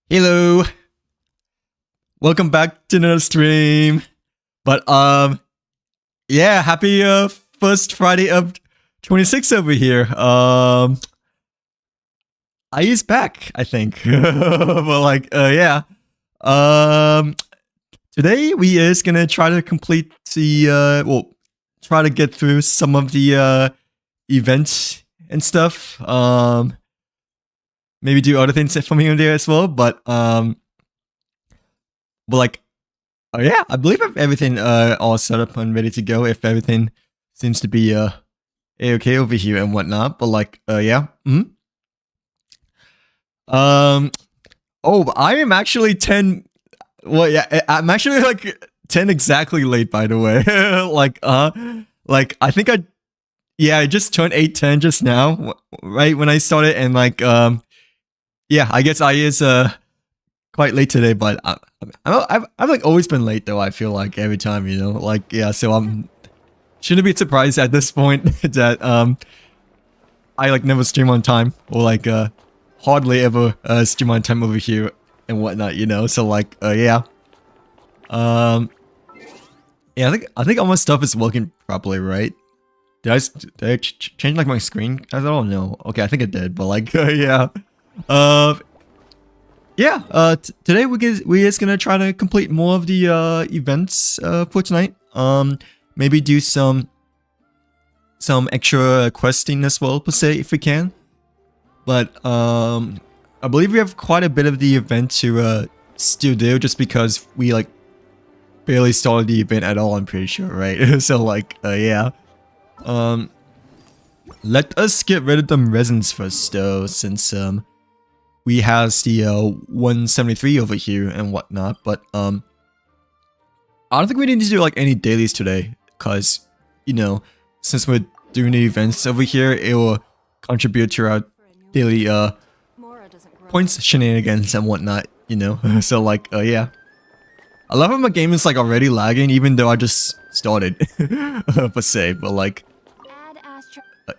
Hello, welcome back to another stream. But yeah, happy first Friday of 26 over here. I is back, I think. But yeah. Today we is gonna try to complete the try to get through some of the events and stuff. Maybe do other things from here and there as well, but oh yeah, I believe I have everything all set up and ready to go. If everything seems to be a-okay over here and whatnot, but yeah. Oh, I am actually 10. Well, yeah, I'm actually like 10 exactly late, by the way. I think I just turned 8:10 just now, right when I started, and yeah, I guess I is quite late today, but I've like always been late though. I feel like every time, you know, yeah. So I'm shouldn't be surprised at this point that I like never stream on time, or hardly ever stream on time over here and whatnot, you know. So yeah, yeah. I think all my stuff is working properly, right? Did I change like my screen? I don't know. Okay, I think it did, but yeah. Yeah, today we just gonna try to complete more of the events for tonight. Maybe do some extra questing as well per se if we can. But I believe we have quite a bit of the event to still do, just because we like barely started the event at all. I'm pretty sure, right? So yeah. Let us get rid of them resins first though, since we has the 173 over here and whatnot, but I don't think we need to do like any dailies today, cause you know, since we're doing the events over here, it will contribute to our daily points shenanigans and whatnot, you know. So yeah, I love how my game is like already lagging, even though I just started per se, but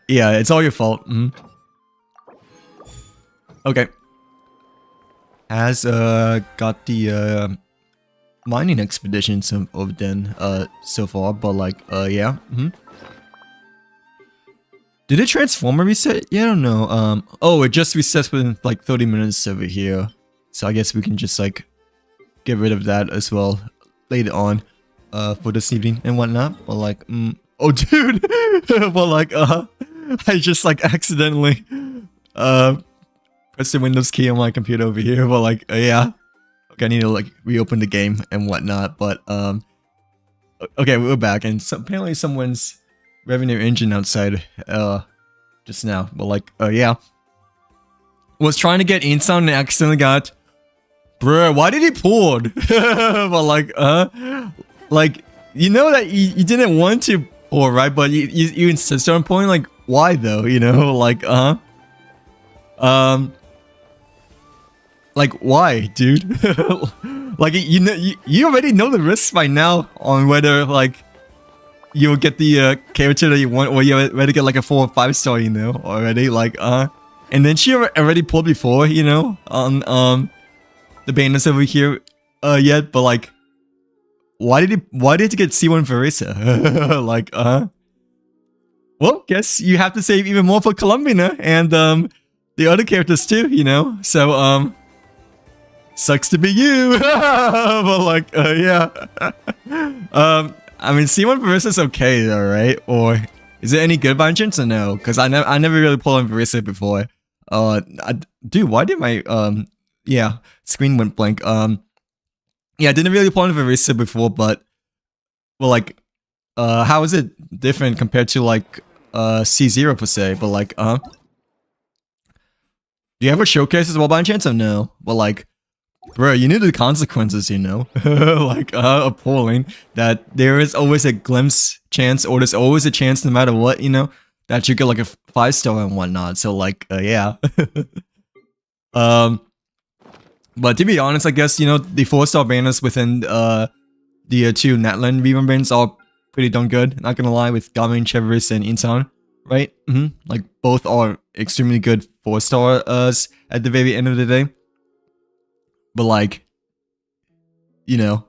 yeah, it's all your fault. Okay. Has got the mining expeditions of then so far, but yeah. Did it transformer reset? Yeah, I don't know. Oh, it just resets within like 30 minutes over here, so I guess we can just like get rid of that as well later on for this evening and whatnot. But oh dude, but I just like accidentally press the Windows key on my computer over here, but yeah. Okay, I need to like reopen the game and whatnot, but okay, we're back, and apparently someone's revving their engine outside just now, but yeah. Was trying to get inside and accidentally got, bruh, why did he pull? But you know that you didn't want to pull, right? But you insist on pulling, why though, you know? Why, dude? You know, you already know the risks by now on whether you'll get the character that you want, or you already get a 4 or 5 star, you know, already. And then she already pulled before, you know, on the banners over here yet, but why did you get C1 Verisa? Well, guess you have to save even more for Columbina and the other characters too, you know. So sucks to be you. But yeah. I mean, C1 Verisa is okay though, right? Or is it any good by chance or no? Because I never really pulled on Verisa before. Dude, why did my yeah, screen went blank. Yeah, I didn't really pull on Verisa before, but well, how is it different compared to C0 per se? But do you ever showcase as well by chance or no? Well, bro, you knew the consequences, you know? Appalling. That there is always a glimpse chance, or there's always a chance no matter what, you know, that you get a 5 star and whatnot. So yeah. But to be honest, I guess, you know, the 4 star banners within the 2 Natlan rerun bans are pretty darn good. Not gonna lie, with Garmin, Cheveris, and Intown, right? Both are extremely good 4 stars at the very end of the day. but like, you know,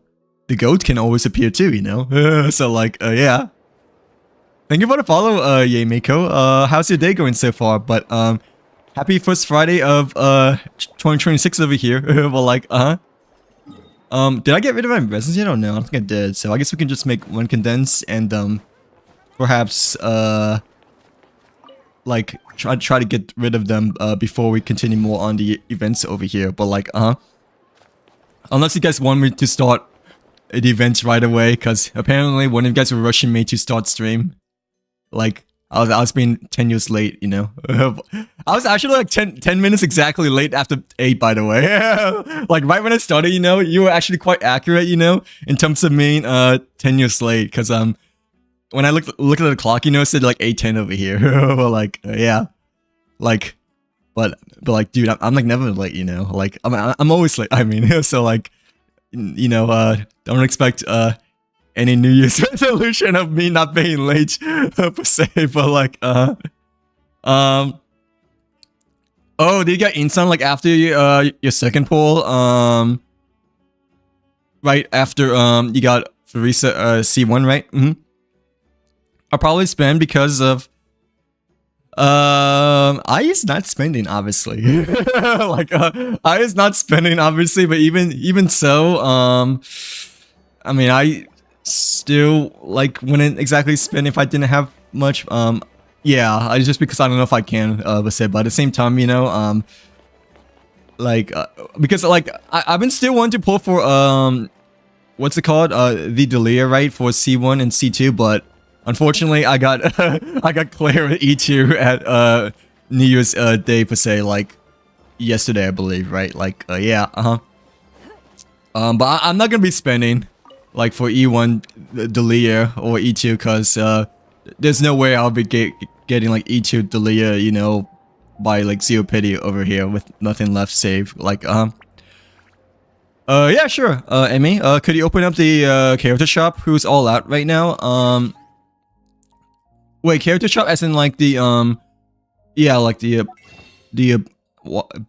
the goat can always appear too, you know? So like, yeah. Thank you for the follow, Miko. How's your day going so far? But, happy first Friday of, 2026 over here. Well, like, did I get rid of my resins yet? Oh no, I don't think I did. So I guess we can just make one condense and, perhaps, like, try to get rid of them, before we continue more on the events over here. But like, unless you guys want me to start the events right away, because apparently one of you guys were rushing me to start stream. Like, I was being 10 years late, you know? I was actually like 10 minutes exactly late after 8, by the way. Like, right when I started, you know, you were actually quite accurate, you know? In terms of being 10 years late, because, when I looked at the clock, you know, it said like 8:10 over here. Well, like, yeah. Like, but like, dude, I'm like never late, you know? Like, I'm always late, I mean, so like, you know, don't expect, any New Year's resolution of me not being late per se, but like, oh, did you get Insan like after your second poll? Right after you got Farisa C1, right? I'll probably spend because of I is not spending obviously. Like I is not spending obviously, but even so, I mean I still like wouldn't exactly spend if I didn't have much. Yeah, I just because I don't know if I can say, but at the same time, you know, like because like I've been still wanting to pull for what's it called, the Delia, right, for C1 and C2, but unfortunately I got I got clear at E2 at New Year's Day per se, like yesterday I believe, right? Like yeah, but I'm not gonna be spending like for E1 Delia or E2 because there's no way I'll be getting like E2 Delia, you know, by like zero pity over here with nothing left save. Like yeah, sure. Emmy, could you open up the character shop? Who's all out right now? Wait, character shop as in like the yeah, like the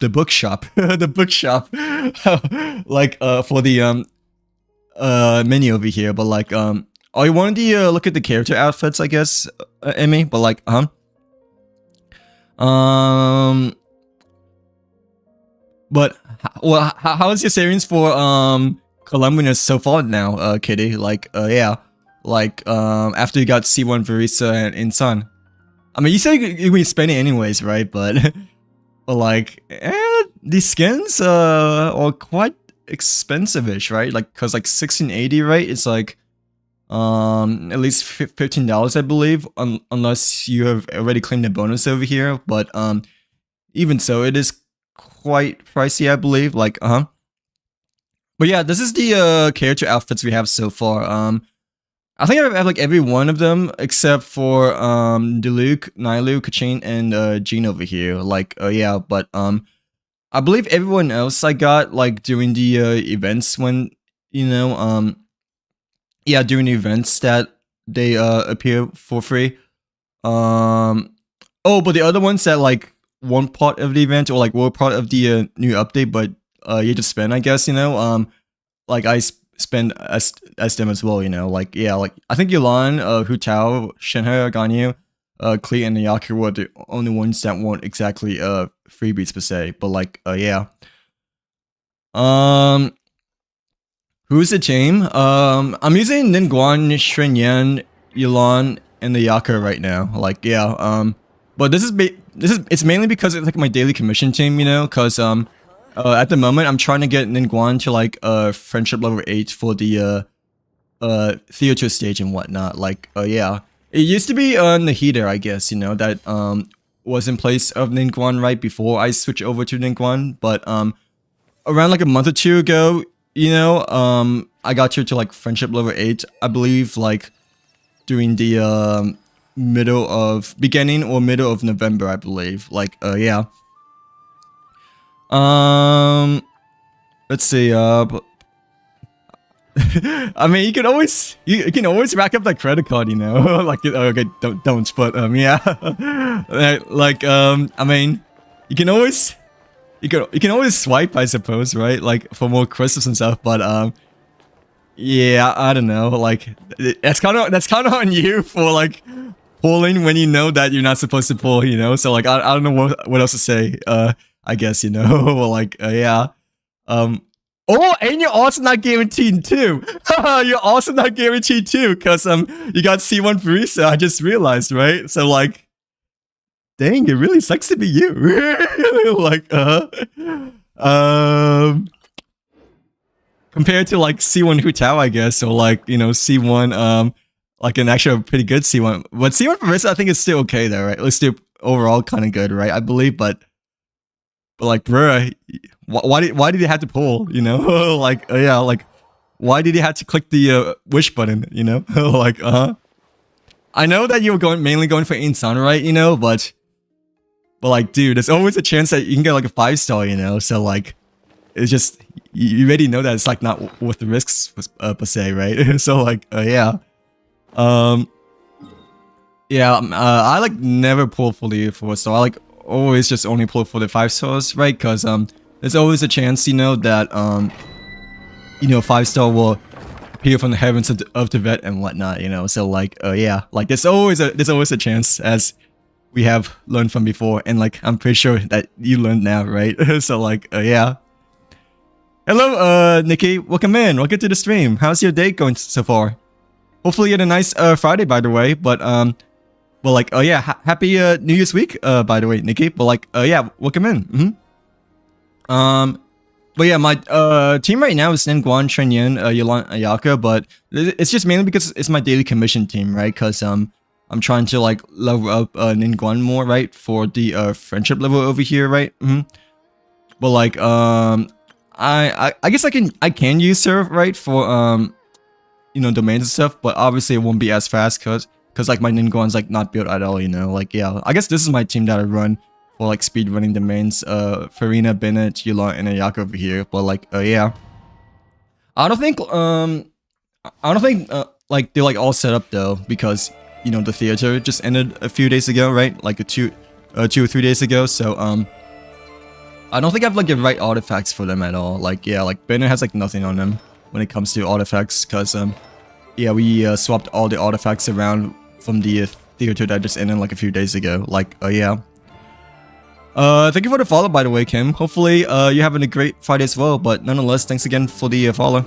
bookshop, the bookshop, like for the menu over here. But like oh, you wanted to look at the character outfits, I guess, Emmy. But like but well, how is your savings for Columbianus so far now, Kitty? Like yeah, like after you got C1 Verisa and Insan. I mean, you said you'd be spending anyways, right? But but like these skins are quite expensive-ish, right? Like cause like 1680, right? It's like at least $15 I believe, unless you have already claimed a bonus over here. But even so, it is quite pricey, I believe. Like but yeah, this is the character outfits we have so far. I think I have like every one of them except for Diluc, Nilu, Kachin, and Jean over here. Like yeah, but I believe everyone else I got like during the events when, you know, yeah, during the events that they appear for free. Oh, but the other ones that like weren't part of the event or like were part of the new update, but you just spend, I guess, you know, like I spend as them as well, you know, like yeah, like I think Yulan, Hu Tao, Shenhe, Ganyu, Klee, and Yaku were the only ones that weren't exactly freebies per se, but like yeah. Who's the team? I'm using Ningguan, Shenyan, Yulan, and the Yaku right now. Like yeah, but it's mainly because it's like my daily commission team, you know, because at the moment I'm trying to get Ningguan to like friendship level 8 for the theater stage and whatnot. Like yeah, it used to be the heater, I guess, you know, that was in place of Ningguan right before I switched over to Ningguan. But around like a month or two ago, you know, I got her to like friendship level 8, I believe, like during the beginning or middle of November, I believe. Like yeah. Let's see. I mean, you can always rack up that credit card, you know. Like okay, don't. But yeah, like I mean, you can always you can always swipe, I suppose, right? Like for more crystals and stuff. But yeah, I don't know. Like that's kind of on you for like pulling when you know that you're not supposed to pull. You know, so like I don't know what else to say. I guess you know, like yeah. Oh, and you're also not guaranteed too. You're also not guaranteed too, cause you got C1 Barista. I just realized, right? So like, dang, it really sucks to be you. Like, compared to like C1 Hutao, I guess, or like C1, like an actual pretty good C1. But C1 Barista, I think is still okay though, right? It's still overall kind of good, right? I believe, but like, bruh, why did he have to pull? You know, like yeah, like why did he have to click the wish button? You know, like I know that you were mainly going for Insana, right? You know, but like, dude, there's always a chance that you can get like a 5-star. You know, so like it's just you already know that it's like not worth the risks per se, right? So like yeah, yeah, I like never pull for the 4-star. I like always just only pull for the 5-stars, right? Because there's always a chance, you know, that 5-star will appear from the heavens of Tibet and whatnot, you know. So like yeah, like there's always a chance, as we have learned from before, and like I'm pretty sure that you learned now, right? So like yeah. Hello, Nikki, welcome to the stream. How's your day going so far? Hopefully you had a nice Friday, by the way. But like, oh yeah, happy New Year's week, by the way, Nikki. But like, yeah, welcome in. But yeah, my team right now is Ningguan, Chunyan, Yolan, Ayaka. But it's just mainly because it's my daily commission team, right? Because I'm trying to like level up Ningguan more, right, for the friendship level over here, right? But like, I guess I can use her, right, for domains and stuff. But obviously, it won't be as fast because like my Ningguan's like not built at all, you know. Like yeah, I guess this is my team that I run for like speed running domains. Farina, Bennett, Yula, and Ayaka over here. But like yeah, I don't think like they're like all set up though, because the theater just ended a few days ago, right? Like 2 or 3 days ago. So I don't think I have like the right artifacts for them at all. Like yeah, like Bennett has like nothing on them when it comes to artifacts, because yeah, we swapped all the artifacts around from the theater that just ended like a few days ago. Like yeah. Thank you for the follow, by the way, Kim. Hopefully you're having a great Friday as well. But nonetheless, thanks again for the follow.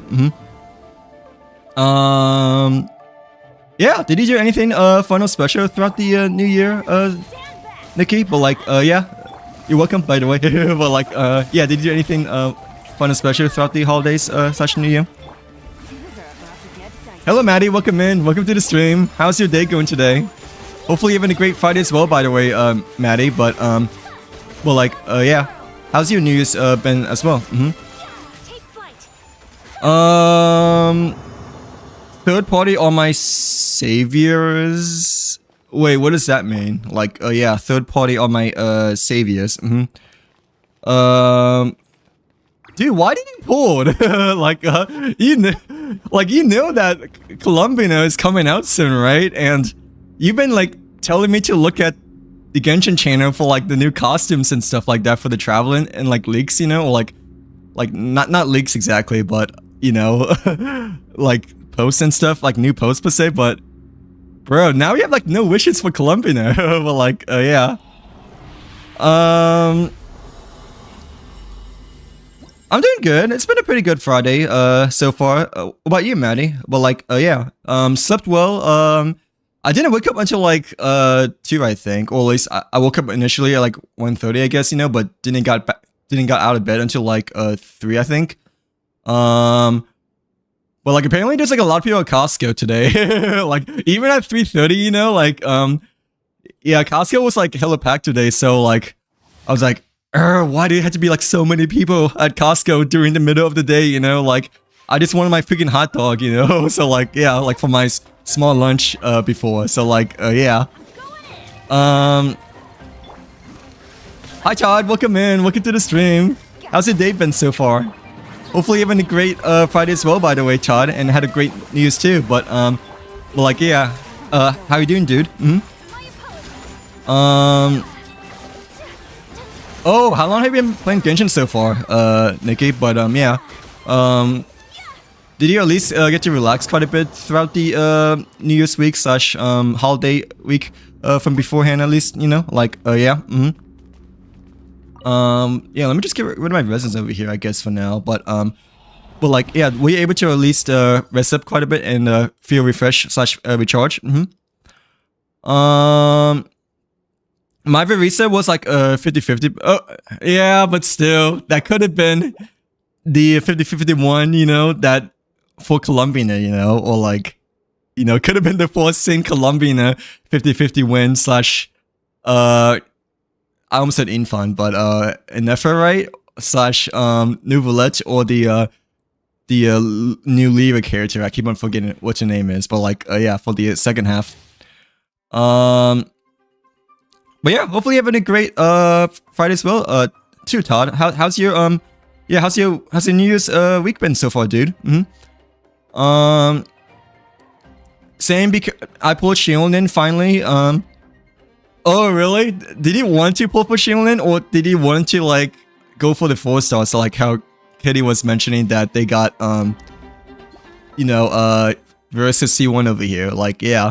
Yeah, did you do anything fun or special throughout the new year, Nikki? But like yeah, you're welcome, by the way. But like yeah, did you do anything fun or special throughout the holidays / new year? Hello, Maddie. Welcome in. Welcome to the stream. How's your day going today? Hopefully, you're having a great Friday as well, by the way, Maddie. But well, like, yeah. How's your New Year's been as well? Third party on my saviors. Wait, what does that mean? Like, yeah, third party on my saviors. Dude, why did you pull? Like, you know that Columbina is coming out soon, right? And you've been like telling me to look at the Genshin channel for like the new costumes and stuff like that for the travel and like leaks, you know, or like not leaks exactly, but like posts and stuff, like new posts per se. But bro, now we have like no wishes for Columbina. But like, yeah. I'm doing good. It's been a pretty good Friday so far. What about you, Maddie? Well, like, yeah. Slept well. I didn't wake up until like 2, I think, or at least I woke up initially at like 1:30, I guess, but didn't got out of bed until like 3, I think. But like apparently there's like a lot of people at Costco today. Like even at 3:30, like yeah, Costco was like hella packed today. So like I was like, why do you have to be like so many people at Costco during the middle of the day, like I just wanted my freaking hot dog, so like yeah, like for my small lunch before. So like yeah. Hi Todd, welcome to the stream. How's your day been so far? Hopefully you're having a great Friday as well, by the way, Todd, and had a great New Year's too. But well, like yeah, how you doing, dude? Oh, how long have you been playing Genshin so far, Nikki? But yeah, did you at least get to relax quite a bit throughout the New Year's week slash holiday week from beforehand at least? You know, like yeah, yeah. Let me just get rid of my resins over here, I guess for now. But like yeah, were you able to at least rest up quite a bit and feel refreshed slash recharge? My reset was like 50-50. Oh, yeah, but still, that could have been the 50-50 one, you know, that for Colombian, you know, or like, you know, could have been the Forcing Colombian 50-50 win slash, I almost said Infant, but Neferite slash Nouvelette or the new Lyra character. I keep on forgetting what her name is, but like, yeah, for the second half. But yeah, hopefully you're having a great Friday as well. Too, Todd. How's your yeah, how's your New Year's week been so far, dude? Same, because I pulled Shieldin in finally. Oh really? Did he want to pull for Shieldin, or did he want to like go for the 4-star? So like how Kitty was mentioning that they got you know versus C1 over here. Like yeah.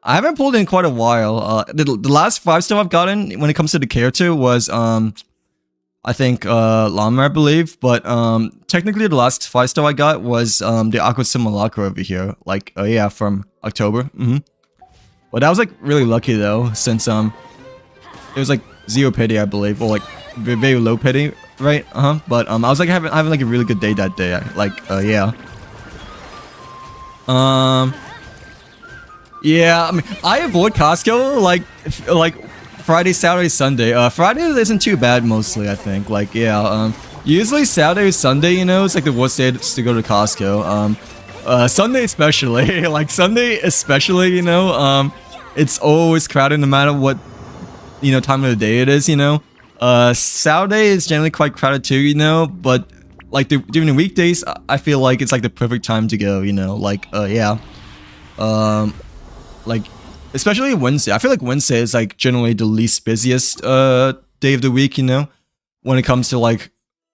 I haven't pulled in quite a while. The last 5-star I've gotten when it comes to the character was, I think, Llama, I believe. But technically the last 5-star I got was the Aqua Simulacra over here. Like, yeah, from October. But I was like really lucky though, since it was like 0 pity, I believe, or like very low pity, right? But I was like having like a really good day that day. Like, yeah. Yeah, I mean, I avoid Costco like Friday, Saturday, Sunday. Friday isn't too bad mostly, I think. Like, yeah, usually Saturday or Sunday, you know, it's like the worst day to go to Costco. Sunday especially, like Sunday especially, you know, it's always crowded no matter what, you know, time of the day it is, you know. Saturday is generally quite crowded too, you know, but like during the weekdays, I feel like it's like the perfect time to go, you know, like, yeah. Like, especially Wednesday. I feel like Wednesday is like generally the least busiest day of the week, you know, when it comes to like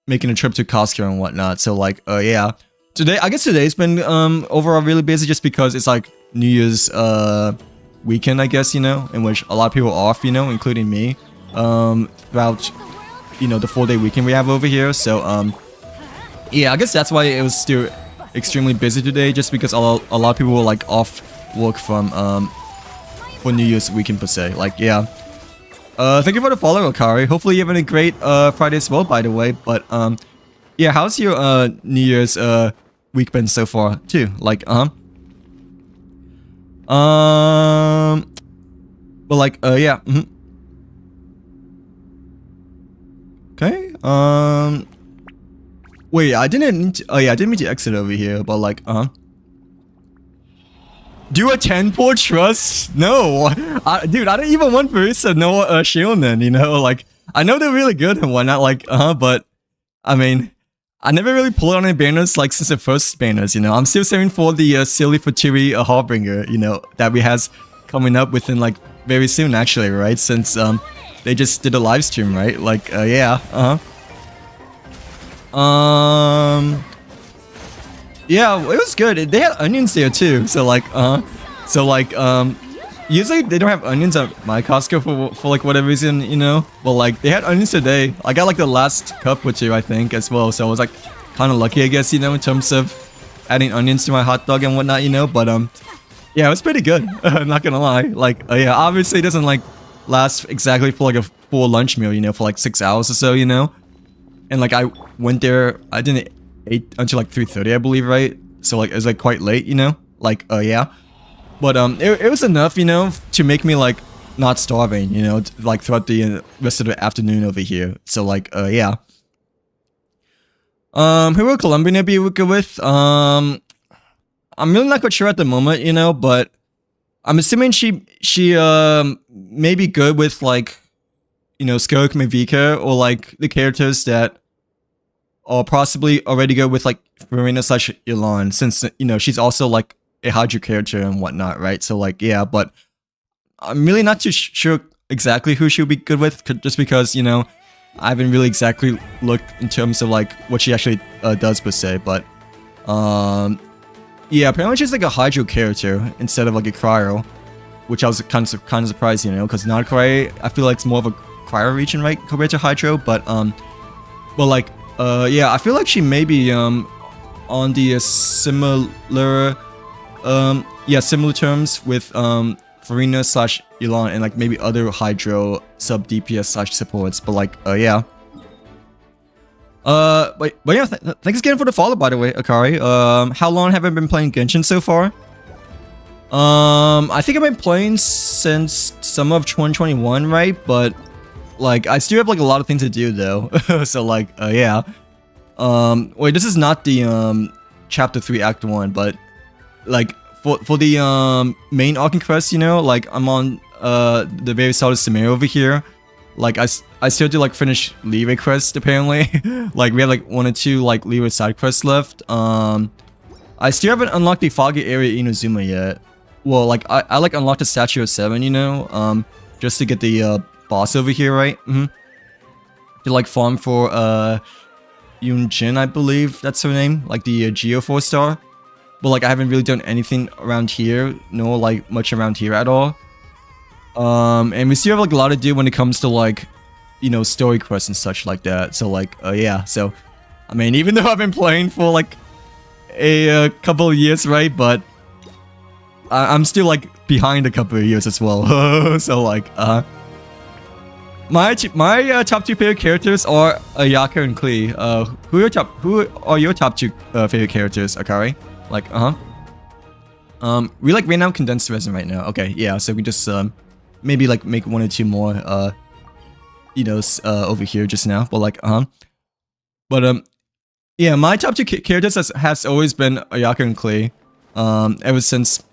making a trip to Costco and whatnot. So like, yeah. I guess today's been overall really busy just because it's like New Year's weekend, I guess, you know, in which a lot of people are off, you know, including me. Throughout, you know, the 4-day weekend we have over here. So yeah, I guess that's why it was still extremely busy today, just because a lot of people were like off work from for New Year's weekend per se. Like yeah, thank you for the follow, Akari. Hopefully you're having a great Friday as well, by the way. But yeah, how's your New Year's week been so far too? Like but like yeah. Okay. Wait, I didn't. Oh yeah, I didn't mean to exit over here, but like do a 10-port trust? No, dude, I don't even want Barista no Shieldin, you know, like, I know they're really good and whatnot, like, but, I mean, I never really pulled on any banners, like, since the first banners, you know, I'm still saving for the Silly Futuri Harbinger, you know, that we has coming up within, like, very soon, actually, right, since, they just did a live stream, right, like, yeah, yeah, it was good. They had onions there too. So like, usually they don't have onions at my Costco for like whatever reason, you know. But like, they had onions today. I got like the last cup or two, I think, as well. So I was like, kind of lucky, I guess, you know, in terms of adding onions to my hot dog and whatnot, you know. But yeah, it was pretty good. I'm not gonna lie. Like, yeah, obviously it doesn't like last exactly for like a full lunch meal, you know, for like 6 hours or so, you know. And like, I went there. I didn't eat until like 3:30, I believe, right? So like, it was like quite late, you know. Like, yeah. But it was enough, you know, to make me like not starving, you know, like throughout the rest of the afternoon over here. So like, yeah. Who will Columbia be good with? I'm really not quite sure at the moment, you know, but I'm assuming she may be good with like, you know, Skirk, Mavika, or like the characters that are possibly already good with like Marina slash Elan, since, you know, she's also like a Hydra character and whatnot, right? So like, yeah, but I'm really not too sure exactly who she'll be good with, just because, you know, I haven't really exactly looked in terms of like what she actually does per se, but yeah, apparently she's like a Hydro character instead of like a Cryo, which I was kind of surprised, you know, because Noctcry, I feel like it's more of a Cryo region, right, compared to Hydro, but like yeah, I feel like she may be on the similar yeah, similar terms with Farina / Elon and like maybe other Hydro sub DPS / supports, but like yeah. But yeah, thanks again for the follow, by the way, Akari. How long have I been playing Genshin so far? I think I've been playing since summer of 2021, right? But like, I still have like a lot of things to do though. So like, yeah. Wait, this is not the chapter 3 act 1, but like for the main Arcane quest, you know, like I'm on the very start of Sumeru over here. Like I still have to like finish Leeway quest apparently. Like we have like 1 or 2 like Leeway side quests left. I still haven't unlocked the foggy area Inazuma yet. Well, like I like unlocked the Statue of 7, you know, just to get the boss over here, right? To like farm for Yunjin, I believe that's her name, like the Geo 4-star. But like I haven't really done anything around here, no like much around here at all. And we still have like a lot to do when it comes to like, you know, story quests and such like that. So like, yeah. So, I mean, even though I've been playing for like a couple of years, right? But I'm still like behind a couple of years as well. So like, my top 2 favorite characters are Ayaka and Klee. Who are your top 2 favorite characters, Akari? Like, we like right now condensed resin right now. Okay, yeah. So we just maybe like make 1 or 2 more you know, over here just now, but like but yeah, my top 2 characters has always been Ayaka and Klee, ever since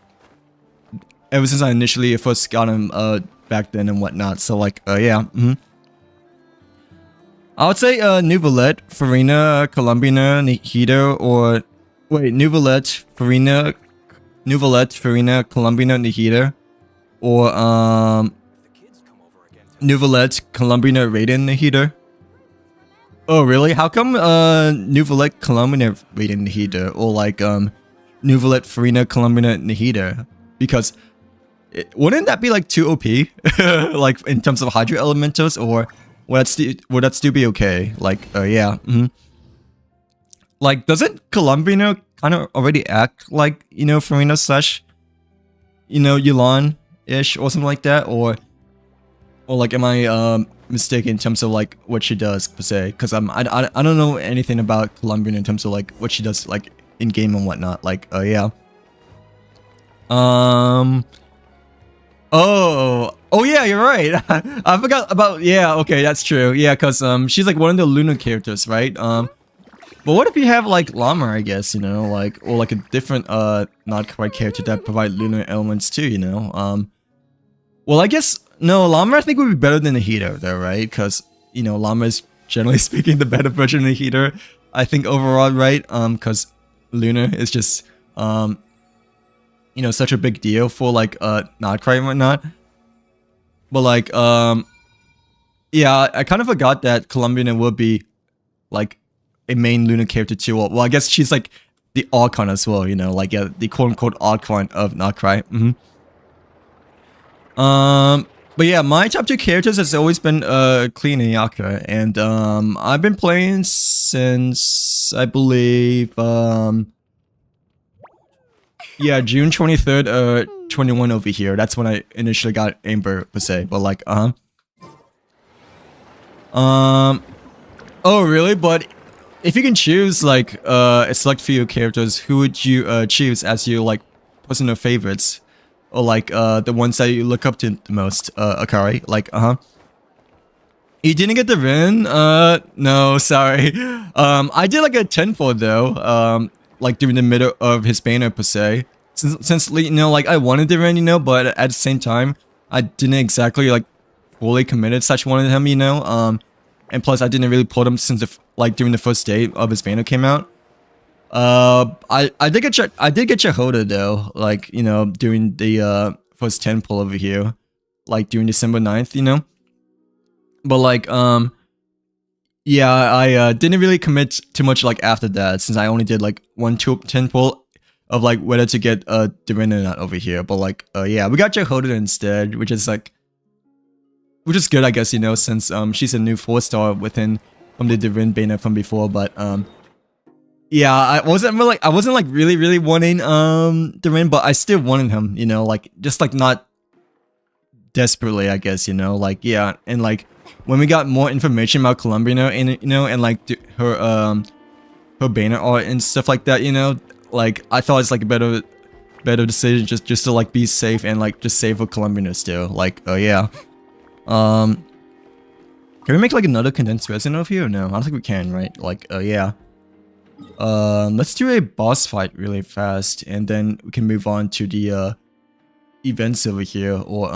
I initially first got him back then and whatnot. So like yeah, I would say Neuvillette, Farina, Columbina, Nihito, or wait, Neuvillette, Farina, Columbina, Nihito, or Neuvillette, Columbina, Raiden, Nihito. Oh really? How come Neuvillette, Columbina, Raiden, Nihito, or like Neuvillette, Farina, Columbina, Nihito? Because wouldn't that be like too OP? Like in terms of Hydro Elementals, or would that still be okay? Like yeah. Like, doesn't Columbina kind of already act like, you know, Farina / you know, Yulan-ish or something like that? Or like, am I mistaken in terms of like what she does per se? Because I don't know anything about Columbina in terms of like what she does like in game and whatnot. Like yeah. Oh yeah, you're right. I forgot about, yeah, okay, that's true. Yeah, because she's like one of the Luna characters, right? But what if you have like Llama, I guess, you know, like, or like a different not quite character that provide lunar elements too, you know? Well, I guess no, Llama I think would be better than the Heater though, right? Because, you know, Llama is generally speaking the better version of the Heater, I think overall, right? Because Luna is just you know, such a big deal for like Noctcry and whatnot. But like yeah, I kind of forgot that Columbina would be like a main Luna character too. Well, I guess she's like the Archon as well, you know, like yeah, the quote-unquote Archon of Noctcry. But yeah, my top 2 characters has always been Klee and Ayaka, and I've been playing since I believe yeah, June 23rd, 21 over here. That's when I initially got Amber per se, but like oh really? But if you can choose like a select few characters, who would you choose as your like personal favorites, or like the ones that you look up to the most, Akari? Like you didn't get the Rin? No, sorry. I did like a 10-4 though, like during the middle of his banner per se. Since you know, like I wanted the Rin, you know, but at the same time, I didn't exactly like fully committed such wanted him, you know. And plus, I didn't really pull him since like during the first day of his banner came out. I did get Jehoda though, like, you know, during the first 10 pull over here, like during December 9th, you know. But like Yeah, I didn't really commit too much like after that, since I only did like 1 to 10 poll of like whether to get Durin or not over here. But like yeah, we got Jehoda instead, which is good, I guess, you know, since she's a new 4-star within from the Durin banner from before. But yeah, I wasn't like really wanting Durin, but I still wanted him, you know, like just like not desperately, I guess, you know, like yeah. And like when we got more information about Columbia, and you know, and like her banner art and stuff like that, you know, like I thought it's like a better decision just to like be safe and like just save for Columbia still. Like yeah. Can we make like another condensed resin over here? No, I don't think we can, right? Like yeah. Let's do a boss fight really fast, and then we can move on to the events over here. Or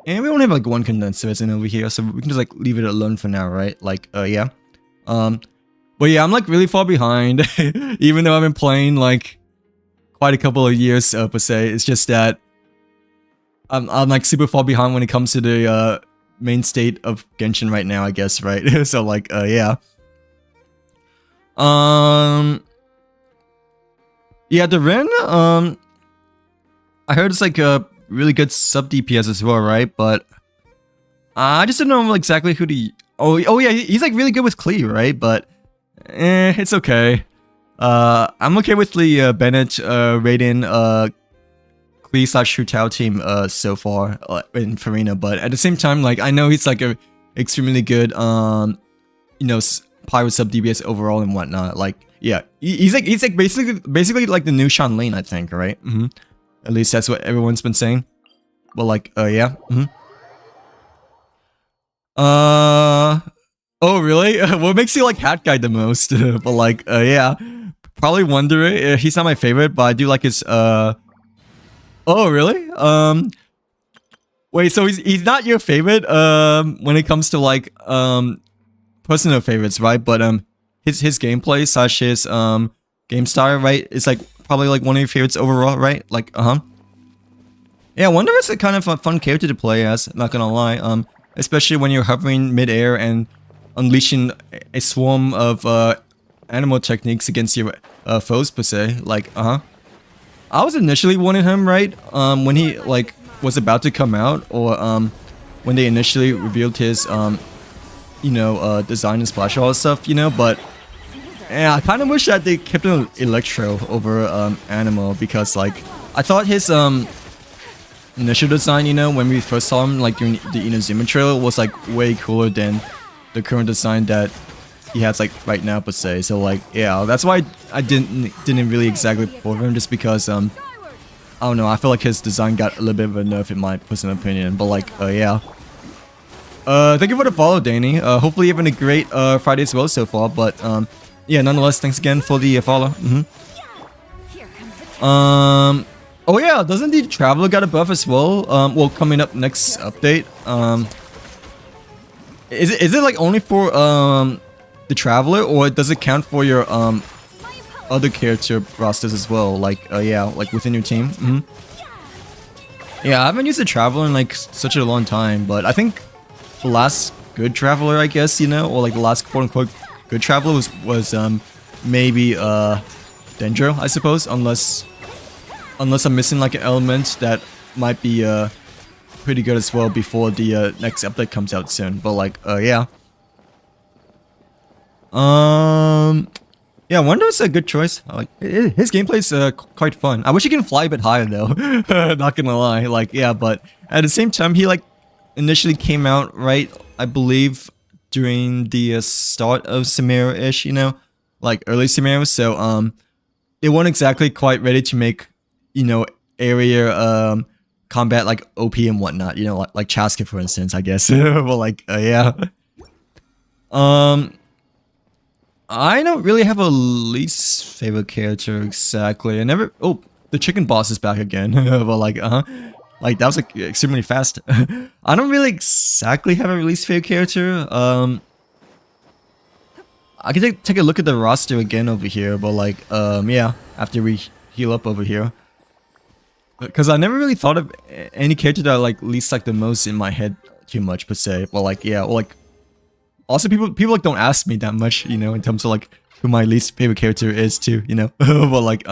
and we only have like one condensed resin over here, so we can just like leave it alone for now, right? Like yeah. But yeah, I'm like really far behind, even though I've been playing like quite a couple of years per se. It's just that I'm like super far behind when it comes to the main state of Genshin right now, I guess, right? So like yeah. Yeah, the Ren, I heard it's like a really good sub DPS as well, right? But I just don't know exactly who to. Oh yeah, he's like really good with Klee, right? But it's okay. I'm okay with the Bennett, Raiden, Klee / Hu Tao team so far in Farina, but at the same time, like I know he's like a extremely good you know, Pyro sub DPS overall and whatnot. Like yeah, he's like basically like the new Shan Lane, I think, right? At least that's what everyone's been saying. But like yeah. Oh really? What makes you like Hat Guy the most? But like yeah, probably Wonder. He's not my favorite, but I do like his oh really? Wait, so he's not your favorite when it comes to like personal favorites, right? But his gameplay / his game style, right? It's like probably like one of your favorites overall, right? Like yeah, Wonder is a kind of a fun character to play as, not gonna lie. Especially when you're hovering mid-air and unleashing a swarm of animal techniques against your foes per se. Like I was initially wanting him, right? When he like was about to come out, or when they initially revealed his you know, design and splash all that stuff, you know. But yeah, I kind of wish that they kept him Electro over Animal, because like I thought his initial design, you know, when we first saw him like during the Inazuma trailer, was like way cooler than the current design that he has like right now per se. So like yeah, that's why I didn't really exactly pour him, just because I don't know, I feel like his design got a little bit of a nerf in my personal opinion. But like yeah. Thank you for the follow, Danny. Hopefully you're having a great Friday as well so far. But yeah, nonetheless, thanks again for the follow. Oh yeah, doesn't the Traveler got a buff as well? Well, coming up next update. Is it like only for the Traveler, or does it count for your other character rosters as well? Like yeah, like within your team. Yeah, I haven't used the Traveler in like such a long time, but I think the last good Traveler, I guess, you know, or like the last quote-unquote good Traveler was maybe Dendro, I suppose, unless I'm missing like an element that might be pretty good as well before the next update comes out soon. But like yeah. Yeah, Wonder's a good choice. Like his gameplay's quite fun. I wish he can fly a bit higher though. Not gonna lie. Like yeah, but at the same time, he like initially came out, right, I believe, during the start of Samira-ish, you know, like early Samira. So they weren't exactly quite ready to make, you know, area combat like OP and whatnot, you know, like Chaska for instance, I guess. Well, like yeah. I don't really have a least favorite character exactly. I never. Oh, the chicken boss is back again. But like like that was like extremely fast. I don't really exactly have a least favorite character. I can take a look at the roster again over here, but like yeah, after we heal up over here, because I never really thought of any character that I like least like the most in my head too much per se. But like yeah, or like Also, people like don't ask me that much, you know, in terms of like who my least favorite character is too, you know. But like,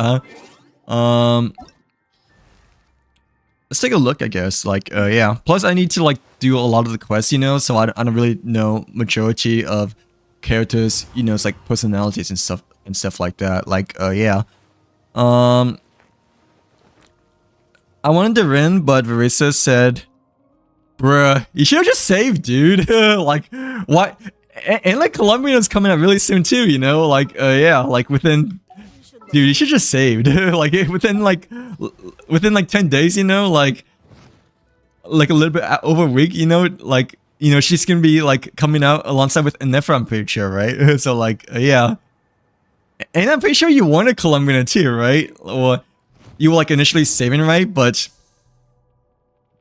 let's take a look, I guess. Like, yeah. Plus, I need to like do a lot of the quests, you know, so I don't really know majority of characters, you know, it's like personalities and stuff like that. Like, yeah. I wanted to win, but Verissa said, bruh, you should have just saved, dude. Like, why? And like Colombia's coming out really soon too, you know? Like, yeah, like within, dude, you should just saved. Like within like 10 days, you know? Like a little bit over a week, you know? Like, you know, she's gonna be like coming out alongside with Inefra, I'm pretty sure, right? So like, yeah. And I'm pretty sure you wanted Colombia too, right? Or you were like initially saving, right? But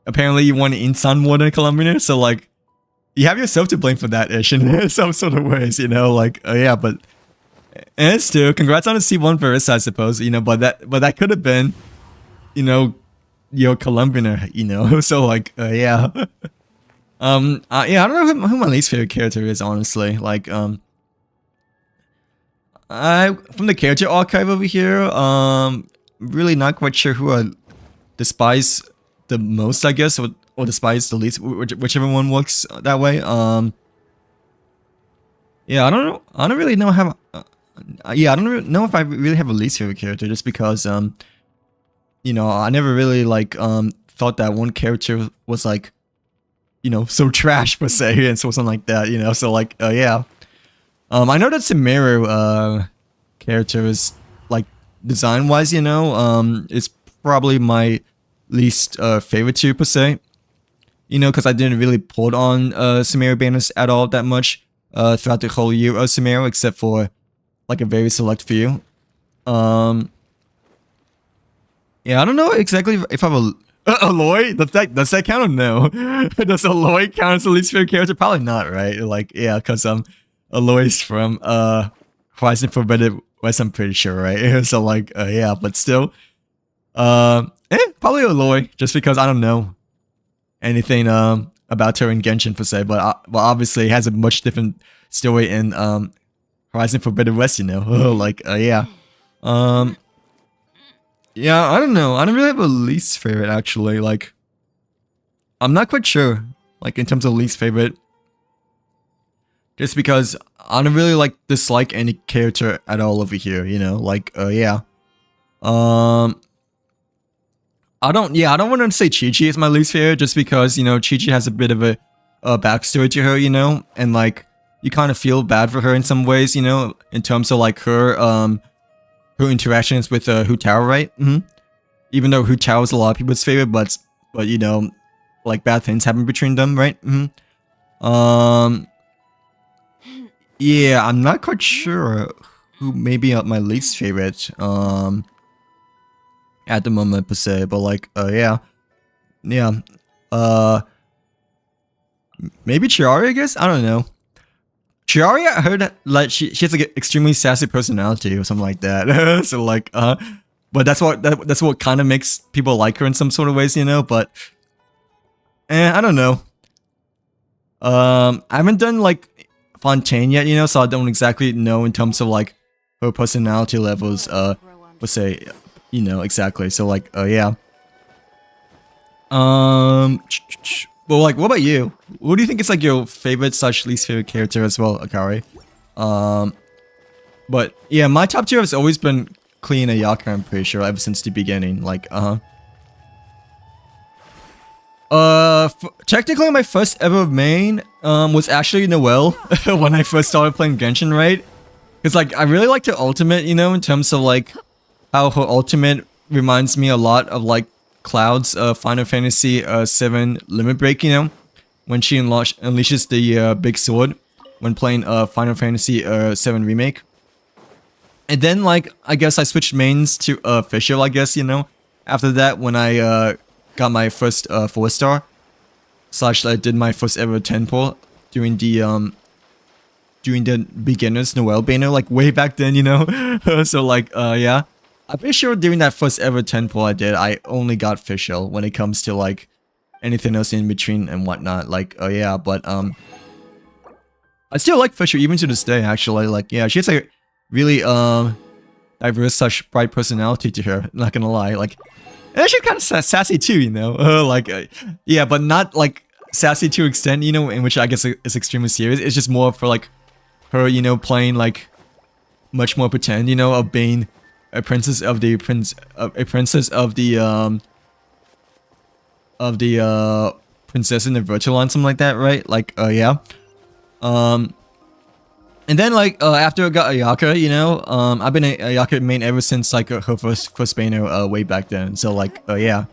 apparently you wanted Insan more than Colombia, so like, you have yourself to blame for that ish in some sort of ways, you know? Like, yeah, but and still, congrats on the C1 Verissa, I suppose, you know. But that could have been, you know, your Colombian, you know. So like, yeah, yeah, I don't know who my least favorite character is, honestly. Like, I from the character archive over here, really not quite sure who I despise the most, I guess, or despise the least, whichever one works that way. Yeah, I don't know. I don't really know how. Yeah, I don't really know if I really have a least favorite character, just because you know, I never really like thought that one character was like, you know, so trash per se, and so something like that, you know. So like, yeah. I know that Sumeru character is like design wise, you know, is probably my least favorite too per se. You know, because I didn't really put on Sumeru banners at all that much throughout the whole year of Sumeru, except for like a very select few. Yeah, I don't know exactly if I'm a Aloy. Does that count or no? Does Aloy count as the least favorite character? Probably not, right? Like, yeah, because Aloy's from Horizon Forbidden West, I'm pretty sure, right? So like, yeah, but still, probably Aloy, just because I don't know anything about her in Genshin per se, but obviously it has a much different story in Horizon Forbidden West, you know. Like, yeah, yeah, I don't know. I don't really have a least favorite actually. Like, I'm not quite sure. Like in terms of least favorite, just because I don't really like dislike any character at all over here, you know. Like, yeah, I don't want to say Chi-Chi is my least favorite, just because, you know, Chi-Chi has a bit of a backstory to her, you know, and like you kind of feel bad for her in some ways, you know, in terms of like her interactions with Hu Tao, right? Even though Hu Tao is a lot of people's favorite, but you know, like bad things happen between them, right? Yeah, I'm not quite sure who may be my least favorite at the moment per se, but like, yeah, maybe Chiari, I guess. I don't know. Chiari, I heard that, like she has like an extremely sassy personality or something like that. So like, but that's what kind of makes people like her in some sort of ways, you know. But, I don't know. I haven't done like Fontaine yet, you know, so I don't exactly know in terms of like her personality levels. Let's say, you know, exactly. So like, yeah. Well, like, what about you? What do you think is like your favorite / least favorite character as well, Akari? But yeah, my top tier has always been Clean Ayaka, I'm pretty sure, ever since the beginning. Like, technically my first ever main was actually Noelle when I first started playing Genshin, right? Because like I really liked her ultimate, you know, in terms of like how her ultimate reminds me a lot of like Cloud's Final Fantasy 7 Limit Break, you know, when she unleashes the big sword when playing Final Fantasy 7 Remake. And then like I guess I switched mains to Fischl, I guess, you know, after that when I got my first 4-star / I did my first ever 10 pull during the beginner's Noelle banner, like way back then, you know. So like yeah, I'm pretty sure during that first ever 10 pull I did, I only got Fischl when it comes to like anything else in between and whatnot. Like, yeah, but I still like Fisher even to this day, actually. Like, yeah, she has a really diverse, such bright personality to her. Not gonna lie, like, and she's kind of sassy too, you know. Yeah, but not like sassy to extent, you know, in which I guess is extremely serious. It's just more for like her, you know, playing like much more pretend, you know, of being a princess of the princess in the virtual line, something like that, right? Like, yeah. And then like after I got Ayaka, you know, I've been a Ayaka main ever since like her first banner way back then. So like, yeah.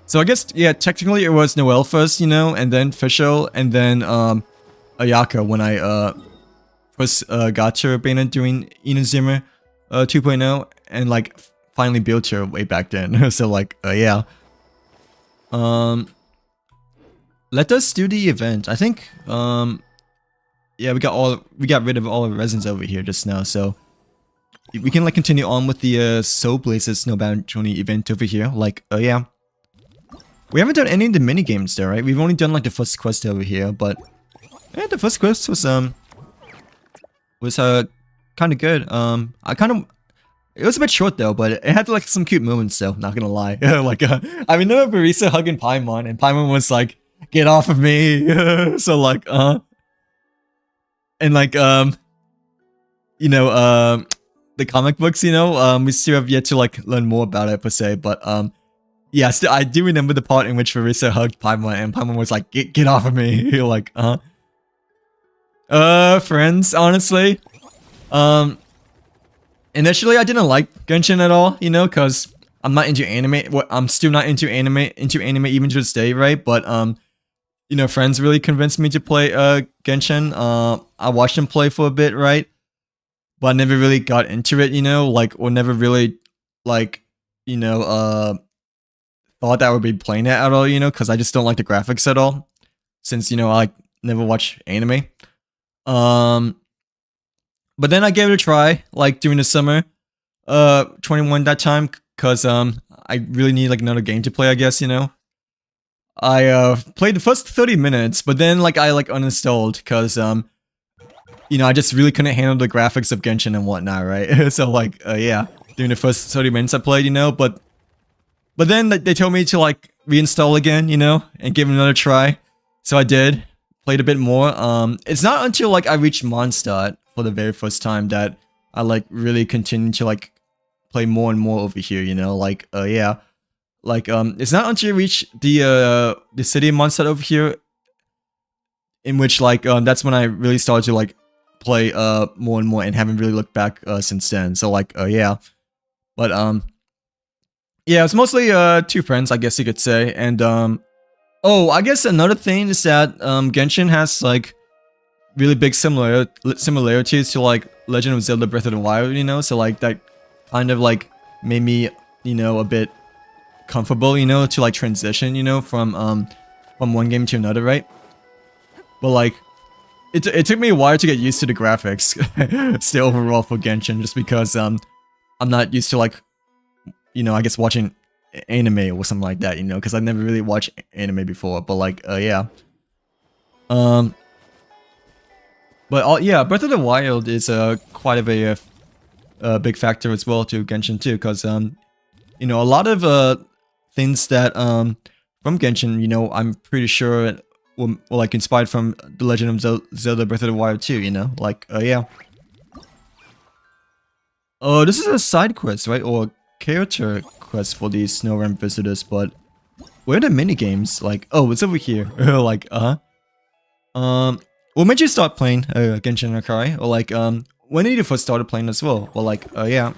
So I guess yeah, technically it was Noelle first, you know, and then Fischl, and then Ayaka when I first got her banner doing Inazuma 2.0, and like finally built her way back then. So like, yeah. Let us do the event. I think yeah, we got rid of all the resins over here just now, so we can like continue on with the Soul Blazes Snowbound Journey event over here. Like, yeah, we haven't done any of the mini games there, right? We've only done like the first quest over here, but yeah, the first quest was kind of good. It was a bit short though, but it had like some cute moments though. Not gonna lie, like I remember Barisa hugging Paimon, and Paimon was like, "Get off of me!" So like, and like you know the comic books, you know, we still have yet to like learn more about it per se, but yeah, still I do remember the part in which Marissa hugged Paimon and Paimon was like, get off of me. You're like, friends, honestly, initially I didn't like Genshin at all, you know, because I'm not into anime. I'm still not into anime even to this day, right? But you know, friends really convinced me to play Genshin. I watched them play for a bit, right? But I never really got into it, you know, like, or never really, like, you know, thought that I would be playing it at all, you know, because I just don't like the graphics at all. Since, you know, I like, never watch anime. But then I gave it a try, like, during the summer, 21 that time, because, I really need, like, another game to play, I guess, you know. I played the first 30 minutes, but then like I like uninstalled because you know, I just really couldn't handle the graphics of Genshin and whatnot, right? So like yeah, during the first 30 minutes I played, you know, but then they told me to like reinstall again, you know, and give it another try. So I did, played a bit more. It's not until like I reached Mondstadt for the very first time that I like really continued to like play more and more over here, you know, like yeah. Like, it's not until you reach the city of Mondstadt over here, in which, like, that's when I really started to, like, play, more and more, and haven't really looked back, since then. So, like, yeah. But, yeah, it's mostly, two friends, I guess you could say, and, oh, I guess another thing is that, Genshin has, like, really big similarities to, like, Legend of Zelda Breath of the Wild, you know? So, like, that kind of, like, made me, you know, a bit comfortable, you know, to like transition, you know, from one game to another, right? But like it took me a while to get used to the graphics still overall for Genshin, just because I'm not used to like, you know, I guess watching anime or something like that, you know, because I never really watched anime before. But like yeah, but yeah, Breath of the Wild is quite of a big factor as well to Genshin too, because you know, a lot of things that from Genshin, you know, I'm pretty sure were like inspired from The Legend of Zelda Breath of the Wild too, you know, like yeah. Oh, this is a side quest, right, or character quest for these Snow Realm visitors, but where are the mini games? Like, oh, it's over here. Like, when did you start playing Genshin Impact? Or like, when did you first started playing as well? Well, like, yeah,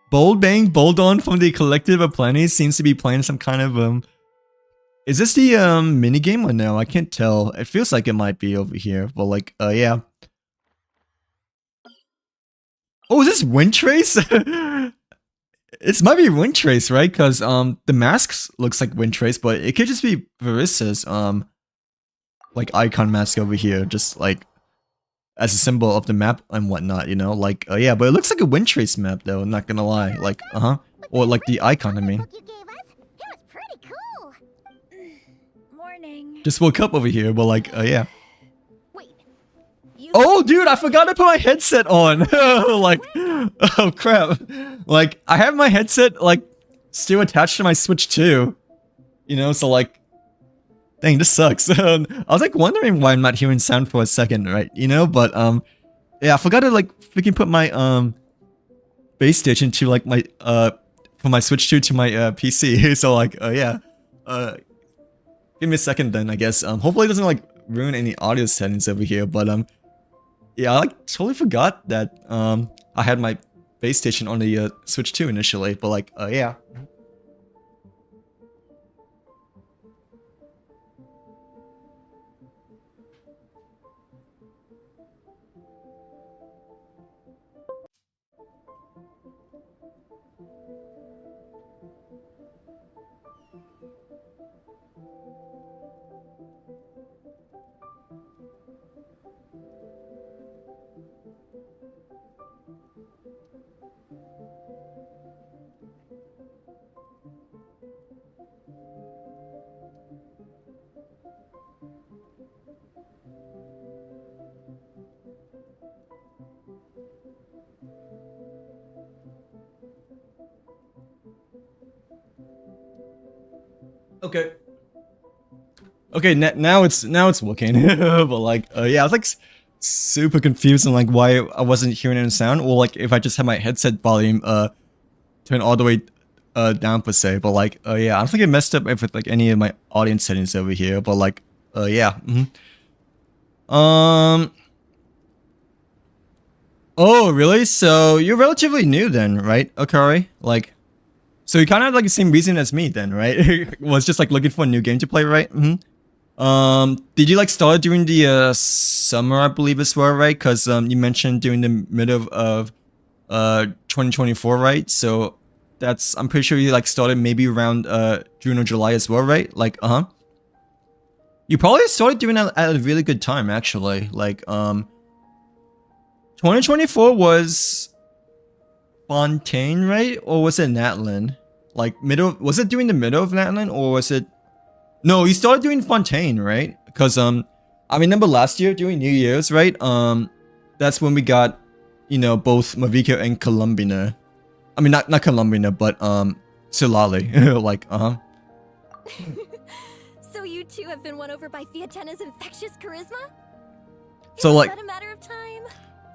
Bold Bang Boldon from the Collective of Plenty seems to be playing some kind of, is this the, minigame or no? I can't tell. It feels like it might be over here, but like, yeah. Oh, is this Windtrace? It might be Windtrace, right? Because, the masks looks like Windtrace, but it could just be Varissa's, like, icon mask over here, just, like, as a symbol of the map and whatnot, you know, like, yeah, but it looks like a Windtrace map, though, I'm not gonna lie, like, or like the icon, I mean. Just woke up over here, but like, yeah. Wait. Oh, dude, I forgot to put my headset on. Like, oh crap. Like, I have my headset like still attached to my Switch too. You know, so like, dang, this sucks. I was like wondering why I'm not hearing sound for a second, right? You know, but yeah, I forgot to like freaking put my base station to like my from my Switch 2 to my PC. So like, yeah. Give me a second then, I guess. Hopefully it doesn't like ruin any audio settings over here, but yeah, I like totally forgot that I had my base station on the Switch 2 initially, but like, yeah. Okay. Okay, now it's working. But like, yeah, I was like super confused on like why I wasn't hearing any sound, or like if I just had my headset volume turned all the way down per se. But like, yeah, I don't think it messed up with like any of my audience settings over here. But like, yeah. Oh, really? So you're relatively new then, right, Akari? Like, so you kind of have like the same reason as me then, right? Was just like looking for a new game to play, right? Did you like start during the summer, I believe as well, right? Because you mentioned during the middle of 2024, right? So that's, I'm pretty sure you like started maybe around June or July as well, right? Like, you probably started doing that at a really good time, actually. Like, 2024 was Fontaine, right? Or was it Natlan? Like middle, was it during the middle of Natlan, or was it? No, you started doing Fontaine, right? Because I remember last year during New Year's, right? That's when we got, you know, both Mavico and Columbina. I mean, not Columbina, but Silali. Like, So you two have been won over by Fiatena's infectious charisma? So like, is that a matter of time?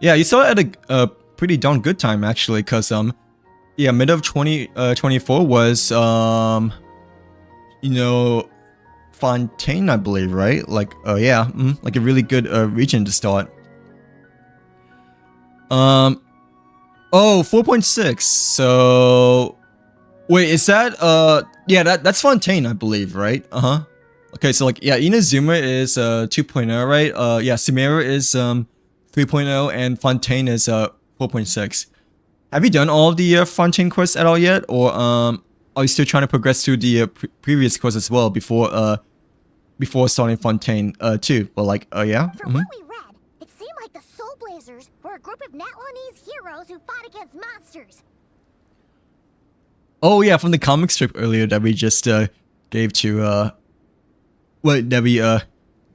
Yeah, you saw it at a pretty darn good time actually, cause yeah, mid of 2024 was you know, Fontaine, I believe, right? Like, yeah, like a really good region to start. Oh, 4.6. So wait, is that yeah, that's Fontaine, I believe, right? Okay, so like, yeah, Inazuma is 2.0, right? Yeah, Sumeru is 3.0 and Fontaine is 4.6. Have you done all of the Fontaine quests at all yet, or are you still trying to progress through the previous quests as well before starting Fontaine too? But like, yeah. From what we read, it seemed like the Soul Blazers were a group of Natlanese heroes who fought against monsters. Oh yeah, from the comic strip earlier that we just gave to that we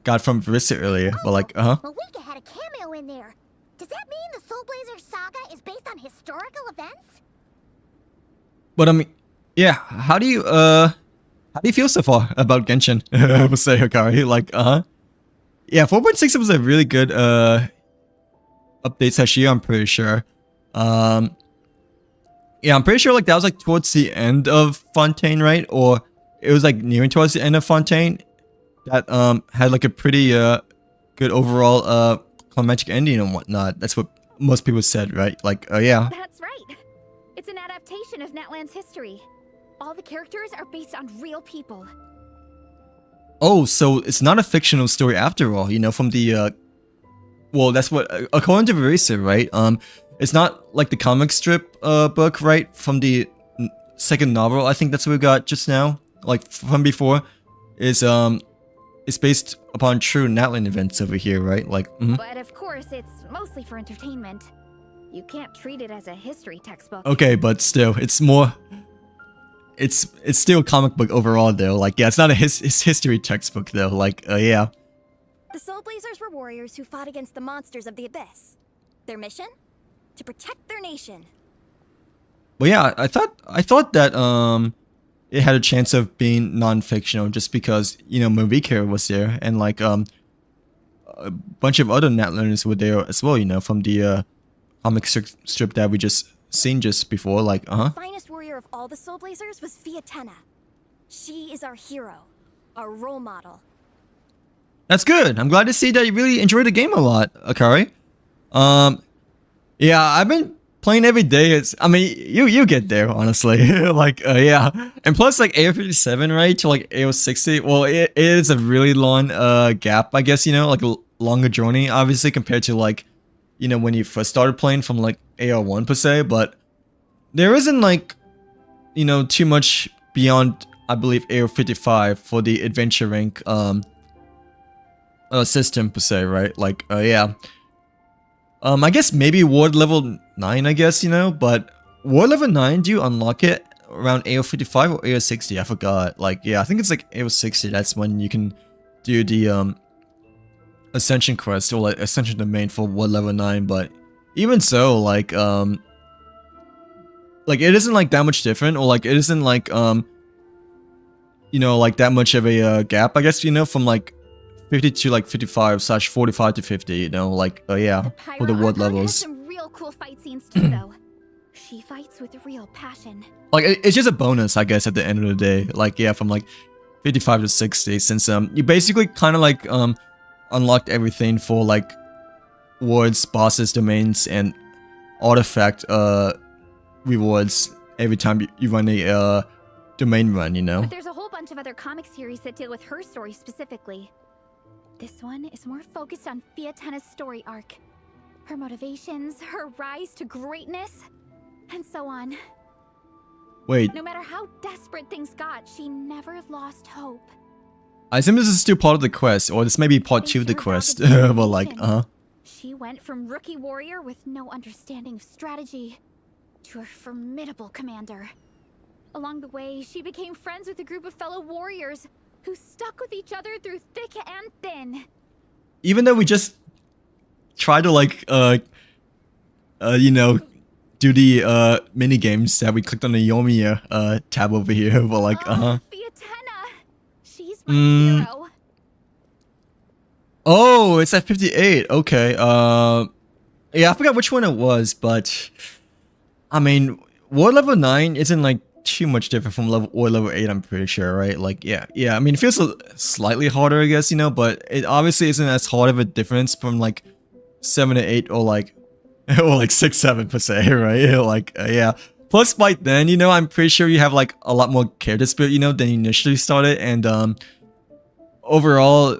got from Verissa earlier. But like, Mawika had a cameo in there. Does that mean the Soul Blazer saga is based on historical events? But I mean, yeah, how do you feel so far about Genshin? I would say, Hikari, like, yeah, 4.6 was a really good update session, I'm pretty sure. Yeah, I'm pretty sure like that was like towards the end of Fontaine, right? Or it was like nearing towards the end of Fontaine that had like a pretty good overall climactic ending and whatnot. That's what most people said, right? Like, yeah. That's right. It's an adaptation of Natlan's history. All the characters are based on real people. Oh, so it's not a fictional story after all, you know, from the well, that's what according to Verissa, right? It's not like the comic strip book, right? From the second novel, I think that's what we got just now, like from before, is it's based upon true Natlan events over here, right? Like, But of course, it's mostly for entertainment. You can't treat it as a history textbook. Okay, but still, it's more. it's still a comic book overall though. Like yeah, it's not a history textbook though. Like yeah. The Soul Blazers were warriors who fought against the monsters of the Abyss. Their mission? To protect their nation. But yeah, I thought that it had a chance of being non-fictional just because you know Marika was there and like a bunch of other Netlanders were there as well. You know from the comic strip that we just seen just before. Like The finest warrior of all the Soul Blazers was Fiatena. She is our hero, our role model. That's good. I'm glad to see that you really enjoyed the game a lot, Akari. Yeah, I've been playing every day. I mean, you get there, honestly. Like, yeah. And plus, like, AO57, right, to, like, AO60, well, it is a really long, gap, I guess, you know, like, a longer journey, obviously, compared to, like, you know, when you first started playing from, like, AO1, per se, but there isn't, like, you know, too much beyond, I believe, AO55 for the adventure rank, system, per se, right? Like, yeah. I guess maybe ward level 9, I guess, you know, but ward level 9, do you unlock it around AO55 or AO60? I forgot. Like, yeah, I think it's like AO60, that's when you can do the, Ascension quest, or like Ascension domain for ward level 9, but even so, like, it isn't like that much different, or like, it isn't like, you know, like that much of a, gap, I guess, you know, from like 50 to like 55 / 45 to 50, you know, like, yeah, for the ward levels. Has some real cool fight scenes too, though. She fights with real passion. Like, it's just a bonus, I guess, at the end of the day. Like, yeah, from like 55 to 60, since, you basically kind of like, unlocked everything for like wards, bosses, domains, and artifact, rewards every time you run a, domain run, you know? But there's a whole bunch of other comic series that deal with her story specifically. This one is more focused on Fiatena's story arc. Her motivations, her rise to greatness, and so on. Wait, No matter how desperate things got, she never lost hope. I assume this is still part of the quest, or this may be part 2 of the quest, but like, She went from rookie warrior with no understanding of strategy to a formidable commander. Along the way, she became friends with a group of fellow warriors who stuck with each other through thick and thin. Even though we just try to like, you know, do the, mini games that we clicked on the Yomiya, tab over here, but like, Fiatena! She's my hero. Oh, it's at 58. Okay. Yeah, I forgot which one it was, but I mean, ward level 9 isn't like too much different from ward level 8, I'm pretty sure, right? Like, yeah. I mean, it feels slightly harder, I guess, you know, but it obviously isn't as hard of a difference from like 7 to 8 or like 6, 7 per se, right? Like, yeah. Plus, by then, you know, I'm pretty sure you have like a lot more character spirit, you know, than you initially started, and overall,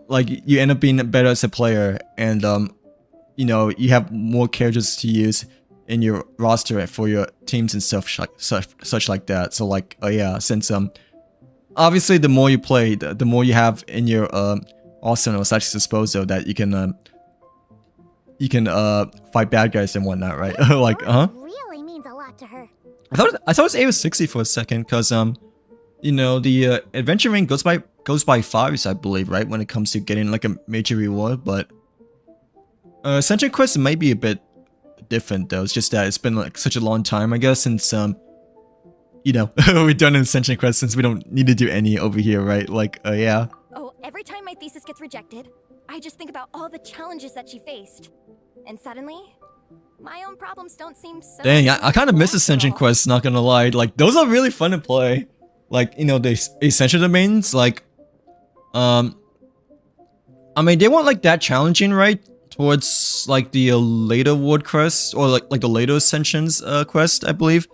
like, you end up being better as a player, and you know, you have more characters to use in your roster for your teams and stuff such like that. So like, yeah, since obviously the more you play, the more you have in your arsenal such disposal that you can fight bad guys and whatnot, right? Like, Really means a lot to her. I thought it was AO60 for a second, cause you know, the adventure ring goes by 5s, I believe, right, when it comes to getting like a major reward, but Ascension quest might be a bit different though. It's just that it's been like such a long time, I guess, since you know, we've done an Ascension quest, since we don't need to do any over here, right? Like, yeah. Oh, every time my thesis gets rejected, I just think about all the challenges that she faced. And suddenly, my own problems don't seem so... Dang, I kind of miss Ascension quests, not gonna lie. Like, those are really fun to play. Like, you know, the Ascension domains, like, I mean, they weren't like that challenging, right? Towards like the later ward quest, or like the later Ascensions quest, I believe.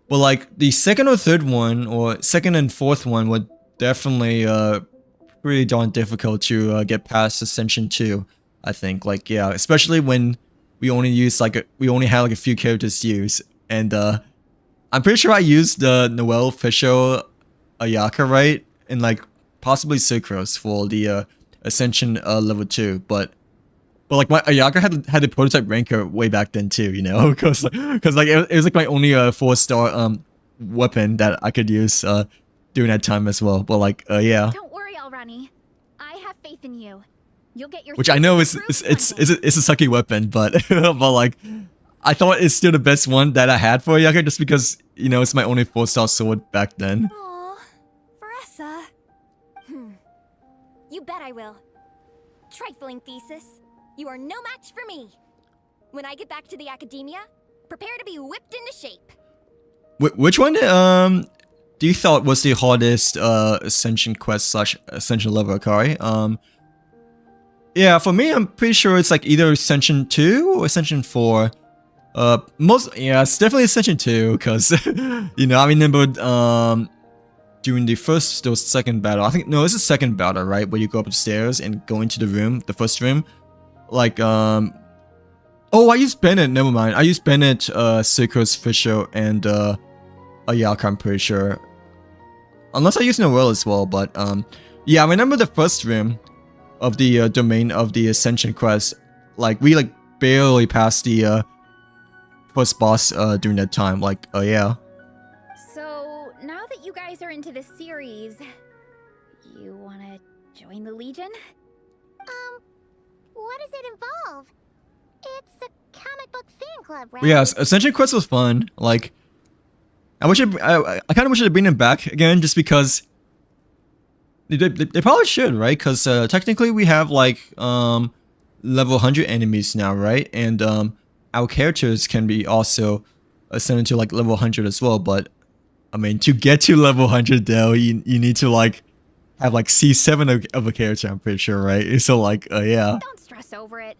But like the second or third one, or second and fourth one, were definitely pretty darn difficult to get past Ascension 2, I think. Like, yeah, especially when we only used like we only had like a few characters to use, and I'm pretty sure I used the Noelle, Fisher, Ayaka, right, and like possibly Sucrose for the Ascension level 2, but like my Ayaka had the prototype ranker way back then too, you know, because like it was like my only 4-star weapon that I could use during that time as well. But like, yeah. Don't worry, Alrani. I have faith in you. You'll get your Which I know is thesis it's approved one day. it's a sucky weapon, but but like, I thought it's still the best one that I had for Yaga just because you know it's my only 4-star sword back then. Aw, Veressa. You bet I will. Trifling Thesis, you are no match for me. When I get back to the academia, prepare to be whipped into shape. Which one do you thought was the hardest ascension quest / ascension level, Akari? Yeah, for me, I'm pretty sure it's like either Ascension 2 or Ascension 4. Yeah, it's definitely Ascension 2, because, you know, I remember, during the first or second battle, I think, no, it's the second battle, right? Where you go up the stairs and go into the room, the first room. Like, oh, I used Bennett, never mind. I used Bennett, Seikos, Fisher, and, Ayaka, I'm pretty sure. Unless I used Noel as well, but, yeah, I remember the first room of the domain of the Ascension quest. Like, we, like, barely passed the, first boss, during that time. Like, oh, yeah. So, now that you guys are into this series, you wanna join the Legion? What does it involve? It's a comic book fan club, right? But yeah, Ascension quest was fun. Like, I kind of wish they'd bring them back again, just because they probably should, right? Because technically we have like level 100 enemies now, right? And our characters can be also ascended to like level 100 as well. But I mean, to get to level 100 though, you need to like have like C7 of a character, I'm pretty sure, right? So like, yeah. Don't stress over it.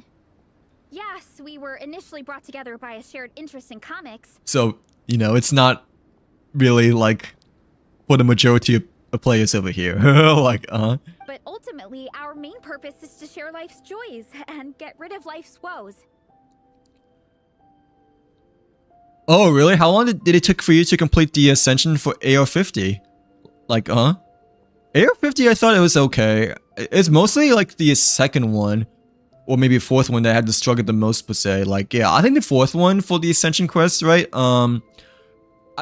Yes, we were initially brought together by a shared interest in comics. So, you know, it's not really like for the majority of players over here. Like, But ultimately, our main purpose is to share life's joys and get rid of life's woes. Oh, really? How long did it take for you to complete the ascension for AR50? Like, AR50, I thought it was okay. It's mostly like the second one, or maybe fourth one that I had to struggle the most per se. Like, yeah, I think the fourth one for the ascension quest, right? I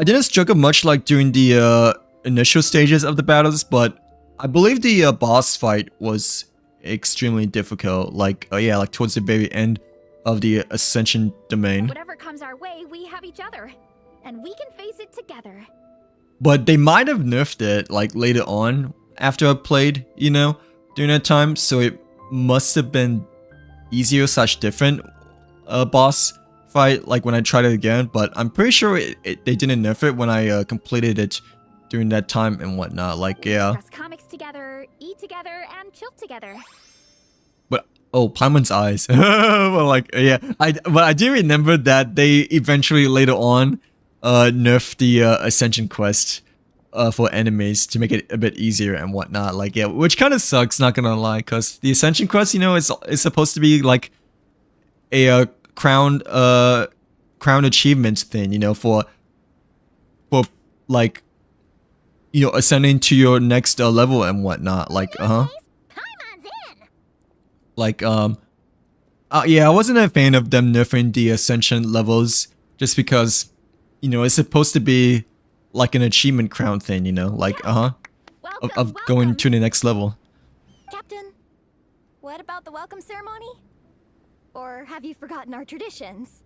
didn't struggle much like during the initial stages of the battles, but I believe the boss fight was extremely difficult. Like, yeah, like towards the very end of the ascension domain. Whatever comes our way, we have each other, and we can face it together. But they might have nerfed it like later on after I played, you know, during that time. So it must have been easier / different boss fight like when I tried it again. But I'm pretty sure they didn't nerf it when I completed it during that time and whatnot. Like, yeah. Discuss comics together, eat together, and chill together. But oh, Paimon's eyes. Well, like, yeah. But I do remember that they eventually later on nerfed the ascension quest for enemies to make it a bit easier and whatnot. Like, yeah, which kind of sucks, not gonna lie, because the ascension quest, you know, is supposed to be like a crown achievements thing, you know, for like, you know, ascending to your next level and whatnot. Like, Paimon's in! like, yeah, I wasn't a fan of them nerfing the ascension levels just because, you know, it's supposed to be like an achievement crown thing, you know, like, Welcome, of going to the next level. Captain, what about the welcome ceremony? Or have you forgotten our traditions?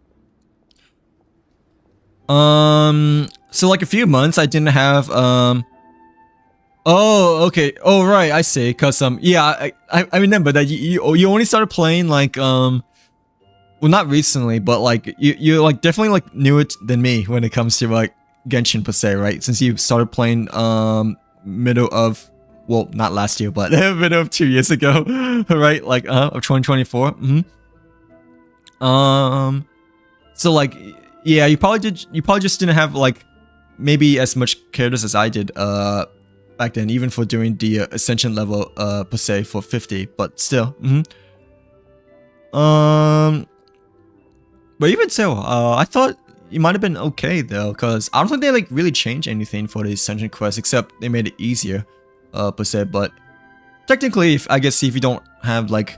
So like a few months I didn't have, oh, okay. Oh, right. I see. Cause, yeah, I remember that you only started playing like, well, not recently, but like, you're like definitely like newer than me when it comes to like Genshin per se, right? Since you started playing, middle of, well, not last year, but middle of 2 years ago, right? Like, of 2024. So like, yeah, you probably just didn't have like maybe as much characters as I did back then, even for doing the ascension level per se for 50, but still. But even so, I thought it might have been okay though, because I don't think they like really changed anything for the ascension quest except they made it easier per se. But technically, I guess if you don't have like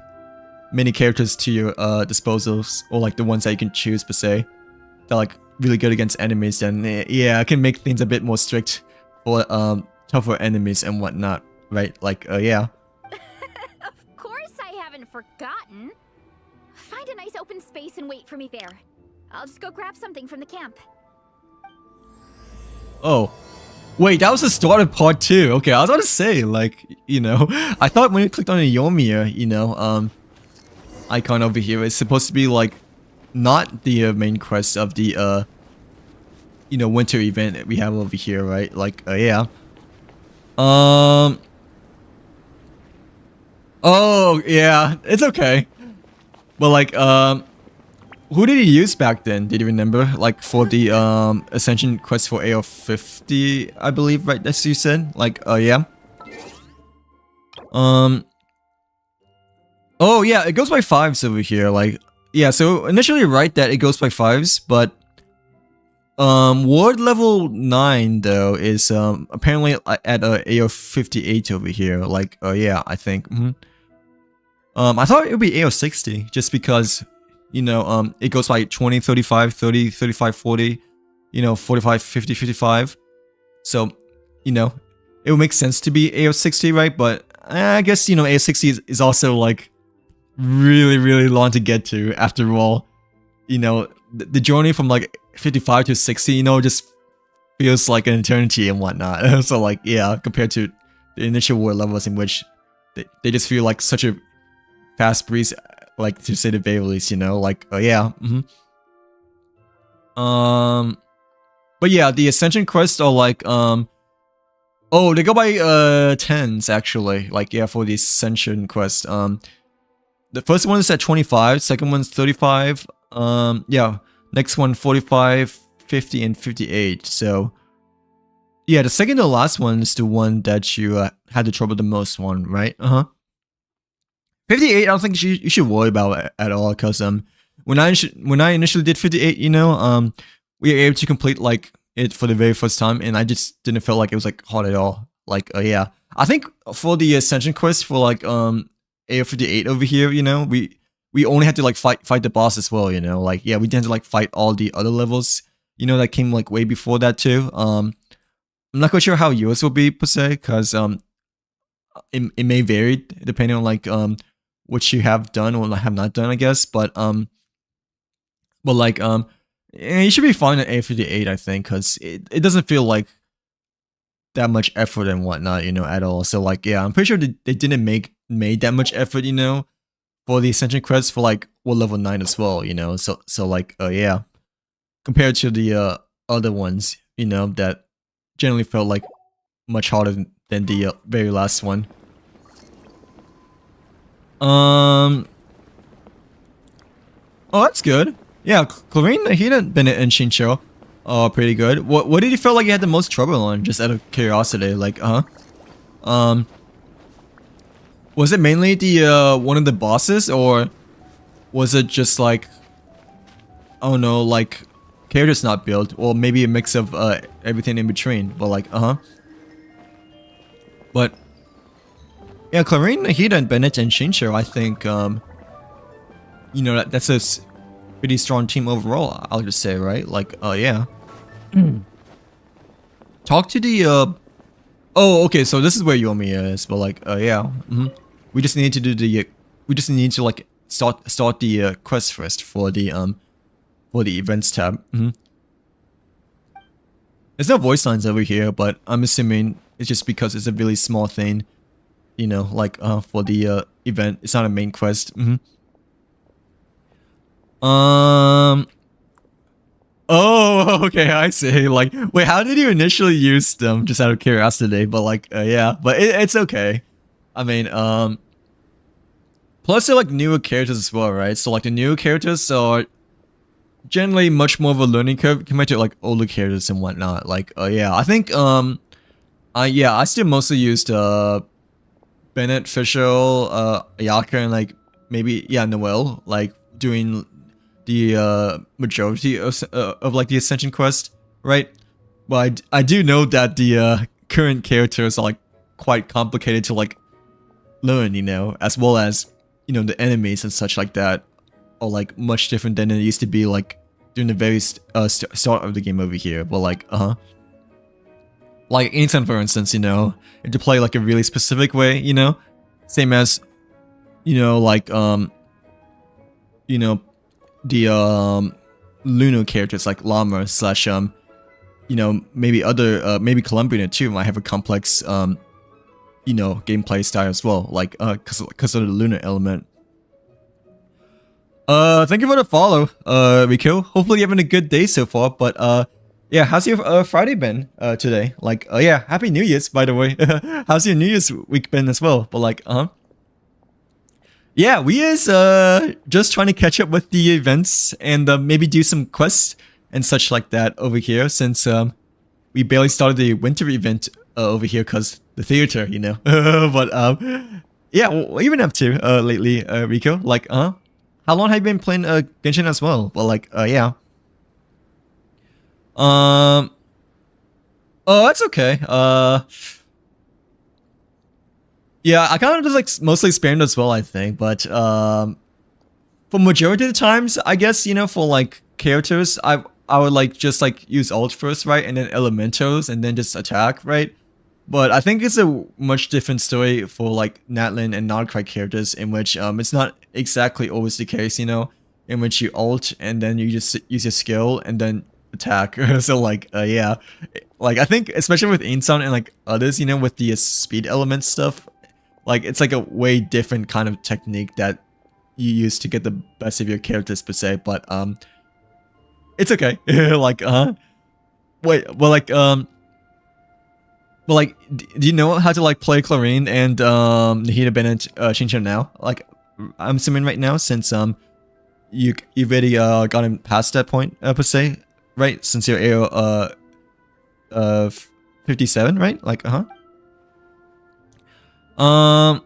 many characters to your disposals, or like the ones that you can choose per se, that like really good against enemies, then yeah, it can make things a bit more strict for tougher enemies and whatnot, right? Like yeah. Of course I haven't forgotten. Find a nice open space and wait for me there. I'll just go grab something from the camp. Oh. Wait, that was the start of part 2. Okay, I was about to say, like, you know, I thought when you clicked on the Yomiya, you know, icon over here, it's supposed to be, like, not the main quest of the, you know, winter event that we have over here, right? Like, yeah. Oh, yeah, it's okay. But, like, who did he use back then? Did you remember? Like for the Ascension quest for AO50, I believe, right? That's what you said. Like, yeah. Oh yeah, it goes by 5s over here. Like, yeah. So initially, right, that it goes by 5s, but ward level 9 though is apparently at AO58 over here. Like, yeah, I think. I thought it would be AO60 just because. You know, it goes by 20, 35, 30, 35, 40, you know, 45, 50, 55. So, you know, it would make sense to be AO60, right? But I guess, you know, AO60 is also, like, really, really long to get to after all. You know, the journey from, like, 55 to 60, you know, just feels like an eternity and whatnot. So, like, yeah, compared to the initial war levels in which they just feel like such a fast breeze. Like, to say the very least, you know, like, yeah, but yeah, the Ascension quests are like, oh, they go by, 10s, actually, like, yeah, for the Ascension quest, the first one is at 25, second one's 35, yeah, next one 45, 50, and 58, so, yeah, the second to last one is the one that you, had the trouble the most one, right, 58, I don't think you should worry about it at all, because when I initially did 58, you know, we were able to complete like it for the very first time, and I just didn't feel like it was like hard at all. Like, yeah, I think for the Ascension quest for like AO58 over here, you know, we only had to like fight the boss as well, you know, like yeah, we didn't have to like fight all the other levels, you know, that came like way before that too. I'm not quite sure how yours will be per se, because it may vary depending on like what you have done or have not done, I guess. But like yeah, you should be fine at A58, I think, because it doesn't feel like that much effort and whatnot, you know, at all. So like, yeah, I'm pretty sure they didn't made that much effort, you know, for the Ascension quest for like level 9 as well, you know. So like, yeah, compared to the other ones, you know, that generally felt like much harder than the very last one. Oh, that's good. Yeah, Clarine, Hina, Bennett, and Shincho are pretty good. What did you feel like you had the most trouble on, just out of curiosity? Like, was it mainly the one of the bosses, or was it just like, oh no, like characters not built, or maybe a mix of everything in between? But like, but yeah, Clarine, Hida, Bennett, and Shincho, I think, you know, that's a pretty strong team overall, I'll just say, right? Like, yeah. Talk to the, oh, okay, so this is where Yomi is, but like, yeah. We just need to do the, we just need to, like, start the quest first for the events tab. There's no voice lines over here, but I'm assuming it's just because it's a really small thing. You know, like, for the, event. It's not a main quest. Oh, okay, I see. Like, wait, how did you initially use them? Just out of curiosity, but like, yeah. But it's okay. I mean, plus they're like newer characters as well, right? So like the newer characters are generally much more of a learning curve compared to like older characters and whatnot. Like, yeah, I think, yeah, I still mostly used, Bennett, Fischl, Ayaka, and like maybe, yeah, Noelle, like doing the majority of like the Ascension quest, right? But I do know that the current characters are like quite complicated to like learn, you know, as well as, you know, the enemies and such like that are like much different than it used to be like during the very start of the game over here. But like, like anytime, for instance, you know, if you play like a really specific way, you know, same as, you know, like you know, the Lunar characters like Llama slash you know, maybe other maybe Colombian too might have a complex you know, gameplay style as well, like because of the lunar element. Thank you for the follow, Rico. Hopefully you're having a good day so far. But yeah, how's your Friday been today? Like, yeah, Happy New Year's, by the way. How's your New Year's week been as well? But like, yeah, we is just trying to catch up with the events and maybe do some quests and such like that over here, since we barely started the winter event over here because the theater, you know. But yeah, what you been up to lately, Rico? Like, how long have you been playing Genshin as well? Well, like, yeah. Oh, that's okay. Yeah, I kind of just like mostly spammed as well, I think. But for majority of the times, I guess, you know, for like characters, I would like just like use ult first, right, and then elementals, and then just attack, right. But I think it's a much different story for like Natlin and Nodcry characters, in which it's not exactly always the case, you know, in which you ult and then you just use your skill and then attack. So like, yeah, like I think especially with Ainson and like others, you know, with the speed element stuff, like it's like a way different kind of technique that you use to get the best of your characters per se. But it's okay. Like wait, well, like but like, do you know how to like play Clarine and Nahida Bennett Shinchan now? Like, I'm assuming right now, since you've already gotten past that point per se, right? Since you're AO 57, right? Like, oh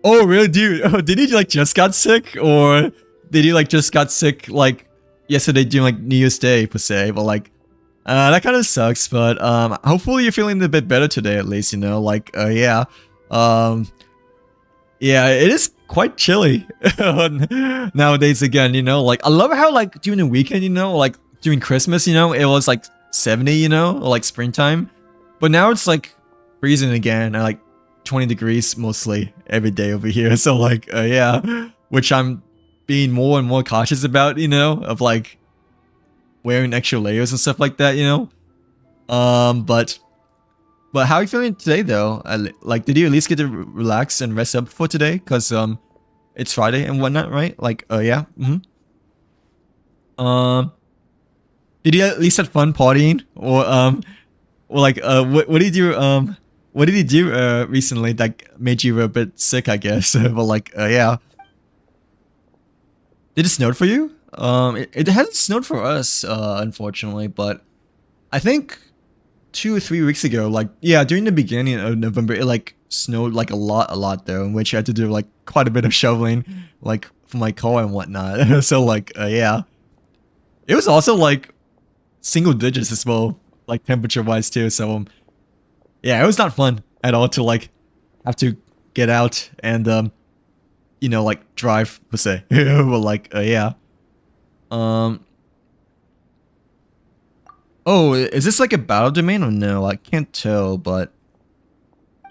really, dude? Oh, did he like just got sick, or did he like just got sick like yesterday during like New Year's Day per se? But like, that kind of sucks, but hopefully you're feeling a bit better today at least, you know, like, yeah. Yeah, it is quite chilly nowadays again, you know, like, I love how, like, during the weekend, you know, like, during Christmas, you know, it was, like, 70, you know, or, like, springtime, but now it's, like, freezing again, and, like, 20 degrees mostly every day over here, so, like, yeah, which I'm being more and more cautious about, you know, of, like, wearing extra layers and stuff like that, you know. But how are you feeling today though? Like, did you at least get to relax and rest up for today? Cause it's Friday and whatnot, right? Like, yeah. Did you at least have fun partying, or like what did you do? What did you do recently that made you a bit sick? I guess, but like, yeah. Did it snow for you? It hasn't snowed for us, unfortunately, but I think 2 or 3 weeks ago, like, yeah, during the beginning of November, it like snowed like a lot though, in which I had to do like quite a bit of shoveling, like for my car and whatnot. So like, yeah, it was also like single digits as well, like temperature wise too. So yeah, it was not fun at all to like have to get out and you know, like drive per se. But like, yeah. Oh, is this like a battle domain or no? I can't tell, but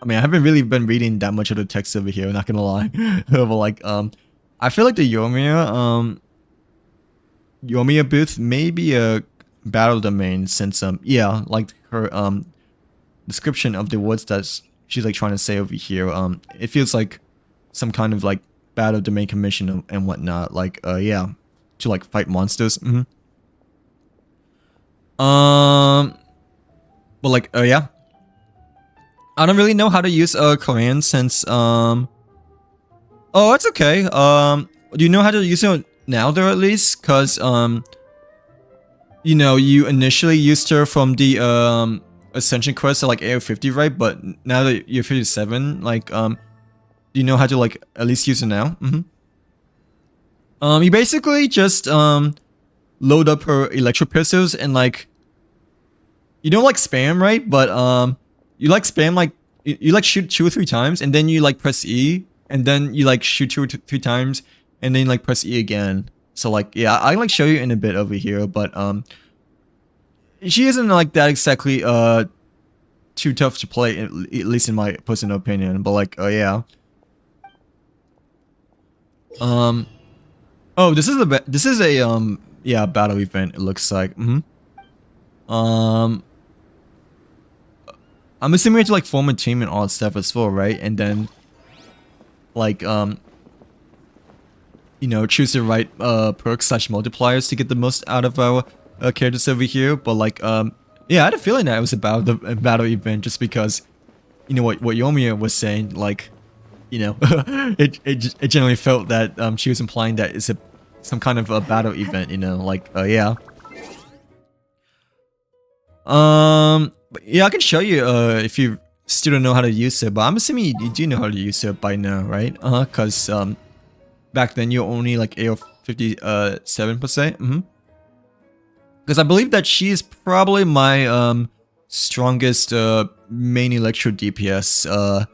I mean, I haven't really been reading that much of the text over here, not gonna lie. But like, I feel like the Yomiya booth may be a battle domain, since yeah, like her description of the words that she's like trying to say over here, it feels like some kind of like battle domain commission and whatnot, like yeah, to like fight monsters. But like, yeah, I don't really know how to use Korean, since oh, that's okay. Do you know how to use it now though, at least? Cause you know, you initially used her from the Ascension quest at like AO50, right? But now that you're 57, like do you know how to like at least use it now? You basically just load up her electro pistols and like, you don't like spam, right? But you like spam, like you like shoot 2 or 3 times, and then you like press E, and then you like shoot 2 or 3 times, and then like press E again. So like, yeah, I like show you in a bit over here, but she isn't like that exactly too tough to play, at least in my personal opinion. But like, yeah. Oh, this is a yeah, battle event. It looks like. I'm assuming you have to like form a team and all that stuff as well, right? And then like you know, choose the right perks / multipliers to get the most out of our characters over here. But like yeah, I had a feeling that it was about the battle event just because, you know, what Yomiya was saying, like, you know, it generally felt that she was implying that it's some kind of a battle event, you know, like yeah. But yeah, I can show you if you still don't know how to use it, but I'm assuming you do know how to use it by now, right? Cause back then you're only like AO 57%. Because I believe that she is probably my strongest main electro DPS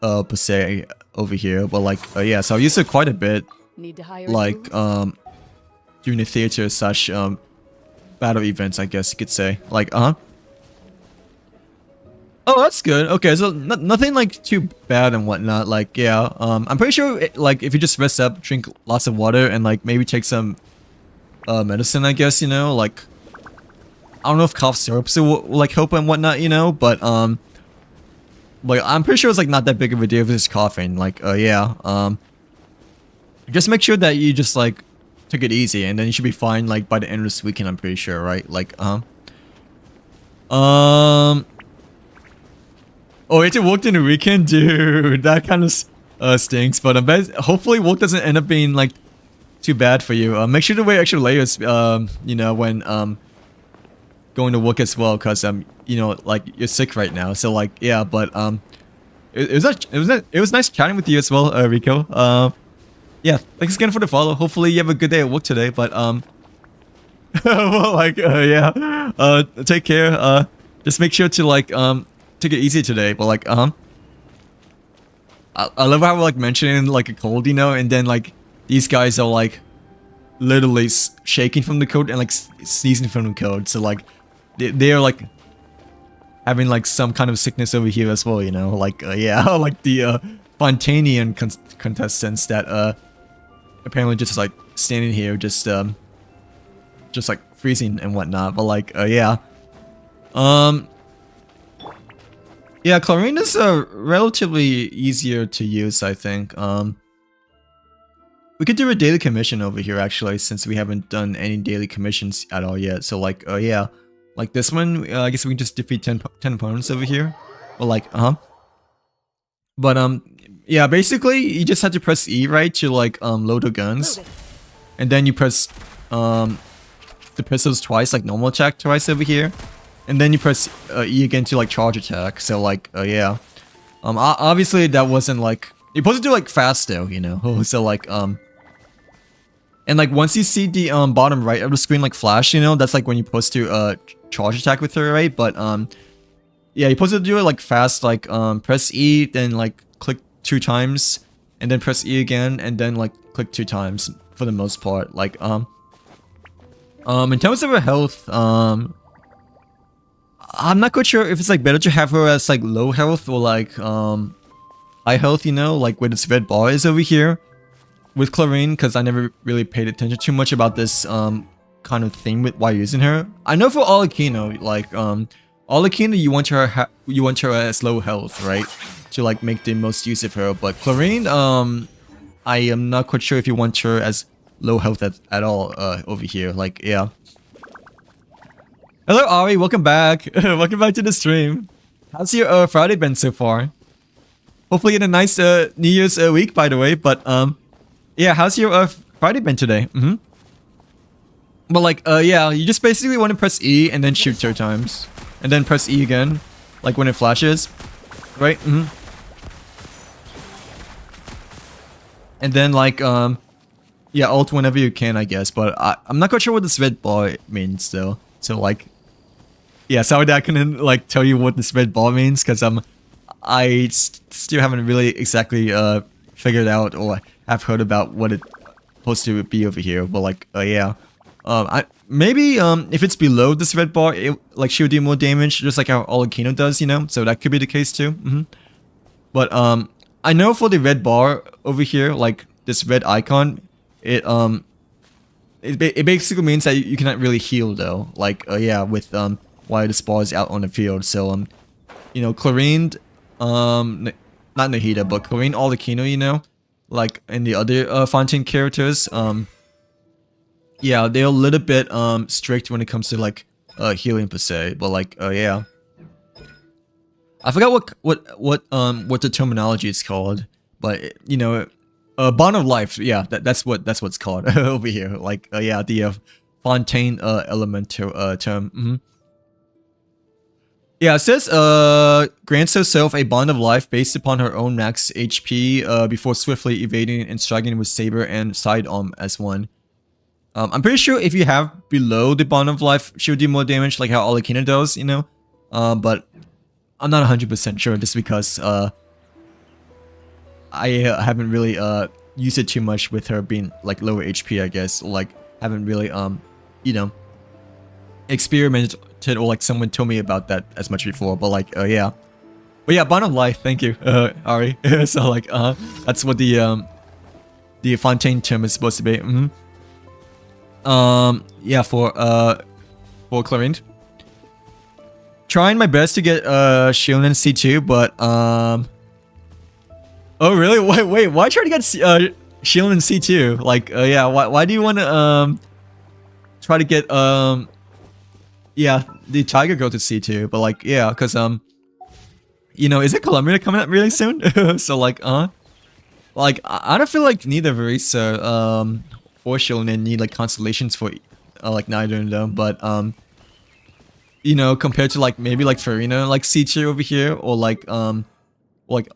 per se over here. But like yeah, so I use it quite a bit. Need to hire Like during the theater / battle events, I guess you could say. Like oh, that's good. Okay, so nothing like too bad and whatnot. Like yeah, I'm pretty sure like if you just rest up, drink lots of water, and like maybe take some medicine, I guess, you know, like I don't know if cough syrups will like help and whatnot, you know, but like I'm pretty sure it's like not that big of a deal if it's coughing. Like yeah, just make sure that you just like took it easy, and then you should be fine like by the end of this weekend, I'm pretty sure, right? Like oh, it's worked in the weekend, dude. That kind of stinks. But I bet hopefully work doesn't end up being like too bad for you. Make sure to wear extra layers. You know, when going to work as well, cause you know, like you're sick right now. So like yeah, but it was nice chatting with you as well, Rico. Yeah, thanks again for the follow. Hopefully you have a good day at work today. But well, like yeah, take care. Just make sure to like take it easy today, but like I love how we're like mentioning like a cold, you know, and then like these guys are like literally shaking from the cold and like sneezing from the cold, so like they're like having like some kind of sickness over here as well, you know, like yeah, like the Fontanian contestants that apparently just like standing here just like freezing and whatnot, but like yeah. Yeah, chlorine is relatively easier to use, I think. We could do a daily commission over here, actually, since we haven't done any daily commissions at all yet. So, like, yeah. Like this one, I guess we can just defeat 10 opponents over here. Or like, But, yeah, basically, you just have to press E, right, to, like, load the guns. And then you press, the pistols twice, like normal attack twice over here. And then you press E again to like charge attack. So like yeah, obviously that wasn't like you're supposed to do like fast though, you know. So like and like once you see the bottom right of the screen like flash, you know, that's like when you're supposed to charge attack with her, right? But yeah, you're supposed to do it like fast, like press E, then like click 2 times, and then press E again, and then like click 2 times for the most part. Like in terms of her health, I'm not quite sure if it's like better to have her as like low health or like high health, you know, like where this red bar is over here with chlorine, because I never really paid attention too much about this kind of thing with while using her. I know for Alikino, like Alikino, you want her as low health, right, to like make the most use of her. But chlorine, I am not quite sure if you want her as low health at all over here. Like yeah. Hello Ari, welcome back. Welcome back to the stream. How's your Friday been so far? Hopefully you had a nice New Year's week, by the way. But yeah, how's your Friday been today? But like yeah, you just basically want to press E and then shoot 2 times, and then press E again, like when it flashes, right? And then like yeah, ult whenever you can, I guess. But I'm not quite sure what this red bar means though. So like. Yeah, sorry that I couldn't like tell you what this red ball means, because I still haven't really exactly figured out or have heard about what it's supposed to be over here, but like, yeah. Maybe if it's below this red bar, like she would do more damage, just like how Olakino does, you know. So that could be the case too. But I know for the red bar over here, like this red icon, it basically means that you cannot really heal though. Like yeah, with while this bar is out on the field. So you know, Clarine, not Nahida, but Clarine, Olakino, you know, like in the other Fontaine characters, yeah, they're a little bit strict when it comes to like healing per se, but like yeah. I forgot what the terminology is called, but you know, bond of life. Yeah, that's what it's called over here. Like yeah, the Fontaine elemental term. Yeah, it says grants herself a bond of life based upon her own max HP before swiftly evading and striking with saber and sidearm as one. I'm pretty sure if you have below the bond of life, she'll do more damage, like how Olakina does, you know. But I'm not 100% sure, just because I haven't really used it too much with her being like lower HP, I guess. Like haven't really you know, experimented or like someone told me about that as much before. But like yeah, but yeah, bond of life. Thank you, Ari. So like that's what the Fontaine term is supposed to be. Yeah, for Clarine. Trying my best to get Shieldin C2, but oh really? Wait, why try to get Shieldin C2? Like yeah, why do you want to try to get yeah, the Tiger Girl to C2? But like yeah, cuz you know, is it Columbia coming up really soon? So like like I don't feel like neither Verisa or Shieldin need like constellations for like neither of them, but you know, compared to like maybe like Farina like C2 over here, or like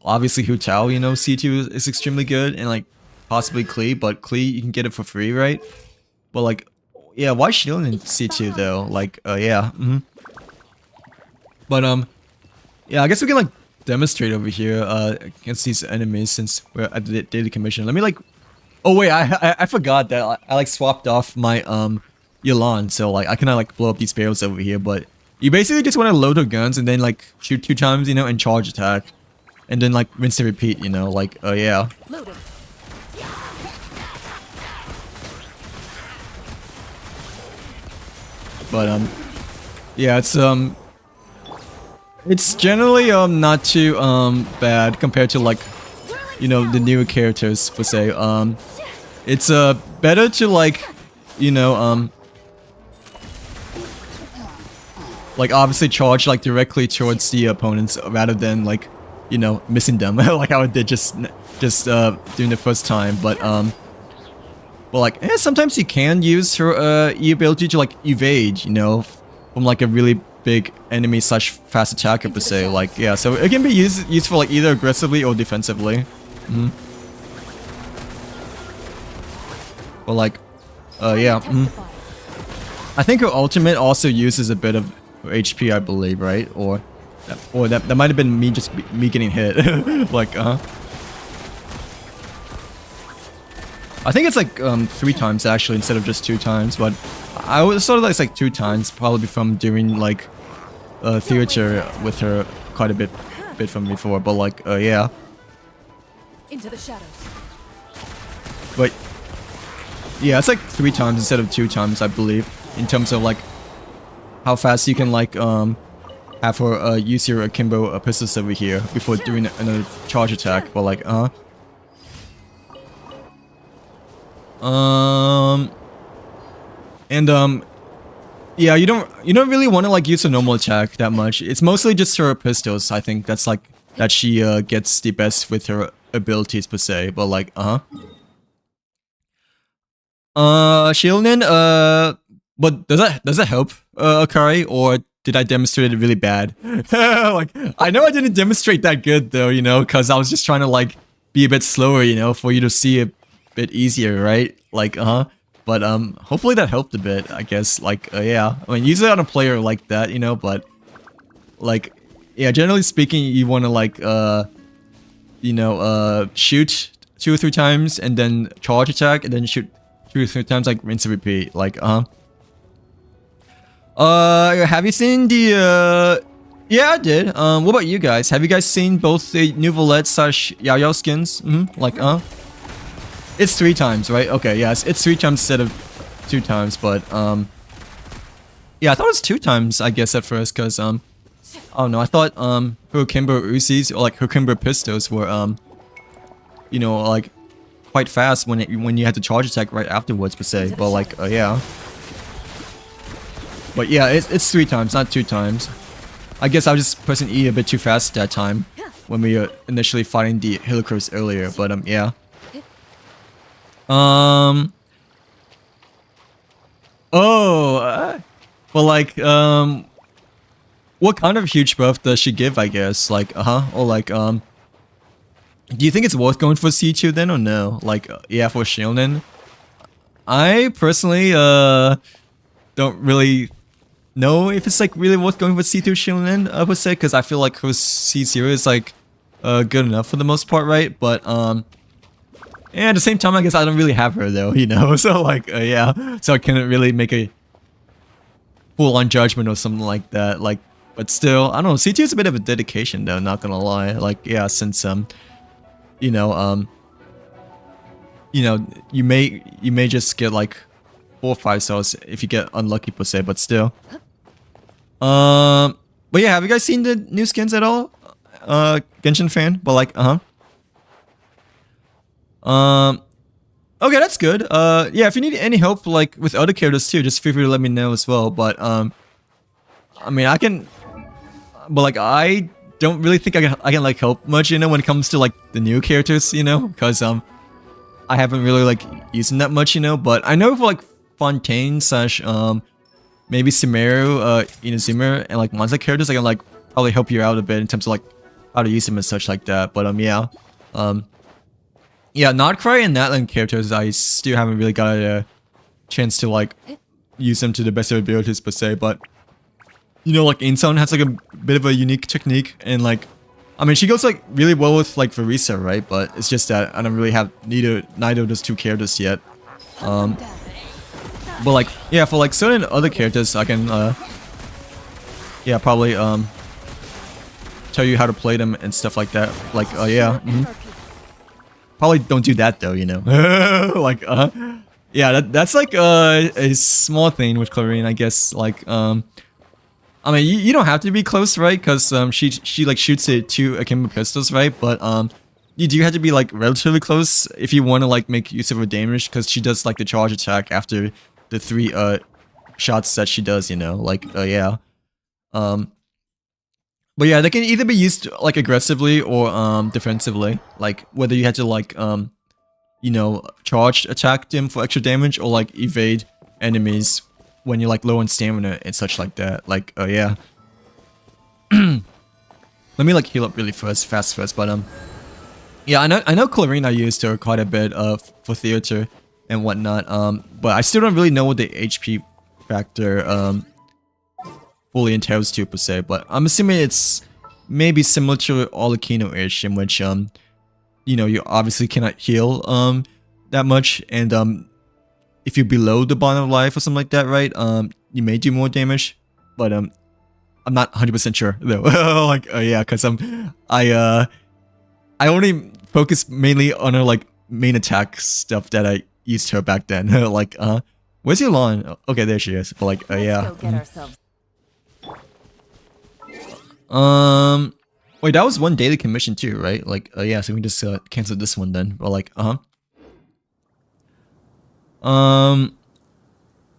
obviously Hu Tao, you know, C2 is extremely good, and like possibly Klee, but Klee you can get it for free, right? But like yeah, why Shieldin C2 though? Like yeah. But yeah, I guess we can like demonstrate over here against these enemies since we're at the daily commission. Let me like, oh wait, I forgot that I like swapped off my Yelan, so like I can like blow up these barrels over here. But you basically just want to load her guns and then like shoot 2 times, you know, and charge attack, and then like rinse and repeat, you know, like yeah. But yeah, it's generally not too bad compared to like, you know, the newer characters per se. It's better to like, you know, like obviously charge like directly towards the opponents rather than like, you know, missing them like how I did just doing the first time. But like yeah, sometimes you can use her E ability to like evade, you know, from like a really big enemy slash fast attacker per se. Like yeah, so it can be used for like either aggressively or defensively. But like yeah. I think her ultimate also uses a bit of HP, I believe, right? Or that might have been me me getting hit. Like I think it's like 3 times actually instead of just 2 times, but I was sort of like, it's like 2 times, probably from doing like theater with her quite a bit from before. But like yeah. Into the shadows. But yeah, it's like 3 times instead of 2 times, I believe, in terms of like how fast you can like have her use your akimbo pistols over here before doing another charge attack. But like yeah, you don't really want to like use a normal attack that much. It's mostly just her pistols, I think, that's like that she gets the best with her abilities per se. But like Shieldin, but does that help Akari, or did I demonstrate it really bad? Like I know I didn't demonstrate that good though, you know, because I was just trying to like be a bit slower, you know, for you to see a bit easier, right? Like but hopefully that helped a bit, I guess. Like yeah, I mean usually on a player like that, you know, but like yeah, generally speaking, you want to like you know shoot 2 or 3 times and then charge attack and then shoot 2 or 3 times, like rinse and repeat. Like, have you seen the, yeah, I did. What about you guys? Have you guys seen both the new Valette / Yao Yao skins? Like, it's 3 times, right? Okay, yes, it's 3 times instead of 2 times, but, yeah, I thought it was 2 times, I guess, at first, because, oh no, I thought, Hurikimbo Uzis, or like Hurikimbo pistols were, you know, like, quite fast when you had to charge attack right afterwards, per se, but like, yeah. But yeah, it's 3 times, not 2 times. I guess I was just pressing E a bit too fast that time, when we were initially fighting the Helicrows earlier, but yeah. Oh, well, like, what kind of huge buff does she give, I guess? Like, or like, do you think it's worth going for C2 then, or no? Like, yeah, for Shionen? I personally, don't really know if it's, like, really worth going for C2 Shionen, I would say, because I feel like her C0 is, like, good enough for the most part, right? But, yeah, at the same time, I guess I don't really have her, though, you know? So, like, yeah, so I couldn't really make a full-on judgment or something like that, like, but still, I don't know, C2 is a bit of a dedication, though, not gonna lie, like, yeah, since, you know, you may just get like 4 or 5 stars if you get unlucky per se, but still. But yeah, have you guys seen the new skins at all? Genshin fan, but like, okay, that's good. Yeah, if you need any help like with other characters too, just feel free to let me know as well. But I mean, I can, but like I don't really think I can like help much, you know, when it comes to like the new characters, you know, because I haven't really like used them that much, you know. But I know for like Fontaine / maybe Sumeru, Inazuma, and like Monza characters, I can like probably help you out a bit in terms of like how to use them and such like that. But yeah, yeah, Notcry and Natlan characters, I still haven't really got a chance to like use them to the best of abilities per se, but. You know, like Inson has like a bit of a unique technique, and like, I mean, she goes like really well with like Verisa, right? But it's just that I don't really have neither of those 2 characters yet. But like, yeah, for like certain other characters, I can, yeah, probably tell you how to play them and stuff like that. Like, yeah, probably don't do that though, you know. Like, yeah, that's like a small thing with Clarine, I guess. Like, I mean, you don't have to be close, right? Because she like shoots it 2 akimbo pistols, right? But you do have to be like relatively close if you want to like make use of her damage, because she does like the charge attack after the 3 shots that she does, you know. Like, yeah. But yeah, they can either be used like aggressively or defensively. Like whether you had to like you know, charge attack them for extra damage, or like evade enemies when you're like low on stamina and such like that. Like, yeah. Let me like heal up really fast first, but yeah, I know Clarine, I used her quite a bit for theater and whatnot. But I still don't really know what the HP factor fully entails to per se. But I'm assuming it's maybe similar to Olakino-ish, in which you know, you obviously cannot heal that much, and if you're below the bottom of life or something like that, right? You may do more damage, but I'm not 100% sure though. Like, yeah, because I only focus mainly on her like main attack stuff that I used her back then. Like, where's Yulon? Okay, there she is. But like, yeah. Wait, that was one daily commission too, right? Like, yeah, so we can just cancel this one then. But like,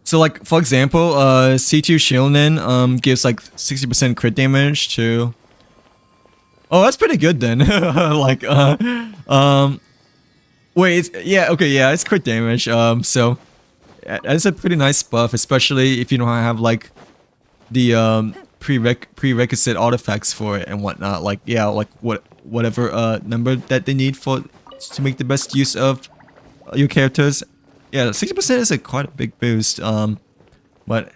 so like, for example, C2 Shionen, gives like 60% crit damage to... Oh, that's pretty good then. Like, wait, yeah, okay, yeah, it's crit damage, so... That's a pretty nice buff, especially if you don't have like, the, prerequisite artifacts for it and whatnot. Like, yeah, like, whatever, number that they need to make the best use of your characters. Yeah, 60% is quite a big boost, but,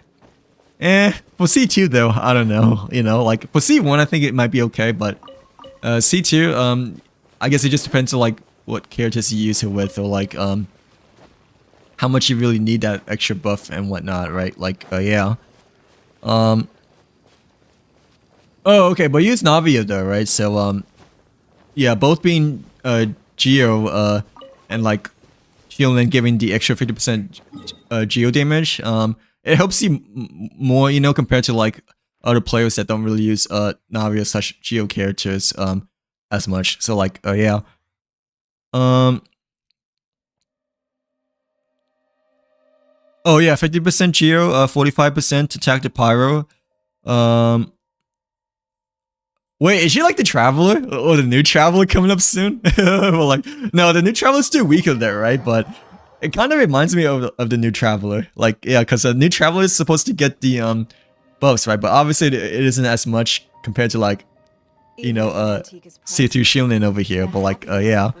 for C2 though, I don't know, you know, like, for C1 I think it might be okay, but, C2, I guess it just depends on, like, what characters you use it with, or, like, how much you really need that extra buff and whatnot, right? Like, yeah. Oh, okay, but use Navia though, right? So, yeah, both being Geo and like Shielding giving the extra 50% Geo damage, it helps you more, you know, compared to like other players that don't really use Navia such Geo characters as much. So like, yeah. Oh yeah, 50% Geo, 45% attack to Pyro. Wait, is she like the Traveler? Or the new Traveler coming up soon? Well, like, no, the new Traveler's still weaker there, right? But it kind of reminds me of the new Traveler. Like, yeah, because the new Traveler is supposed to get the buffs, right? But obviously it isn't as much compared to like, you know, C2 Shielding over here. But like, yeah.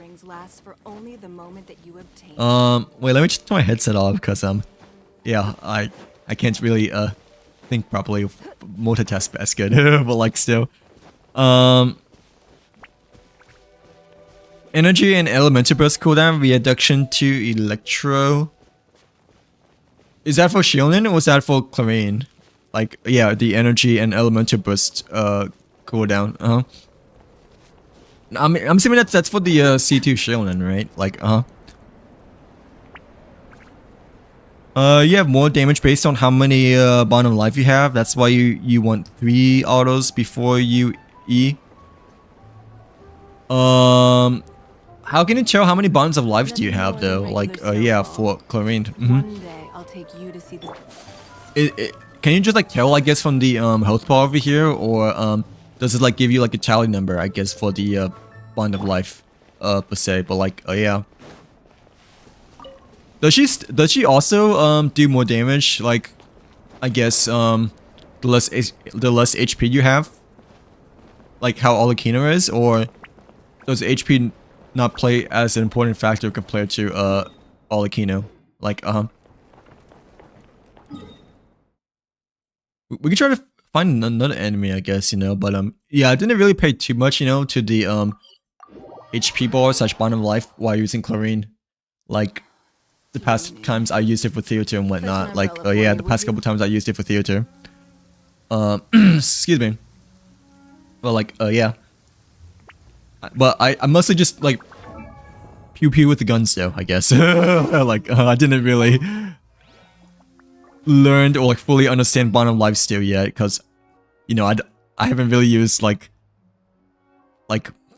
Wait, let me just turn my headset off because yeah, I can't really think properly, multitask as good, but like still. Energy and elemental burst cooldown reduction to electro. Is that for Shielding or was that for Clarine? Like, yeah, the energy and elemental burst cooldown. I'm assuming that's for the C2 Shielding, right? Like, you have more damage based on how many bottom life you have. That's why you want 3 autos before you E. How can you tell how many bonds of life do you have though? Like, yeah, for Clarine. One day I'll take you to see the. Can you just like tell, I guess, from the health bar over here, or does it like give you like a tally number, I guess, for the bond of life, per se? But like, yeah. Does she also do more damage? Like, I guess the less HP you have, like how Olakina is, or does HP not play as an important factor compared to Olakino? Like, we can try to find another enemy, I guess, you know. But yeah, I didn't really pay too much, you know, to the HP bar / bond of life while using Clarine. Like, the past times I used it for theater and whatnot. Like, yeah, the past couple times I used it for theater. Excuse me. Well, like, yeah. But I mostly just, like, pew with the guns, though, I guess. Like, I didn't really learn or, like, fully understand bond of life still yet, because, you know, I haven't really used, like,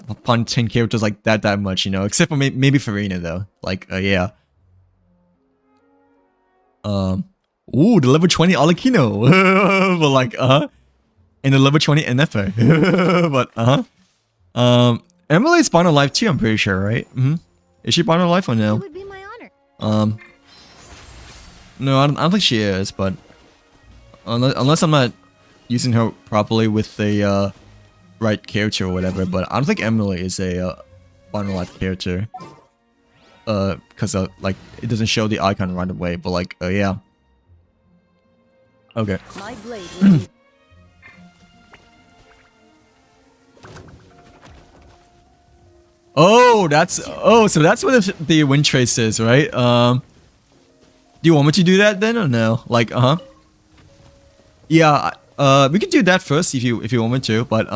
upon 10 characters like that much, you know, except for maybe Farina, though. Like, yeah. Ooh, the level 20 Alakino. But like, and the level 20 NFA. But, Emily's Bond of Life too, I'm pretty sure, right? Is she Bond of Life or no? It would be my honor. No, I don't think she is, but unless I'm not using her properly with the right character or whatever, but I don't think Emily is a Bond of Life character. Because like it doesn't show the icon right away, but like, yeah. Okay. My blade will be Oh, so that's what the wind trace is, right? Do you want me to do that then or no? Like, yeah, we can do that first if you want me to, but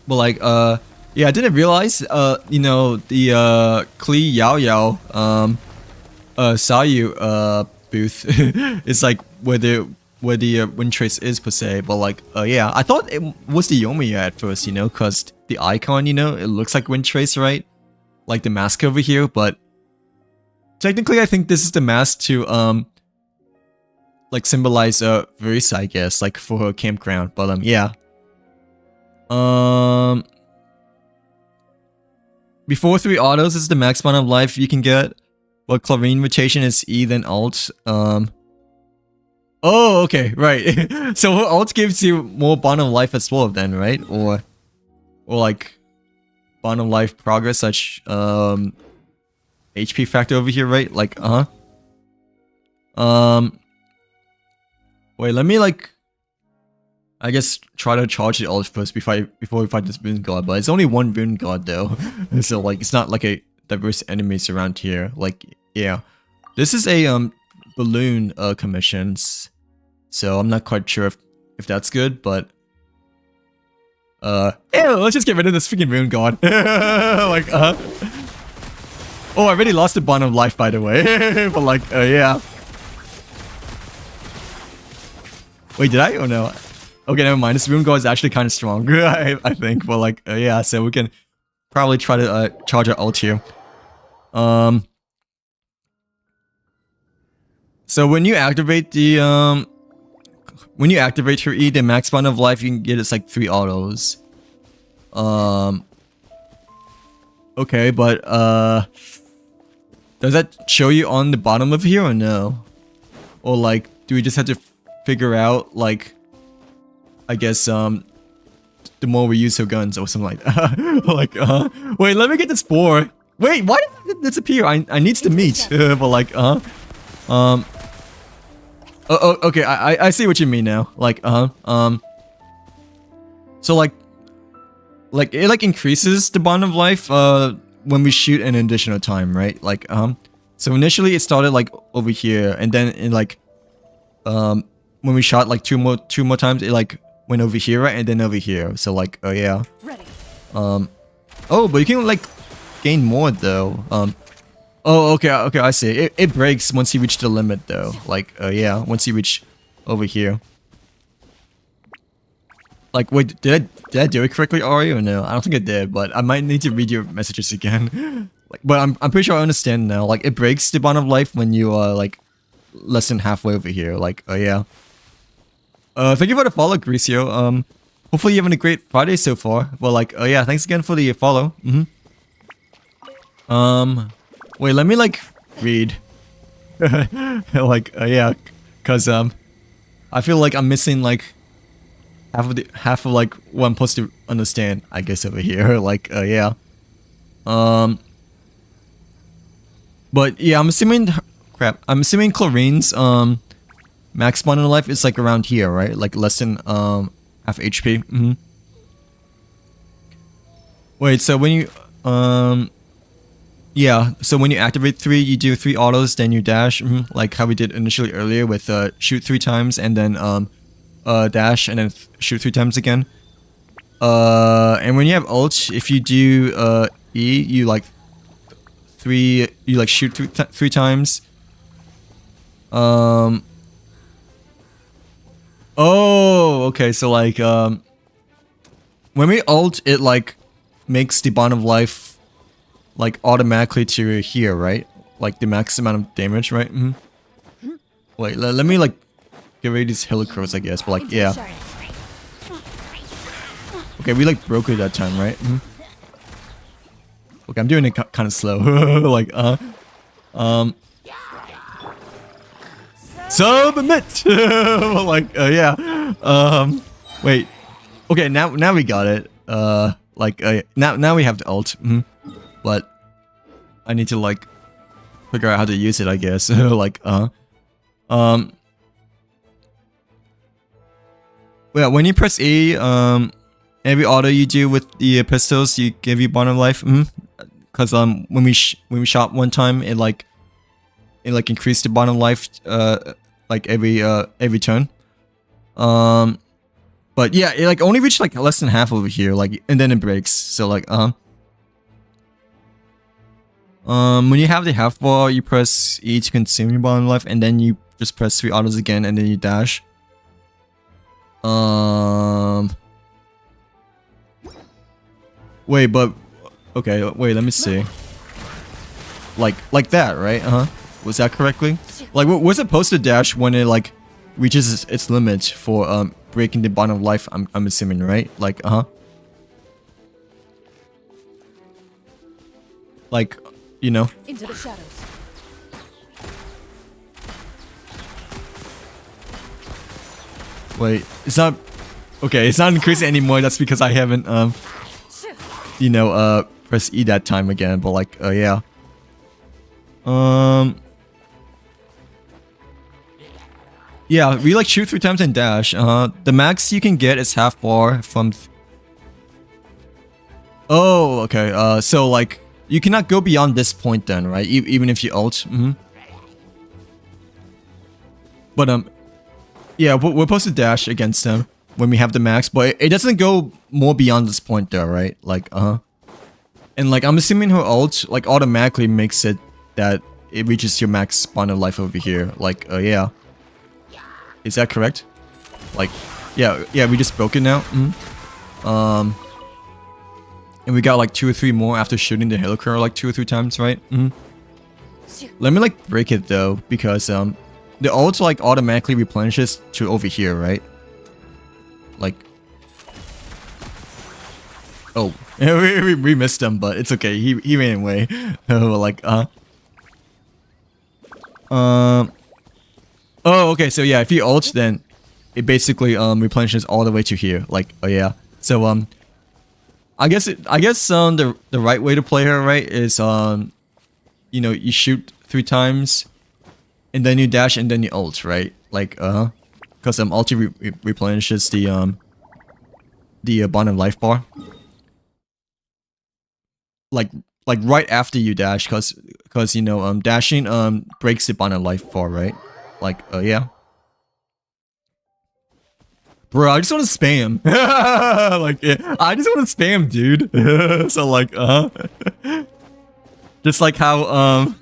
like, yeah, I didn't realize, you know, the Klee Yao Yao Sayu booth is like where the wind trace is per se, but like, yeah, I thought it was the Yomiya at first, you know, cause the icon, you know, it looks like wind trace, right? Like the mask over here, but technically I think this is the mask to like symbolize Verisa, I guess, like for her campground, but yeah. Before 3 autos is the max amount of life you can get. But Clarine rotation is E then alt. Oh, okay, right. So her alt gives you more bond of life as well then, right? Or like bond of life progress such HP factor over here, right? Like, wait, let me like I guess try to charge the ult first before we fight this rune god, but it's only one rune god though. So like it's not like a diverse enemies around here. Like yeah. This is a balloon commissions. So I'm not quite sure if that's good, but let's just get rid of this freaking moon god. Like oh, I already lost a bond of life, by the way. But like yeah. Wait, did I? Oh no. Okay, never mind. This moon god is actually kind of strong. I think. But like yeah, so we can probably try to charge our ult here. So when you activate the when you activate your E, the max bond of life you can get is like 3 autos. Okay, but does that show you on the bottom of here or no? Or like do we just have to figure out like I guess the more we use our guns or something like that. Like wait, let me get the spore. Wait, why did it disappear? I needs to meet. But like oh, okay, I see what you mean now. Like, so like it like increases the bond of life, when we shoot an additional time, right? Like, so initially it started like over here, and then in like, when we shot like two more times, it like went over here, right? And then over here. So like, oh yeah. Ready. Oh, but you can like gain more though. Oh, okay, I see. It breaks once you reach the limit, though. Like, yeah, once you reach over here. Like, wait, did I do it correctly, Ari, or no? I don't think I did, but I might need to read your messages again. Like, but I'm pretty sure I understand now. Like, it breaks the bond of life when you are like less than halfway over here. Like, oh yeah. Thank you for the follow, Gricio. Hopefully you're having a great Friday so far. Well, like, oh yeah, thanks again for the follow. Wait, let me like read. Like yeah, cause I feel like I'm missing like half of like what I'm supposed to understand, I guess, over here. Like yeah. But yeah, I'm assuming Chlorine's max bond in life is like around here, right? Like less than half HP. Wait, so when you yeah, so when you activate 3, you do 3 autos, then you dash, like how we did initially earlier with shoot 3 times and then dash and then shoot 3 times again. And when you have ult, if you do E, you like shoot 3 times. Oh, okay, so like when we ult, it like makes the bond of life like automatically to here, right? Like the max amount of damage, right? Wait, let me like get rid of these helicrows, I guess. But like, yeah. Okay, we like broke it that time, right? Okay, I'm doing it kind of slow. Like, submit. Like, yeah. Wait. Okay, now we got it. Like, now we have the ult. But I need to like figure out how to use it, I guess. Like well, when you press E, every auto you do with the pistols, you give you bond of life. Cause when we shot one time, it like increased the bond of life like every turn. But yeah, it like only reached like less than half over here, like, and then it breaks. So like when you have the half bar, you press E to consume your bond of life, and then you just press 3 autos again, and then you dash. Wait, but okay, wait, let me see. Like that, right? Was that correctly? Like, we're supposed to dash when it like reaches its limit for breaking the bond of life. I'm assuming, right? Like, like, you know. Into the shadows. Wait, it's not. Okay, it's not increasing anymore. That's because I haven't you know, press E that time again. But like, yeah. Yeah, we like shoot 3 times and dash. The max you can get is half bar from. Oh, okay. So like, you cannot go beyond this point then, right? Even if you ult. But yeah, we're supposed to dash against them when we have the max, but it doesn't go more beyond this point though, right? Like, and like, I'm assuming her ult, like, automatically makes it that it reaches your max spawn of life over here. Like, yeah. Is that correct? Like, yeah, we just broke it now. And we got like 2 or 3 more after shooting the Halo Curl like 2 or 3 times, right? Let me like break it though, because the ult like automatically replenishes to over here, right? Like, oh, we missed him, but it's okay. He ran away. Like, oh, okay. So yeah, if he ults, then it basically replenishes all the way to here. Like, oh yeah. So I guess the right way to play her, right, is you know, you shoot 3 times, and then you dash, and then you ult, right? Like, because ult replenishes the bottom life bar. Like right after you dash, cause you know dashing breaks the bottom life bar, right? Like, yeah. Bro, I just want to spam. Like, yeah, I just want to spam, dude. So like, just like how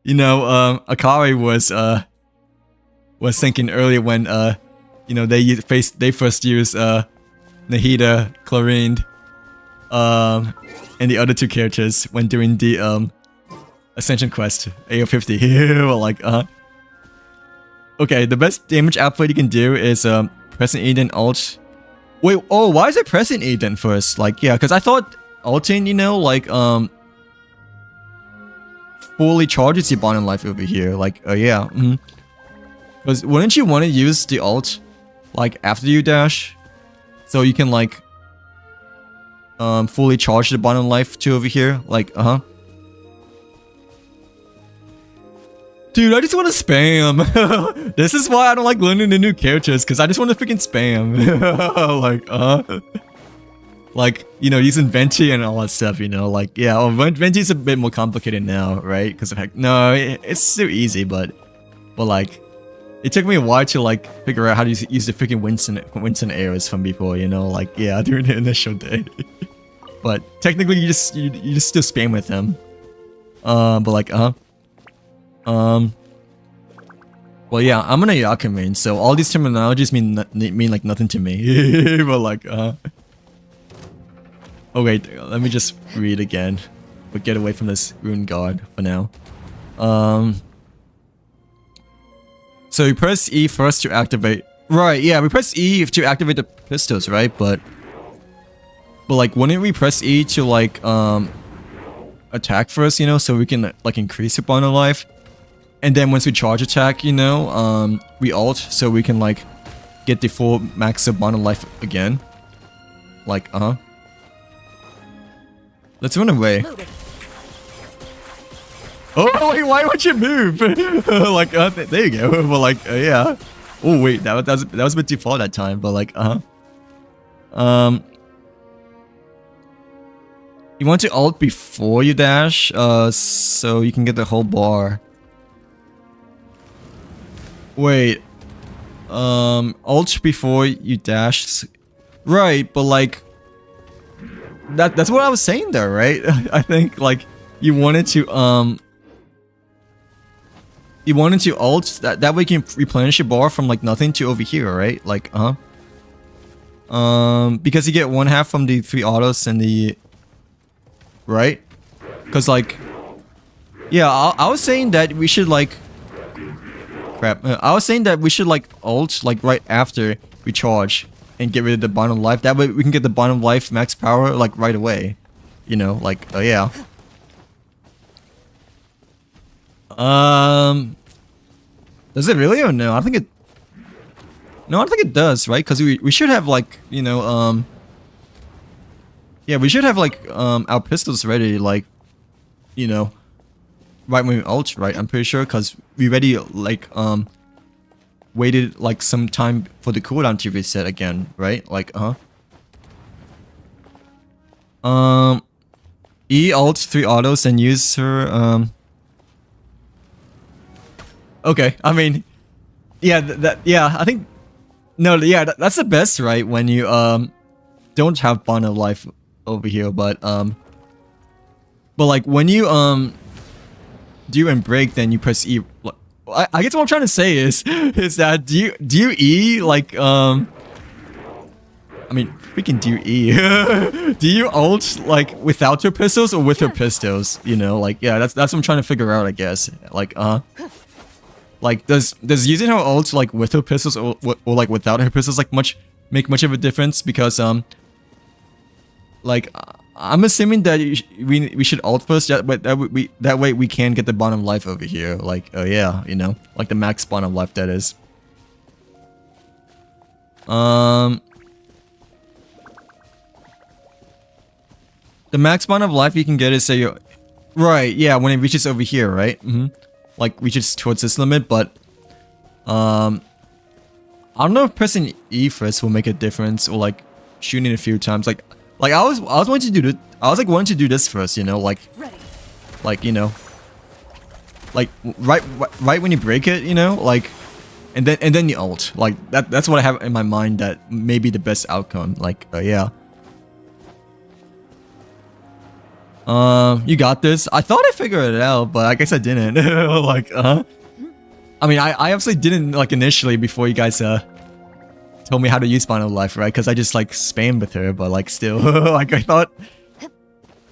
you know, Akari was thinking earlier when you know, they first used Nahida, Chlorine, and the other 2 characters when doing the Ascension quest AO50. Like, okay, the best damage output you can do is pressing E then ult. Wait, oh, why is it pressing E then first? Like, yeah, because I thought ulting, you know, like fully charges your bottom life over here. Like, yeah. Because wouldn't you want to use the ult like after you dash, so you can like fully charge the bottom life to over here? Like, dude, I just want to spam. This is why I don't like learning the new characters, because I just want to freaking spam. Like, you know, using Venti and all that stuff, you know, like, yeah, well, Venti's a bit more complicated now, right? Because of heck, no, it's still easy, but like, it took me a while to like figure out how to use the freaking Winston arrows from before, you know, like, yeah, during the initial day. But technically, you just still spam with them. But like, well, yeah, I'm an Ayaka main, so all these terminologies mean like nothing to me. But like, oh wait, let me just read again. But get away from this rune guard for now. So we press E first to activate. Right, yeah, we press E to activate the pistols, right? But like, wouldn't we press E to like attack first, you know, so we can like increase your bottom life? And then once we charge attack, you know, we ult, so we can like get the full max of bottom life again. Like, let's run away. Oh wait, why would you move? Like, there you go. But like, yeah. Oh wait, that was a bit too far that time. But like, you want to ult before you dash, so you can get the whole bar. Wait, ult before you dash, right? But like, that's what I was saying there, right? I think like you wanted to ult that way you can replenish your bar from like nothing to over here, right? Like, because you get 1/2 from the 3 autos and the right, because like, yeah, I was saying that we should like. Crap. I was saying that we should like ult like right after we charge and get rid of the bottom life. That way we can get the bottom life max power like right away. You know, like, yeah. Does it really or no? I think it. No, I don't think it does, right? Because we should have like, you know, yeah, we should have like our pistols ready, like, you know, right when we ult, right? I'm pretty sure, because we already like waited like some time for the cooldown to reset again, right? Like, E alt 3 autos and use her okay, I mean yeah, yeah, I think no, yeah, that's the best, right? When you don't have bond of life over here, but like when you do and break, then you press E. I guess what I'm trying to say is that do you E like I mean freaking do you E do you ult like without your pistols or with your pistols? You know, like yeah, that's what I'm trying to figure out, I guess. Like does using her ult like with her pistols or like without her pistols like make much of a difference? Because like I'm assuming that we should ult first, but that way we can get the bond of life over here. Like yeah, you know, like the max bond of life, that is. The max bond of life you can get is say you're right, yeah, when it reaches over here, right? Like reaches towards this limit, but I don't know if pressing E first will make a difference, or like shooting a few times. Like I was wanting to do wanting to do this first, you know, like you know, like right when you break it, you know, like and then you ult. Like that's what I have in my mind that may be the best outcome. Like yeah. You got this. I thought I figured it out, but I guess I didn't. Like I mean, I obviously didn't like initially before you guys told me how to use Bond of Life, right? Because I just like spammed with her, but like still, like I thought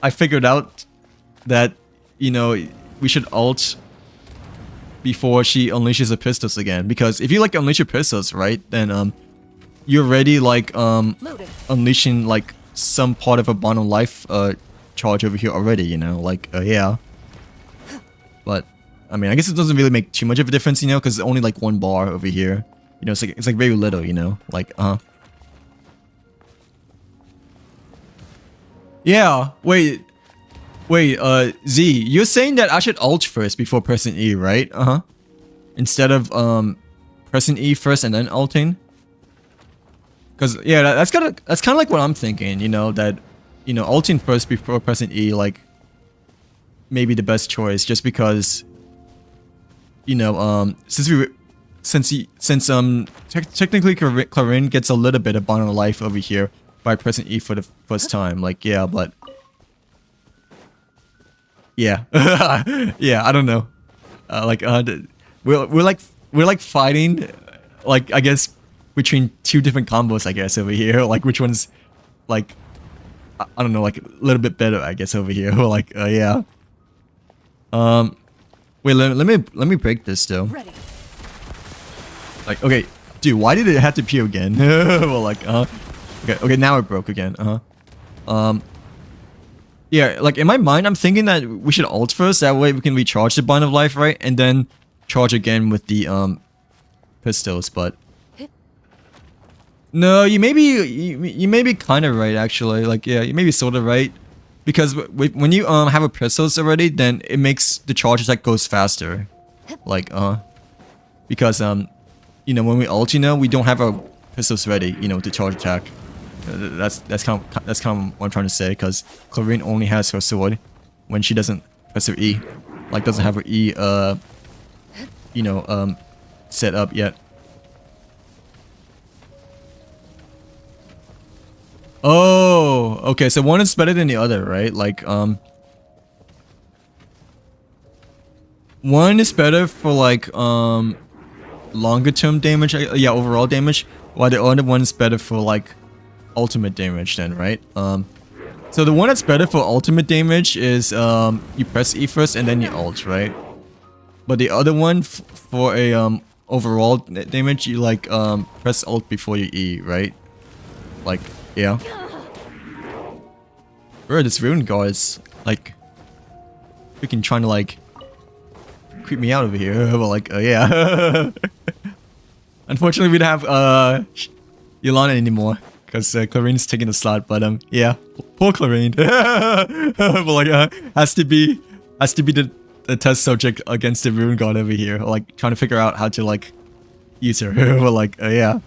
I figured out that, you know, we should ult before she unleashes her pistols again. Because if you like unleash your pistols, right, then you're already like unleashing like some part of a Bond of Life charge over here already, you know, like yeah. But I mean, I guess it doesn't really make too much of a difference, you know, because it's only like one bar over here. You know, it's like very little, you know, like yeah. Wait, Z, you're saying that I should ult first before pressing E, right? Instead of pressing E first and then ulting. Because yeah, that's kind of like what I'm thinking, you know, that, you know, ulting first before pressing E, like maybe the best choice, just because, you know, technically Clarine gets a little bit of bond of life over here by pressing E for the first time. Like yeah, but yeah, yeah, I don't know. Like we're like fighting, like I guess between two different combos, I guess, over here. Like which one's like I don't know, like a little bit better, I guess, over here. Like yeah. Wait, let me break this though. Ready. Like okay, dude, why did it have to peel again? Well, like okay, now it broke again. Yeah, like in my mind, I'm thinking that we should ult first. That way we can recharge the bond of life, right? And then charge again with the pistols. But no, you may be kind of right actually. Like yeah, you may be sort of right, because when you have a pistols already, then it makes the charge attack goes faster. Like because you know, when we ult, you know, we don't have our pistols ready, you know, to charge attack. That's kind of what I'm trying to say, because Clarine only has her sword when she doesn't press her E, like doesn't have her E you know, set up yet. Oh, okay, so one is better than the other, right? Like one is better for like longer term damage, yeah, overall damage, while the other one is better for like ultimate damage then, right? So the one that's better for ultimate damage is you press E first and then you ult, right? But the other one for a overall damage, you like press ult before you E, right? Like yeah. Bro, this rune guard is like freaking trying to like creep me out over here. But like yeah. Unfortunately we don't have Yolanda anymore, because Clarine's taking the slot, but yeah, poor Clarine. But like has to be the test subject against the rune god over here, like trying to figure out how to like use her. But like yeah.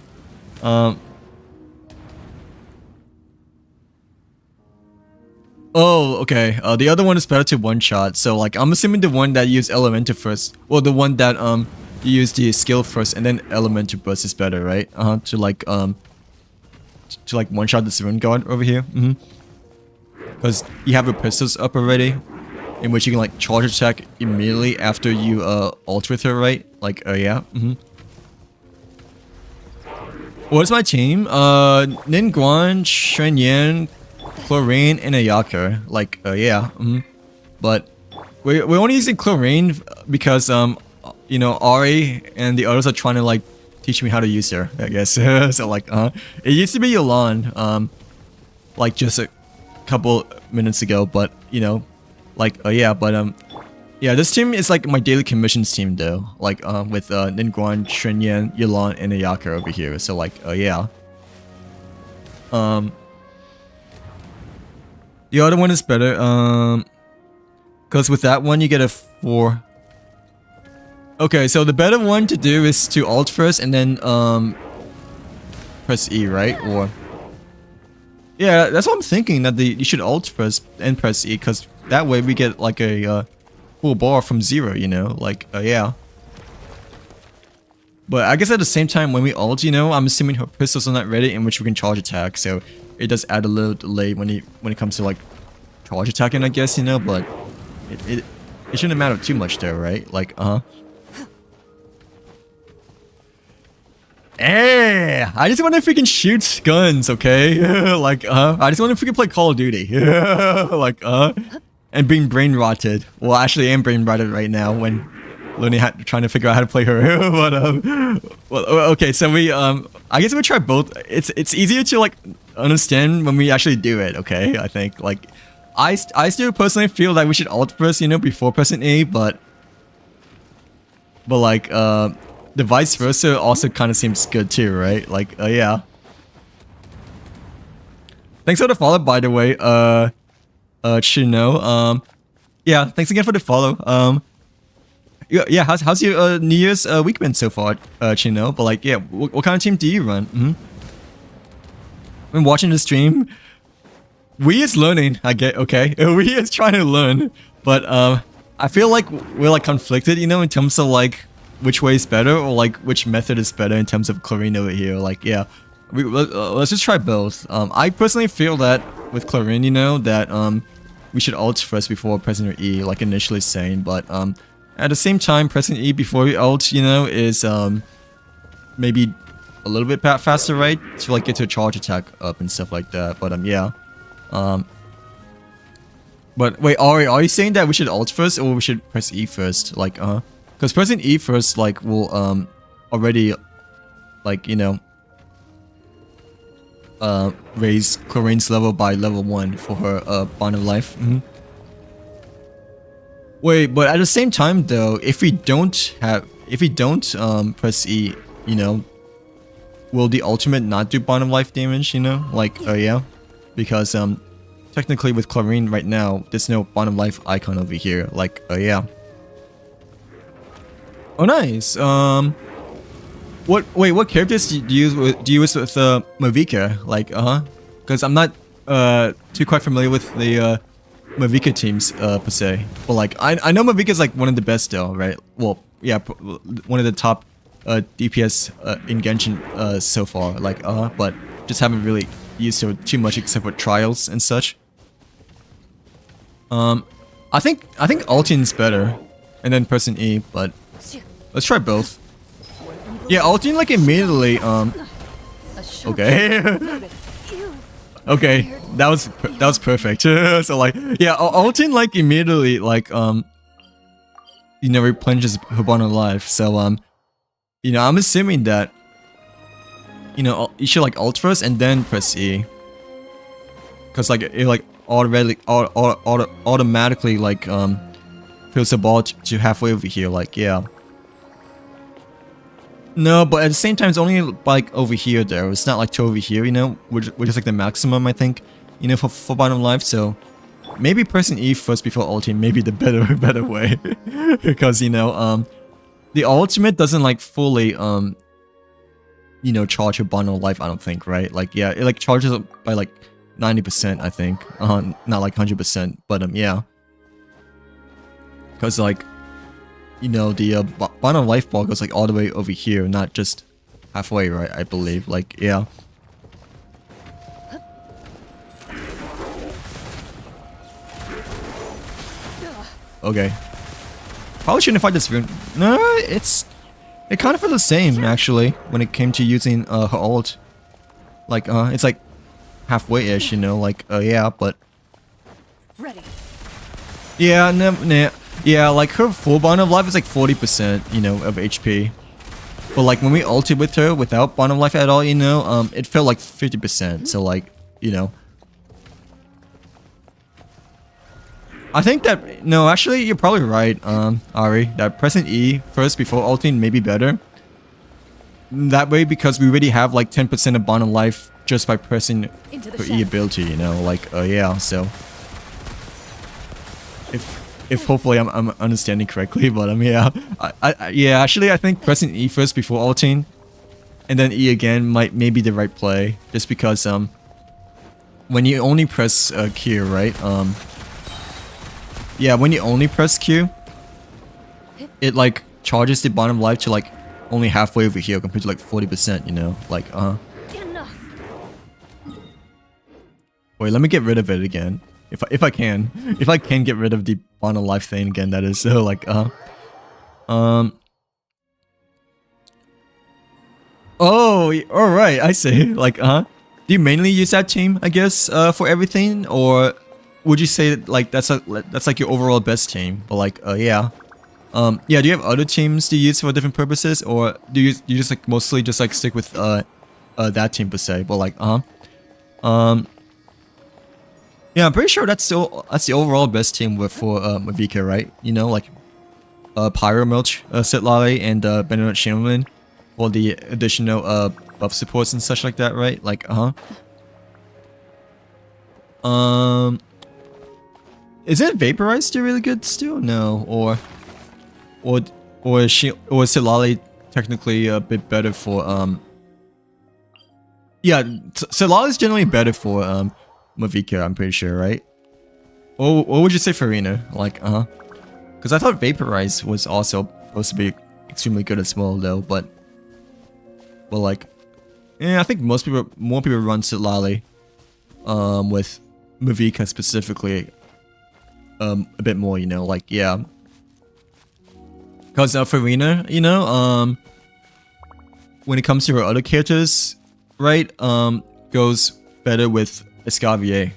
Oh, okay. The other one is better to one shot. So like I'm assuming the one that used elemental first, well the one that you use the skill first and then elemental burst is better, right? To like one shot this rune guard over here. Because you have your pistols up already, in which you can like charge attack immediately after you ult with her, right? Like yeah. What's my team? Ningguang, Shenyan, Chlorine, and Ayaka. Like yeah. But we're only using Chlorine because you know, Ari and the others are trying to like teach me how to use her, I guess. So like it used to be Yolan like just a couple minutes ago, but you know, like yeah, but yeah, this team is like my daily commissions team though, like with Ningguang, Shenyan, Yolan, and Ayaka over here. So like yeah. The other one is better, because with that one you get a 4. Okay, so the better one to do is to ult first and then press E, right? Or yeah, that's what I'm thinking, that you should ult first and press E, because that way we get like a full bar from 0, you know, like yeah. But I guess at the same time when we ult, you know, I'm assuming her pistols are not ready, in which we can charge attack, so it does add a little delay when it comes to like charge attacking, I guess, you know, but it shouldn't matter too much though, right? Like Hey, I just wonder if we can shoot guns, okay? Like, I just wonder if we can play Call of Duty. Like, and being brain rotted. Well, actually, I am brain rotted right now when learning trying to figure out how to play her. But, well, okay, so we, I guess we'll try both. It's easier to, like, understand when we actually do it, okay? I think, like, I still personally feel that we should ult first, you know, before pressing A, but like, the vice versa also kind of seems good too, right? Like, yeah. Thanks for the follow, by the way, Chino. Yeah, thanks again for the follow. Yeah, how's your New Year's week been so far, Chino? But like, yeah, what kind of team do you run? When watching the stream, we is learning. I get okay. We is trying to learn, but I feel like we're like conflicted, you know, in terms of like which way is better, or like which method is better in terms of Chlorine over here. Like, yeah, let's just try both. I personally feel that with Chlorine, you know, that we should ult first before pressing her E, like initially saying, but at the same time, pressing E before we ult, you know, is maybe a little bit faster, right? To like get to a charge attack up and stuff like that. But yeah. But wait, Ari, are you saying that we should ult first or we should press E first? Like, because pressing E first, like, will already, like, you know, raise Chlorine's level by level 1 for her Bond of Life. Wait, but at the same time though, if we don't press E, you know, will the ultimate not do Bond of Life damage, you know? Like, yeah. Because technically with Chlorine right now, there's no Bond of Life icon over here. Like, yeah. Oh, nice. What characters do you use with Mavica? Like, because I'm not too quite familiar with the Mavica teams per se. But like, I know Mavica's like one of the best though, right? Well, yeah, one of the top DPS in Genshin so far. Like, but just haven't really used it too much except for trials and such. I think Altine's better, and then pressing E, but let's try both. Yeah, Altine like immediately, okay. Okay, that was perfect. So like, yeah, Altine like immediately like, you know, replenishes her Bond of Life. So you know, I'm assuming that, you know, you should like ult first and then press E. Cause like it like automatically like fills the ball to halfway over here. Like, yeah. No, but at the same time, it's only like over here though. It's not like to over here, you know, which is like the maximum, I think, you know, for Bond of Life. So maybe pressing E first before ulting may be the better way. Because, you know, the ultimate doesn't like fully you know, charge your Bond of Life, I don't think, right? Like, yeah, it like charges by like 90%, I think. Not like 100%, but yeah. Because like, you know, the bottom life bar goes like all the way over here, not just halfway, right? I believe. Like, yeah. Okay. Probably shouldn't fight this rune. No, it kind of feels the same actually when it came to using her ult. Like it's like halfway-ish, you know, like yeah, but Ready. yeah, nah, yeah, like her full bond of life is like 40%, you know, of HP. But like when we ulted with her without bond of life at all, you know, it felt like 50%. So like, you know, I think that, no, actually, you're probably right, Ari, that pressing E first before ulting may be better. That way, because we already have like 10% of bond of life just by pressing her E ability, you know, like, yeah, so. If hopefully I'm understanding correctly, but yeah. Yeah, actually, I think pressing E first before ulting, and then E again might be the right play, just because, when you only press Q, right, yeah, when you only press Q, it like charges the bottom life to like only halfway over here compared to like 40%, you know? Like, Enough. Wait, let me get rid of it again. If I can. If I can get rid of the bottom life thing again, that is. So like, oh, alright, I see. Like, do you mainly use that team, I guess, for everything? Or would you say that, like, that's like your overall best team? But like, yeah. Yeah, do you have other teams to use for different purposes? Or do you just like mostly just like stick with that team per se? But like, yeah, I'm pretty sure that's the overall best team for Mavica, right? You know, like Pyro Milch, Sitlali, and Benedict Chamberlain for the additional buff supports and such like that, right? Like, is it Vaporized still really good still? No, or is Sitlali technically a bit better for yeah, Sitlali is generally better for Mavica, I'm pretty sure, right? Or what would you say for Arena? Like, because I thought Vaporize was also supposed to be extremely good as well, though. But like, yeah, I think more people run Sitlali, with Mavica specifically, a bit more, you know, like, yeah. Because for Arena, you know, when it comes to her other characters, right, goes better with Escavier.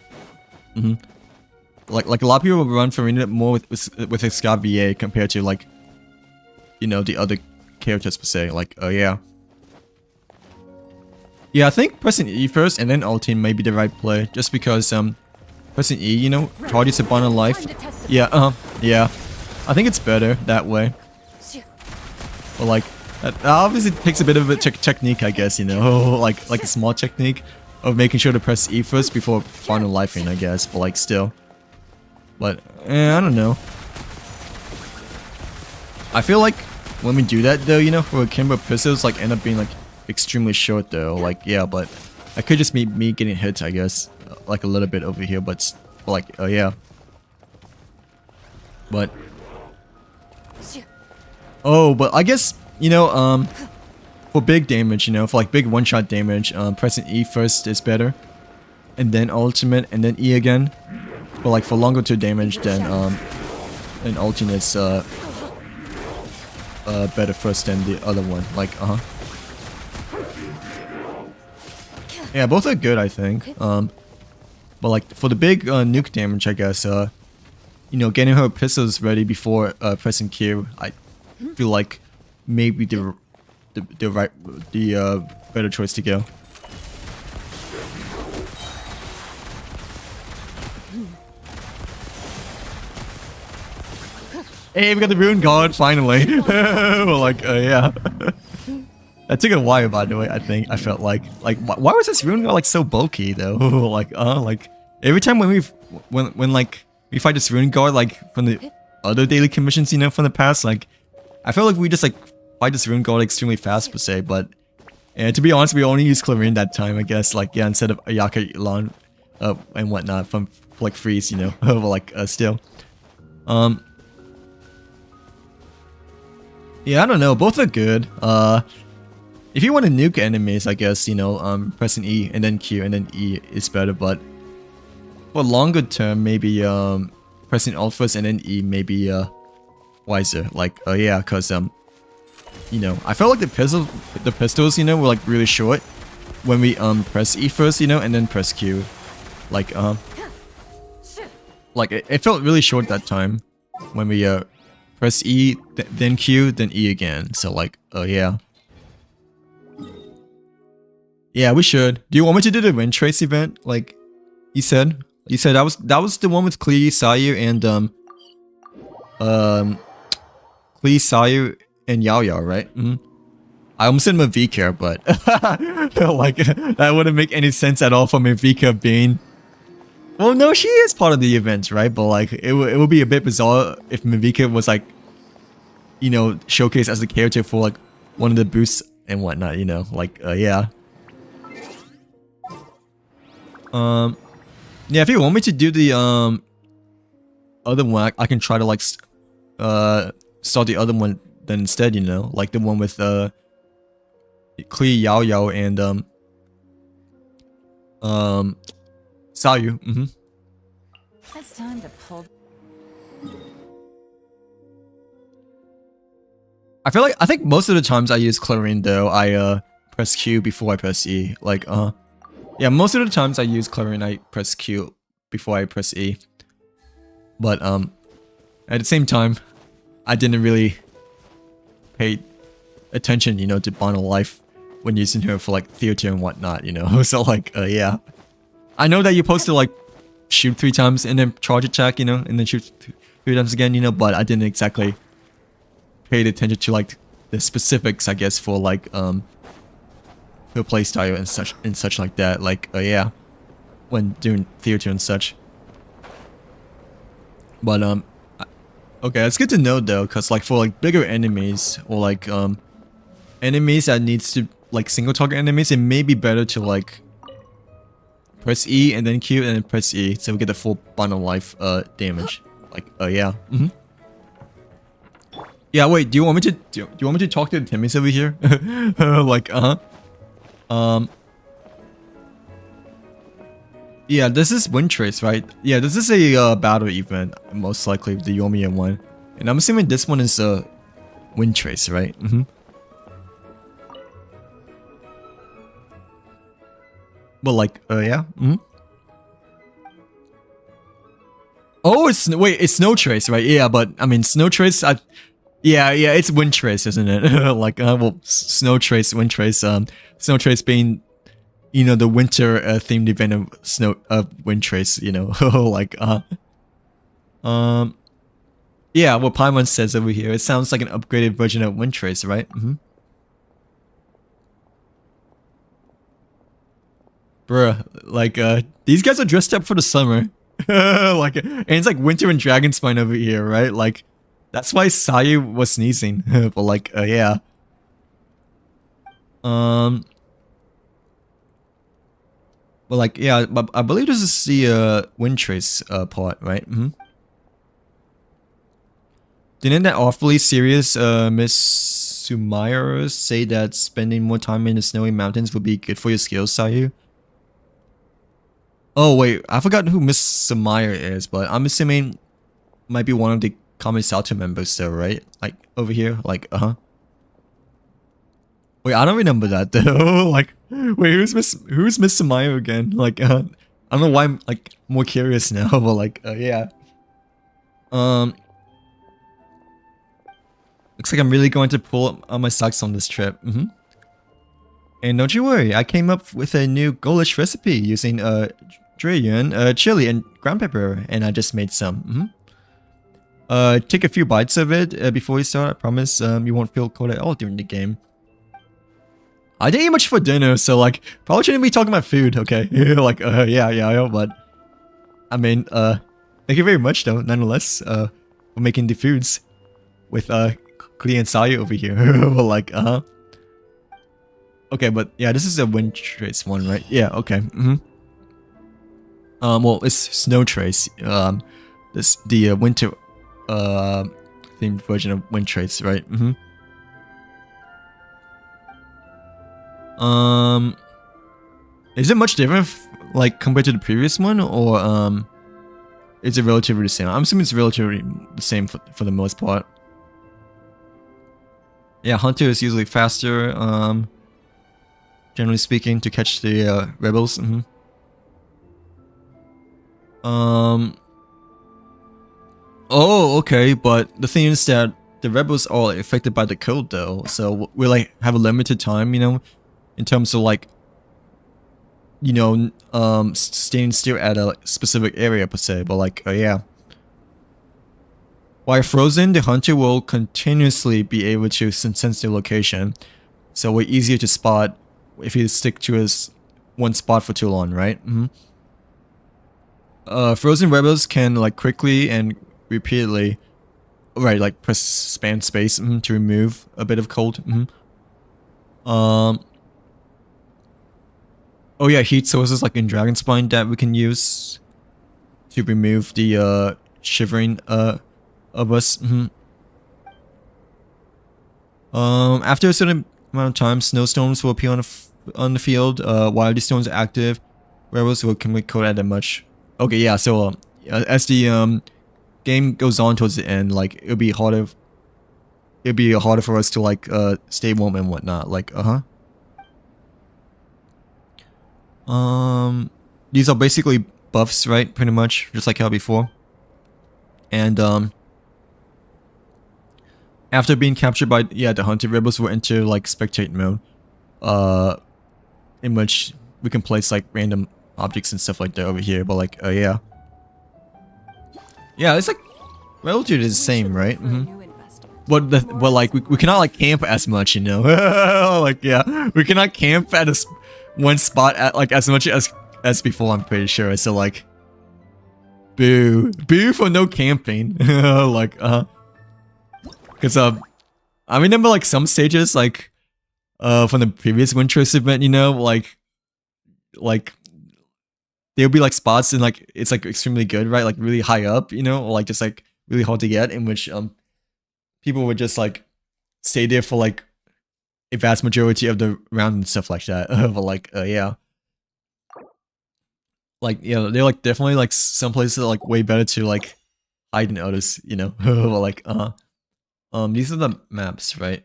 Like a lot of people will run for Arena more with Escavier compared to, like, you know, the other characters per se. Like, yeah. Yeah, I think pressing E first and then ulting may be the right play, just because pressing E, you know, charges a bond of life. Yeah, yeah. I think it's better that way. But like, that obviously takes a bit of a technique, I guess, you know, like a small technique of making sure to press E first before final lifing, I guess, but like still. But, I don't know. I feel like when we do that though, you know, for Kimber pistols like end up being like extremely short though, like, yeah, but I could just be me getting hit, I guess, like a little bit over here, but like, yeah. But, oh, but I guess, you know, for big damage, you know, for like big one-shot damage, pressing E first is better, and then ultimate, and then E again. But like for longer term damage, then ultimate is better first than the other one. Like, yeah, both are good, I think. But like for the big nuke damage, I guess, you know, getting her pistols ready before pressing Q, I feel like maybe the better choice to go. Hey, we got the Rune Guard finally. Well, like, yeah. That took a while, by the way. I think I felt like why was this Rune Guard like so bulky though? Like, every time when like we fight this Rune Guard, like from the other daily commissions, you know, from the past, like I felt like we just like fight this Rune Guard extremely fast per se, but to be honest, we only used Clarine that time, I guess. Like, yeah, instead of Ayaka Elan, and whatnot from like freeze, you know, like still. Yeah, I don't know. Both are good. If you want to nuke enemies, I guess, you know, pressing E and then Q and then E is better. But for longer term, maybe pressing Alt first and then E maybe wiser. Like, yeah, cause you know, I felt like the pistols, you know, were like really short when we press E first, you know, and then press Q. Like it felt really short that time when we press E, then Q, then E again. So like, yeah. Yeah, we should. Do you want me to do the wind trace event? Like you said that was the one with Klee, Sayu, and Klee, Sayu, and Yao Yao, right? I almost said Mavika, but like that wouldn't make any sense at all for Mavika being. Well, no, she is part of the event, right? But like, it would be a bit bizarre if Mavika was like, you know, showcased as a character for like one of the boosts and whatnot. You know, like, yeah. Yeah, if you want me to do the other one, I can try to like start the other one then instead, you know, like the one with Klee, Yao Yao, and Sayu. It's time to pull. I think most of the times I use Clarine though, I press Q before I press E. Like yeah, most of the times I use Clarine, I press Q before I press E. But at the same time, I didn't really pay attention, you know, to Bond of Life when using her for like theater and whatnot, you know. So like, yeah. I know that you're supposed to like shoot 3 times and then charge attack, you know, and then shoot 3 times again, you know, but I didn't exactly pay attention to like the specifics, I guess, for like her playstyle and such like that. Like, yeah, when doing theater and such. But okay, it's good to know though, cause like for like bigger enemies or like enemies that needs to like single target enemies, it may be better to like press E and then Q and then press E, so we get the full bond of life damage. Like, yeah. Yeah, wait, do you want me to talk to the Timmys over here? Like, yeah, this is Wind Trace, right? Yeah, this is a battle event, most likely the Yomiya one. And I'm assuming this one is Wind Trace, right? But like, yeah. Oh, it's Snow Trace, right? Yeah, but I mean, Snow Trace, yeah, it's Wind Trace, isn't it? Like, well, Snow Trace, Wind Trace, Snow Trace being, you know, the winter themed event of Wind Trace, you know, like, yeah, what Paimon says over here, it sounds like an upgraded version of Wind Trace, right? Bruh, like, these guys are dressed up for the summer. Like, and it's like winter and Dragonspine over here, right? Like, that's why Sayu was sneezing. But like, yeah. But like, yeah, I believe this is the Wind Trace part, right? Didn't that awfully serious Miss Sumire say that spending more time in the snowy mountains would be good for your skills, Sayu? Oh wait, I forgot who Miss Sumire is, but I'm assuming might be one of the Kamisato members though, right? Like over here, like Wait, I don't remember that though. Like, wait, who's Miss Sumire again? Like, I don't know why I'm like more curious now, but like, yeah. Looks like I'm really going to pull up on my socks on this trip. And don't you worry, I came up with a new Golish recipe using Drayun, chili, and ground pepper, and I just made some. Take a few bites of it before you start. I promise you won't feel cold at all during the game. I didn't eat much for dinner, so like probably shouldn't be talking about food, okay? Like, yeah, but I mean, thank you very much though, nonetheless, for making the foods with Klee and Sayu over here. Like, okay, but yeah, this is a Wind Trace one, right? Yeah, okay. Well, it's Snow Trace. This the winter themed version of Wind Trace, right? Is it much different, like compared to the previous one, or is it relatively the same? I'm assuming it's relatively the same for the most part. Yeah, Hunter is usually faster, generally speaking, to catch the rebels. Oh, okay, but the thing is that the rebels are affected by the cold though, so we like have a limited time, you know, in terms of like, you know, staying still at a specific area per se, but like, yeah. While frozen, the hunter will continuously be able to sense their location, so we're easier to spot if you stick to his one spot for too long, right? Frozen rebels can like quickly and repeatedly, right, like press span space to remove a bit of cold. Oh yeah, heat sources like in Dragonspine that we can use to remove the shivering of us. After a certain amount of time, snowstorms will appear on the field. While these storms are active, rebels will commit cold at a much. Okay, yeah. So as the game goes on towards the end, like it'll be harder for us to like stay warm and whatnot. Like these are basically buffs, right? Pretty much, just like how before. And after being captured by the hunted rebels, will enter like spectate mode, in which we can place like random objects and stuff like that over here. But like yeah, it's like relatively the same, right? But like we cannot like camp as much, you know. Like yeah, we cannot camp at one spot at like as much as before. I'm pretty sure. So like, boo for no camping. Like because I remember like some stages like from the previous Wind Trace event, you know, like there'll be like spots and like it's like extremely good, right? Like really high up, you know, or like just like really hard to get, in which people would just like stay there for like a vast majority of the round and stuff like that. But like yeah, like yeah, they're like definitely like some places are like way better to like hide than others, you know. But like these are the maps, right?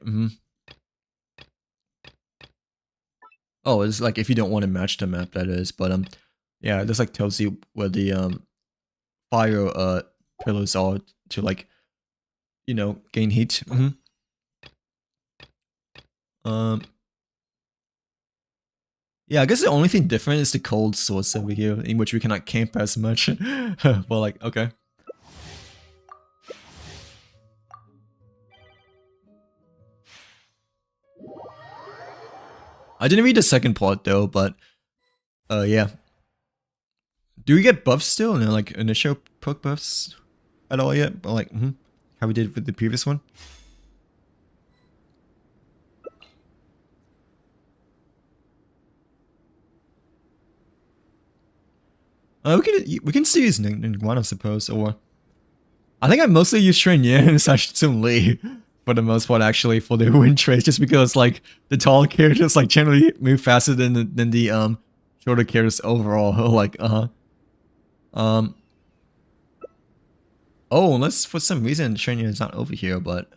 Oh, it's like if you don't want to match the map, that is. But yeah, this like tells you where the fire pillars are to like, you know, gain heat. Yeah, I guess the only thing different is the cold source over here, in which we cannot camp as much. But like, okay. I didn't read the second part though, but yeah. Do we get buffs still? No, like initial perk buffs at all yet? But like, how we did with the previous one. We can still use Ningguang, I suppose, or I think I mostly use Shen Yan and Sun Li for the most part, actually, for the Wind Trace, just because like the tall characters like generally move faster than the shorter characters overall. Like oh, unless for some reason Shen Yan is not over here, but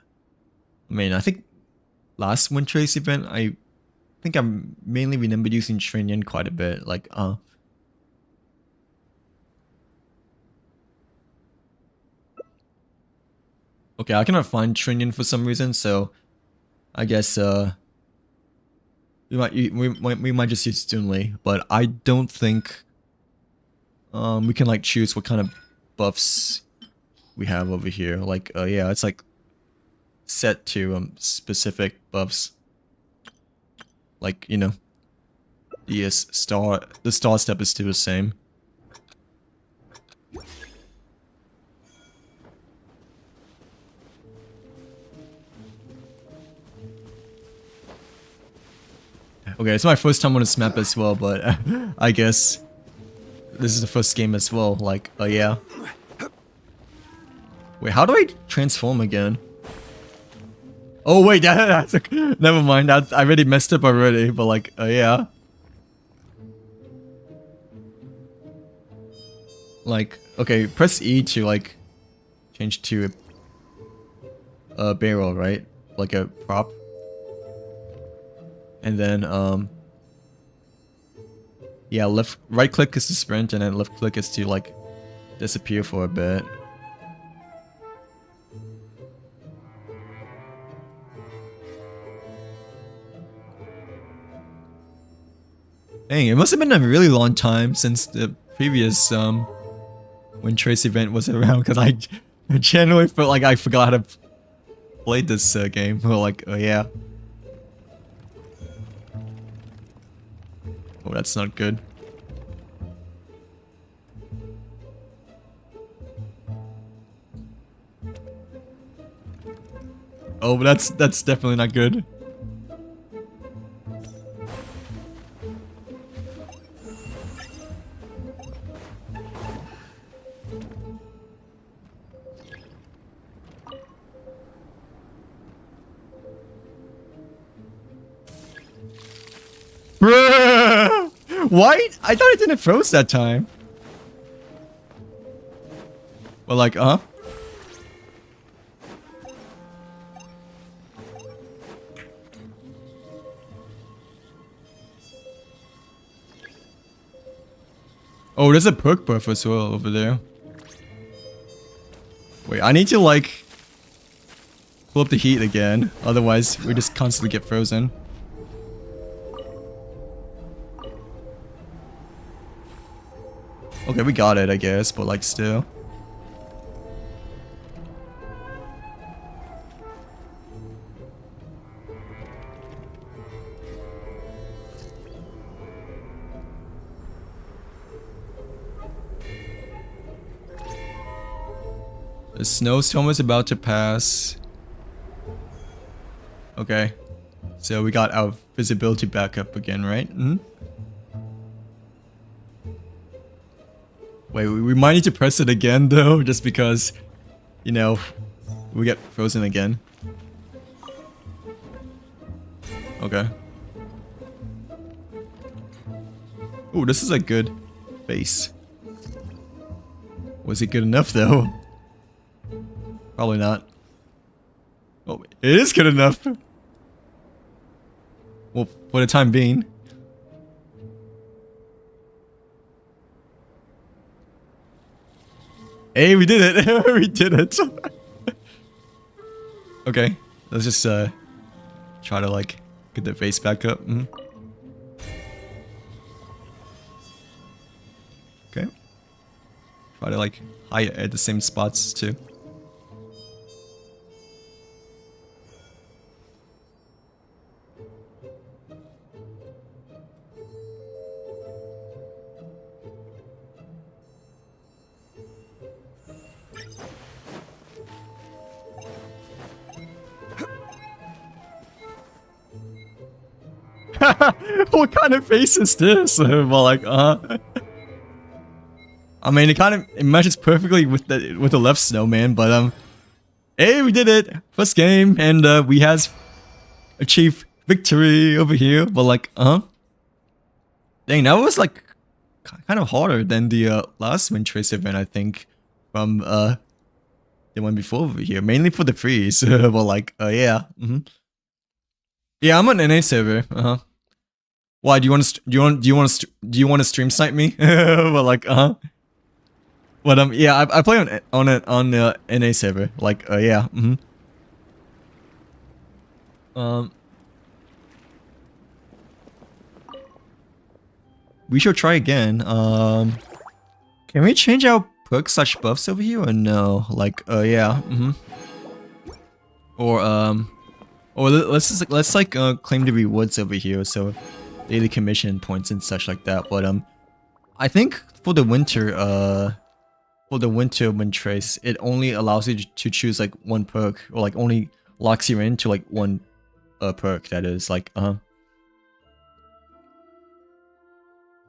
I mean, I think last Wind Trace event, I think I mainly remember using Shen Yan quite a bit. Like okay, I cannot find Trinian for some reason, so I guess we might just use Stunley, but I don't think we can like choose what kind of buffs we have over here. Like yeah, it's like set to specific buffs. Like, you know, the star step is still the same. Okay, it's my first time on this map as well, but I guess this is the first game as well. Like, yeah. Wait, how do I transform again? Oh wait, that's never mind. I already messed up already. But like, yeah. Like, okay, press E to like change to a barrel, right? Like a prop. And then yeah, right click is to sprint, and then left click is to like disappear for a bit. Dang, it must have been a really long time since the previous Wind Trace event was around, because I genuinely felt like I forgot how to play this game. Well, like, yeah. Oh, that's not good. Oh, that's definitely not good. Bruh! Why? I thought it didn't froze that time. Well, like, oh, there's a perk buff as well over there. Wait, I need to like pull up the heat again. Otherwise, we just constantly get frozen. Okay, we got it, I guess, but like still. The snowstorm is about to pass. Okay. So we got our visibility back up again, right? Mm-hmm. Wait, we might need to press it again though, just because, you know, we get frozen again. Okay. Ooh, this is a good base. Was it good enough though? Probably not. Oh, it is good enough. Well, for the time being. Hey, we did it! We did it! Okay, let's just try to like get the base back up. Mm-hmm. Okay. Try to like hide at the same spots too. What kind of face is this? Well, like, I mean, it matches perfectly with the left snowman, but hey, we did it! First game, and we has achieved victory over here. But like, dang, that was like kind of harder than the last Wind Trace event, I think, from the one before over here. Mainly for the freeze, but like, yeah, yeah, I'm on NA server. Why do you want to stream snipe me? Well, like, but yeah, I play on the NA server. Like, yeah, we should try again. Can we change our perks / buffs over here or no? Like, yeah, or let's like claim the rewards over here. So. Daily commission points and such like that, but I think for the winter Wind Trace, it only allows you to choose like one perk, or like only locks you into like one perk, that is like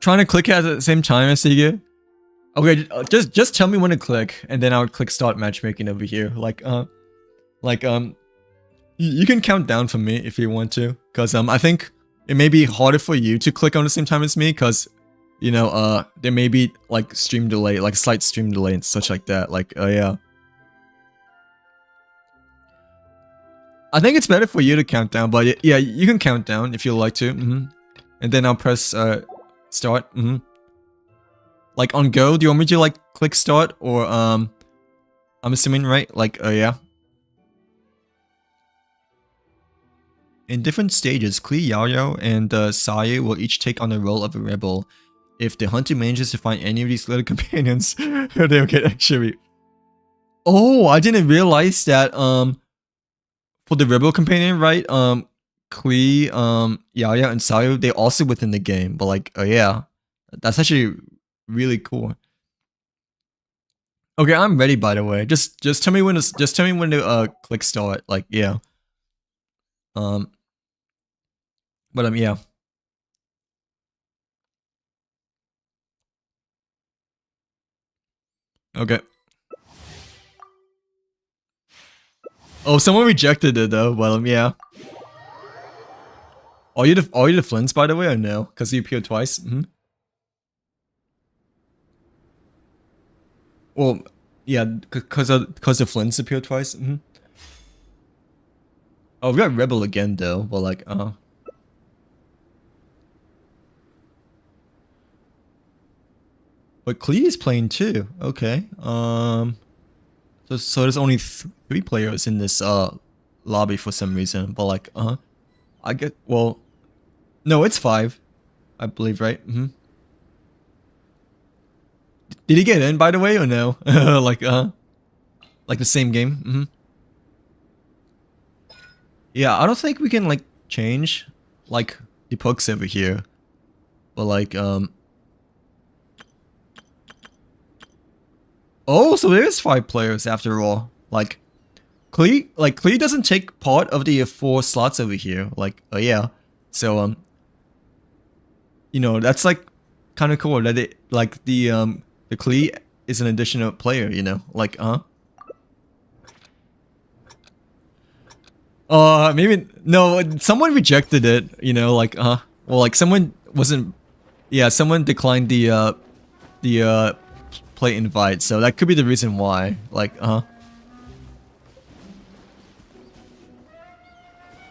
trying to click at the same time as you get. Okay, just tell me when to click, and then I'll click start matchmaking over here. You can count down for me if you want to, cause I think it may be harder for you to click on the same time as me, cause you know there may be like stream delay, like slight stream delay and such like that. Like yeah. I think it's better for you to count down, but yeah, you can count down if you like to. And then I'll press start. Like on go, do you want me to like click start or I'm assuming, right? Like yeah. In different stages, Klee, Yaoyao, and Sayu will each take on the role of a rebel. If the hunter manages to find any of these little companions, they'll get actually. Oh, I didn't realize that for the rebel companion, right? Klee, Yaoyao, and Sayu, they're also within the game. But like, yeah, that's actually really cool. Okay, I'm ready. By the way, just tell me when to click start. Like, yeah. But yeah. Okay. Oh, someone rejected it though. Well, yeah. Are you the Flints, by the way, or no? Because you appeared twice. Well, yeah, because the Flints appeared twice. Oh, we got Rebel again though. But like, But Klee is playing too. Okay. So there's only 3 players in this lobby for some reason. But like, I get, well, no, it's 5, I believe, right? Did he get in, by the way, or no? like the same game. Yeah, I don't think we can like change like the perks over here, but like oh, so there is 5 players after all. Like Klee doesn't take part of the 4 slots over here. Like yeah, so you know, that's like kind of cool that it like the Klee is an additional player. You know, like maybe no, someone rejected it. You know, like well, like someone wasn't. Yeah, someone declined the play invite, so that could be the reason why. Like,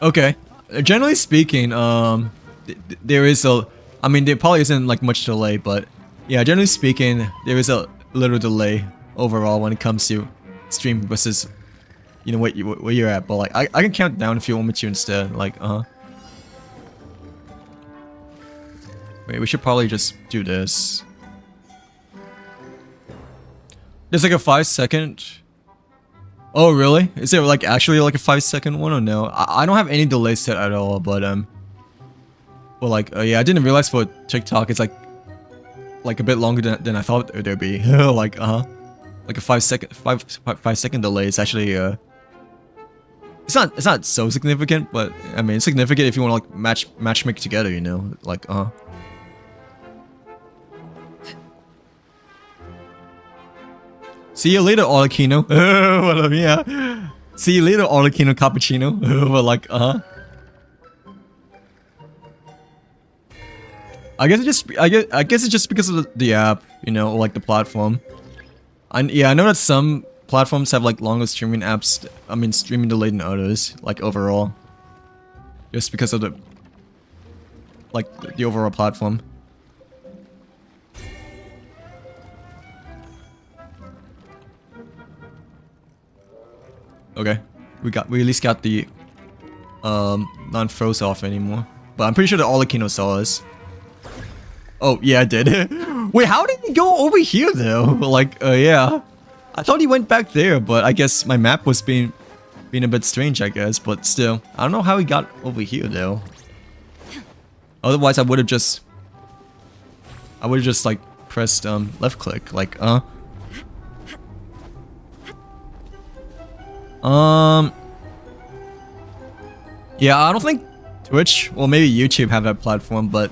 okay. Generally speaking, there is a. I mean, there probably isn't like much delay, but yeah, generally speaking, there is a little delay overall when it comes to stream versus, you know, where you're at. But like, I can count down if you want me to instead. Like, wait, we should probably just do this. There's like a 5-second. Oh really? Is there like actually like a 5-second one or no? I don't have any delay set at all, but well, like yeah, I didn't realize for TikTok it's like a bit longer than I thought there'd be. Like like a 5-second delay is actually it's not so significant, but I mean it's significant if you want to like match make together, you know, like See you later, Arlecchino. Well, yeah. See you later, Arlecchino Cappuccino. But like, I guess it's just because of the app, you know, or like the platform. And yeah, I know that some platforms have like longer streaming apps. I mean, streaming delayed than others, like overall, just because of the overall platform. Okay, we at least got the non-froze off anymore. But I'm pretty sure the Arlecchino saw us. Oh yeah, I did. Wait, how did he go over here though? Like, yeah, I thought he went back there, but I guess my map was being a bit strange, I guess. But still, I don't know how he got over here though. Otherwise, I would have just like pressed left click, like yeah, I don't think Twitch, well maybe YouTube have that platform, but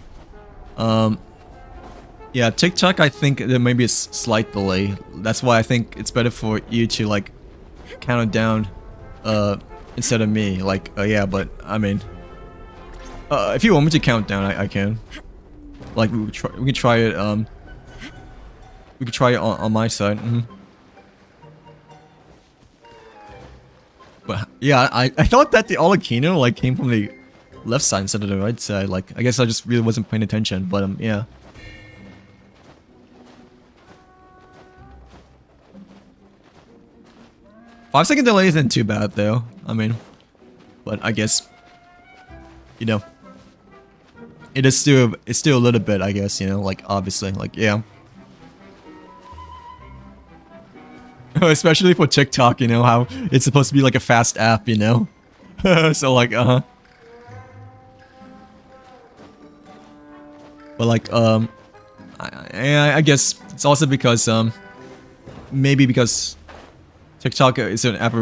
Yeah, TikTok, I think there may be a slight delay. That's why I think it's better for you to like count it down instead of me. Like, yeah, but I mean, if you want me to count down, I can. Like, we can try it. We can try it on my side. But yeah, I thought that the Olakino like came from the left side instead of the right side. Like, I guess I just really wasn't paying attention. But yeah. Five-second delay isn't too bad though. I mean, but I guess, you know, it's still a little bit. I guess, you know, like obviously, like yeah. Especially for TikTok, you know how it's supposed to be like a fast app, you know. So like, But like, I guess it's also because maybe because TikTok is an app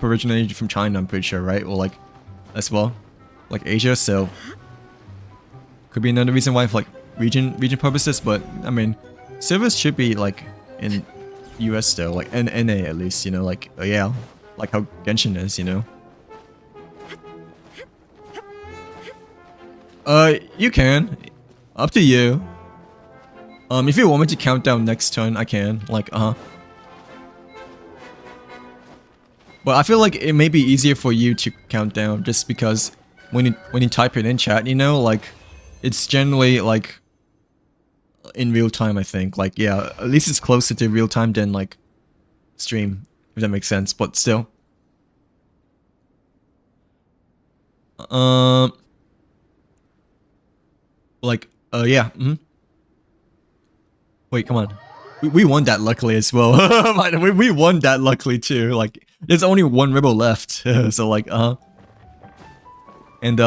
originated from China, I'm pretty sure, right? Or like, as well, like Asia. So could be another reason why for like region purposes. But I mean, servers should be like in US though, like NA at least, you know, like yeah, like how Genshin is, you know. You can, up to you. If you want me to count down next turn, I can. Like, But I feel like it may be easier for you to count down, just because when you type it in chat, you know, like it's generally like in real time, I think. Like, yeah, at least it's closer to real time than like stream, if that makes sense. But still, like, yeah. Wait, come on. We won that luckily as well. we won that luckily too. Like, there's only one rebel left, so like, and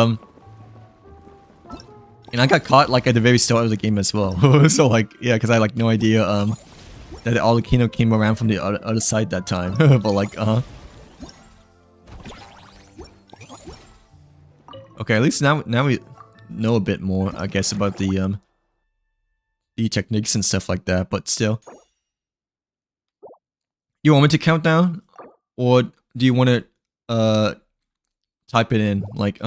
I got caught like at the very start of the game as well. So like, yeah, because I like no idea that the Olakino came around from the other side that time. But like, okay, at least now we know a bit more, I guess, about the techniques and stuff like that. But still, you want me to count down, or do you want to type it in? Like,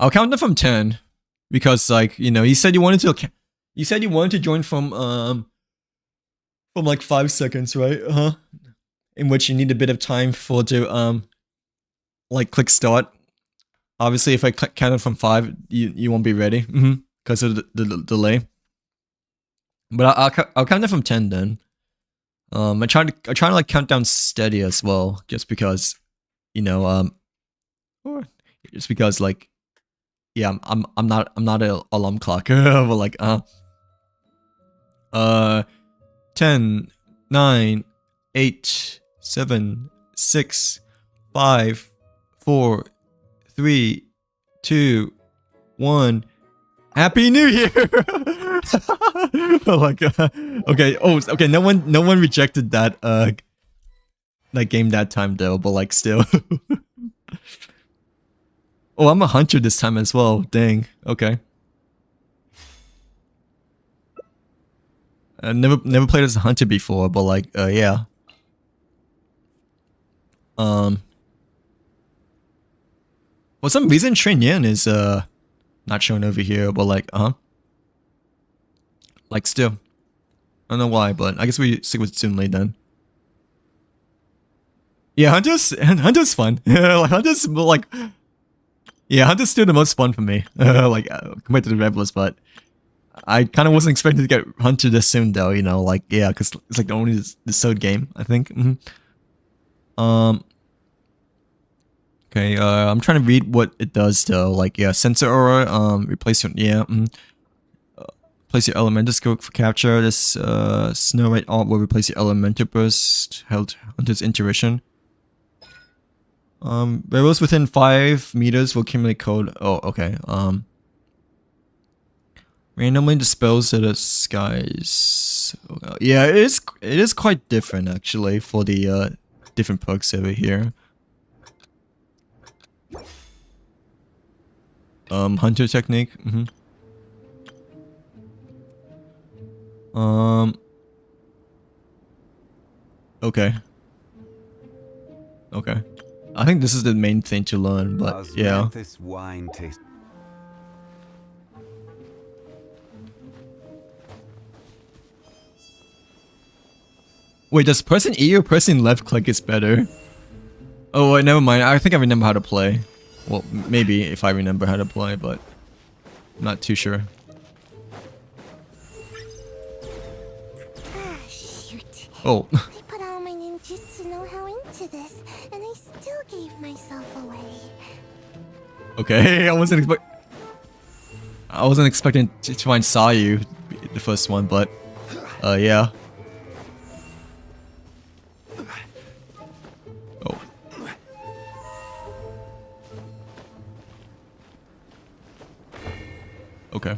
I'll count them from 10, because like, you know, you said you wanted to join from like 5 seconds, right? In which you need a bit of time for to like click start. Obviously, if I count it from 5, you won't be ready, because of the delay. But I'll count it from 10 then. I try to like count down steady as well, just because, you know, or just because like, yeah, I'm not an alarm clock, but like 10, 9, 8, 7, 6, 5, 4, 3, 2, 1. Happy New Year! Like, okay. Oh, okay. No one rejected that game that time though. But like, still. Oh, I'm a hunter this time as well. Dang. Okay. I never played as a hunter before, but like, yeah. For some reason, Train Yin is not shown over here, but like, like still, I don't know why, but I guess we stick with Zunli then. Yeah, Hunter's fun. Like Hunter's like, yeah, Hunter's still the most fun for me. Like compared to the Rebels, but I kind of wasn't expecting to get Hunter this soon though. You know, like yeah, because it's like the only the third game, I think. Okay, I'm trying to read what it does though. Like, yeah, sensor aura, replace your, yeah, place your elemental scope for capture. This Snow White art will replace your elemental burst, held Hunter's intuition. Rebels within 5 meters will accumulate code. Oh, okay. Randomly dispels to the skies. Yeah, it is quite different actually for the different perks over here. hunter technique. Okay. Okay. I think this is the main thing to learn, but yeah. This wine taste. Wait, does pressing E or pressing left click is better? Oh, wait, never mind. I think I remember how to play. Well, maybe if I remember how to play, but I'm not too sure. Ah, shoot. Oh. I put all my ninjutsu know-how into this, and I still gave myself away. Okay, I wasn't expecting to try and saw you the first one, but yeah. Oh. Okay.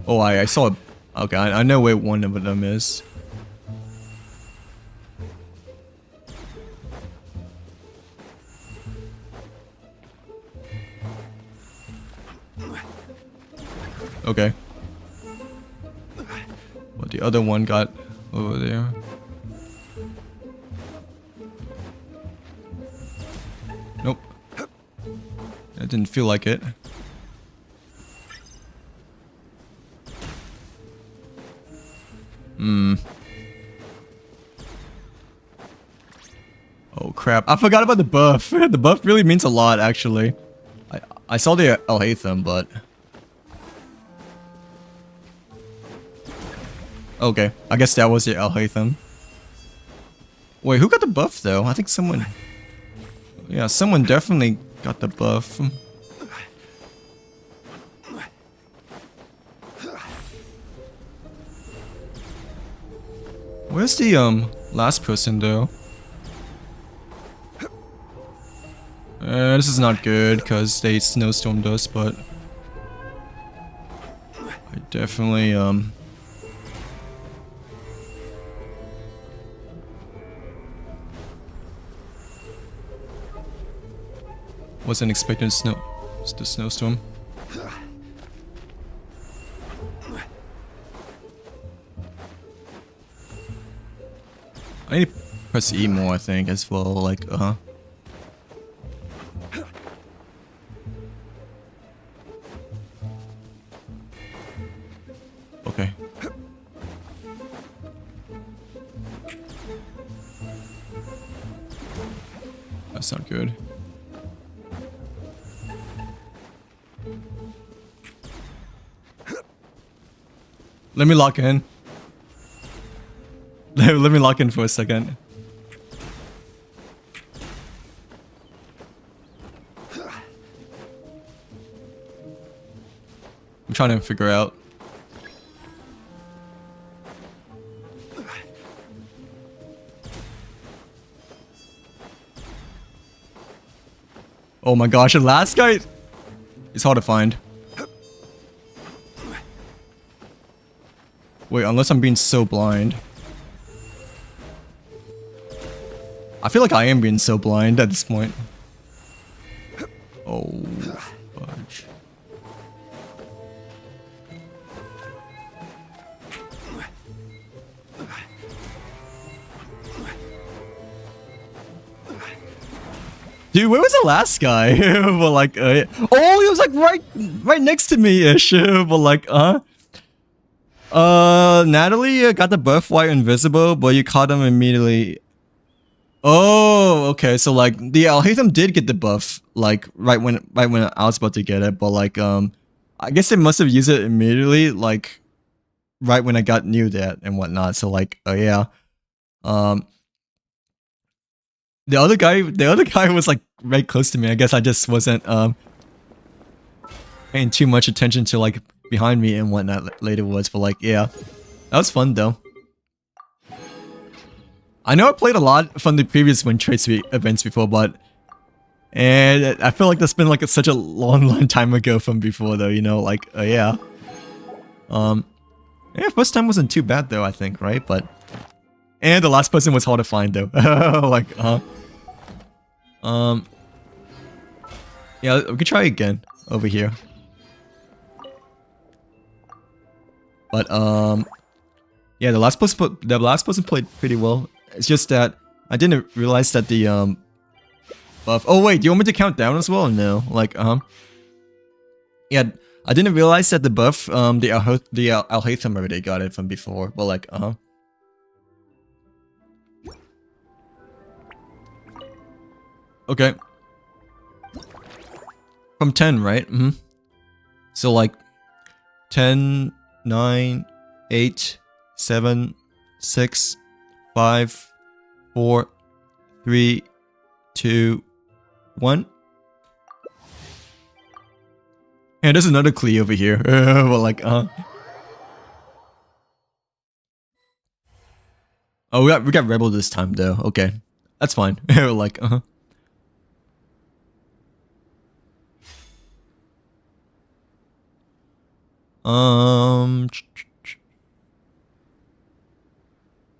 Oh, I saw a... Okay, I know where one of them is. Okay. What the other one got over there? Nope. It didn't feel like it. Oh crap. I forgot about the buff. The buff really means a lot, actually. I saw the Alhaitham, but... Okay, I guess that was the Alhaitham. Wait, who got the buff though? I think someone... Yeah, someone definitely got the buff. Where's the last person though? This is not good because they snowstormed us, but I definitely wasn't expecting the snowstorm. I need to press E more, I think, as well, like, Okay. That's not good. Let me lock in. Let me lock in for a second. I'm trying to figure out. Oh my gosh, the last guy is hard to find. Wait, unless I'm being so blind. I feel like I am being so blind at this point. Oh, fudge. Dude, where was the last guy? But like, oh, he was like right next to me-ish. But like, Natalie got the buff while invisible, but you caught him immediately. Oh, okay. So like, the Alhaitham did get the buff, like right when I was about to get it, but like, I guess they must have used it immediately, like right when I got near that and whatnot. So like, yeah. The other guy was like right close to me. I guess I just wasn't paying too much attention to like behind me and whatnot later was, but like, yeah, that was fun though. I know I played a lot from the previous Wind Trace events before, and I feel like that's been like such a long time ago from before though, you know, like, yeah. Yeah, first time wasn't too bad though, I think, right? But, and the last person was hard to find though. Like, yeah, we could try again. over here. But yeah, the last person played pretty well. It's just that I didn't realize that the buff. Oh wait, do you want me to count down as well? Or no, like yeah, I didn't realize that the buff the Alhaitham already got it from before. But like okay, from 10, right? So like 10, 9, 8, 7, 6, 5, 4, 3, 2, 1. Yeah, there's another Klee over here. Well, like, oh, we got Rebel this time though. Okay, that's fine. Like,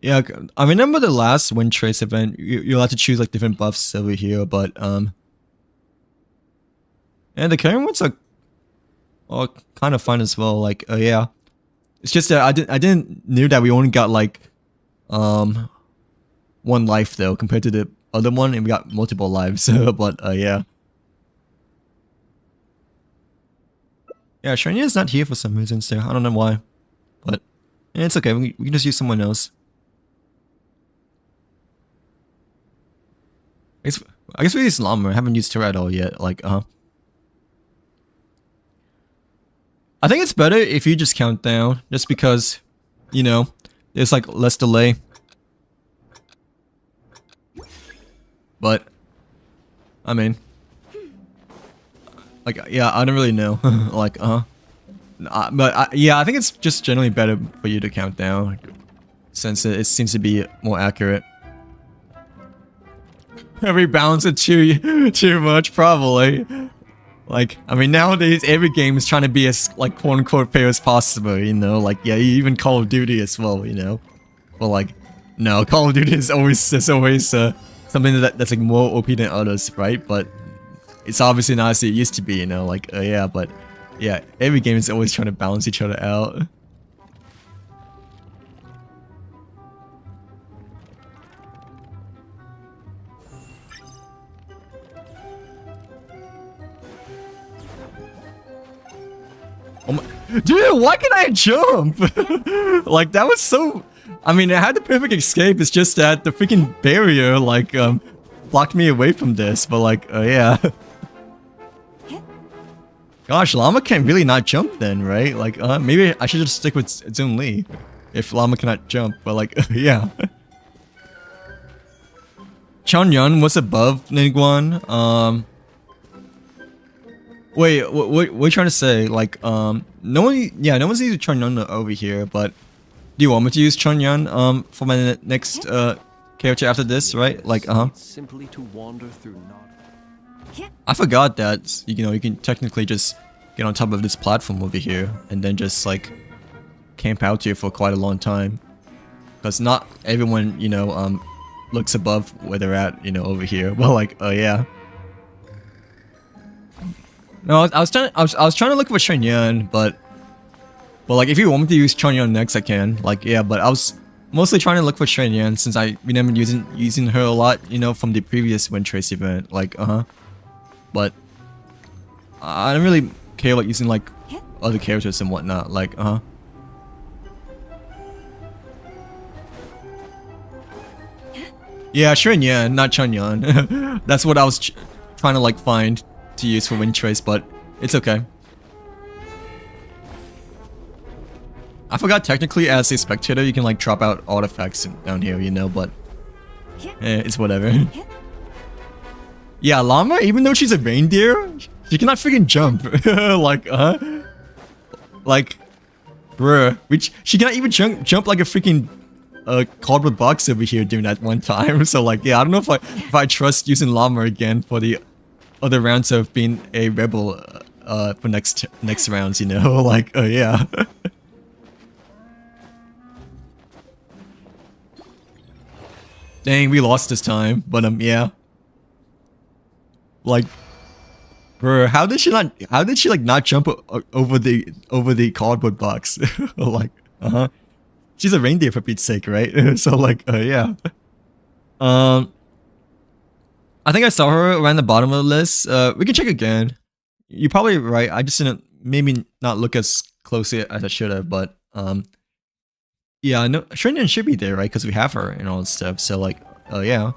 yeah, I remember the last Wind Trace event. You'll have to choose like different buffs over here, but and the current ones are kind of fun as well. Like, yeah, it's just that I didn't knew that we only got like one life though compared to the other one, and we got multiple lives. But yeah. Yeah, Shrinia's not here for some reason, so I don't know why. But yeah, it's okay, we can just use someone else. I guess we use Llama. I haven't used her at all yet, like, I think it's better if you just count down, just because, you know, there's like less delay. But, I mean... like, yeah, I don't really know. Like, but yeah, I think it's just generally better for you to count down, since it seems to be more accurate. Rebalance it too much, probably. Like, I mean, nowadays every game is trying to be as like quote unquote fair as possible, you know. Like, yeah, even Call of Duty as well, you know. But like, no, Call of Duty is always something that's like more OP than others, right? But it's obviously not as it used to be, you know, like, yeah, but yeah, every game is always trying to balance each other out. Oh my, dude, why can I jump? Like, that was so, I mean, I had the perfect escape, it's just that the freaking barrier, like, blocked me away from this, but like, yeah. Gosh, Llama can really not jump then, right? Like, maybe I should just stick with Zun Li if Llama cannot jump, but like, yeah. Chongyun was above Ningguan. Wait, what are you trying to say? Like, no one's using Chongyun over here, but do you want me to use Chongyun, for my next, character after this, right? Like, Simply to wander through I forgot that, you know, you can technically just get on top of this platform over here and then just like camp out here for quite a long time. Because not everyone, you know, looks above where they're at, you know, over here. Well, like, oh yeah. No, I was trying to look for Chongyun, but like if you want me to use Chongyun next, I can. Like, yeah, but I was mostly trying to look for Chongyun since I remember using her a lot, you know, from the previous Wind Trace event. Like, but I don't really care about using like other characters and whatnot. Like, yeah, Shrinian, not Chongyun. That's what I was trying to like find to use for Wind Trace, but it's okay. I forgot technically as a spectator you can like drop out artifacts down here, you know, but it's whatever. Yeah, Llama, even though she's a reindeer, she cannot freaking jump. Like, like, bruh, she cannot even jump like a freaking cardboard box over here during that one time. So like, yeah, I don't know if I trust using Llama again for the other rounds of being a rebel for next rounds, you know. Like, yeah. Dang, we lost this time, but yeah. Like, Bro, how did she not? How did she like not jump over the cardboard box? Like, she's a reindeer for Pete's sake, right? So like, yeah. I think I saw her around the bottom of the list. We can check again. You're probably right. I just didn't maybe not look as closely as I should have, but yeah, I know Shrinyan should be there, right? Because we have her and all that stuff. So like, yeah.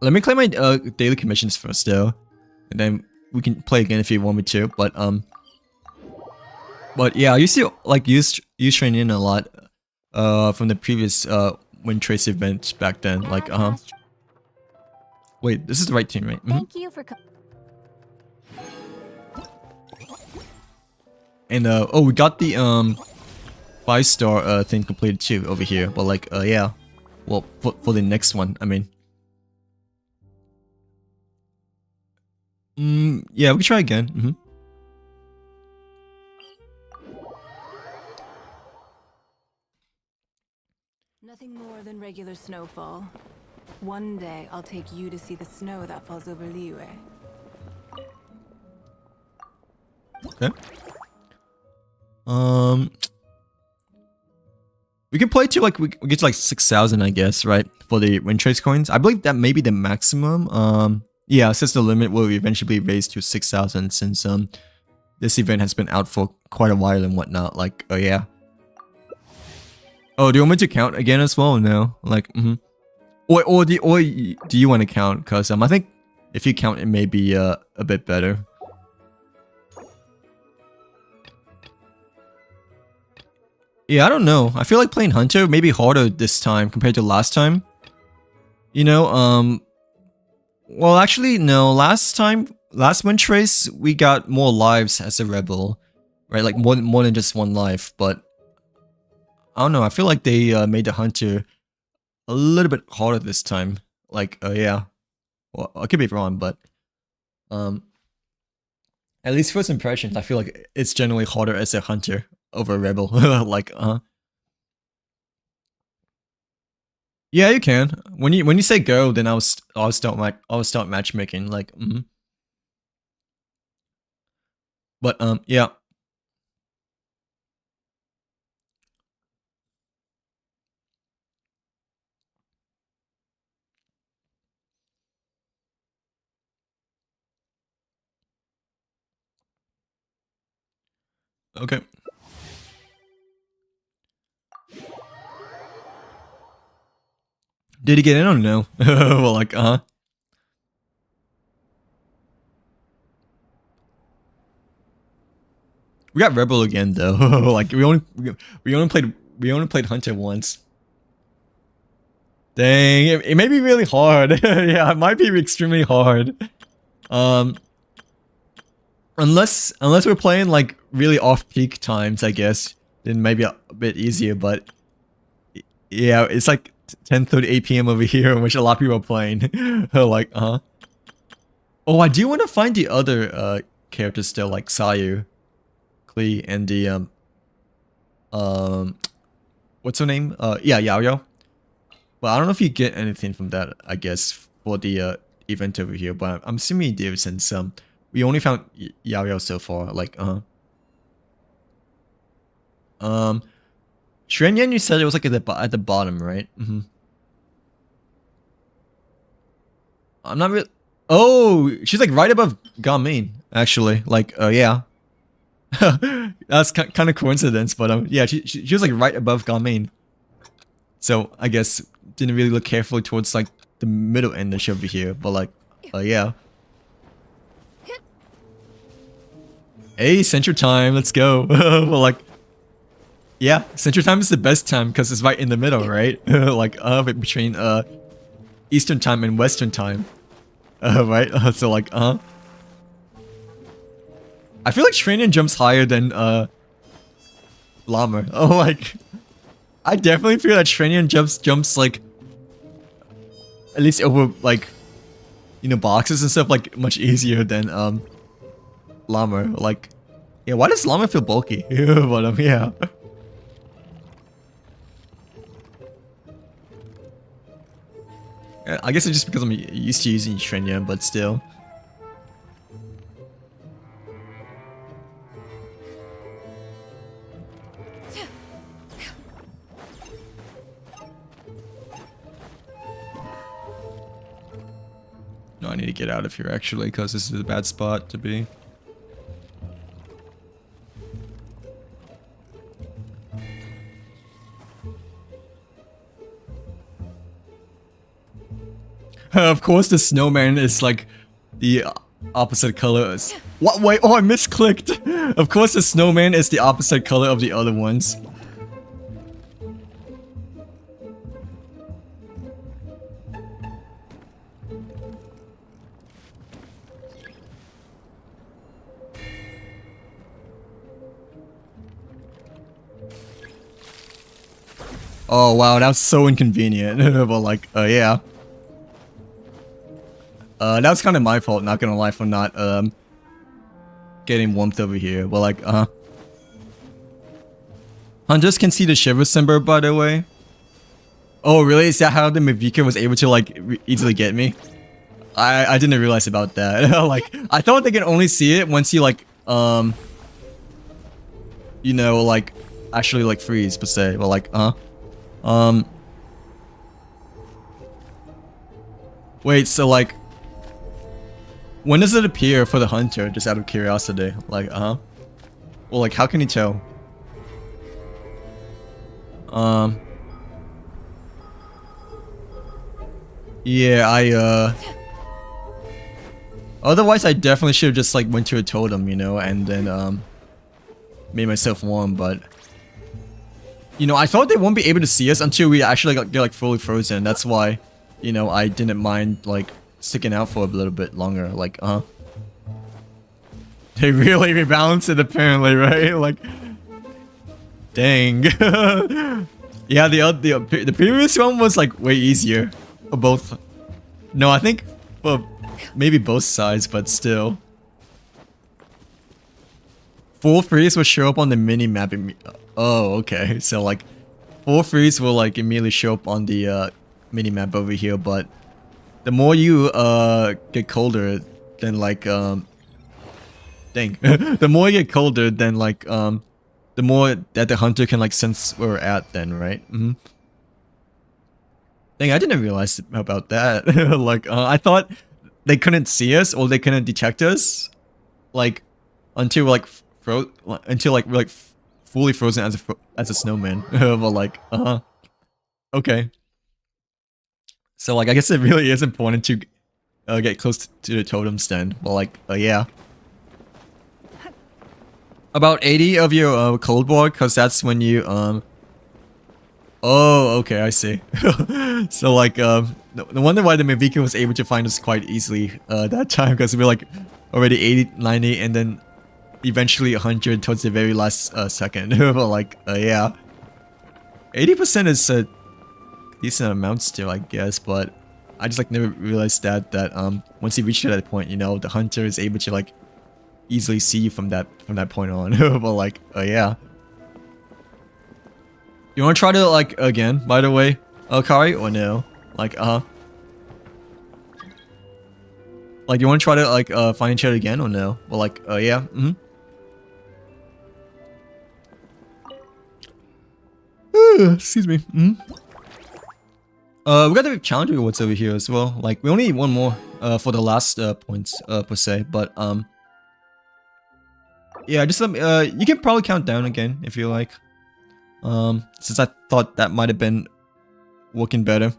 Let me claim my daily commissions first, though, and then we can play again if you want me to. But yeah, I used to like use Shrinyan a lot, from the previous Wind Trace event back then. Like, Wait, this is the right team, right? Thank you for And oh, we got the 5-star thing completed too over here. But like, yeah, well, for the next one, I mean, yeah, we can try again. Nothing more than regular snowfall. One day I'll take you to see the snow that falls over Liyue. Okay. We can play to like we get to like 6,000, I guess, right? For the Wind Trace coins. I believe that may be the maximum. Yeah, since the limit will eventually be raised to 6,000 since this event has been out for quite a while and whatnot. Like, yeah. Oh, do you want me to count again as well? No, like, or do you want to count? Cause I think if you count, it may be a bit better. Yeah, I don't know. I feel like playing Hunter may be harder this time compared to last time. You know, well, actually, no. Last Wind Trace, we got more lives as a rebel, right? Like more than just one life. But I don't know. I feel like they made the Hunter a little bit harder this time. Like, yeah. Well, I could be wrong, but at least first impressions, I feel like it's generally harder as a Hunter over a rebel. Like, yeah, you can. When you say go, then I'll start matchmaking. Like, But yeah. Okay. Did he get in or no? Well, like, we got Rebel again though. Like we only played Hunter once. Dang, it may be really hard. Yeah, it might be extremely hard. Unless we're playing like really off-peak times, I guess, then maybe a bit easier. But yeah, it's like 10:38 p.m. over here, in which a lot of people are playing. Like, oh, I do want to find the other characters still, like Sayu, Klee, and the what's her name? Yeah, Yao. But I don't know if you get anything from that, I guess, for the event over here. But I'm assuming you do, since we only found Yao so far. Like, Xuanyan, you said it was like at the bottom, right? I'm not really. Oh, she's like right above Gamin, actually. Like, yeah. That's kind of coincidence, but yeah, she was like right above Gamin. So I guess didn't really look carefully towards like the middle end that over here, but like, yeah. Hey, Central Time, let's go. Well, like, yeah, Central Time is the best time because it's right in the middle, right? Like, between Eastern Time and Western Time, right? So like, I feel like Shrinyan jumps higher than Llama. Oh, like, I definitely feel that Shrinyan jumps like at least over like, you know, boxes and stuff like much easier than Llama. Like, yeah, why does Llama feel bulky? But yeah. I guess it's just because I'm used to using Shrinyan, but still. get out of here actually, because this is a bad spot to be. Of course, the snowman is like the opposite color. What? Wait, oh, I misclicked. Of course, the snowman is the opposite color of the other ones. Oh wow, that's so inconvenient. But like, yeah. That was kind of my fault, not gonna lie, for not, getting warmth over here. But like, Hunters can see the shiver symbol, by the way. Oh, really? Is that how the Mavika was able to, like, easily get me? I didn't realize about that. Like, I thought they can only see it once you, like, you know, like, actually, like, freeze, per se. But like, wait, so like, when does it appear for the hunter, just out of curiosity? Like, well, like, how can you tell? Yeah, otherwise I definitely should have just, like, went to a totem, you know, and then, made myself warm, but... You know, I thought they won't be able to see us until we actually get, like, fully frozen. That's why, you know, I didn't mind, like, sticking out for a little bit longer, like, They really rebalanced it apparently, right? Like, dang. Yeah, the previous one was like way easier for both. No, I think for maybe both sides, but still. Full freeze will show up on the mini map. Oh, okay. So like, full freeze will like immediately show up on the mini map over here, but the more you get colder, then like dang, the more you get colder, then like the more that the hunter can like sense where we're at, then right? Dang, I didn't realize about that. Like I thought they couldn't see us or they couldn't detect us, like until we're like until like we're like fully frozen as a snowman. But like okay. So like I guess it really is important to get close to the totem stand. Well, like yeah. About 80 of your cold war, because that's when you oh, okay, I see. So like no wonder why the Mavika was able to find us quite easily that time, because we were like already 80, 90, and then eventually 100 towards the very last second. But like yeah, 80% is a decent amount still, I guess, but I just like never realized that once you reach that point, you know, the hunter is able to like easily see you from that point on. But like yeah, you want to try to like again, by the way, Kari, or no? Like like you want to try to like find each other again or no? Well, like yeah. Excuse me. We got the challenge rewards over here as well. Like we only need one more for the last points per se, but yeah, just you can probably count down again if you like. Since I thought that might have been working better.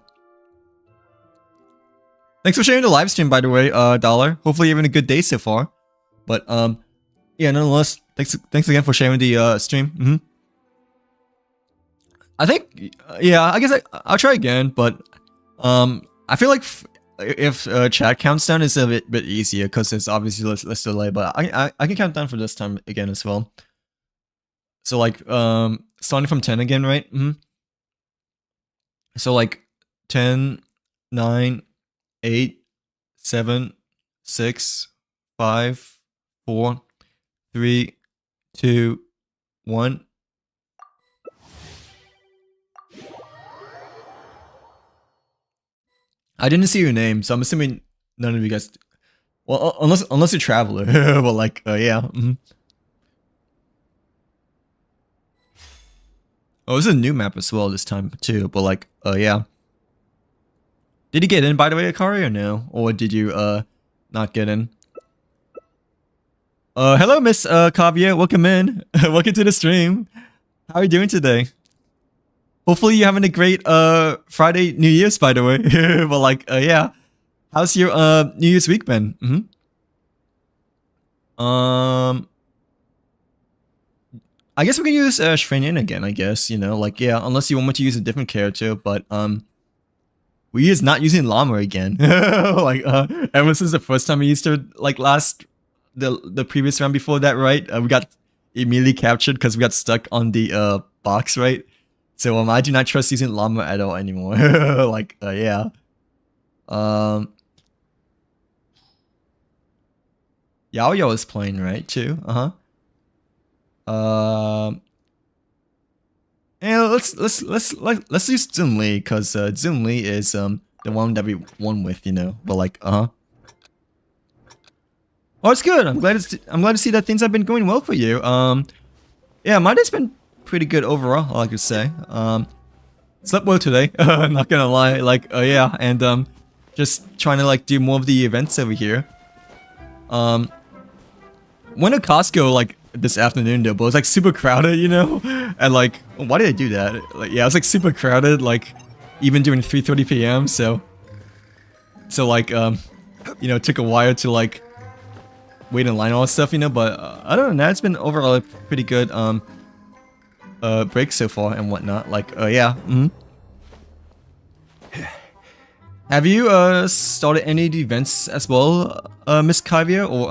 Thanks for sharing the live stream, by the way, Dollar. Hopefully you're having a good day so far. But yeah, nonetheless, thanks again for sharing the stream. I think yeah, I guess I'll try again, but I feel like if chat counts down is a bit easier because it's obviously less delay, but I can count down for this time again as well. So like starting from 10 again, right? So like 10, 9, 8, 7, 6, 5, 4, 3, 2, 1. I didn't see your name, so I'm assuming none of you guys. Well, unless you're Traveler. But like, yeah. Oh, this is a new map as well this time too. But like, yeah. Did you get in, by the way, Akari, or no? Or did you not getting. Hello, Miss Kavya. Welcome in. Welcome to the stream. How are you doing today? Hopefully you're having a great Friday New Year's, by the way. But like, yeah. How's your New Year's week been? I guess we can use Shrenin again, I guess, you know, like, yeah, unless you want me to use a different character, but we is not using Llama again. Like, ever since the first time we used her, like the previous round before that, right? We got immediately captured because we got stuck on the box, right? So I do not trust using Llama at all anymore. Like, yeah. Yao Yao is playing, right, too? Yeah, let's use Zoom Lee, cause Zoom Lee is the one that we won with, you know. But like, Oh, it's good. I'm glad to see that things have been going well for you. Yeah, my day's been pretty good overall, I like to say. Slept well today. Not gonna lie. Like, yeah, and just trying to like do more of the events over here. Went to Costco like this afternoon though, but it was like super crowded, you know. And like, why did I do that? Like, yeah, it was like super crowded, like even during 3:30 p.m. So like, you know, it took a while to like wait in line and all that stuff, you know. But other than that, it's been overall a pretty good break so far and whatnot. Like, yeah. Have you started any of the events as well, Miss Kavya, or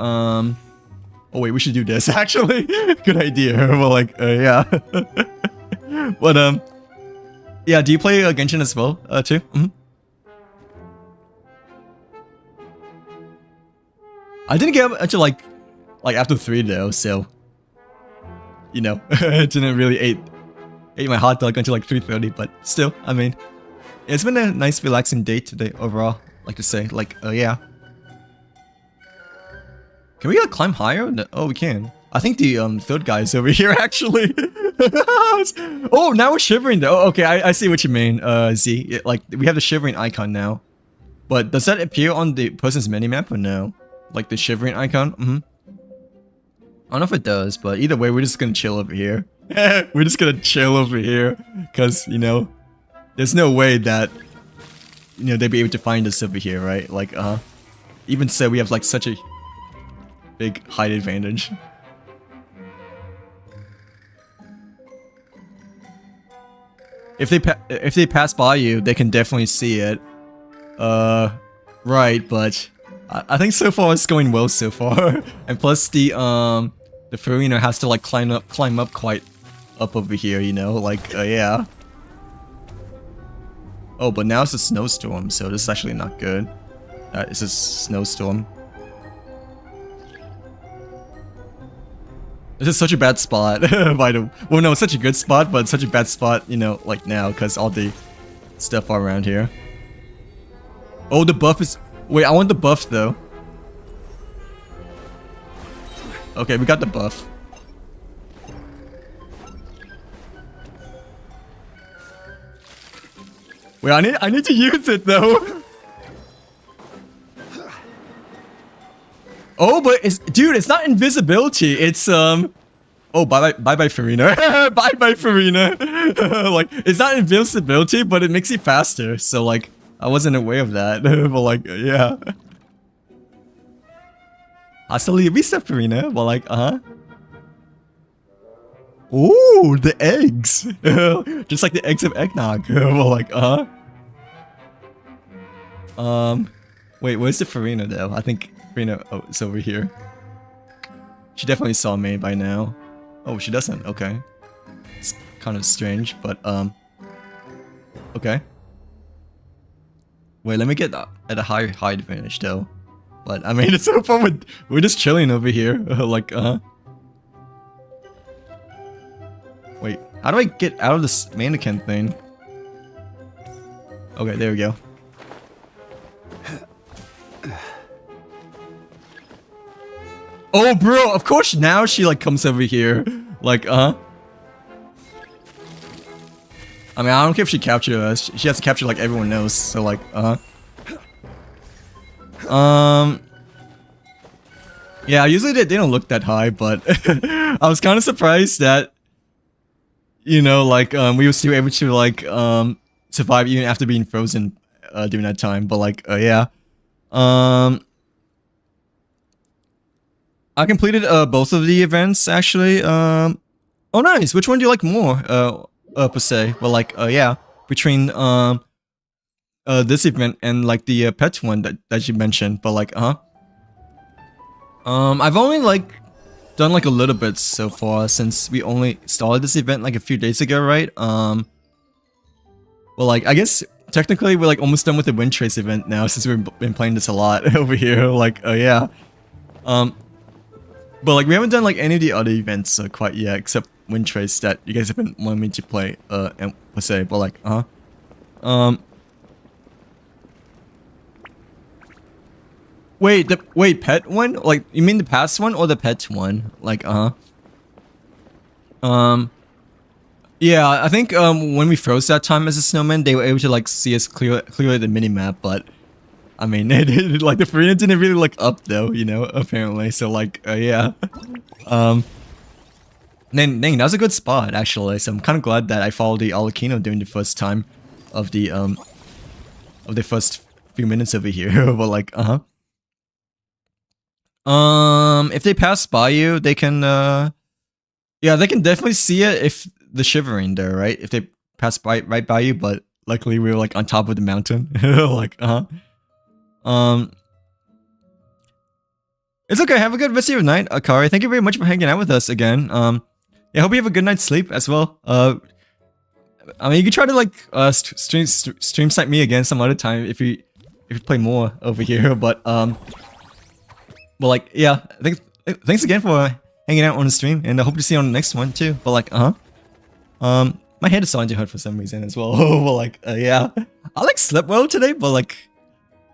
oh wait, we should do this actually. Good idea. Well, like, yeah. But yeah. Do you play Genshin as well, too? I didn't get up until like after 3 though, so you know, it didn't really ate my hot dog until like 3:30. But still, I mean, it's been a nice, relaxing day today overall. Like to say, like, yeah. Can we climb higher? No, oh, we can. I think the third guy is over here actually. Oh, now we're shivering though. Oh, okay, I see what you mean, Z. Like we have the shivering icon now. But does that appear on the person's minimap or no? Like the shivering icon? I don't know if it does, but either way, we're just gonna chill over here. We're just gonna chill over here, cause you know, there's no way that you know they'd be able to find us over here, right? Like, even so, we have like such a big height advantage. If they pass by you, they can definitely see it. Right, but I think so far it's going well so far. And plus the Farina has to like climb up quite up over here, you know, like yeah. Oh, but now it's a snowstorm, so this is actually not good. It's a snowstorm. This is such a bad spot, by the well, no, it's such a good spot, but such a bad spot, you know, like now, because all the stuff are around here. Oh, the buff is... Wait, I want the buff, though. Okay, we got the buff. Wait, I need to use it, though. Oh, but it's... Dude, it's not invisibility. It's, Oh, bye-bye, Farina. Bye-bye, Farina. Like, it's not invincibility, but it makes you faster. So, like, I wasn't aware of that. But, like, yeah. Hasta la vista, Farina. But, like, Ooh, the eggs. Just like the eggs of eggnog. But, like, Wait, where's the Farina, though? I think Farina... Oh, it's over here. She definitely saw me by now. Oh, she doesn't. Okay. It's kind of strange, but, okay. Wait, let me get at a higher height advantage, though. But, I mean, it's so fun we're just chilling over here. Like, Wait, how do I get out of this mannequin thing? Okay, there we go. Oh, bro, of course now she, like, comes over here. Like, I mean, I don't care if she captures us. She has to capture, like, everyone else. So, like, Yeah, usually they don't look that high, but I was kind of surprised that, you know, like, we were still able to, like, survive even after being frozen, during that time. But, like, yeah. I completed, both of the events, actually. Oh, nice. Which one do you like more, per se? Well, like, yeah. Between, this event and, like, the, pet one that you mentioned. But, like, I've only, like, done, like, a little bit so far since we only started this event, like, a few days ago, right? Well, like, I guess technically we're, like, almost done with the Wind Trace event now since we've been playing this a lot over here. Like, yeah. But, like, we haven't done, like, any of the other events quite yet, except Wind Trace that you guys have been wanting me to play, and per se. But, like, wait, pet one? Like, you mean the past one or the pet one? Like, yeah, I think, when we froze that time as a snowman, they were able to, like, see us clear the minimap, but, I mean, like, the Farina didn't really look up, though, you know, apparently, so, like, yeah. Dang, that was a good spot, actually, so I'm kind of glad that I followed the Alakino during the first time of the first few minutes over here, but, like, if they pass by you, they can, yeah, they can definitely see it if the shivering there, right? If they pass right by you, but luckily we were, like, on top of the mountain. Like, it's okay. Have a good rest of your night, Akari. Thank you very much for hanging out with us again. Yeah, I hope you have a good night's sleep as well. I mean, you can try to, like, stream snipe me again some other time if you play more over here, but, well, like, yeah, thanks again for hanging out on the stream, and I hope to see you on the next one too. But, like, my head is starting to hurt for some reason as well. But, like, yeah, I, like, slept well today, but, like,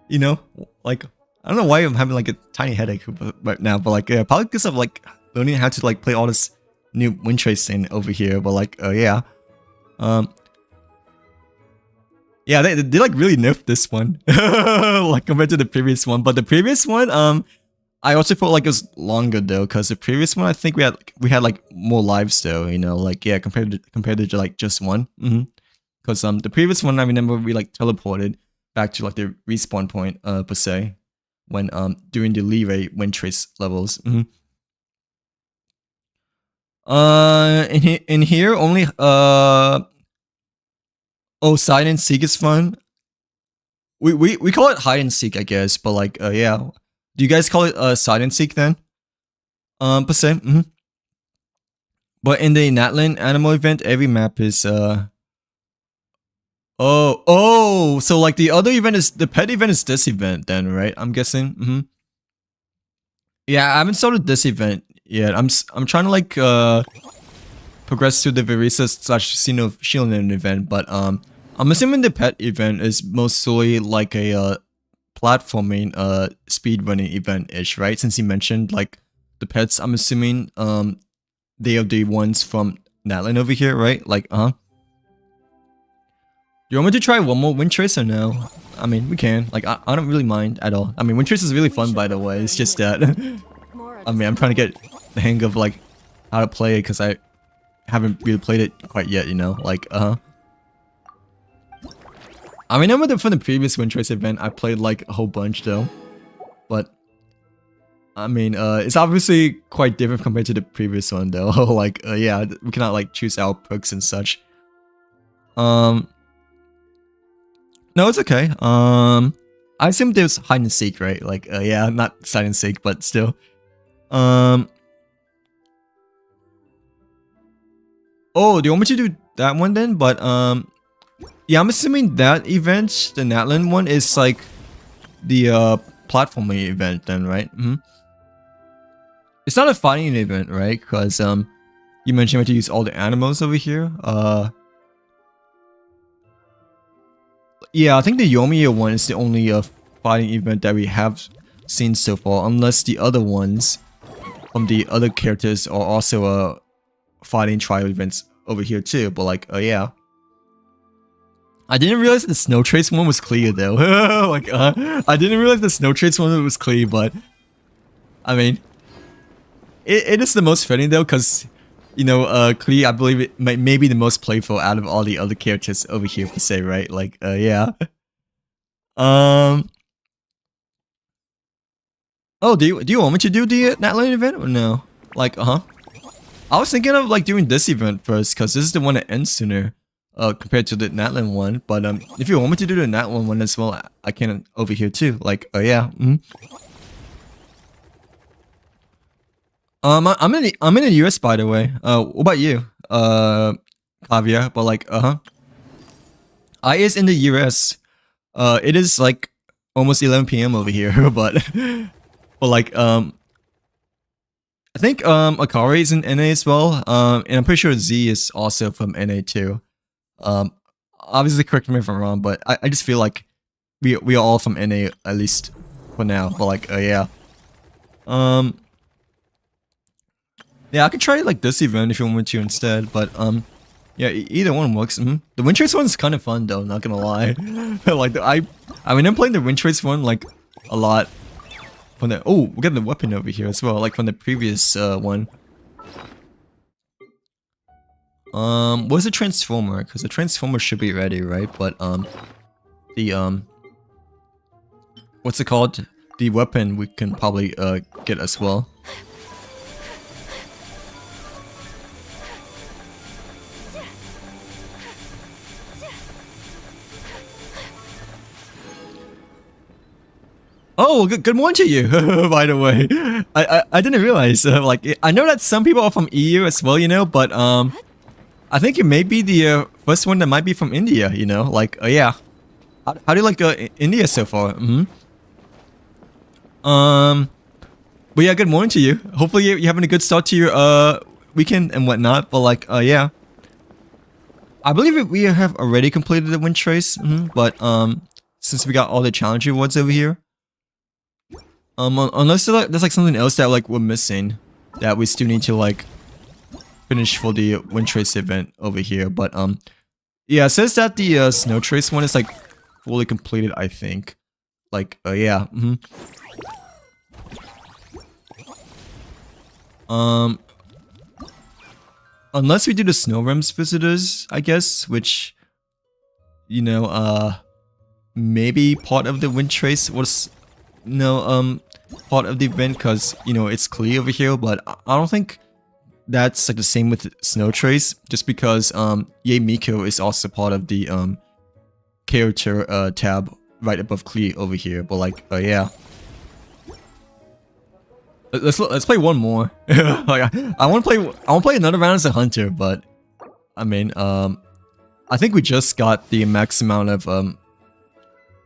you know, like, I don't know why I'm having, like, a tiny headache right now, but, like, yeah, probably because of, like, learning how to, like, play all this new Wind Trace thing over here. But, like, yeah, yeah, they like really nerfed this one, like, compared to the previous one. But the previous one, I also felt like it was longer though, because the previous one I think we had like more lives though, you know, like, yeah, compared to like just one. Because the previous one I remember we, like, teleported back to, like, the respawn point per se when during the Leeway Wind Trace levels. In here only oh, side and seek is fun. We call it hide and seek, I guess, but, like, yeah. Do you guys call it side and seek then? Per se. But in the Natlan animal event, every map is oh, so, like, the other event is the pet event is this event then, right? I'm guessing. Yeah, I haven't started this event yet. I'm trying to, like, progress to the Verisa / Sino Shilin event, but I'm assuming the pet event is mostly like a platforming speedrunning event-ish, right? Since you mentioned, like, the pets, I'm assuming they are the ones from Natlan over here, right? Like, do you want me to try one more Wind Trace or no? I mean, we can. Like, I don't really mind at all. I mean, Wind Trace is really fun, by the way. It's just that I mean, I'm trying to get the hang of, like, how to play it, because I haven't really played it quite yet, you know? Like, I mean, I remember from the previous Wind Trace event, I played, like, a whole bunch, though. But, I mean, it's obviously quite different compared to the previous one, though. Like, yeah, we cannot, like, choose our perks and such. No, it's okay. I assume there's hide and seek, right? Like, yeah, not side and seek, but still. Oh, do you want me to do that one then? But, yeah, I'm assuming that event, the Natlan one, is like the platforming event then, right? It's not a fighting event, right? Because you mentioned we have to use all the animals over here. Yeah, I think the Yomiya one is the only fighting event that we have seen so far, unless the other ones from the other characters are also fighting trial events over here too. But, like, yeah. I didn't realize the Snow Trace one was clear though. Like, I didn't realize the Snow Trace one was clear, but I mean, it is the most funny though, because you know, Klee, I believe it may be the most playful out of all the other characters over here per se, right? Like, yeah. Oh, do you want me to do the Natlan event or no? Like, I was thinking of like doing this event first, because this is the one that ends sooner, compared to the Natlan one. But if you want me to do the Natlan one as well, I can over here too. Like, yeah. I'm in the US, by the way. What about you, Kavya? But like, I is in the US. It is like almost 11 p.m. over here, but like, I think Akari is in NA as well. And I'm pretty sure Z is also from NA too. Obviously correct me if I'm wrong, but I just feel like we are all from NA, at least for now. But like, yeah. Yeah, I could try like this event if you want me to instead, but yeah, either one works. The Wind Trace one's kind of fun though, not gonna lie. Like I mean, I'm playing the Wind Trace one like a lot. From the we got the weapon over here as well, like from the previous one. What's the transformer? Because the transformer should be ready, right? But the what's it called? The weapon we can probably get as well. Oh, good morning to you, by the way. I didn't realize, like, I know that some people are from EU as well, you know, but, I think you may be the, first one that might be from India, you know, like, yeah. How do you like, India so far? But yeah, good morning to you. Hopefully you're having a good start to your, weekend and whatnot, but like, yeah. I believe we have already completed the Wind Trace, but, since we got all the challenge rewards over here. Unless there's like something else that like we're missing that we still need to like finish for the Wind Trace event over here, but yeah, it says that the Snow Trace one is like fully completed, I think. Like, yeah. Unless we do the Snow Realms visitors, I guess, which, you know, maybe part of the Wind Trace was part of the event, because you know it's clear over here, but I don't think that's like the same with Snow Trace, just because Ye Miko is also part of the character tab right above Klee over here. But like, yeah, let's play one more. Like, I want to play another round as a hunter, but I mean, I think we just got the max amount of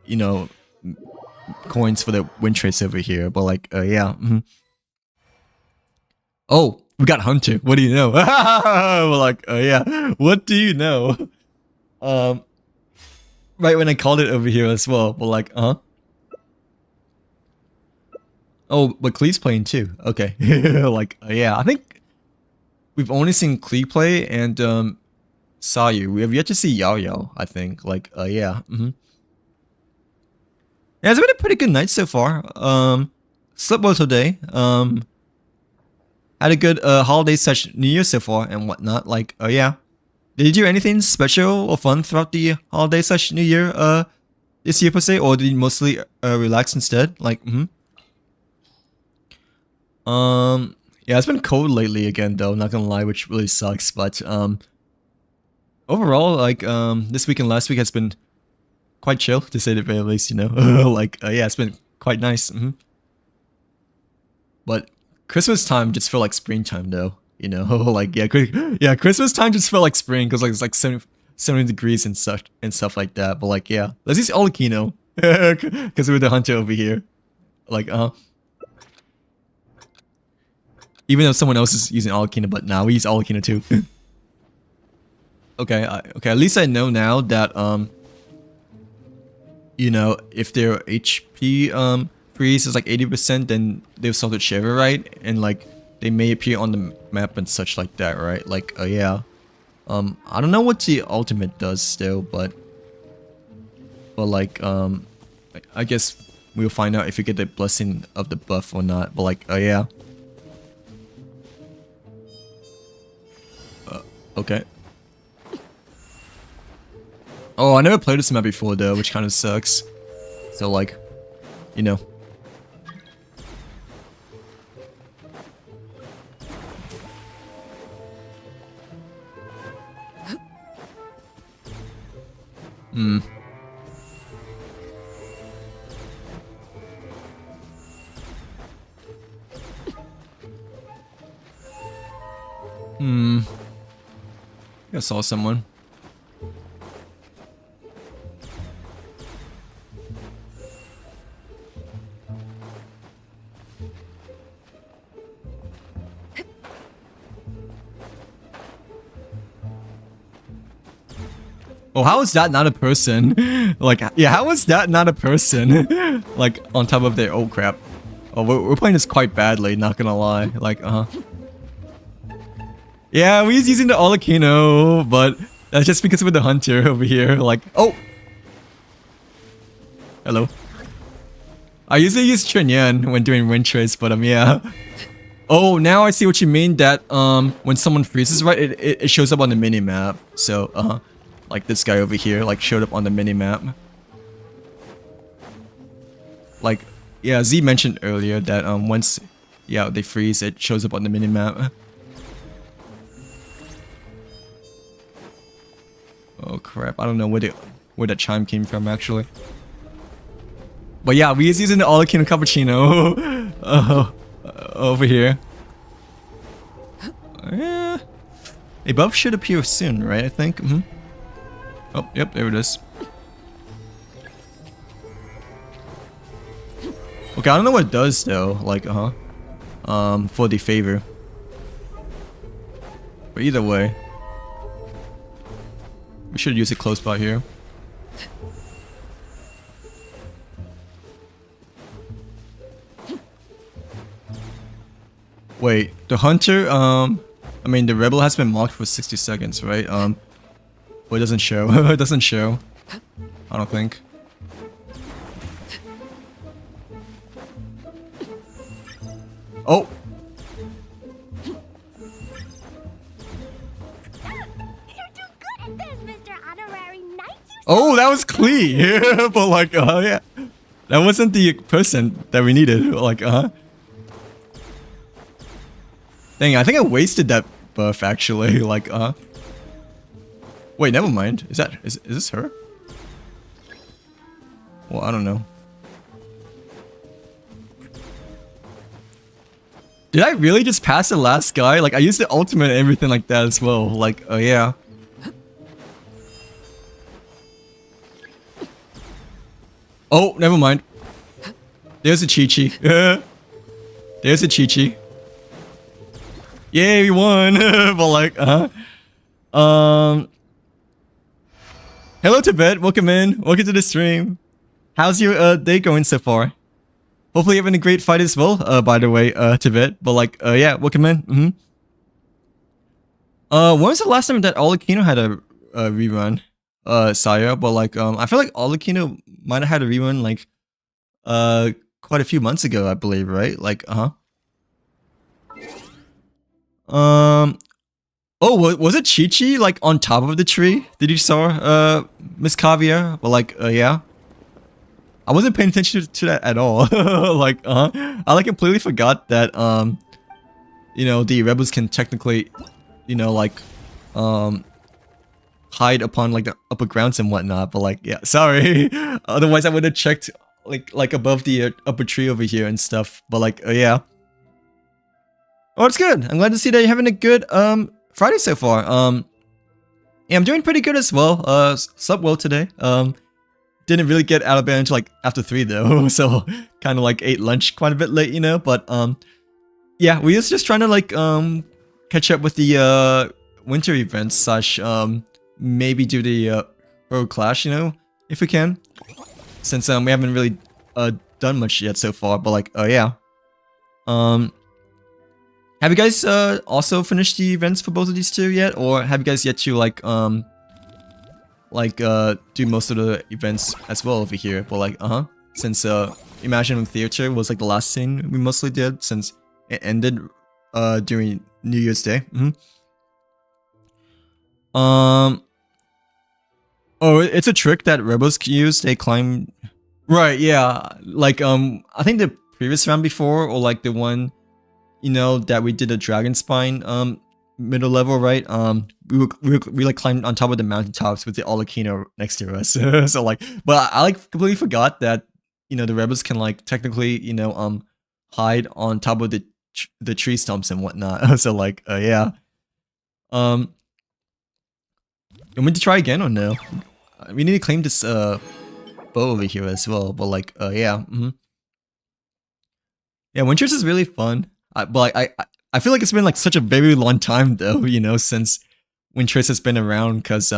you know, coins for the Wind Trace over here, but like, yeah. Oh, we got Hunter. What do you know? Well, like, yeah. What do you know? Right when I called it over here as well, but like, Oh, but Klee's playing too. Okay. Like, yeah. I think we've only seen Klee play and Sayu. We have yet to see Yao Yao, I think. Like, yeah. Yeah, it's been a pretty good night so far. Slept well today. Had a good holiday / New Year so far and whatnot. Like, yeah. Did you do anything special or fun throughout the holiday / New Year this year per se, or did you mostly relax instead? Like, yeah, it's been cold lately again though, not gonna lie, which really sucks. But overall, like this week and last week has been quite chill, to say the very least, you know. Like, yeah, it's been quite nice. But Christmas time just felt like springtime, though, you know. Like, yeah, Christmas time just felt like spring, because like it's like 70 degrees and stuff like that. But like, yeah, let's use Olakino, because we're the hunter over here. Like, even though someone else is using Olakino, but now we use Olakino too. Okay, okay. At least I know now that you know, if their HP freeze is like 80%, then they've solved Shiver, right? And like they may appear on the map and such like that, right? Like, yeah. I don't know what the ultimate does still, but like I guess we'll find out if you get the blessing of the buff or not. But like, yeah. Okay. Oh, I never played this map before though, which kind of sucks. So like, you know. Hmm. Hmm. I saw someone. Oh, how is that not a person? Like, yeah, how is that not a person? Like, on top of their... Oh, crap. Oh, we're playing this quite badly, not gonna lie. Like, Yeah, we're using the Olakino, but that's just because we're the hunter over here. Like, oh! Hello. I usually use Chunyan when doing wind trace, but yeah. Oh, now I see what you mean, that when someone freezes, right, it shows up on the mini-map. So, like this guy over here, like, showed up on the mini-map. Like, yeah, Z mentioned earlier that once, yeah, they freeze, it shows up on the mini-map. Oh crap, I don't know where that chime came from actually. But yeah, we're using the Olakino Cappuccino over here. Yeah. A buff should appear soon, right, I think? Oh, yep, there it is. Okay, I don't know what it does though, like, for the favor. But either way, we should use it close by here. Wait, the hunter, I mean, the rebel has been marked for 60 seconds, right? But it doesn't show. It doesn't show. I don't think. Oh! Oh, that was clean! But like, yeah. That wasn't the person that we needed. Like, Dang, I think I wasted that buff actually. Like, Wait, never mind. Is this her? Well, I don't know. Did I really just pass the last guy? Like, I used the ultimate and everything like that as well. Like, yeah. Oh, never mind. There's a Chi-Chi. There's a Chi-Chi. Yay, we won! But like, Hello Tibet, welcome in. Welcome to the stream. How's your day going so far? Hopefully you're having a great fight as well, by the way, Tibet. But like, yeah, welcome in. When was the last time that Olakino had a rerun? Saya, but like, I feel like Olakino might have had a rerun like, quite a few months ago, I believe, right? Like, Oh, was it Chi-Chi, like, on top of the tree? Did you saw, Miss Caviar? Well, like, yeah. I wasn't paying attention to that at all. Like, I, like, completely forgot that, you know, the rebels can technically, you know, like, hide upon, like, the upper grounds and whatnot. But, like, yeah, sorry. Otherwise, I would have checked, like, above the upper tree over here and stuff. But, like, yeah. Oh, it's good. I'm glad to see that you're having a good, Friday so far. Yeah, I'm doing pretty good as well. Slept well today. Didn't really get out of bed until like after 3 though, so kind of like ate lunch quite a bit late, you know. But yeah, we was just trying to like catch up with the winter events slash maybe do the Road Clash, you know, if we can, since we haven't really done much yet so far. But like, yeah. Have you guys also finished the events for both of these two yet, or have you guys yet to like do most of the events as well over here? But like, since Imagine Theater was like the last thing we mostly did since it ended during New Year's Day. Oh, it's a trick that rebels can use. They climb. Right, yeah. Like, I think the previous round before, or like the one, you know, that we did the dragon spine, middle level, right? We like climbed on top of the mountaintops with the Olakino next to us. So like, but I like completely forgot that, you know, the rebels can like technically, you know, hide on top of the tree stumps and whatnot. So like, yeah. You want me to try again or no? We need to claim this bow over here as well, but like, yeah. Yeah, Winters is really fun. But like, I feel like it's been like such a very long time though, you know, since Winters has been around, because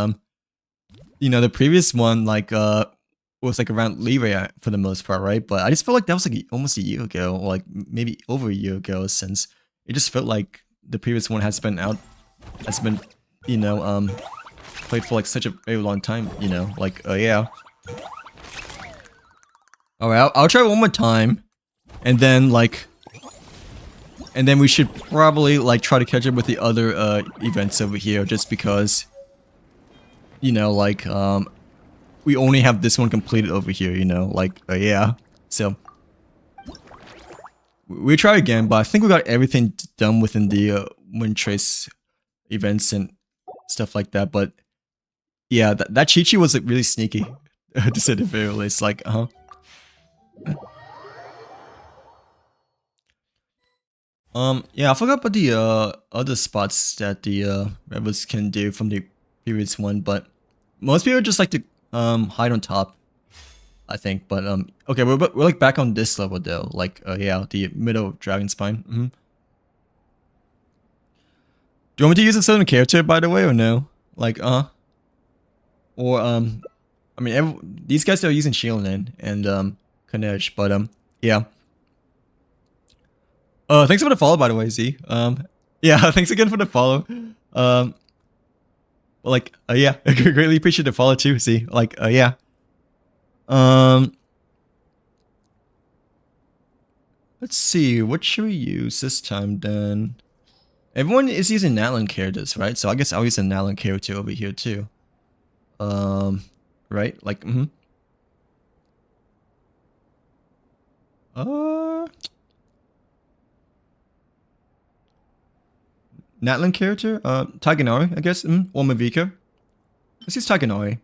you know, the previous one like was like around Leeway for the most part, right? But I just felt like that was like almost a year ago, or like maybe over a year ago, since it just felt like the previous one has been, you know, played for like such a very long time, you know, like, yeah. Alright, I'll try one more time, and then like, and then we should probably like try to catch up with the other events over here, just because, you know, like, we only have this one completed over here, you know, like, yeah. So we try again, but I think we got everything done within the Wind Trace events and stuff like that. But yeah, that Chi-Chi was like, really sneaky, to say the very least. Like, yeah, I forgot about the other spots that the rebels can do from the previous one, but most people just like to hide on top, I think. But okay, we're like back on this level though, like, yeah, the middle dragon spine. Do you want me to use a certain character, by the way, or no? Like, or I mean, these guys are using Shieldin and Kanej, but yeah. Thanks for the follow, by the way, Z. Yeah, thanks again for the follow. Well, like, yeah, I greatly appreciate the follow too, Z. Like, yeah. Let's see, what should we use this time then? Everyone is using Natlan characters, right? So I guess I'll use a Natlan character over here too. Right? Like, Natlan character? Taganori, I guess, or Mavika. Let's use Taganori.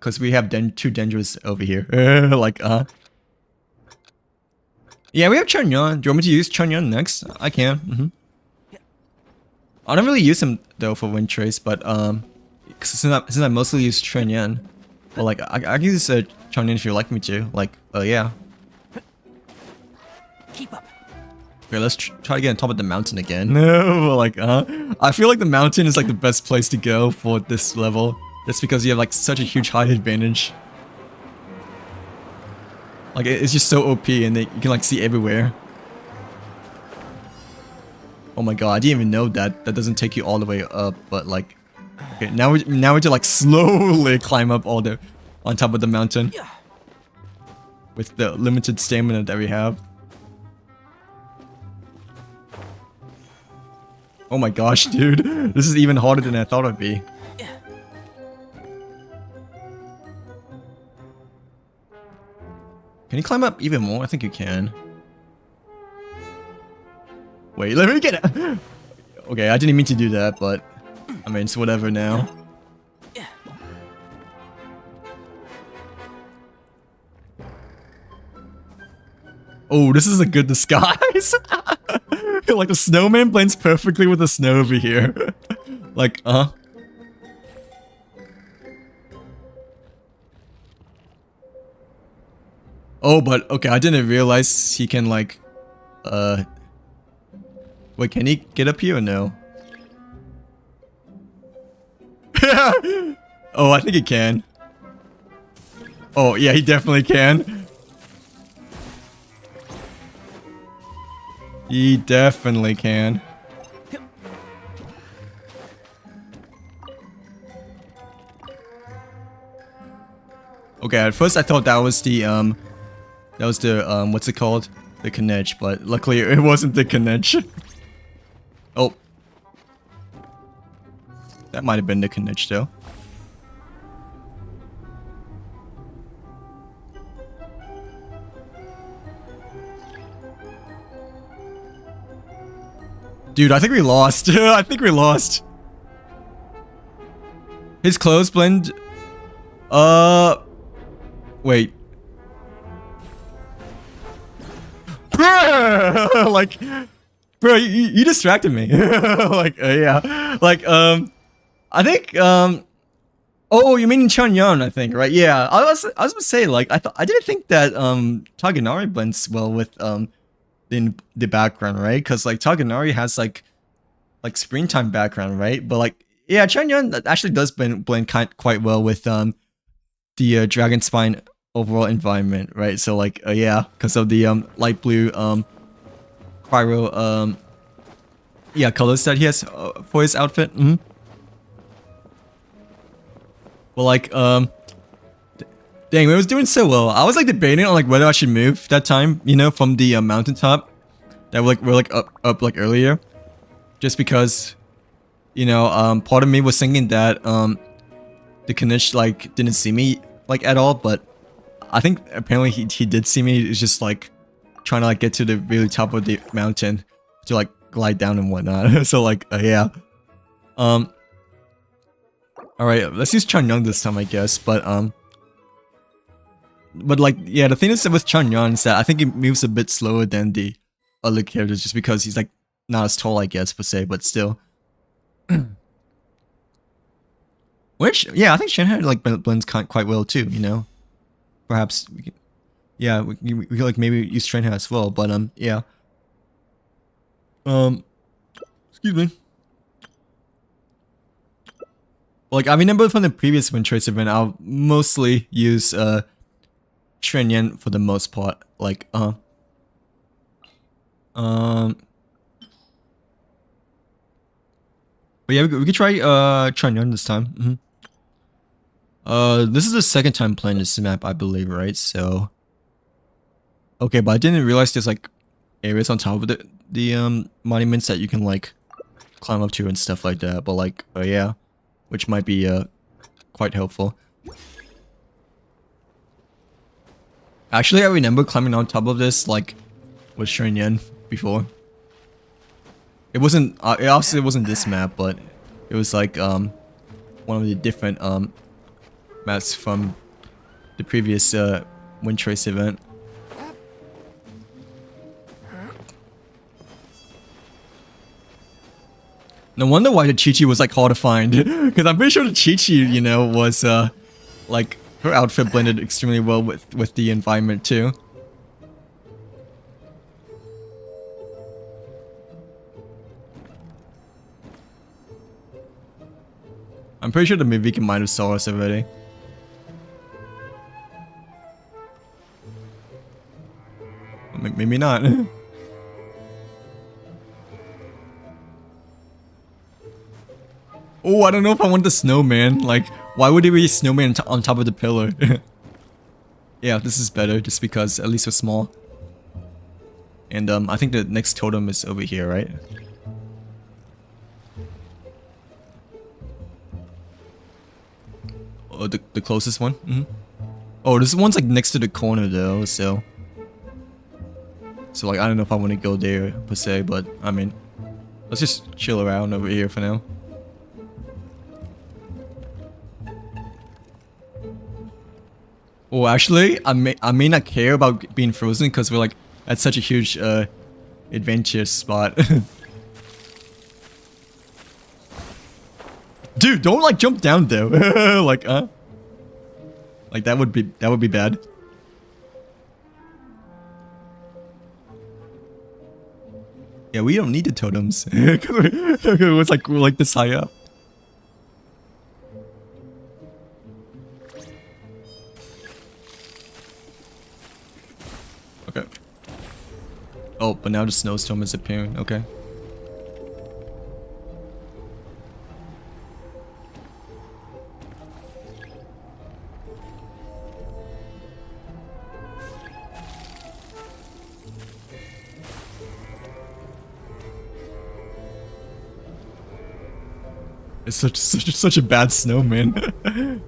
Cause we have two dangerous over here. Like, yeah, we have Chunyon. Do you want me to use Chunyon next? I can. I don't really use him though for Wind Trace, but since I mostly use Chunyon, well, like I can use Chunyon if you like me to. Like, yeah. Keep up. Okay, let's try to get on top of the mountain again. Like, I feel like the mountain is like the best place to go for this level, just because you have like such a huge height advantage. Like, it's just so OP, and you can like see everywhere. Oh my god, I didn't even know that doesn't take you all the way up, but like, okay, now we have to like slowly climb up on top of the mountain with the limited stamina that we have. Oh my gosh, dude, this is even harder than I thought it'd be. Can you climb up even more? I think you can. Wait, let me get it. Okay, I didn't mean to do that, but I mean, it's whatever now. Oh, this is a good disguise. Like, the snowman blends perfectly with the snow over here. Like, Oh, but okay, I didn't realize he can like, wait, can he get up here or no? Oh, I think he can. Oh, yeah, he definitely can. He definitely can. Okay, at first I thought that was the, what's it called? The Kanej, but luckily it wasn't the Kanej. Oh. That might have been the Knish though. Dude, I think we lost. I think we lost. His clothes blend. Wait. Like, bro, you distracted me. Like, yeah. Like, I think, oh, you mean Chunyon, I think, right? Yeah. I was gonna say, like, I didn't think that, Taganari blends well with, in the background, right? Because like Taganari has like springtime background, right? But like yeah, Chunyon actually does blend quite well with the Dragon Spine overall environment, right? So like yeah, because of the light blue cryo yeah colors that he has for his outfit. Well, like dang, it was doing so well. I was like debating on like whether I should move that time, you know, from the mountaintop that we're like up like earlier, just because, you know, part of me was thinking that the Knish like didn't see me like at all, but I think apparently he did see me. He's just like trying to like get to the really top of the mountain to like glide down and whatnot. So like yeah, all right, let's use Chunyon this time, I guess, but like, yeah, the thing is with Chunyon is that I think he moves a bit slower than the other characters just because he's like not as tall, I guess, per se, but still. Which, yeah, I think Shanghai like blends quite well too, you know? Perhaps, we can, yeah, we can like maybe use Shanghai as well, but yeah. Excuse me. Like, I remember from the previous Wind Trace event, I'll mostly use, Shenyan for the most part, like, but yeah, we could try, Chunyon this time, this is the second time playing this map, I believe, right, so, okay, but I didn't realize there's, like, areas on top of the monuments that you can, like, climb up to and stuff like that, but, like, yeah, which might be, quite helpful. Actually, I remember climbing on top of this, like, with Shenyan before. It wasn't, it obviously wasn't this map, but it was like, one of the different, maps from the previous, Wind Trace event. No wonder why the Chi-Chi was, like, hard to find. Because I'm pretty sure the Chi-Chi, you know, was, like, her outfit blended extremely well with the environment too. I'm pretty sure the Miviki might have saw us already. Maybe not. Oh, I don't know if I want the snowman. Like, why would there be a snowman on top of the pillar? Yeah, this is better just because at least we're small. And I think the next totem is over here, right? Oh, the closest one? Oh, this one's like next to the corner though, so... So like, I don't know if I want to go there per se, but I mean... Let's just chill around over here for now. Oh, actually, I may not care about being frozen because we're like at such a huge adventure spot. Dude, don't like jump down though. Like like that would be bad. Yeah, we don't need the totems. It's like we're like this high up. Okay. Oh, but now the snowstorm is appearing. Okay. It's such a bad snowman.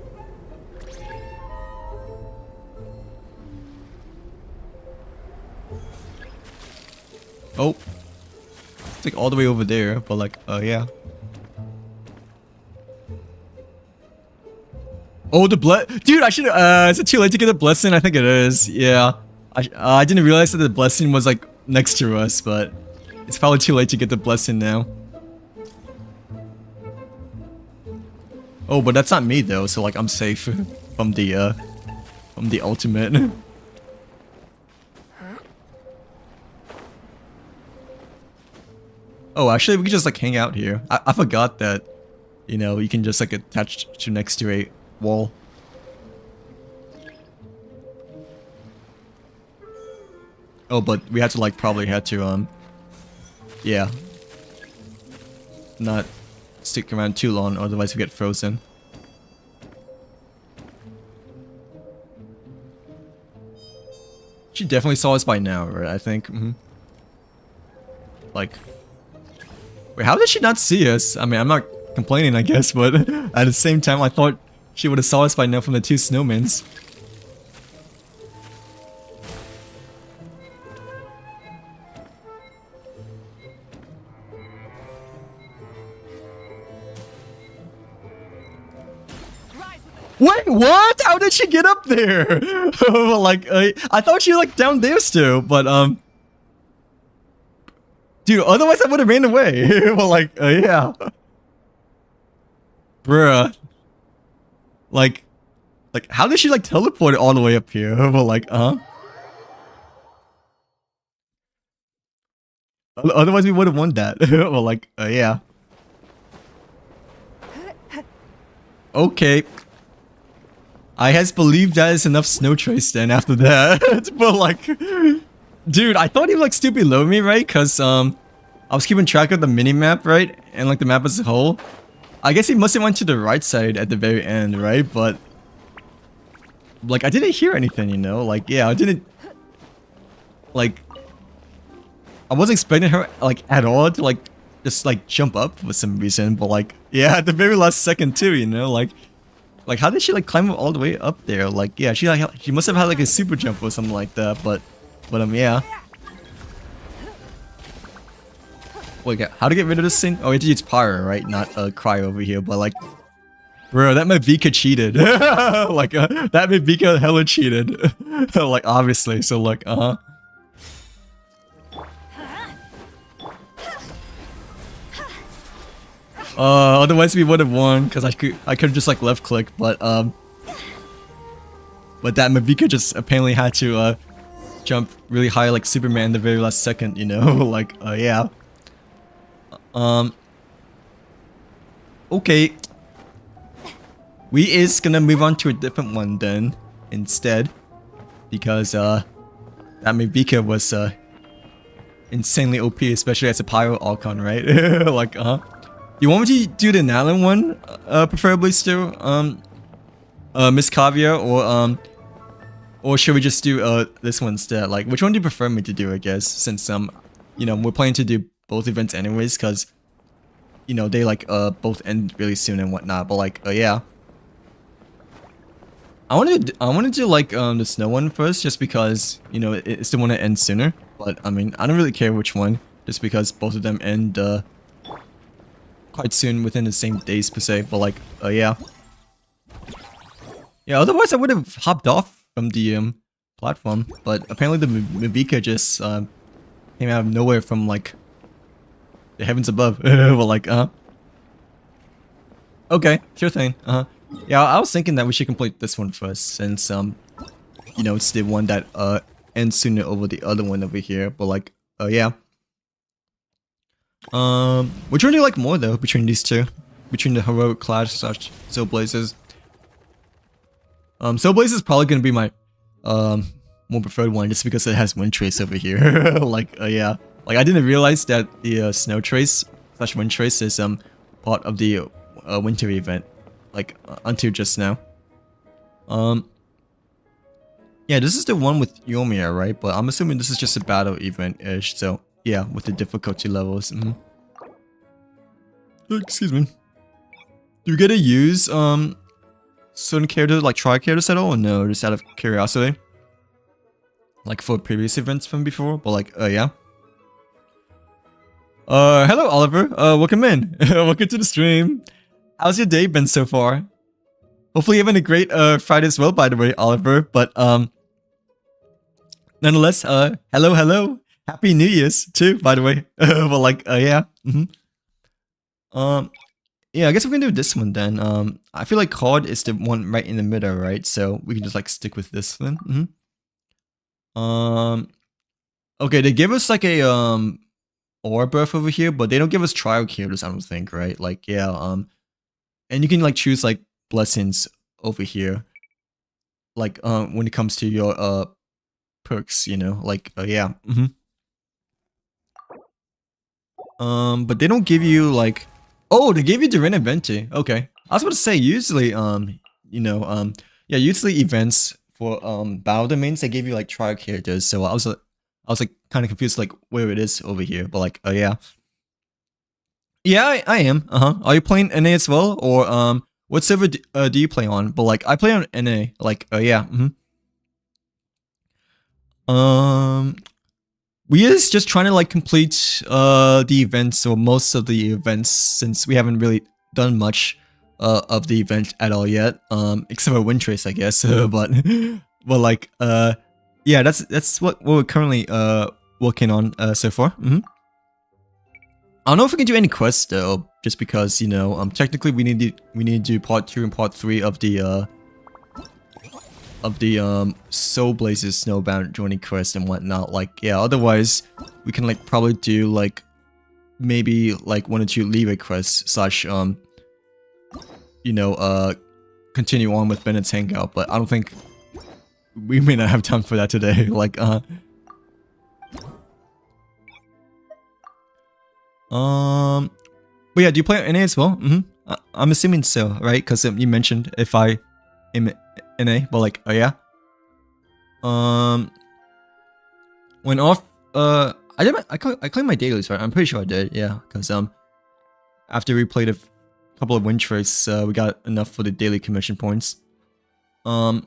Oh, it's like all the way over there, but like, yeah. Oh, dude, I should. Is it too late to get a blessing? I think it is. Yeah, I didn't realize that the blessing was like next to us, but it's probably too late to get the blessing now. Oh, but that's not me though, so like I'm safe from the ultimate. Oh, actually, we could just like hang out here. I forgot that, you know, you can just like attach to next to a wall. Oh, but we had to like probably had to yeah, not stick around too long, otherwise we get frozen. She definitely saw us by now, right? I think. Like. Wait, how did she not see us? I mean, I'm not complaining, I guess, but at the same time, I thought she would have saw us by now from the two snowmans. Wait, what? How did she get up there? Like, I thought she was like down there still, but dude, otherwise I would have ran away. Well, like, yeah. Bruh. Like, how did she, like, teleport all the way up here? Well, like, Otherwise we would have won that. Well, like, yeah. Okay. I has believed that is enough snow trace then after that. But, like... Dude, I thought he was like stupid below me, right? Cause I was keeping track of the mini map, right? And like the map as a whole. I guess he must have went to the right side at the very end, right? But like I didn't hear anything, you know? Like yeah, I didn't like I wasn't expecting her like at all to like just like jump up for some reason, but like yeah, at the very last second too, you know? Like how did she like climb all the way up there? Like yeah, she must have had like a super jump or something like that, but yeah. Wait, how to get rid of this thing? Oh, we have to use Pyro, right? Not Cry over here, but like... Bro, that Mavika cheated. Like, that Mavika hella cheated. Like, obviously, so like, otherwise we would have won, because I could have just like left click, but that Mavika just apparently had to, jump really high like Superman the very last second, you know? Like, yeah. Okay. We is gonna move on to a different one then, instead. Because, that Mavika was, insanely OP, especially as a Pyro Archon, right? Like, You want me to do the Nalan one, preferably still? Miss Kavia, or should we just do this one instead? Like, which one do you prefer me to do, I guess? Since, you know, we're planning to do both events anyways, because, you know, they, like, both end really soon and whatnot. But, like, yeah. I want to do, like, the snow one first, just because, you know, it's the one that ends sooner. But, I mean, I don't really care which one, just because both of them end, quite soon within the same days, per se. But, like, yeah. Yeah, otherwise I would have hopped off from the platform, but apparently the Mavika just came out of nowhere from like the heavens above. Well, like okay, sure thing. Yeah, I was thinking that we should complete this one first, since you know, it's the one that ends sooner over the other one over here. But like yeah. Which one do you like more though between these two? Between the heroic clash / Soul Blazers? Soul Blaze is probably gonna be my more preferred one, just because it has Wind Trace over here. Like yeah, like I didn't realize that the Snow Trace / Wind Trace is part of the winter event, like until just now. Yeah, this is the one with Yomiya, right? But I'm assuming this is just a battle event-ish, so yeah, with the difficulty levels. Excuse me. Do you get to use certain characters like try characters at all, or no? Just out of curiosity, like for previous events from before. But like, yeah. Hello Oliver. Welcome in. Welcome to the stream. How's your day been so far? Hopefully you're having a great Friday as well, by the way, Oliver. But nonetheless, hello. Happy New Year's too, by the way. But like, yeah. Yeah, I guess we can do this one then. I feel like hard is the one right in the middle, right? So we can just like stick with this one. Okay, they give us like a ore buff over here, but they don't give us trial characters, I don't think, right? Like, yeah, and you can like choose like blessings over here. Like when it comes to your perks, you know, like yeah. But they don't give you like, oh, they gave you the Ren Venti. Okay. I was about to say usually you know, yeah, usually events for battle domains they give you like trial characters. So I was like kind of confused like where it is over here, but like yeah. Yeah, I am. Are you playing NA as well, or what server do you play on? But like I play on NA. Like yeah. We is just trying to like complete the events, or most of the events, since we haven't really done much of the event at all yet. Except for Windtrace, I guess. But like yeah, that's what we're currently working on so far. I don't know if we can do any quests though, just because, you know, technically we need to do part 2 and part 3 of the Soul Blazes Snowbound joining quest and whatnot. Like, yeah, otherwise we can like probably do like maybe like 1 or 2 leeway quests slash you know, continue on with Bennett's hangout, but I don't think we may not have time for that today. Like but yeah, do you play NA as well? I'm assuming so, right? Because you mentioned if I am NA, but like, oh yeah. When off, I claimed my dailies, right? I'm pretty sure I did, yeah. Because after we played a couple of Windtrace, we got enough for the daily commission points. When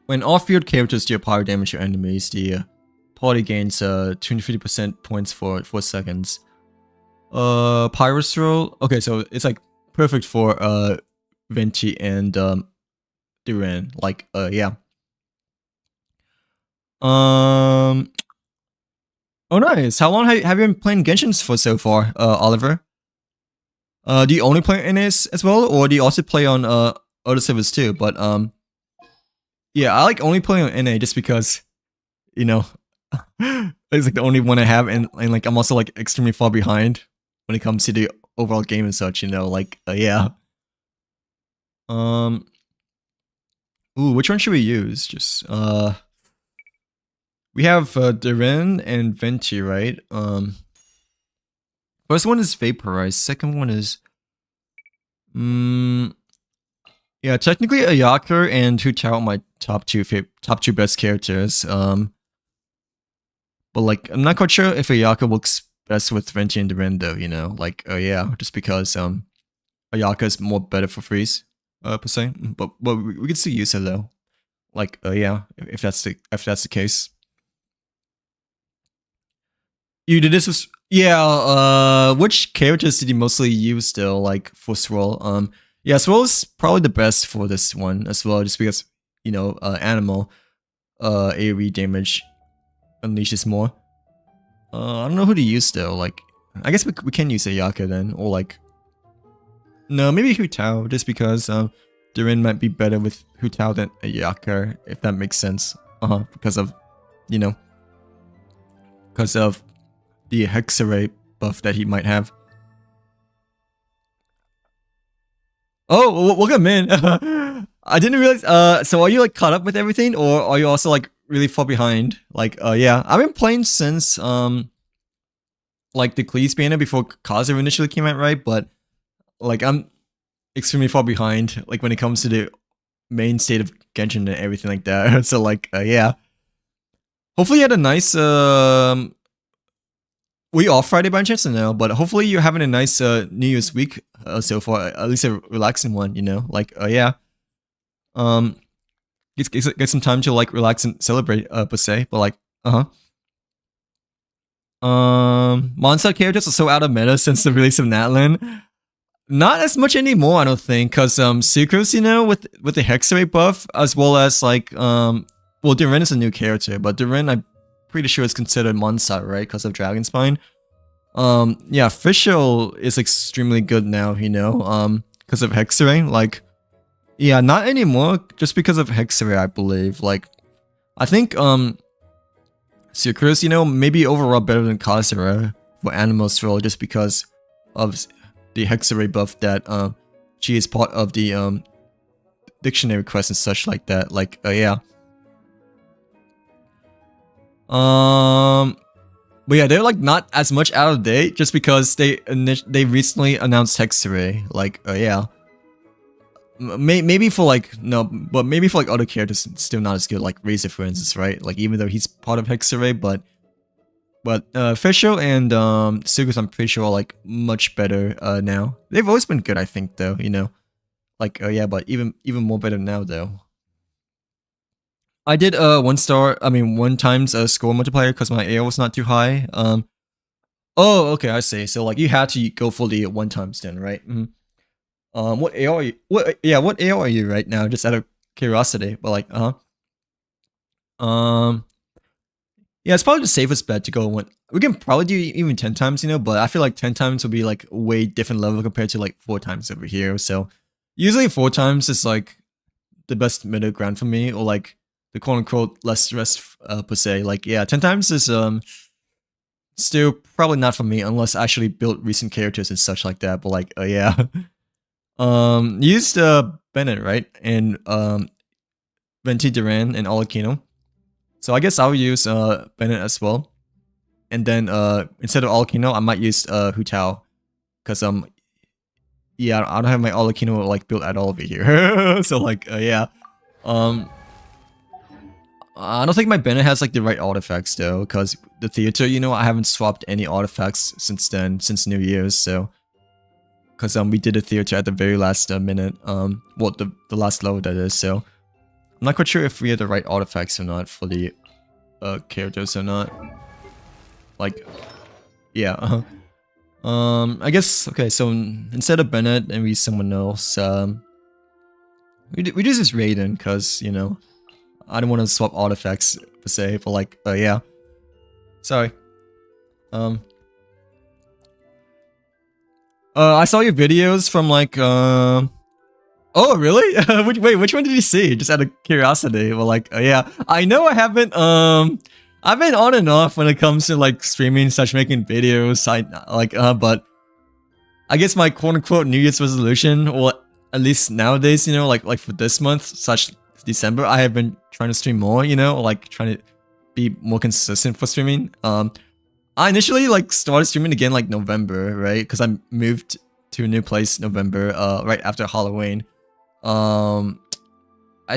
off-field characters deal power damage to enemies, the party gains 250% points for 4 seconds. Pyrostral. Okay, so it's like perfect for Venti and Duran. Like yeah. Oh nice. How long have you been playing Genshin for so far, Oliver? Do you only play NAs as well, or do you also play on other servers too? But yeah, I like only playing on NA just because, you know, it's like the only one I have, and like I'm also like extremely far behind when it comes to the overall game and such, you know, like yeah. Ooh, which one should we use? Just we have Duran and Venti, right? First one is Vaporize, second one is yeah, technically Ayaka and Hu Tao are my top two best characters. But like I'm not quite sure if Ayaka works best with Venti and Duran though, you know, like yeah, just because Ayaka is more better for freeze per se, but we can still use her though, like yeah, if that's the case. You did this with, yeah, which characters did you mostly use though, like for Swirl? Yeah, Swirl is probably the best for this one as well, just because, you know, animal AoE damage unleashes more. I don't know who to use though, like, I guess we can use Ayaka then, or like, no, maybe Hu Tao, just because Duran might be better with Hu Tao than Ayaka, if that makes sense. Because of, you know, because of the Hexarray buff that he might have. Oh, welcome in. I didn't realize, so are you like caught up with everything, or are you also like really far behind? Like, yeah, I've been playing since, like the Cleese banner before Kazu initially came out, right? But like I'm extremely far behind, like when it comes to the main state of Genshin and everything like that. So like, yeah. Hopefully you had a nice, we off Friday by chance or no? But hopefully you're having a nice New Year's week so far, at least a relaxing one, you know? Like, yeah. Get some time to like relax and celebrate, per se. But like, monster characters are so out of meta since the release of Natlan. Not as much anymore, I don't think, because Sucrose, you know, with the Hexerate buff, as well as like well, Durin is a new character, but Durin I'm pretty sure is considered Monster, right? Because of Dragon Spine. Yeah, Fischl is extremely good now, you know, because of Hexerate. Like, yeah, not anymore, just because of Hexerate, I believe. Like, I think Sucrose, you know, maybe overall better than Khazra for Animals Throw, just because of the Hexerate buff that she is part of the dictionary quest and such like that. Like, yeah. But yeah, they're like not as much out of date just because they recently announced Hexerate. Like, yeah. Maybe for like but maybe for like other characters still not as good, like Razor for instance, right? Like even though he's part of Hexerate, but Fischl and Sucrose I'm pretty sure are like much better now. They've always been good, I think, though, you know. Like, yeah, but even more better now though. I did 1 times score multiplier because my AO was not too high. Oh, okay, I see. So like you had to go for the 1 times then, right? What AO are you? What AO are you right now? Just out of curiosity, but like, yeah, it's probably the safest bet to go one. We can probably do even 10 times, you know, but I feel like 10 times will be like way different level compared to like 4 times over here. So usually 4 times is like the best middle ground for me, or like the quote unquote less stress per se. Like, yeah, 10 times is still probably not for me unless I actually built recent characters and such like that. But like, yeah. Used Bennett, right? And Venti Duran and Olakino. So I guess I'll use Bennett as well. And then instead of Olakino, I might use Hu Tao. Cause yeah, I don't have my Olakino like built at all over here. So like, yeah. I don't think my Bennett has like the right artifacts though, because the theater, you know, I haven't swapped any artifacts since then, since New Year's. So because we did a theater at the very last minute, well, the last level that is. So I'm not quite sure if we had the right artifacts or not for the characters or not. Like, yeah. I guess, okay, so instead of Bennett and we use someone else, we just use Raiden because, you know, I don't want to swap artifacts per se, but like, yeah. Sorry. I saw your videos from like, oh really? Wait, which one did you see? Just out of curiosity. Well, like, yeah, I know I haven't, I've been on and off when it comes to like streaming / making videos. But I guess my quote unquote New Year's resolution, or at least nowadays, you know, like for this month / December, I have been trying to stream more, you know, like trying to be more consistent for streaming. I initially like started streaming again like November, right? Because I moved to a new place November, right after Halloween. I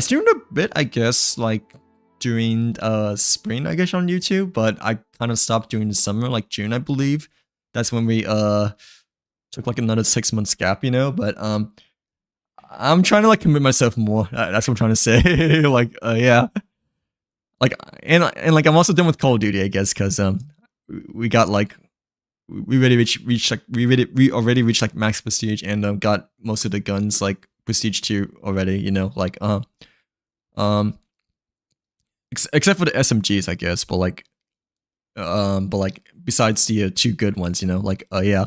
streamed a bit, I guess, like during spring, I guess, on YouTube, but I kind of stopped during the summer, like June, I believe. That's when we took like another 6 months gap, you know. But I'm trying to like commit myself more. That's what I'm trying to say. Like, yeah. Like, and like I'm also done with Call of Duty, I guess, because we got like we already reached like max prestige and got most of the guns like prestige 2 already, you know, like except for the SMGs, I guess, but like besides the 2 good ones, you know, like yeah.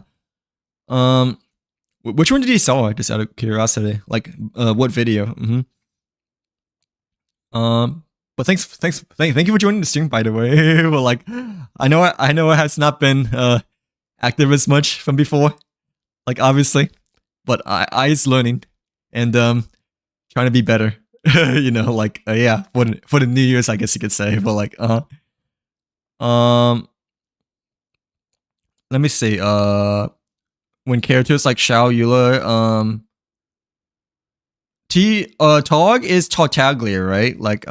Which one did you saw? Just out of curiosity, like what video? But thank you for joining the stream, by the way. Well, like, I know it has not been active as much from before, like obviously, but I is learning and trying to be better. You know, like yeah, for the New Year's, I guess you could say. But like let me see. When characters like Xiao Yuler, Tog is Tartaglia, right? Like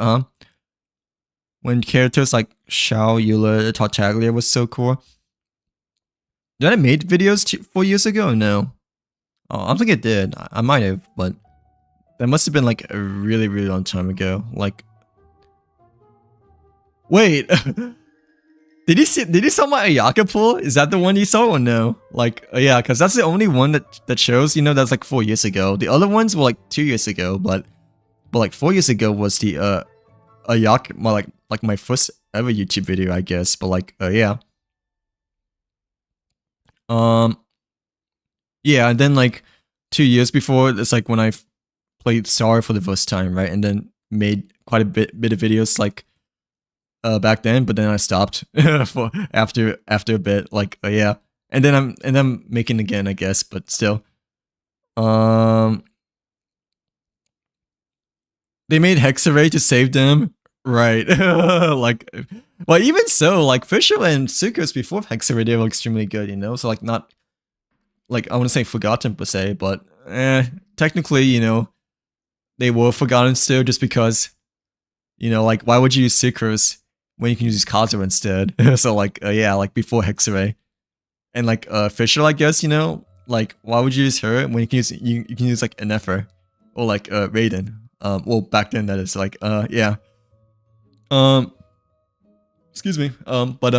when characters like Xiao Yuler, Tartaglia was so cool. Did I made videos 4 years ago or no? Oh, I don't think I did. I might have, but that must have been like a really, really long time ago. Like, wait, did you saw my Ayaka pull? Is that the one you saw or no? Like, yeah, because that's the only one that shows, you know, that's like 4 years ago. The other ones were like 2 years ago, but like 4 years ago was the Ayaka, like my first ever YouTube video, I guess. But like, yeah. Yeah, and then like 2 years before, it's like when I played Star for the first time, right? And then made quite a bit of videos like back then, but then I stopped for after a bit, like yeah. And then I'm making again, I guess, but still. They made Hexarray to save them, right? Like, well, even so, like Fisher and Sucrose before Hexarray, they were extremely good, you know. So like not like I want to say forgotten per se, but technically, you know, they were forgotten still, just because, you know, like why would you use Sucrose when you can use Kazuha instead? So like yeah, like before Hexarray, and like Fisher, I guess, you know, like why would you use her when you can use you can use like Nefer or like Raiden? Well, back then that is like yeah. Excuse me. But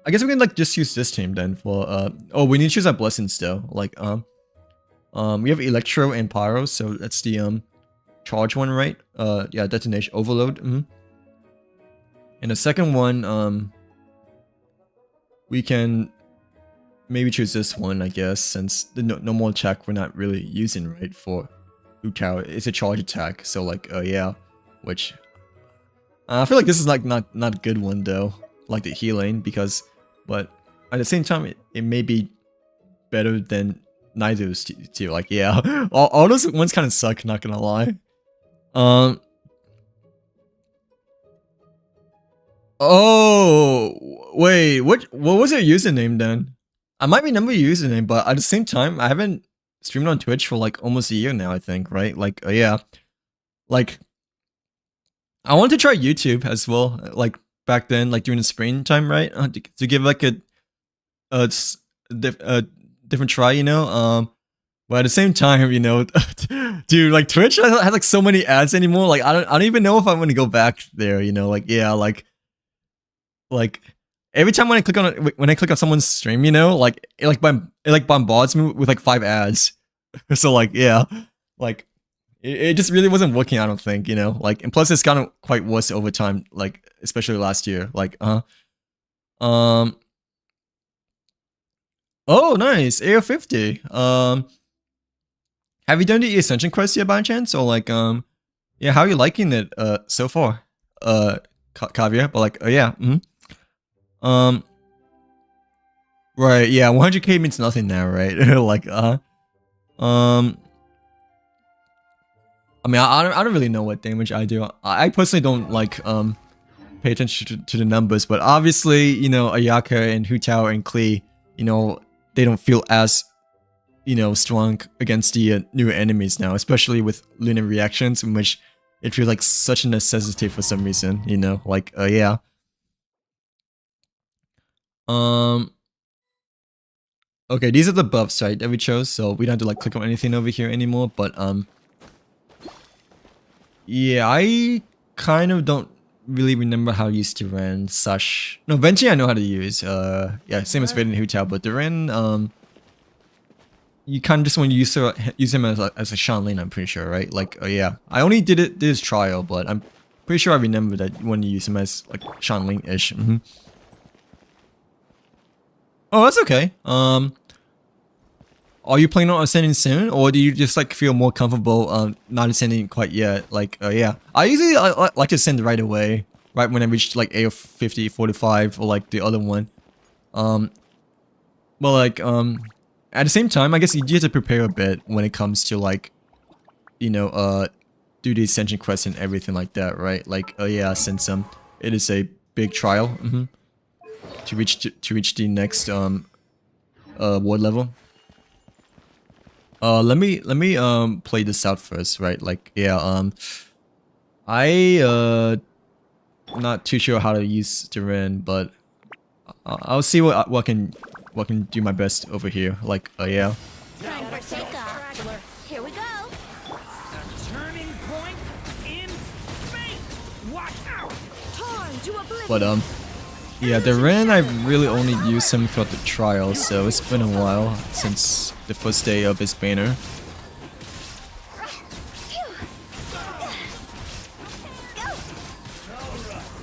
I guess we can like just use this team then for oh, we need to choose our blessings still. Like we have Electro and Pyro, so that's the charge one, right? Yeah, detonation overload. And the second one, we can maybe choose this one, I guess, since the no more attack we're not really using, right? For Utao, it's a charge attack, so like yeah, which I feel like this is like not a good one though, like the healing, because but at the same time it may be better than neither of those two. Like yeah, all those ones kind of suck, not gonna lie. Oh wait, what was your username then? I might remember your username, but at the same time I haven't streamed on Twitch for like almost a year now, I think, right? Like yeah, like I wanted to try YouTube as well, like back then, like during the springtime, right? To give like a different try, you know. But at the same time, you know, dude, like Twitch has like so many ads anymore. Like I don't even know if I'm gonna go back there, you know. Like yeah, like every time when I click on someone's stream, you know, like it bombards me with like 5 ads. So like yeah, like it just really wasn't working, I don't think, you know. Like, and plus it's gotten quite worse over time, like especially last year. Like oh nice, AO50. Have you done the Ascension quest yet by chance, or like yeah, how are you liking it so far, Kavya? But like yeah, right, yeah, 100k means nothing now, right? Like I mean, I don't really know what damage I do. I personally don't like pay attention to the numbers, but obviously, you know, Ayaka and Hu Tao and Klee, you know, they don't feel as, you know, strong against the newer enemies now, especially with lunar reactions, in which it feels like such a necessity for some reason, you know, like yeah. Okay, these are the buffs, right, that we chose, so we don't have to like click on anything over here anymore, but yeah, I kind of don't really remember how to use Duran / no, Venti I know how to use. Yeah, same as Raiden and Hu Tao, but Duran, you kind of just want to use him as a Shan Lane, I'm pretty sure, right? Like, yeah, I only did his trial, but I'm pretty sure I remember that you want to use him as like Shan Lane-ish. Oh, that's okay. Are you planning on ascending soon, or do you just like feel more comfortable not ascending quite yet? Like, yeah, I usually like to ascend right away, right when I reach like AO 50, 45, or like the other one. But like at the same time, I guess you do have to prepare a bit when it comes to like, you know, do the ascension quest and everything like that, right? Like, yeah, since it is a big trial, to reach the next ward level. Let me play this out first, right? Like yeah, I not too sure how to use Duran, but I'll see what I can what can do my best over here. Like, yeah. Time for takeoff. Here we go. Turning point in space. Watch out. Torn to oblivion. But yeah, the Ren, I really only used him throughout the trial, so it's been a while since the first day of his banner.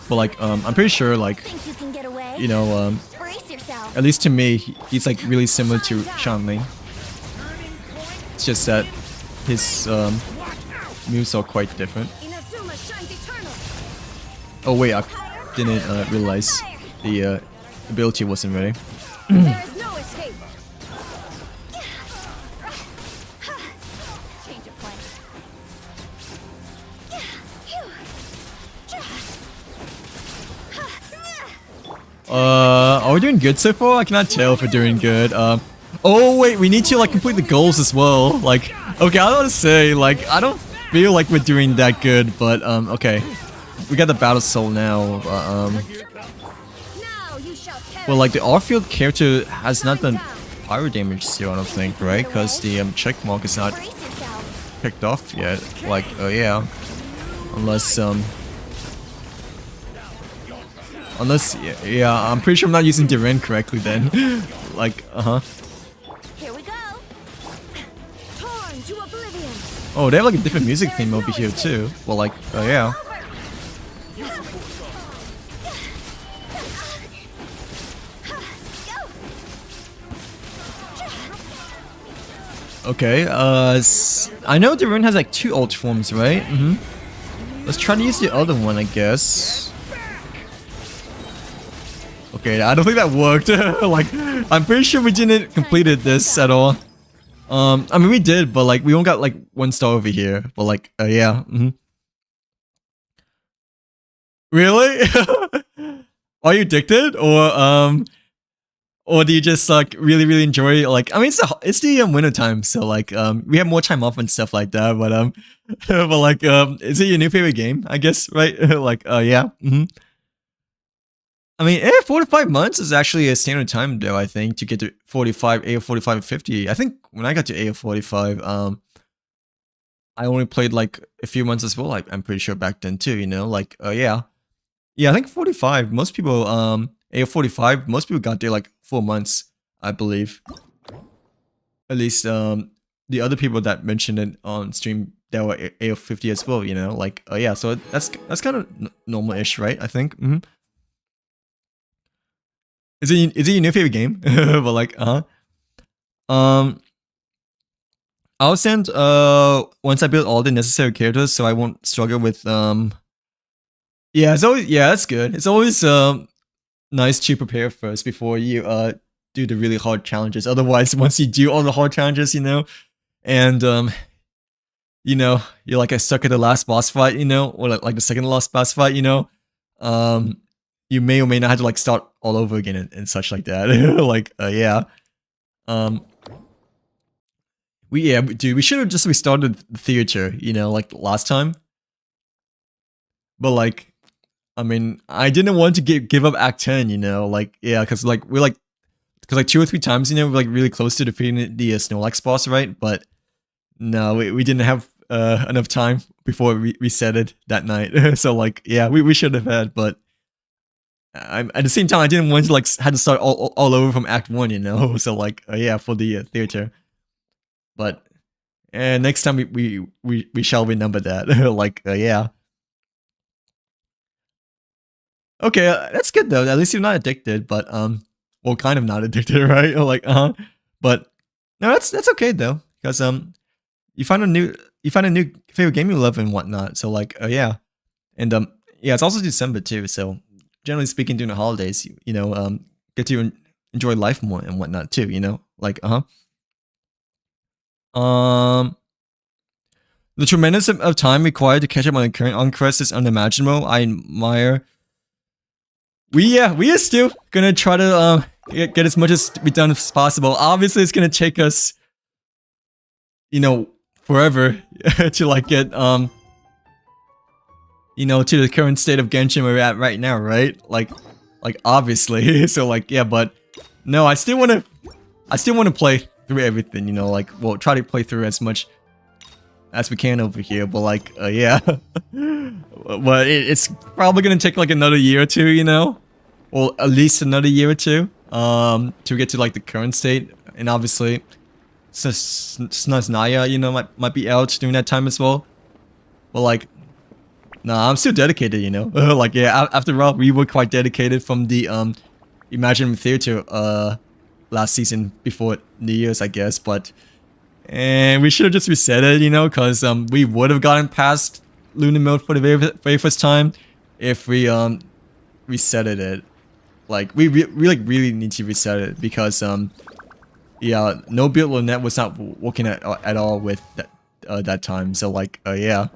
But like, I'm pretty sure, like, Think you can get away? you know, Brace yourself. at least to me, he's like really similar to Shanling. It's just that his moves are quite different. Inazuma shines eternal. Oh wait, I didn't realize the ability wasn't ready. There is no escape. Change of plan. Are we doing good so far? I cannot tell if we're doing good. Oh wait, we need to like complete the goals as well. Like, okay, I don't want to say, like, I don't feel like we're doing that good, but okay. We got the Battle Soul now, Now you shall perish. well, like the off-field character has not done pyro damage still, I don't think, right? Because the check mark is not Brace yourself. picked off yet. Like, yeah. Unless, yeah, I'm pretty sure I'm not using Diren correctly then. Like, Here we go. Torn to oblivion. Oh, they have like a different music theme over here too. Well, like, yeah. Okay, I know Diren has like 2 ult forms, right? Let's try to use the other one, I guess. Okay, I don't think that worked. Like, I'm pretty sure we didn't completed this at all. I mean, we did, but like, we only got like 1 star over here. But like, yeah. Really? Are you addicted, or do you just like really enjoy it? Like, I mean, it's the winter time, so like, we have more time off and stuff like that. But but like, is it your new favorite game? I guess, right? Like, yeah. I mean, 4 to 5 months is actually a standard time, though, I think, to get to 45, AO45, 50. I think when I got to AO45, I only played, like, a few months as well, like, I'm pretty sure back then, too, you know? Like, yeah. Yeah, I think 45, most people, AO45, most people got there, like, 4 months, I believe. At least, the other people that mentioned it on stream, that were AO50 as well, you know? Like, yeah, so that's kind of normal-ish, right? I think, Is it your new favorite game? But like, I'll send once I build all the necessary characters, so I won't struggle with Yeah, it's always that's good. It's always nice to prepare first before you do the really hard challenges. Otherwise, once you do all the hard challenges, you know, and you know, you're like stuck at the last boss fight, you know, or like the second last boss fight, you know, you may or may not have to like start all over again and such like that. Like, yeah. We should have just restarted the theater, you know, like last time. But like, I mean, I didn't want to give up Act 10, you know, like, yeah, because like, because like 2 or 3 times, you know, we're like really close to defeating the Snorlax boss, right? But no, we didn't have enough time before we reset it that night. So like, yeah, we should have had, but at the same time, I didn't want to like had to start all over from Act 1, you know. So like, yeah, for the theater. But next time we shall remember that. Like, yeah. Okay, that's good though. At least you're not addicted, but well, kind of not addicted, right? Like, but no, that's okay though, because you find a new favorite game you love and whatnot. So like, yeah, and yeah, it's also December too. So generally speaking, during the holidays, you know, get to enjoy life more and whatnot too. You know, like, the tremendous amount of time required to catch up on the current Onquest is unimaginable. I admire. We are still gonna try to get as much as we done as possible. Obviously, it's gonna take us, you know, forever to like get you know, to the current state of Genshin we're at right now, right? Like obviously. So like, yeah, but no, I still want to play through everything, you know, like, well, try to play through as much as we can over here, but like, yeah. But it's probably gonna take like another year or two, you know? Or at least another year or two, to get to like the current state. And obviously, Snaznaya, you know, might be out during that time as well. But like, nah, I'm still dedicated, you know? Like, yeah, after all, we were quite dedicated from the, Imagine Theater, last season before New Year's, I guess, but... And we should have just reset it, you know, because we would have gotten past Lunar Mode for the very first time if we resetted it. Like, we like really need to reset it because yeah, no build Lynette was not working at all with that time. So like, yeah.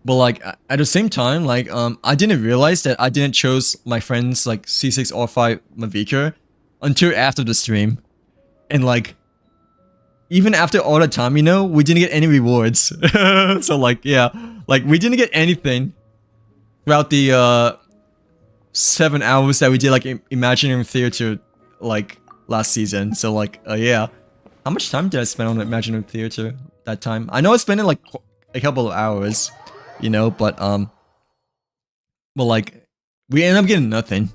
But like at the same time, like I didn't realize that I didn't choose my friend's like C6 or 5 Mavica until after the stream, and like. Even after all the time, you know, we didn't get any rewards. So like, yeah, like we didn't get anything throughout the 7 hours that we did like Imaginary Theater like last season. So like, yeah, how much time did I spend on Imaginary Theater that time? I know I spent it like a couple of hours, you know, but like we ended up getting nothing,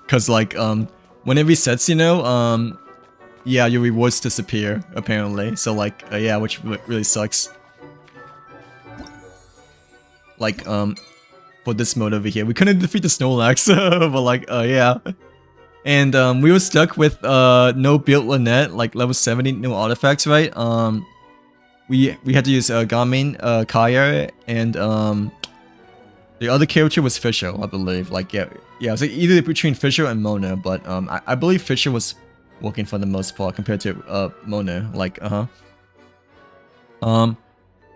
cause like when it resets, you know, yeah, your rewards disappear, apparently. So like, yeah, which really sucks. Like, for this mode over here. We couldn't defeat the Snorlax, but like, yeah. And, we were stuck with, no build Lynette, like level 70, no artifacts, right? We had to use, Garmin, Kaya, and, the other character was Fisher, I believe. Like, yeah, it was like either between Fisher and Mona, but, I believe Fisher was working for the most part compared to Mona, like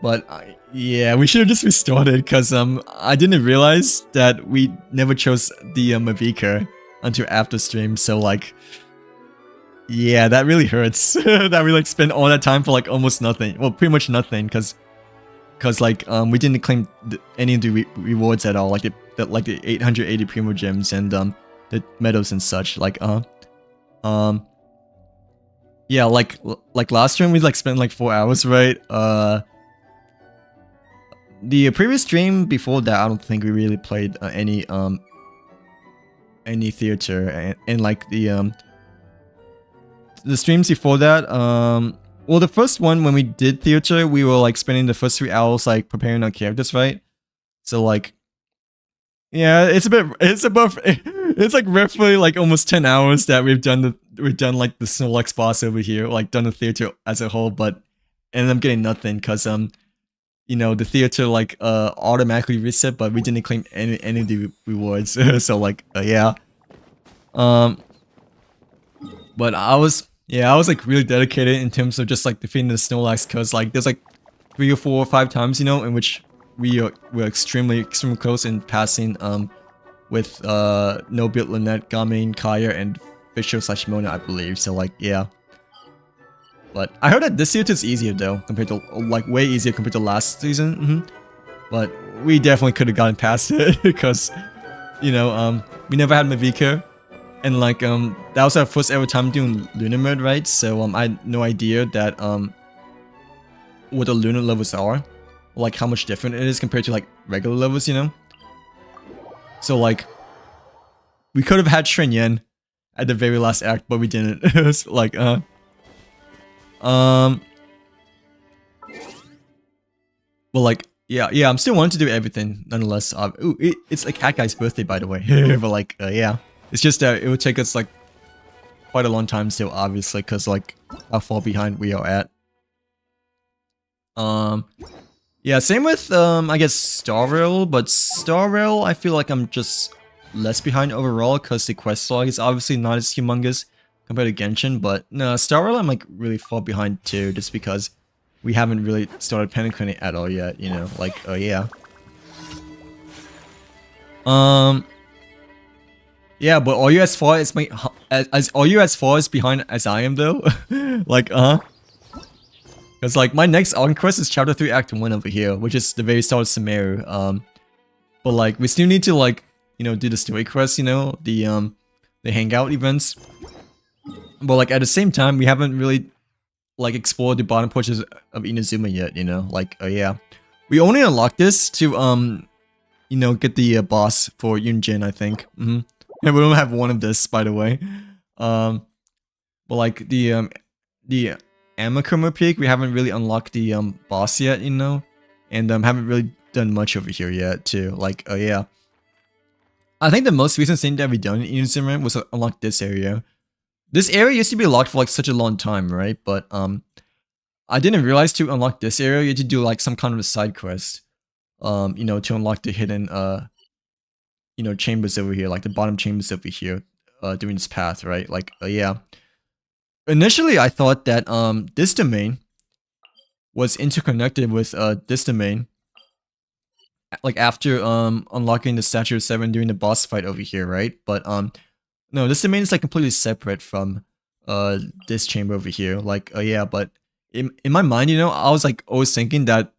but yeah, we should have just restarted because I didn't realize that we never chose the Mavica until after stream, so like yeah, that really hurts. That we like spent all that time for like almost nothing, well pretty much nothing, because like we didn't claim any of the rewards at all, like the 880 Primo Gems and the medals and such, like yeah, like last stream we like spent like 4 hours, right? The previous stream before that, I don't think we really played any theater, and like the streams before that, well, the first one when we did theater, we were like spending the first 3 hours like preparing our characters, right? So like, yeah, it's like roughly like almost 10 hours that we've done like the Snorlax boss over here, like done the theater as a whole, but ended up getting nothing because you know, the theater like automatically reset, but we didn't claim any of the rewards. So like, yeah. But I was like really dedicated in terms of just like defeating the Snorlax, because like there's like 3 or 4 or 5 times, you know, in which were extremely close in passing with no build Lynette, Garmin, Kaya, and Fisher / Mona, I believe. So like, yeah. But I heard that this theater is easier though, compared to like way easier compared to last season. But we definitely could have gotten past it because, you know, we never had Mavica, and like that was our first ever time doing Lunar Mode, right? So I had no idea that what the Lunar levels are, like how much different it is compared to like regular levels, you know. So like, we could have had Shen Yan at the very last act, but we didn't. It's like but like, yeah, I'm still wanting to do everything nonetheless. Ooh, it's like Cat Guy's birthday, by the way. But like, yeah, it's just that it would take us like quite a long time still, obviously, because like how far behind we are at. Yeah, same with I guess Star Rail, but Star Rail I feel like I'm just less behind overall because the quest log is obviously not as humongous compared to Genshin, but no, Star Rail I'm like really far behind too, just because we haven't really started penetrating at all yet, you know, like, yeah. Yeah, but are you as far as are you as far as behind as I am though? Like, because like my next on quest is Chapter 3 Act 1 over here, which is the very start of Sumeru. But like we still need to like, you know, do the story quest, you know, the the hangout events. But like at the same time, we haven't really like explored the bottom portions of Inazuma yet, you know? Like, yeah. We only unlocked this to, you know, get the boss for Yunjin, I think. And we don't have one of this, by the way. But like the Amakuma Peak, we haven't really unlocked the boss yet, you know? And haven't really done much over here yet, too. Like, yeah. I think the most recent thing that we done in Inazuma was unlock this area. This area used to be locked for like such a long time, right? But I didn't realize to unlock this area you had to do like some kind of a side quest. You know, to unlock the hidden you know, chambers over here, like the bottom chambers over here, doing this path, right? Like, yeah. Initially I thought that this domain was interconnected with this domain. Like after unlocking the Statue of Seven during the boss fight over here, right? But no, this domain is like completely separate from this chamber over here. Like, yeah, but in my mind, you know, I was like always thinking that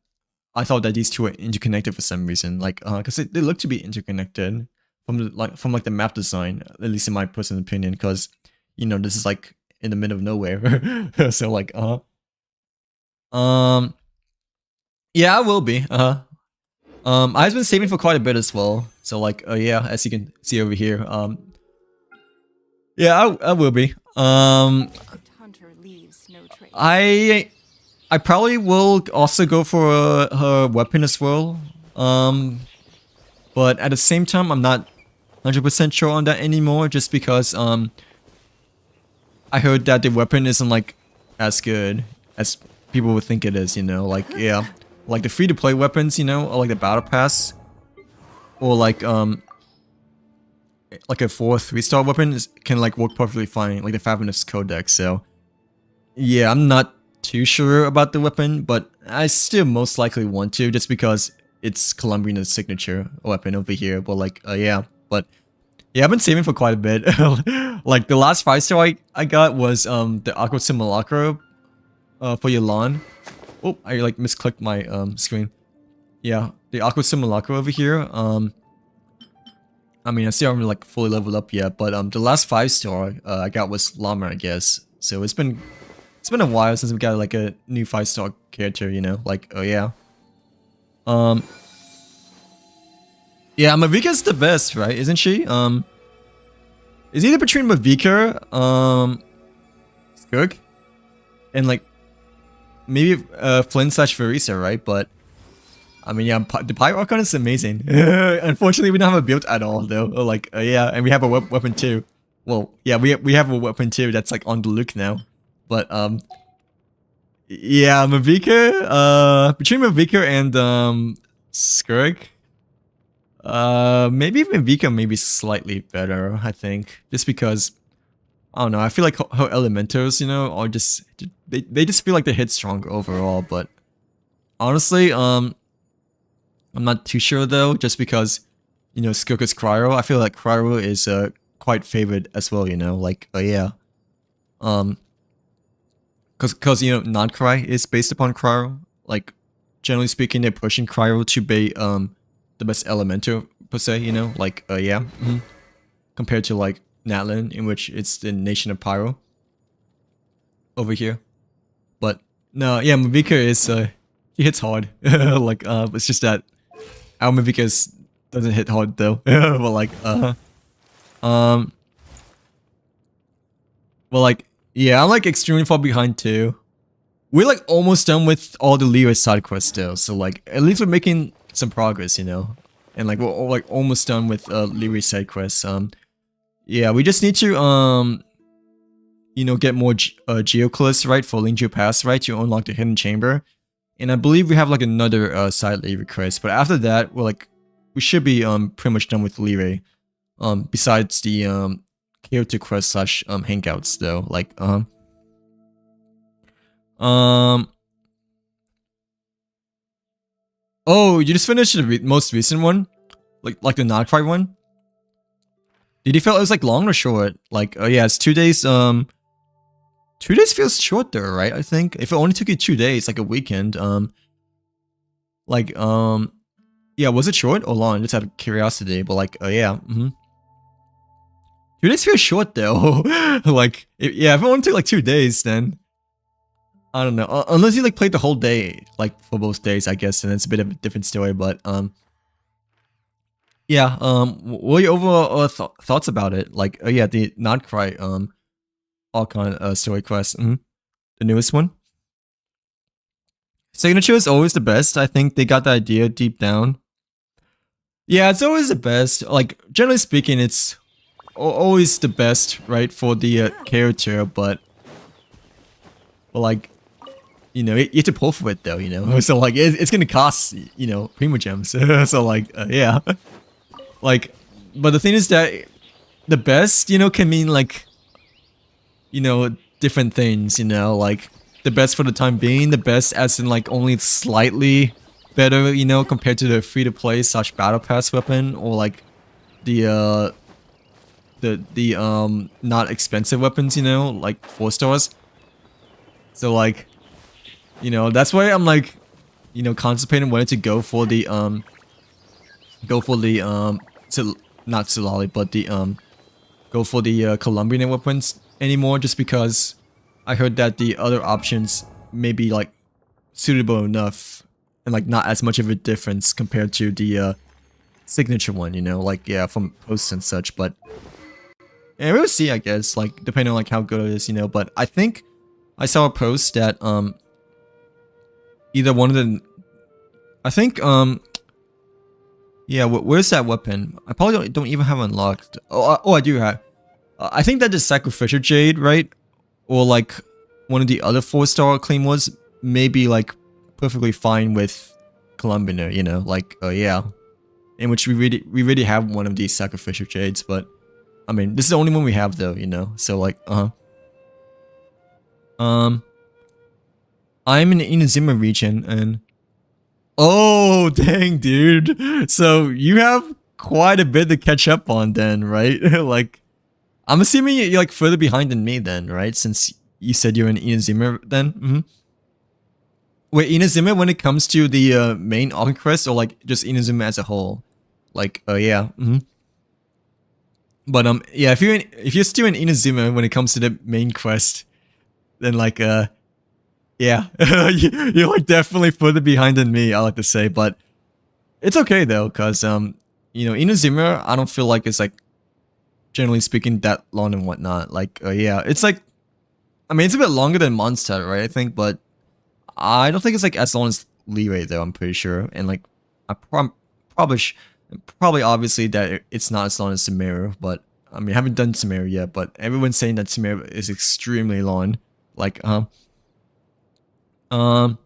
I thought that these two were interconnected for some reason. Like, because they look to be interconnected from the map design, at least in my personal opinion. Because you know, this is like in the middle of nowhere. So like, yeah, I will be. I've been saving for quite a bit as well. So like, yeah, as you can see over here, yeah, I will be. Hunter leaves no trace. I probably will also go for her weapon as well. But at the same time, I'm not 100% sure on that anymore, just because I heard that the weapon isn't like as good as people would think it is. You know, like yeah, like the free-to-play weapons, you know, or like the battle pass, or like a 3-star weapon can like work perfectly fine, like the Fabulous Codex. So yeah, I'm not too sure about the weapon, but I still most likely want to, just because it's Columbrian's signature weapon over here. But like, yeah, but yeah, I've been saving for quite a bit. Like the last 5-star I got was the Aqua Simulacra for Yelan. Oh, I like misclicked my screen. Yeah, the Aqua Simulacra over here. I mean, I still haven't like fully leveled up yet, but the last 5-star I got was Llama, I guess. So it's been a while since we got like a new 5-star character, you know? Like, oh yeah. Yeah, Mavika's the best, right? Isn't she? It's either between Mavika, Skirk, and like maybe Flynn/Verisa, right? But I mean, yeah, the Pyro Archon is amazing. Unfortunately, we don't have a build at all, though. Like, yeah, and we have a weapon too. Well, yeah, we have a weapon too that's like on the look now. But yeah, Mavika, between Mavika and Skirk, maybe Mavika may be slightly better, I think, just because I don't know. I feel like her elementals, you know, are just they just feel like they hit strong overall. But honestly, I'm not too sure though, just because you know Skirk is Cryo. I feel like Cryo is quite favored as well, you know, like yeah, cause you know non-Cry is based upon Cryo. Like generally speaking, they're pushing Cryo to be the best elemental per se, you know, like yeah, compared to like Natlan, in which it's the Nation of Pyro over here. But no, yeah, Mavika is he hits hard. Like it's just that our Mavika doesn't hit hard though. But like well like yeah, I'm like extremely far behind too. We're like almost done with all the Leo side quests still, so like at least we're making some progress, you know. And like we're like almost done with Leary side quests. Yeah, we just need to you know, get more Geoclus, right, for Lingju Pass, right, to unlock the hidden chamber. And I believe we have like another side Leary quest, but after that we should be pretty much done with Leary. Besides the character quest / hangouts though, like oh, you just finished the most recent one, like the Nodcry one. Did you feel it was like long or short? Like, oh yeah, it's 2 days. 2 days feels short though, right? I think if it only took you 2 days, like a weekend. Like yeah, was it short or long? Just out of curiosity, but like, oh yeah, 2 days feels short though. Like, yeah, if it only took like 2 days, then I don't know. Unless you like played the whole day, like for both days, I guess, and it's a bit of a different story. But yeah. What are your overall thoughts about it? Like, yeah, the Not Cry Archon story quest, the newest one. Signature is always the best. I think they got the idea deep down. Yeah, it's always the best. Like, generally speaking, it's always the best, right, for the character, but like, you know, you have to pull for it though, you know. So like, it's gonna cost, you know, Primogems. So like, yeah, like, but the thing is that the best, you know, can mean like, you know, different things, you know, like the best for the time being, the best as in like only slightly better, you know, compared to the free-to-play / battle pass weapon, or like the not expensive weapons, you know, like 4 stars. So like, you know, that's why I'm like, you know, contemplating whether to go for the not Solali, but the go for the Colombian weapons anymore, just because I heard that the other options may be like suitable enough and like not as much of a difference compared to the signature one, you know, like, yeah, from posts and such. But yeah, we'll see, I guess, like depending on like how good it is, you know. But I think I saw a post that either one of the, I think yeah, where's that weapon? I probably don't even have unlocked. Oh, I do have. I think that the Sacrificial Jade, right? Or like one of the other 4-star claymores may be like perfectly fine with Columbian, you know, like, yeah. In which we really have one of these Sacrificial Jades, but I mean, this is the only one we have though, you know, so like, I'm in the Inazuma region, and oh, dang, dude. So you have quite a bit to catch up on then, right? Like, I'm assuming you're like further behind than me then, right? Since you said you're in Inazuma then? Wait, Inazuma when it comes to the main Arc quest, or like just Inazuma as a whole? Like, yeah. But yeah, if you're still in Inazuma when it comes to the main quest, then like yeah, you're like definitely further behind than me, I like to say. But it's okay though, cause you know, Inazuma I don't feel like it's like, generally speaking, that long and whatnot. Like, yeah, it's like, I mean, it's a bit longer than Mondstadt, right? I think, but I don't think it's like as long as Leeway though. I'm pretty sure, and like, I probably obviously that it's not as long as Sumeru, but I mean, I haven't done Sumeru yet, but everyone's saying that Sumeru is extremely long. Like, I don't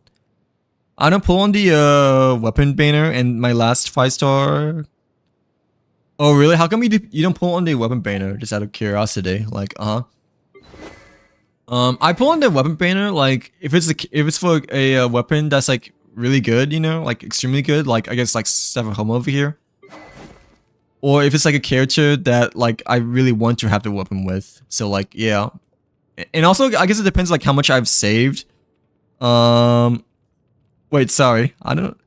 pull on the weapon banner and my last 5-star. Oh really? How come you don't pull on the weapon banner? Just out of curiosity, like, I pull on the weapon banner like if it's for a weapon that's like really good, you know, like extremely good, like I guess like Seven Home over here. Or if it's like a character that like I really want to have the weapon with. So like, yeah. And also I guess it depends like how much I've saved. Wait, sorry. I don't.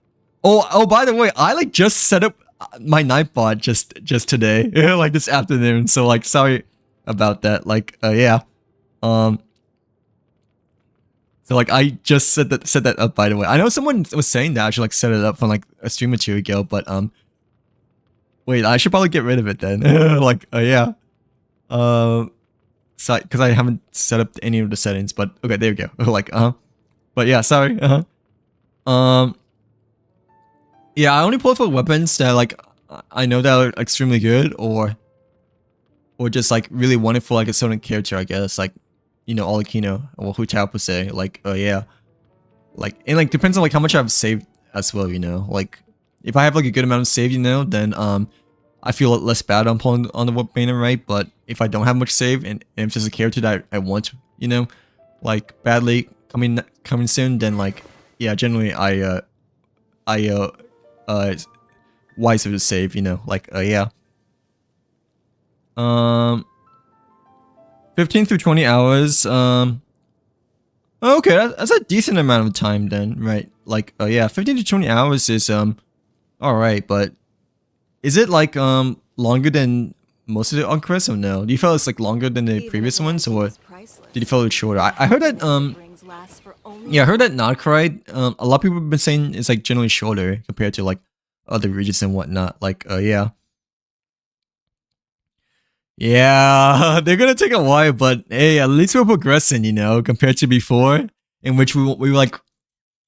Oh, by the way, I like just set up my Nightbot just today, like this afternoon. So like, sorry about that. Like, yeah. So like, I just set that up. By the way, I know someone was saying that I should like set it up from like a stream or two ago, but wait, I should probably get rid of it then. Like, yeah. So because I haven't set up any of the settings, but okay, there we go. Like, but yeah, sorry. Yeah, I only pull for weapons that like I know that are extremely good, or just like really want it for like a certain character, I guess, like, you know, Alikino or Hutao per se. Like, yeah, like, and like depends on like how much I've saved as well, you know. Like, if I have like a good amount of save, you know, then I feel less bad on pulling on the weapon banner, right? But if I don't have much save and if there's a character that I want, you know, like badly coming soon, then like, yeah, generally I wiser to save, you know, like, yeah. 15 through 20 hours, okay, that's a decent amount of time then, right? Like, yeah, 15 to 20 hours is, alright, but is it like, longer than most of the on quests or no? Do you feel it's like longer than the Even previous if the ones, ransom or is priceless, did you feel it's shorter? I heard that rings last for yeah, I only heard that Notcride, a lot of people have been saying it's like generally shorter compared to like other regions and whatnot. Like, yeah. Yeah, they're gonna take a while, but hey, at least we're progressing, you know, compared to before, in which we like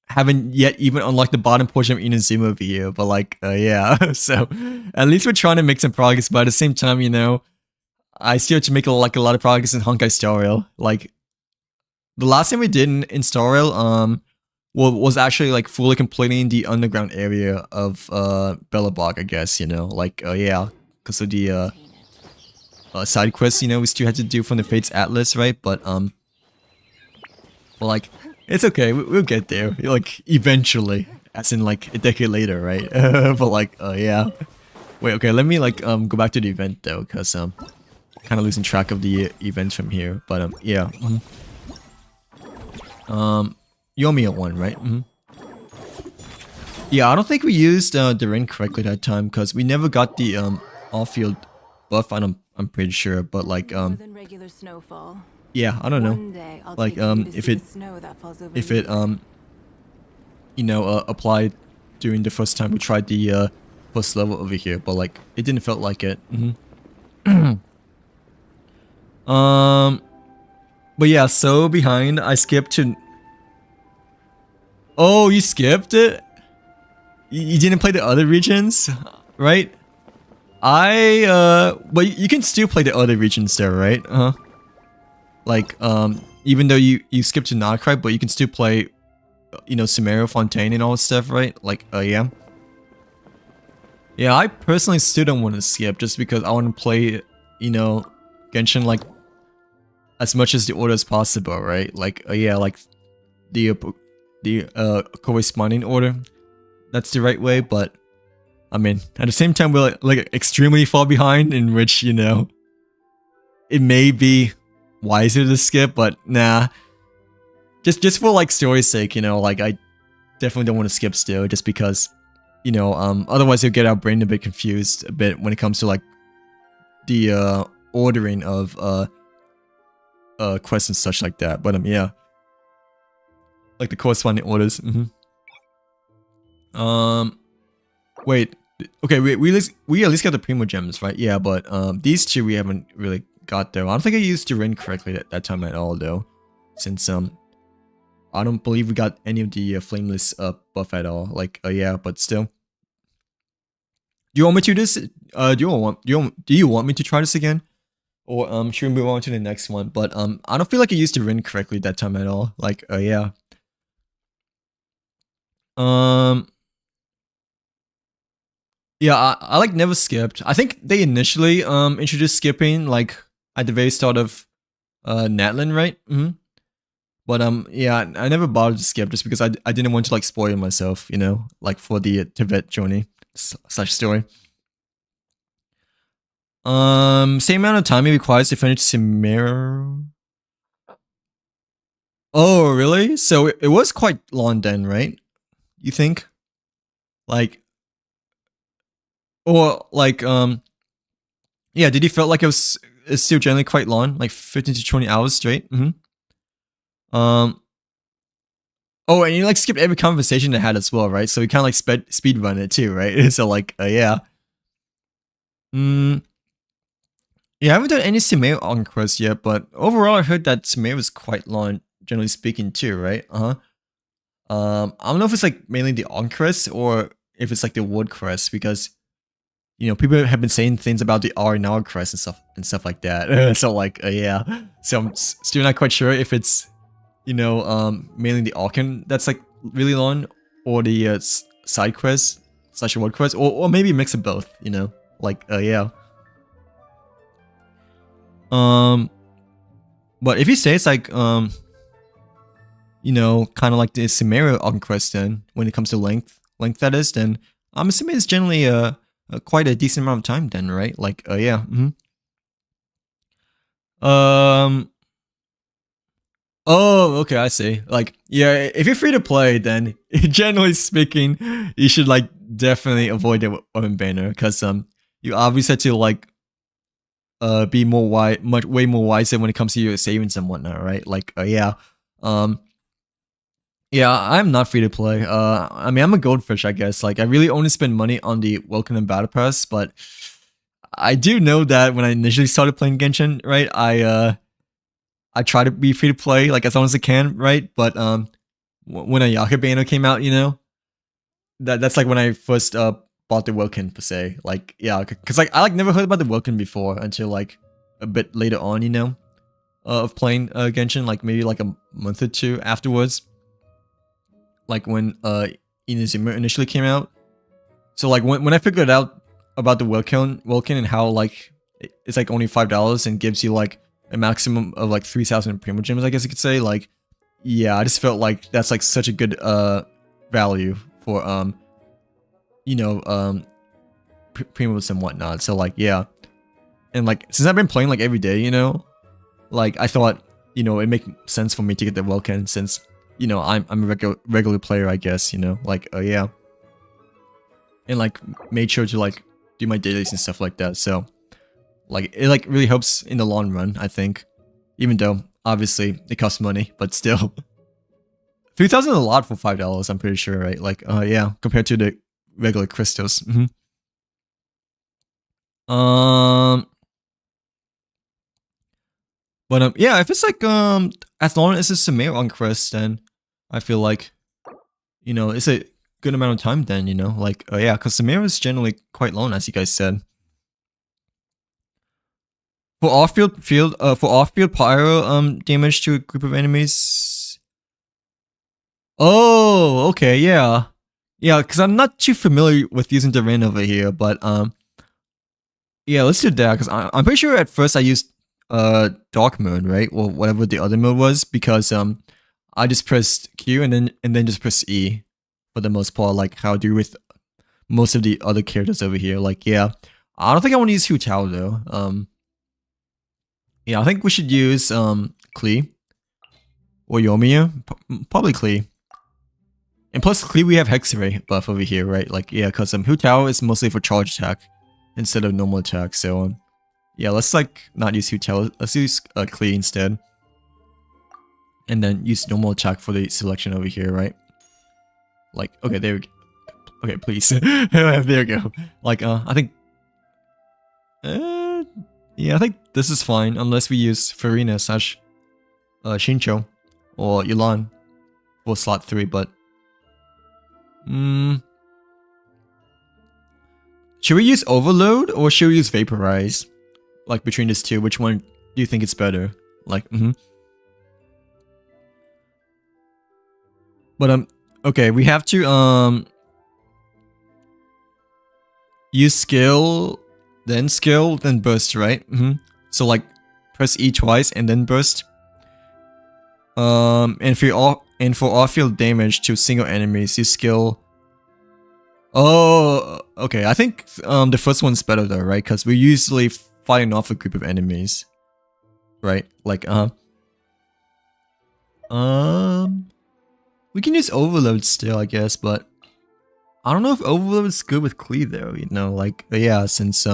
haven't yet even unlocked the bottom portion of Inazuma over here. But like, yeah, so at least we're trying to make some progress. But at the same time, you know, I still have to make like a lot of progress in Honkai Star Rail. Like the last thing we did in Star Rail, was actually like fully completing the underground area of Bellabog, I guess, you know, like, yeah, because of the attain it. side quests, you know, we still had to do from the Fates Atlas, right? But well, like, it's okay, we'll get there, like, eventually, as in like a decade later, right? But like, yeah. Wait, okay, let me like go back to the event though, because kind of losing track of the events from here. But yeah. You owe me a one, right? Yeah, I don't think we used the ring correctly that time because we never got the off-field buff. I'm pretty sure, but like More than regular snowfall. yeah, I don't know. One day I'll Like take you to if see it the snow that falls over if you. it you know applied during the first time we tried the first level over here, but like it didn't felt like it. But yeah, so behind I skipped to. Oh, you skipped it? You didn't play the other regions, right? But you can still play the other regions there, right? Like, even though you skipped to Notcride, but you can still play, you know, Sumeru, Fontaine, and all that stuff, right? Like, yeah. Yeah, I personally still don't want to skip just because I want to play, you know, Genshin like as much as the order as possible, right? Like, yeah, like the corresponding order. That's the right way, but I mean, at the same time, we're like extremely far behind, in which, you know, it may be wiser to skip, but nah. Just for like story's sake, you know, like I definitely don't want to skip still, just because, you know, otherwise you'll get our brain a bit confused a bit when it comes to like the ordering of quests and such like that. But yeah, like the corresponding orders. Wait. Okay, we at least got the Primo Gems, right? Yeah, but these two we haven't really got though. I don't think I used Durin correctly at that time at all though, since I don't believe we got any of the flameless buff at all. Like, yeah, but still. Do you want me to this? Do you want me to try this again, or should we move on to the next one? But I don't feel like I used Durin correctly that time at all. Like, yeah. Yeah, I like never skipped. I think they initially introduced skipping like at the very start of Natlan, right? But yeah, I never bothered to skip just because I didn't want to like spoil myself, you know, like for the Tibet journey slash story. Same amount of time it requires to finish Sumeru. Oh, really? So it was quite long then, right? You think? Like, or like yeah, did you felt like it's still generally quite long, like 15 to 20 hours straight? Oh, and you like skipped every conversation they had as well, right? So you kind of like speed run it too, right? So like, yeah. Yeah, I haven't done any Sumeru on quest yet, but overall I heard that Sumeru is quite long, generally speaking too, right? I don't know if it's like mainly the on quest or if it's like the wood quest, because you know people have been saying things about the R and R quest and stuff like that. So like, yeah. So I'm still not quite sure if it's, you know, mainly the Arcan that's like really long, or the side quest slash wood quest, or maybe a mix of both, you know, like, yeah. But if you say it's like, you know, kind of like the Sumeru Arcan quest, then when it comes to length that is, then I'm assuming it's generally quite a decent amount of time then, right? Like, yeah. Oh, okay, I see. Like, yeah, if you're free to play, then generally speaking, you should like definitely avoid the weapon banner, because you obviously have to like be more way more wiser when it comes to your savings and whatnot, right? Like yeah. Yeah, I'm not free to play. I mean, I'm a goldfish, I guess. Like, I really only spend money on the Welcome and Battle Pass, but I do know that when I initially started playing Genshin, right, I try to be free to play, like, as long as I can, right? But when a Banner came out, you know, that's like when I first bought the Welcome per se. Like, yeah, because like I like never heard about the Welcome before until like a bit later on, you know, of playing Genshin, like maybe like a month or two afterwards. Like when Inazuma initially came out. So like when I figured out about the Welkin and how like it's like only $5 and gives you like a maximum of like 3,000 Primo Gems, I guess you could say. Like, yeah, I just felt like that's like such a good value for you know Primos and whatnot. So like yeah, and like since I've been playing like every day, you know, like I thought, you know, it make sense for me to get the Welkin since, you know, I'm a regular player, I guess, you know, like, yeah. And, like, made sure to, like, do my dailies and stuff like that, so, like, it, like, really helps in the long run, I think. Even though, obviously, it costs money, but still. 3,000 is a lot for $5, I'm pretty sure, right? Like, yeah, compared to the regular crystals. But, yeah, if it's, like, as long as it's a Sumer on quest, then I feel like, you know, it's a good amount of time then, you know, like, yeah, because Sumer is generally quite long, as you guys said. For off-field pyro damage to a group of enemies. Oh, okay, yeah. Yeah, because I'm not too familiar with using the rain over here, but yeah, let's do that, because I'm pretty sure at first I used dark mode, right? Or whatever the other mode was, because I just pressed Q and then just press E for the most part, like how I do with most of the other characters over here. Like, yeah, I don't think I want to use Hu Tao though. Yeah, I think we should use Klee or Yomiya, probably Klee. And plus Klee, we have Hexray buff over here, right? Like, yeah, because Hu Tao is mostly for charge attack instead of normal attack. So yeah, let's like not use Hu Tao. Let's use Klee instead. And then use normal attack for the selection over here, right? Like, okay, there we go. Okay, please. There we go. Like, I think... yeah, I think this is fine, unless we use Farina / Shincho or Yulan for slot 3, but... should we use Overload or should we use Vaporize? Like, between these two, which one do you think is better? Like, But, okay, we have to, use skill, then burst, right? So, like, press E twice and then burst. And for off-field damage to single enemies, use skill. Oh, okay, I think, the first one's better though, right? Because we're usually fighting off a group of enemies. Right? Like, we can use Overload still, I guess, but I don't know if Overload is good with Klee though, you know, like, yeah, since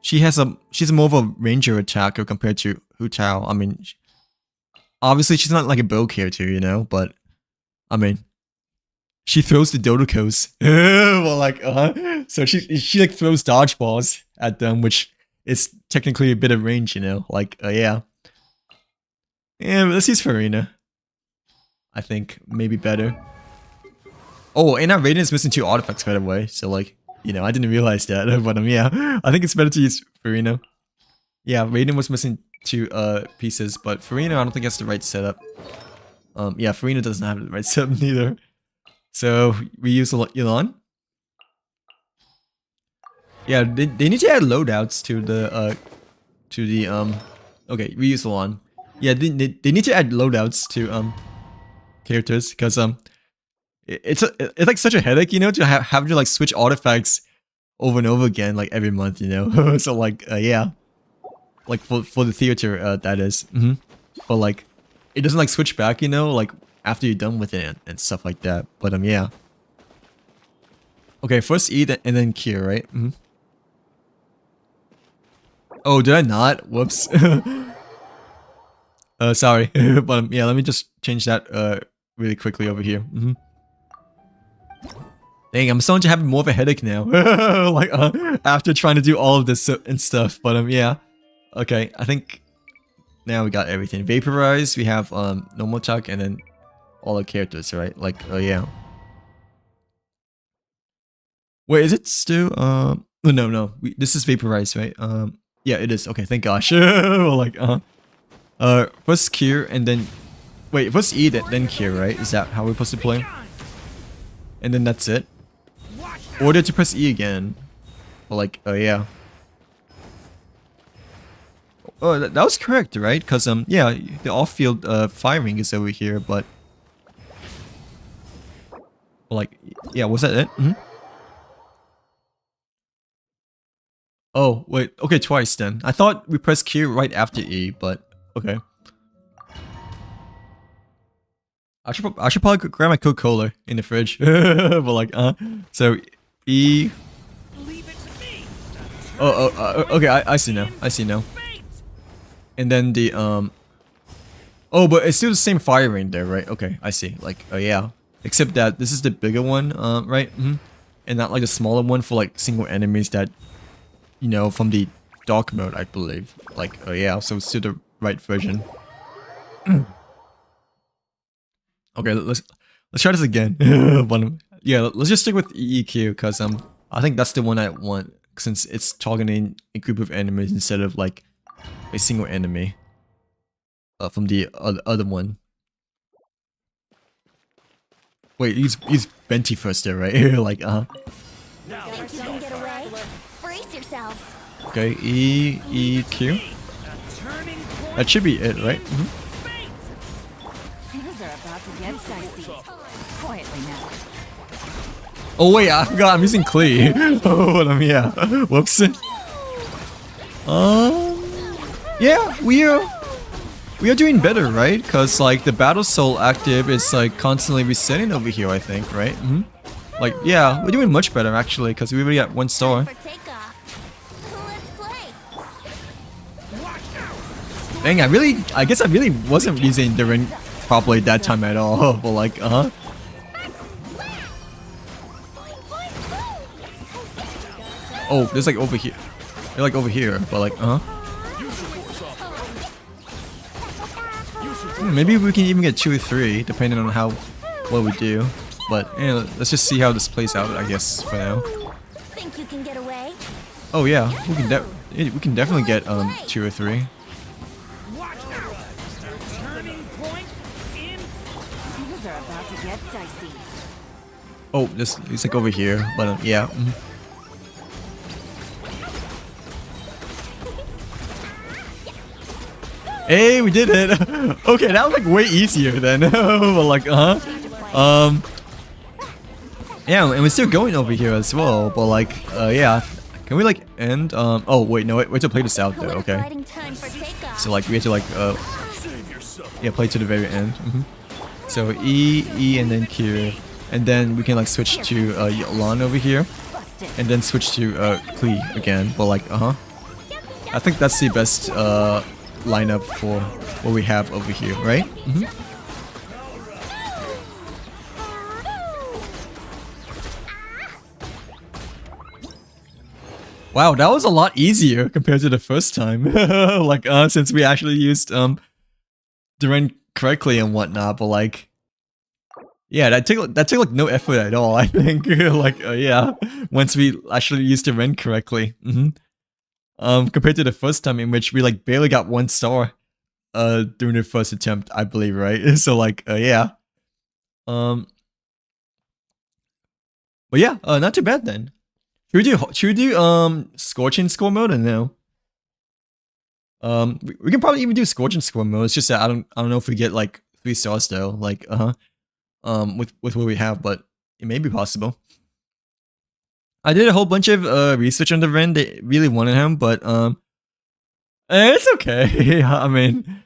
she's more of a ranger attacker compared to Hu Tao. I mean, obviously she's not like a bow character, you know, but I mean, she throws the Dodokos. Well, like, so she like throws dodgeballs at them, which is technically a bit of range, you know, like, yeah. Yeah, let's use Farina. I think maybe better. Oh, and our Raiden is missing 2 artifacts, by the way. So, like, you know, I didn't realize that. But, yeah, I think it's better to use Farina. Yeah, Raiden was missing 2 pieces, but Farina, I don't think that's the right setup. Yeah, Farina doesn't have the right setup neither. So, we use Yulan. Yeah, they need to add loadouts to the, okay, we use Yulan. Yeah, they need to add loadouts to, characters, because it's like such a headache, you know, to have to like switch artifacts over and over again like every month, you know. So like yeah, like for the theater that is, but like it doesn't like switch back, you know, like after you're done with it and stuff like that. But yeah, okay, first eat and then cure, right? Oh, did I not? Whoops. Sorry. But yeah, let me just change that really quickly over here. Dang, I'm starting to have more of a headache now. Like after trying to do all of this and stuff. But yeah. Okay, I think now we got everything. Vaporize, we have normal attack, and then all the characters, right? Like yeah. Wait, is it still no. This is Vaporize, right? Yeah, it is. Okay, thank gosh. Like first cure and then wait, first E then cure, right? Is that how we're supposed to play? And then that's it. Order to press E again. Or like yeah. Oh, that was correct, right? Because yeah, the off-field firing is over here, but like yeah, was that it? Oh wait, okay, twice then. I thought we pressed Q right after E, but okay. I should probably grab my Coca-Cola in the fridge, but like so E. Okay, I see now. I see now. And then the oh, but it's still the same firing there, right? Okay, I see. Like yeah, except that this is the bigger one, right? And not like the smaller one for like single enemies that, you know, from the dark mode, I believe. Like yeah, so it's still the right version. Okay, let's try this again. But yeah, let's just stick with EEQ because I think that's the one I want since it's targeting a group of enemies instead of like a single enemy from the other one. Wait, use Venti first there, right? Like Think you can get away? Brace yourselves. okay, EEQ. That should be it, right? Things are about to get dicey. Quietly now. Oh wait, I forgot I'm using Klee. Oh, yeah. Whoops. Yeah, we are doing better, right? Cause like the battle soul active is like constantly resetting over here, I think, right? Like yeah, we're doing much better actually, cause we already got 1 star. For takeoff. Let's play. Dang, I guess I really wasn't using the ring properly that time at all. But like, oh, there's like over here. They're like over here, but like, maybe we can even get 2 or 3, depending on how well we do. But yeah, let's just see how this plays out, I guess, for now. Think you can get away? Oh yeah, we can definitely get 2 or 3. Things are about to get dicey. Oh, this he's like over here, but yeah. Hey, we did it! Okay, that was like way easier then. But like, yeah, and we're still going over here as well. But like, yeah, can we like end? Oh wait, no, wait to play this out though. Okay. Time for takeoff. So like, we have to like, yeah, play to the very end. So E, and then Q, and then we can like switch to Lan over here, and then switch to Klee again. But like, I think that's the best lineup for what we have over here, right? Wow, that was a lot easier compared to the first time. Like, since we actually used the run correctly and whatnot, but like, yeah, that took like no effort at all. I think, like, yeah, once we actually used the run correctly. Compared to the first time in which we like barely got 1 star during the first attempt, I believe, right? So like yeah. But yeah, not too bad then. Should we do scorching score mode or no? We can probably even do scorching score mode. It's just that I don't know if we get like 3 stars though, like with what we have, but it may be possible. I did a whole bunch of research on the Ren. They really wanted him, but it's okay. I mean,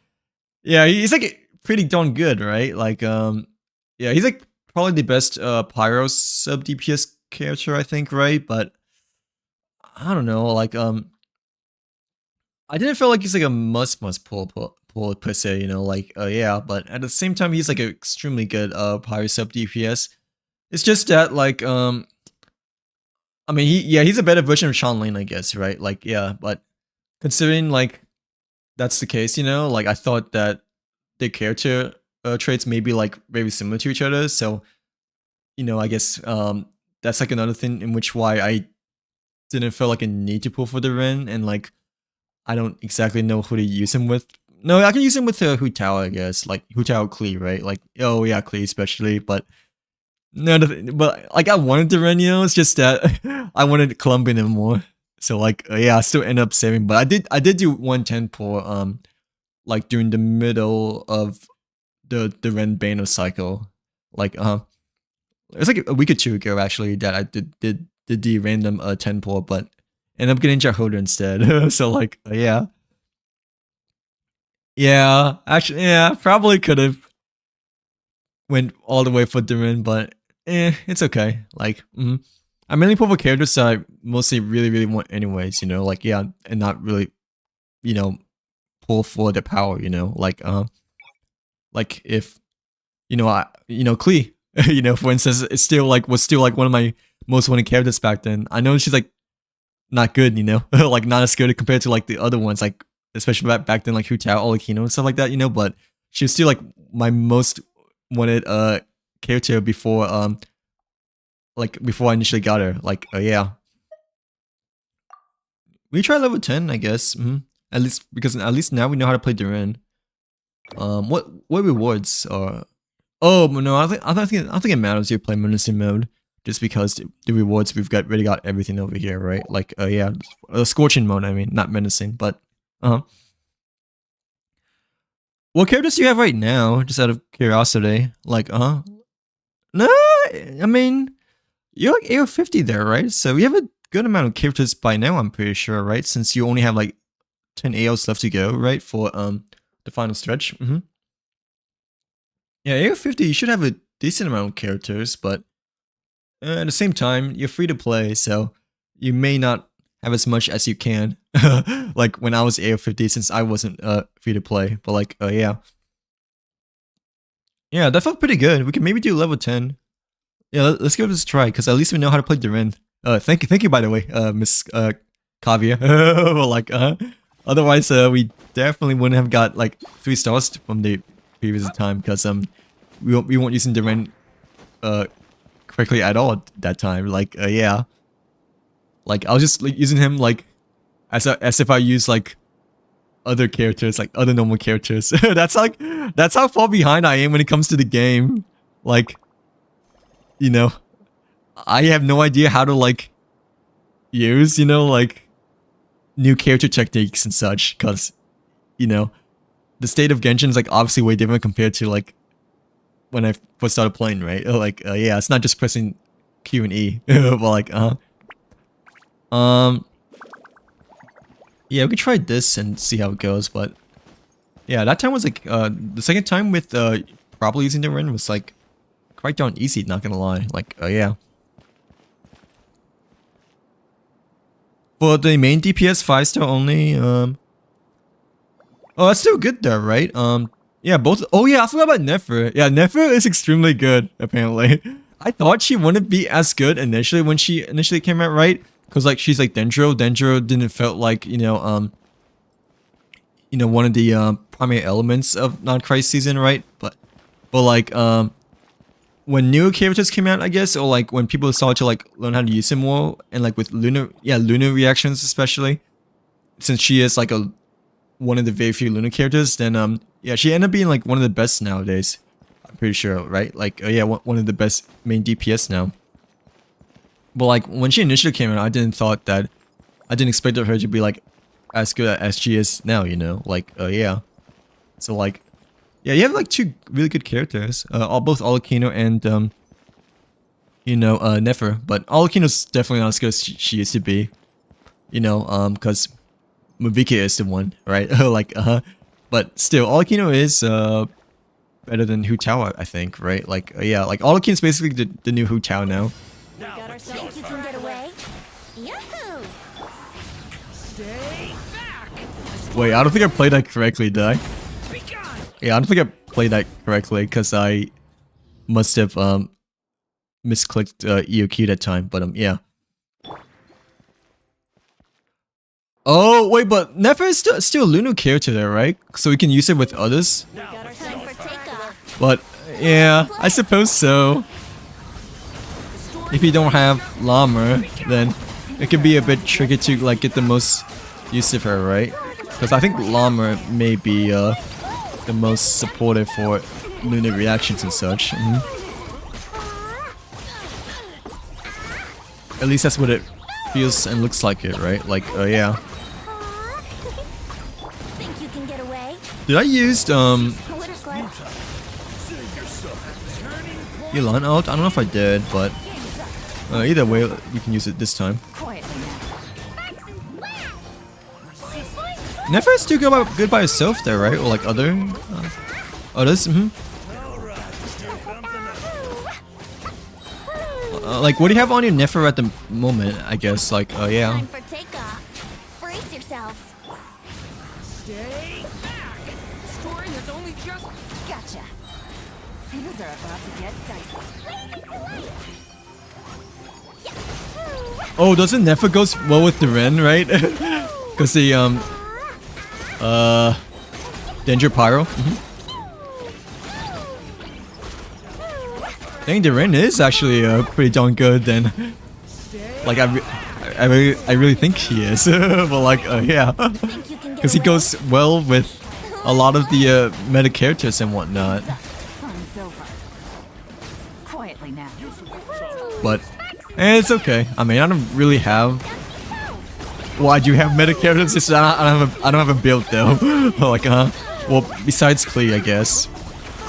yeah, he's like pretty darn good, right? Like yeah, he's like probably the best Pyro sub DPS character, I think, right? But I don't know, like I didn't feel like he's like a must pull per se, you know, like yeah, but at the same time he's like an extremely good higher sub DPS. It's just that like I mean he's a better version of Sean Lane, I guess, right? Like yeah, but considering like that's the case, you know, like I thought that their character traits may be like very similar to each other, so you know, I guess that's like another thing in which why I didn't feel like a need to pull for the Ren, and like I don't exactly know who to use him with. No, I can use him with Hu Tao, I guess, like Hu Tao Klee, right? Like oh yeah, Klee especially, but no, but like I wanted the Ren, you know, it's just that I wanted Columbian him more. So like yeah, I still end up saving, but I did do 110 pull like during the middle of the Ren Bano cycle, like it was like a week or two ago actually that I did the random 10 pull, but ended up getting Jack Holder instead. So like yeah. Yeah, actually yeah, probably could have went all the way for Durin, but it's okay. Like I mainly pull for characters that I mostly really want anyways, you know, like yeah, and not really, you know, pull for the power, you know, like if you know Klee, you know, for instance, it's still like was still like one of my most wanted characters back then. I know she's like not good, you know, like not as good compared to like the other ones, like especially back then, like Hu Tao, Olakino and stuff like that, you know, but she was still like my most wanted character before like before I initially got her. Like yeah. We try level 10, I guess. At least because at least now we know how to play Duran. What rewards are? Oh no, I think it matters you play menacing mode, just because the rewards we've already got everything over here, right? Like yeah, scorching mode. I mean, not menacing, but What characters do you have right now? Just out of curiosity, like no, I mean you're like AO50 there, right? So you have a good amount of characters by now, I'm pretty sure, right? Since you only have like 10 AOs left to go, right? For the final stretch. Yeah, AO50, you should have a decent amount of characters, but at the same time, you're free to play, so you may not have as much as you can. Like when I was AO50, since I wasn't free to play, but like yeah. Yeah, that felt pretty good. We can maybe do level 10. Yeah, let's give this a try, because at least we know how to play Durin. Thank you by the way, Miss Kavia. Well, like otherwise we definitely wouldn't have got like 3 stars from the previous time, because we weren't using Durin correctly at all at that time. Like yeah, like I was just like using him like as if I use like other characters, like other normal characters. That's how far behind I am when it comes to the game. Like, you know, I have no idea how to like use, you know, like new character techniques and such, because you know the state of Genshin is like obviously way different compared to like when I first started playing, right? Like yeah, it's not just pressing Q and E, but like yeah, we could try this and see how it goes, but yeah, that time was like the second time with probably using the Ren was like quite darn easy, not gonna lie. Like yeah. For the main DPS 5-star only, oh, that's still good though, right? Yeah, both. Oh yeah, I forgot about Nefer. Yeah, Nefer is extremely good, apparently. I thought she wouldn't be as good initially when she initially came out, right? Because like she's like Dendro. Dendro didn't felt like, you know, one of the primary elements of non-Christ season, right? But like when new characters came out, I guess, or like when people started to like learn how to use him more, and like with Luna reactions especially, since she is like one of the very few Luna characters, then yeah, she ended up being like one of the best nowadays. I'm pretty sure, right? Like yeah, one of the best main DPS now. But like when she initially came out, I didn't expect her to be like as good as she is now, you know? Like yeah. So like yeah, you have like 2 really good characters, both Olakino and you know, Nefer. But Olakino's definitely not as good as she used to be, you know, because Mavika is the one, right? Like but still, Olakino is better than Hu Tao, I think, right? Like yeah, like Olakino's basically the new Hu Tao now. We got ourselves you can get away. Yahoo! Stay back! Wait, I don't think I played that correctly, did I? Be gone! Yeah, I don't think I played that correctly because I must have misclicked EOQ that time, but yeah. Oh wait, but Nefer is still a Lunar character there, right? So we can use it with others. But yeah, I suppose so. If you don't have Llama, then it could be a bit tricky to like get the most use of her, right? Because I think Llama may be the most supportive for lunar reactions and such. At least that's what it feels and looks like it, right? Like, yeah. Think you can get away? Did I use Elon out? I don't know if I did, but either way, we can use it this time. Nefer is still good by herself there, right? Or like others? Like, what do you have on your Nefer at the moment? I guess, like, yeah. Time for takeoff. Brace yourselves. Stay back! Story has only just... Gotcha. Things are about to get dicey. Oh, doesn't Nefer goes well with the Ren, right? Because the Danger Pyro. I think the Ren is actually pretty darn good then. Like I really think he is. But like yeah. Because he goes well with a lot of the meta characters and whatnot. Fun's over. Quietly now. But it's okay. I mean, I don't really have. Well, I do have meta characters. It's just I don't have a build though. Like well, besides Klee, I guess,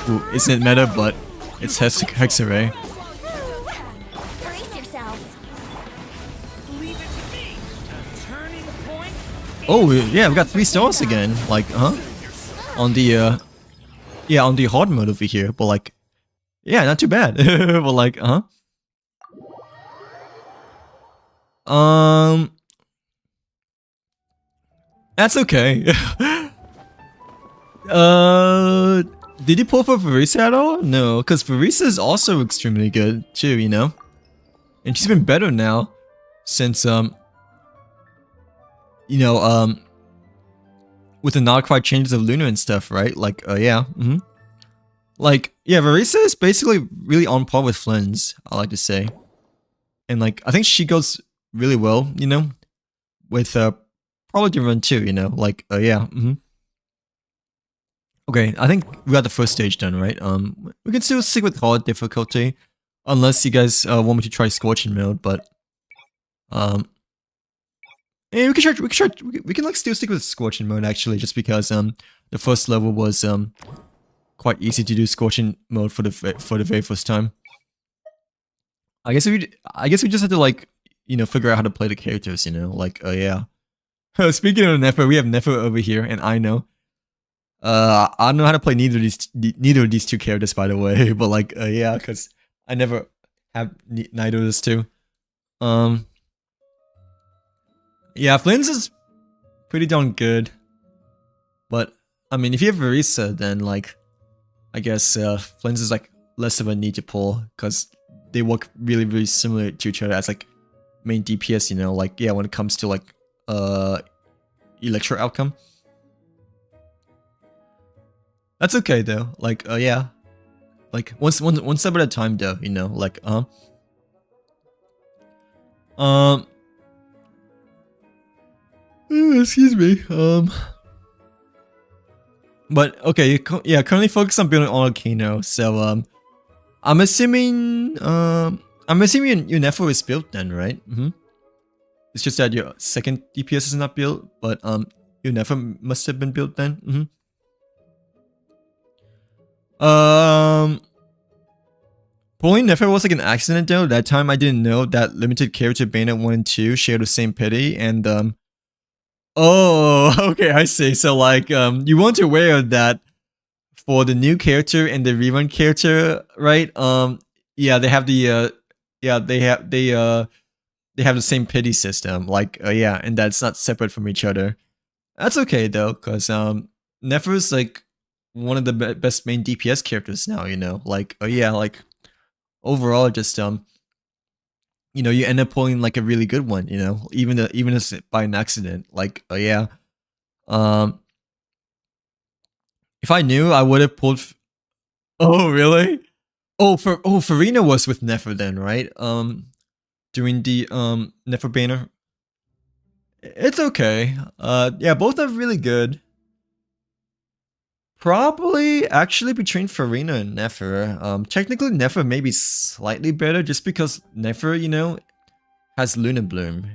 who isn't meta, but it's Hexarray. Brace yourselves. Leave it to me! A turning point Oh yeah, we got 3 stars again. Like on the yeah, on the hard mode over here. But like, yeah, not too bad. But like that's okay. Did you pull for Verisa at all? No, because Verisa is also extremely good too, you know? And she's been better now since you know, with the not quite changes of Luna and stuff, right? Like, yeah, like, yeah, Verisa is basically really on par with Flynn's, I like to say. And like, I think she goes really well, you know, with probably the run too, you know, like, yeah, Okay, I think we got the first stage done, right? We can still stick with hard difficulty, unless you guys want me to try scorching mode, but yeah, we can like still stick with scorching mode actually, just because the first level was quite easy to do scorching mode for the very first time. I guess we just have to like, you know, figure out how to play the characters, you know, like yeah. Speaking of Nefer, we have Nefer over here, and I know. I don't know how to play neither of these two characters, by the way, but like yeah, because I never have neither of those two. Yeah, Flynn's is pretty darn good, but I mean, if you have Verisa, then like, I guess Flynn's is like less of a need to pull because they work really similar to each other as like main DPS, you know, like yeah, when it comes to like electro outcome. That's okay though, like yeah, like one step at a time though, you know, like excuse me, but okay, yeah, currently focused on building on Volcano, so I'm assuming your Nefer is built then, right? It's just that your second DPS is not built, but your Nefer must have been built then. Pulling Nefer was like an accident though. That time I didn't know that limited character Bayonetta 1 and 2 share the same pity, and oh, okay, I see. So like you weren't aware of that for the new character and the rerun character, right? Yeah, they have the they have the same pity system, like yeah, and that's not separate from each other. That's okay though, cause Nefer's like one of the best main DPS characters now. You know, like oh yeah, like overall just you know, you end up pulling like a really good one. You know, even if it's by an accident. Like oh yeah, um, if I knew, I would have pulled. Oh really? Farina was with Nefer then, right? Doing the Nefer banner. It's okay. Yeah, both are really good. Probably actually between Farina and Nefer. Technically Nefer may be slightly better just because Nefer, you know, has Lunar Bloom,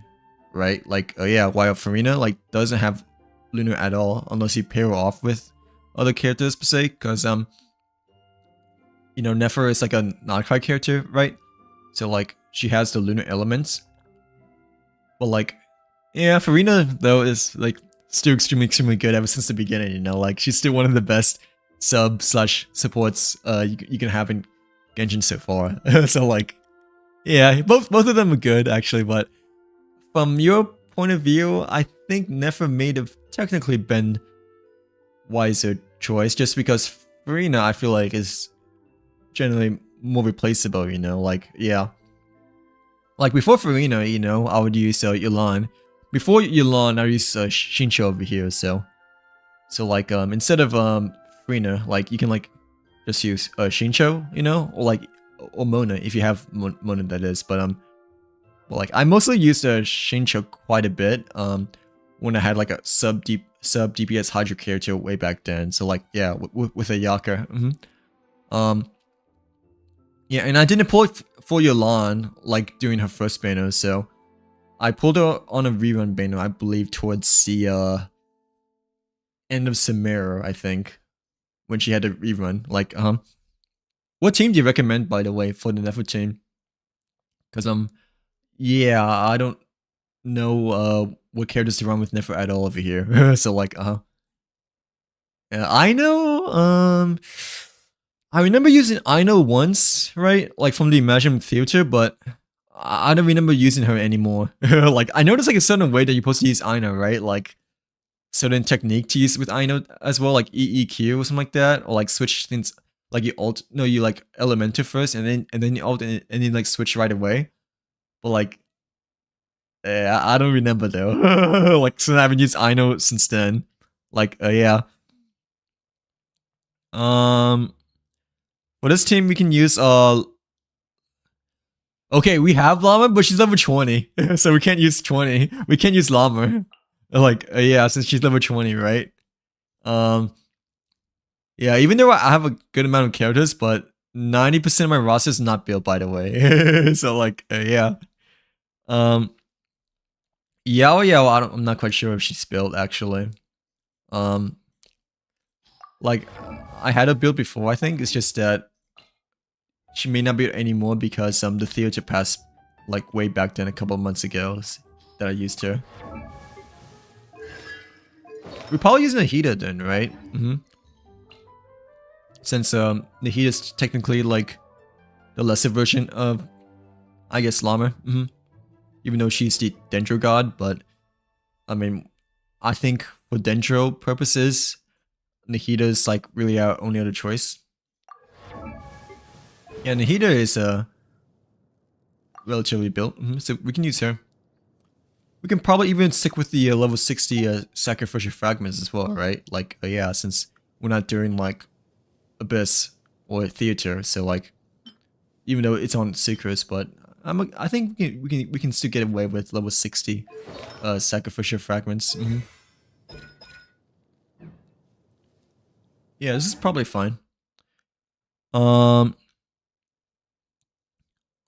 right? Like, oh yeah, while Farina like doesn't have Lunar at all unless you pair her off with other characters per se, because you know, Nefer is like a non-card character, right? So like she has the lunar elements. But like, yeah, Farina though is like still extremely good ever since the beginning, you know, like she's still one of the best sub/supports you can have in Genshin so far. So like, yeah, both of them are good actually, but from your point of view, I think Nefer may have technically been wiser choice just because Farina I feel like is generally more replaceable, you know, like yeah. Like before Farina, you know, I would use Yulan. Before Yulan, I use Shincho over here, so like instead of Farina, like you can like just use Shincho, you know, or like or Mona if you have Mona that is, but well, like I mostly used Shincho quite a bit when I had like a sub DPS Hydro character way back then, so like yeah, with a Yaka. Yeah, and I didn't pull it for Yulan like during her first banner, so I pulled her on a rerun banner, I believe, towards the end of Samira, I think, when she had a rerun. Like, what team do you recommend, by the way, for the Nefer team? Because yeah, I don't know what characters to run with Nefer at all over here. So like, I know, I remember using Aino once, right? Like from the Imagine Theater, but I don't remember using her anymore. Like I noticed like a certain way that you're supposed to use Aino, right? Like certain technique to use with Aino as well, like EEQ or something like that, or like switch things. Like you you like Elemental first, and then you alt and then like switch right away. But like, yeah, I don't remember though. Like since I haven't used Aino since then. Like, yeah. For this team, we can use okay, we have Llama, but she's level 20, so we can't use 20. We can't use Llama. Like, yeah, since she's level 20, right? Yeah, even though I have a good amount of characters, but 90% of my roster is not built, by the way. So like, yeah. Yao Yao, I'm not quite sure if she's built actually. Like, I had a build before. I think it's just that she may not be anymore because the theater passed like way back then a couple of months ago that I used her. We're probably using Nahida then, right? Since Nahida is technically like the lesser version of, I guess, Llama. Even though she's the Dendro god, but I mean, I think for Dendro purposes, Nahida is like really our only other choice. Yeah, Nahida is relatively built, so we can use her. We can probably even stick with the level 60 sacrificial fragments as well, right? Like, yeah, since we're not doing like Abyss or Theater, so like, even though it's on Secrets, but I think we can still get away with level 60 sacrificial fragments. Yeah, this is probably fine.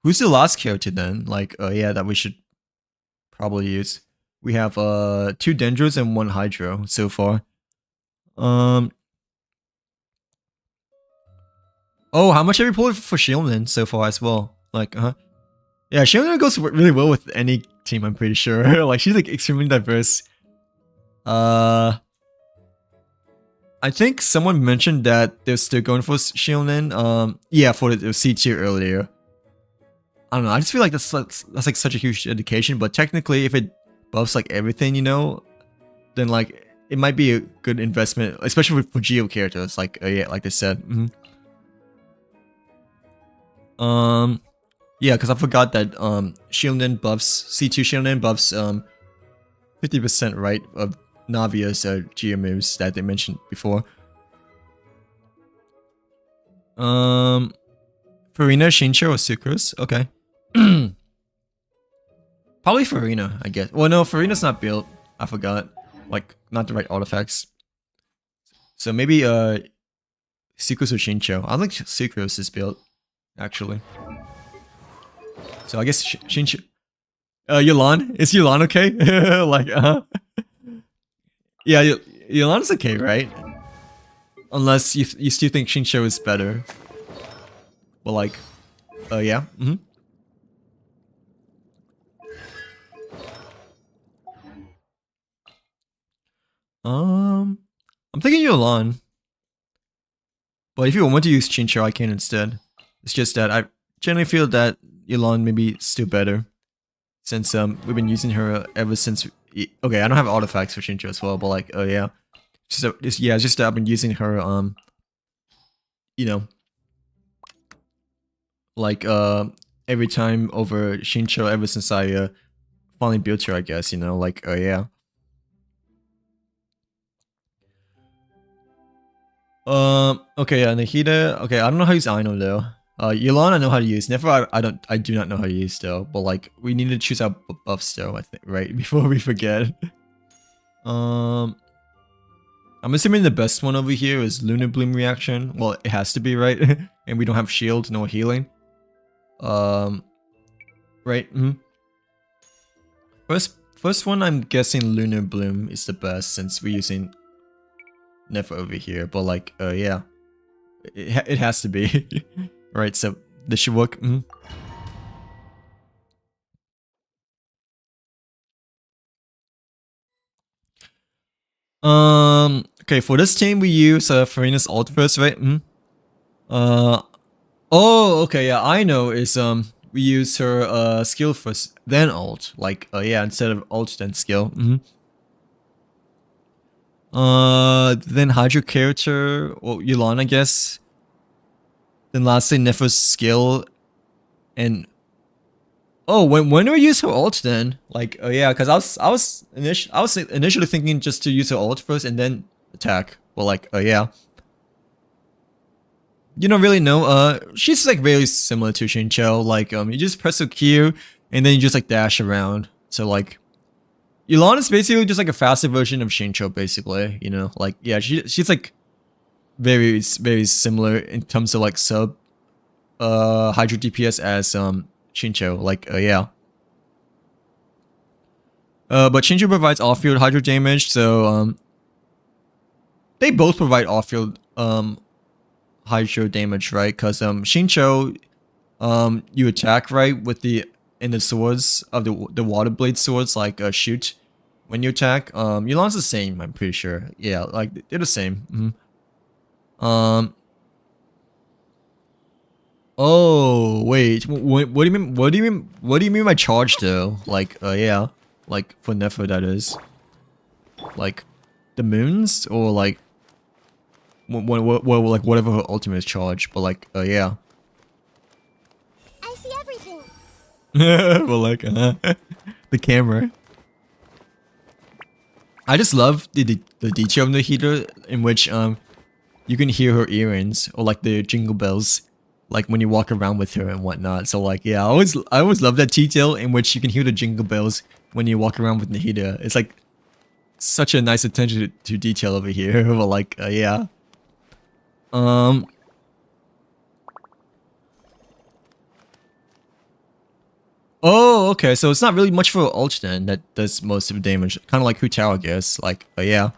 Who's the last character then? Like, yeah, that we should probably use. We have 2 Dendros and 1 Hydro so far. Oh, how much have we pulled for Shieldman so far as well? Like, yeah, Shieldman goes really well with any team, I'm pretty sure. Like, she's like extremely diverse. I think someone mentioned that they're still going for Shieldman. Yeah, for the C2 earlier. I don't know, I just feel like that's like such a huge indication, but technically if it buffs like everything, you know, then like it might be a good investment, especially for Geo characters. Like yeah, like I said. Yeah, because I forgot that Shieldin buffs C2 Shieldin buffs 50% right of Navia's Geo moves that they mentioned before. Farina, Shincho, or Sucrose? Okay. Probably Farina, I guess. Well, no, Farina's not built. I forgot. Like, not the right artifacts. So maybe Sucrose or Shincho. I think Sucrose is built, actually. So I guess Shincho. Yulan? Is Yulan okay? Like, yeah, Yulan's okay, right? Unless you still think Shincho is better. But like, yeah. I'm thinking Yulan. But if you want to use Shincho, I can instead. It's just that I generally feel that Yulan may be still better. Since we've been using her ever since. Okay, I don't have artifacts for Shincho as well, but like, yeah. It's just that I've been using her, you know, like every time over Shincho ever since I finally built her, I guess, you know, like, yeah. Okay, yeah, Nahida. Okay, I don't know how to use Aino though. Yulan I know how to use. Never, I do not know how to use though. But like, we need to choose our buffs though, I think, right? Before we forget. I'm assuming the best one over here is Lunar Bloom reaction. Well, it has to be, right? And we don't have shield, no healing. Right? First one, I'm guessing Lunar Bloom is the best since we're using Never over here. But like, yeah, it has to be. Right? So this should work. Okay, for this team we use Farina's ult first, right? Oh, okay, yeah, I know is we use her skill first, then ult. Like, yeah, instead of ult then skill. Then Hydro character, or Yulan, I guess. Then lastly, Nefer's skill, and oh, when do we use her ult then? Like, yeah, because I was initially thinking just to use her ult first and then attack. Well, like, yeah. You don't really know. She's like very similar to Shincho. Like, you just press a Q and then you just like dash around. So like, Yulan is basically just like a faster version of Shincho, basically. You know, like, yeah, she's like very similar in terms of like sub Hydro DPS as Shincho, like, yeah. But Shincho provides off-field Hydro damage, so they both provide off-field Hydro damage, right? Because Shincho, you attack, right, with the swords of the water blade swords, like shoot when you attack. Yulan's the same, I'm pretty sure. Yeah, like they're the same. Oh wait, what do you mean? What do you mean by charge though? Like, yeah, like for Nefer that is. Like, the moons or like, like whatever her ultimate is charged. But like, yeah. I see everything. Well, like, the camera. I just love the detail of the heater in which you can hear her earrings or like the jingle bells. Like when you walk around with her and whatnot. So like, yeah, I always love that detail in which you can hear the jingle bells when you walk around with Nahida. It's like such a nice attention to detail over here. But like, yeah. Oh, okay. So it's not really much for ult then that does most of the damage. Kind of like Hu Tao, I guess. Like, yeah.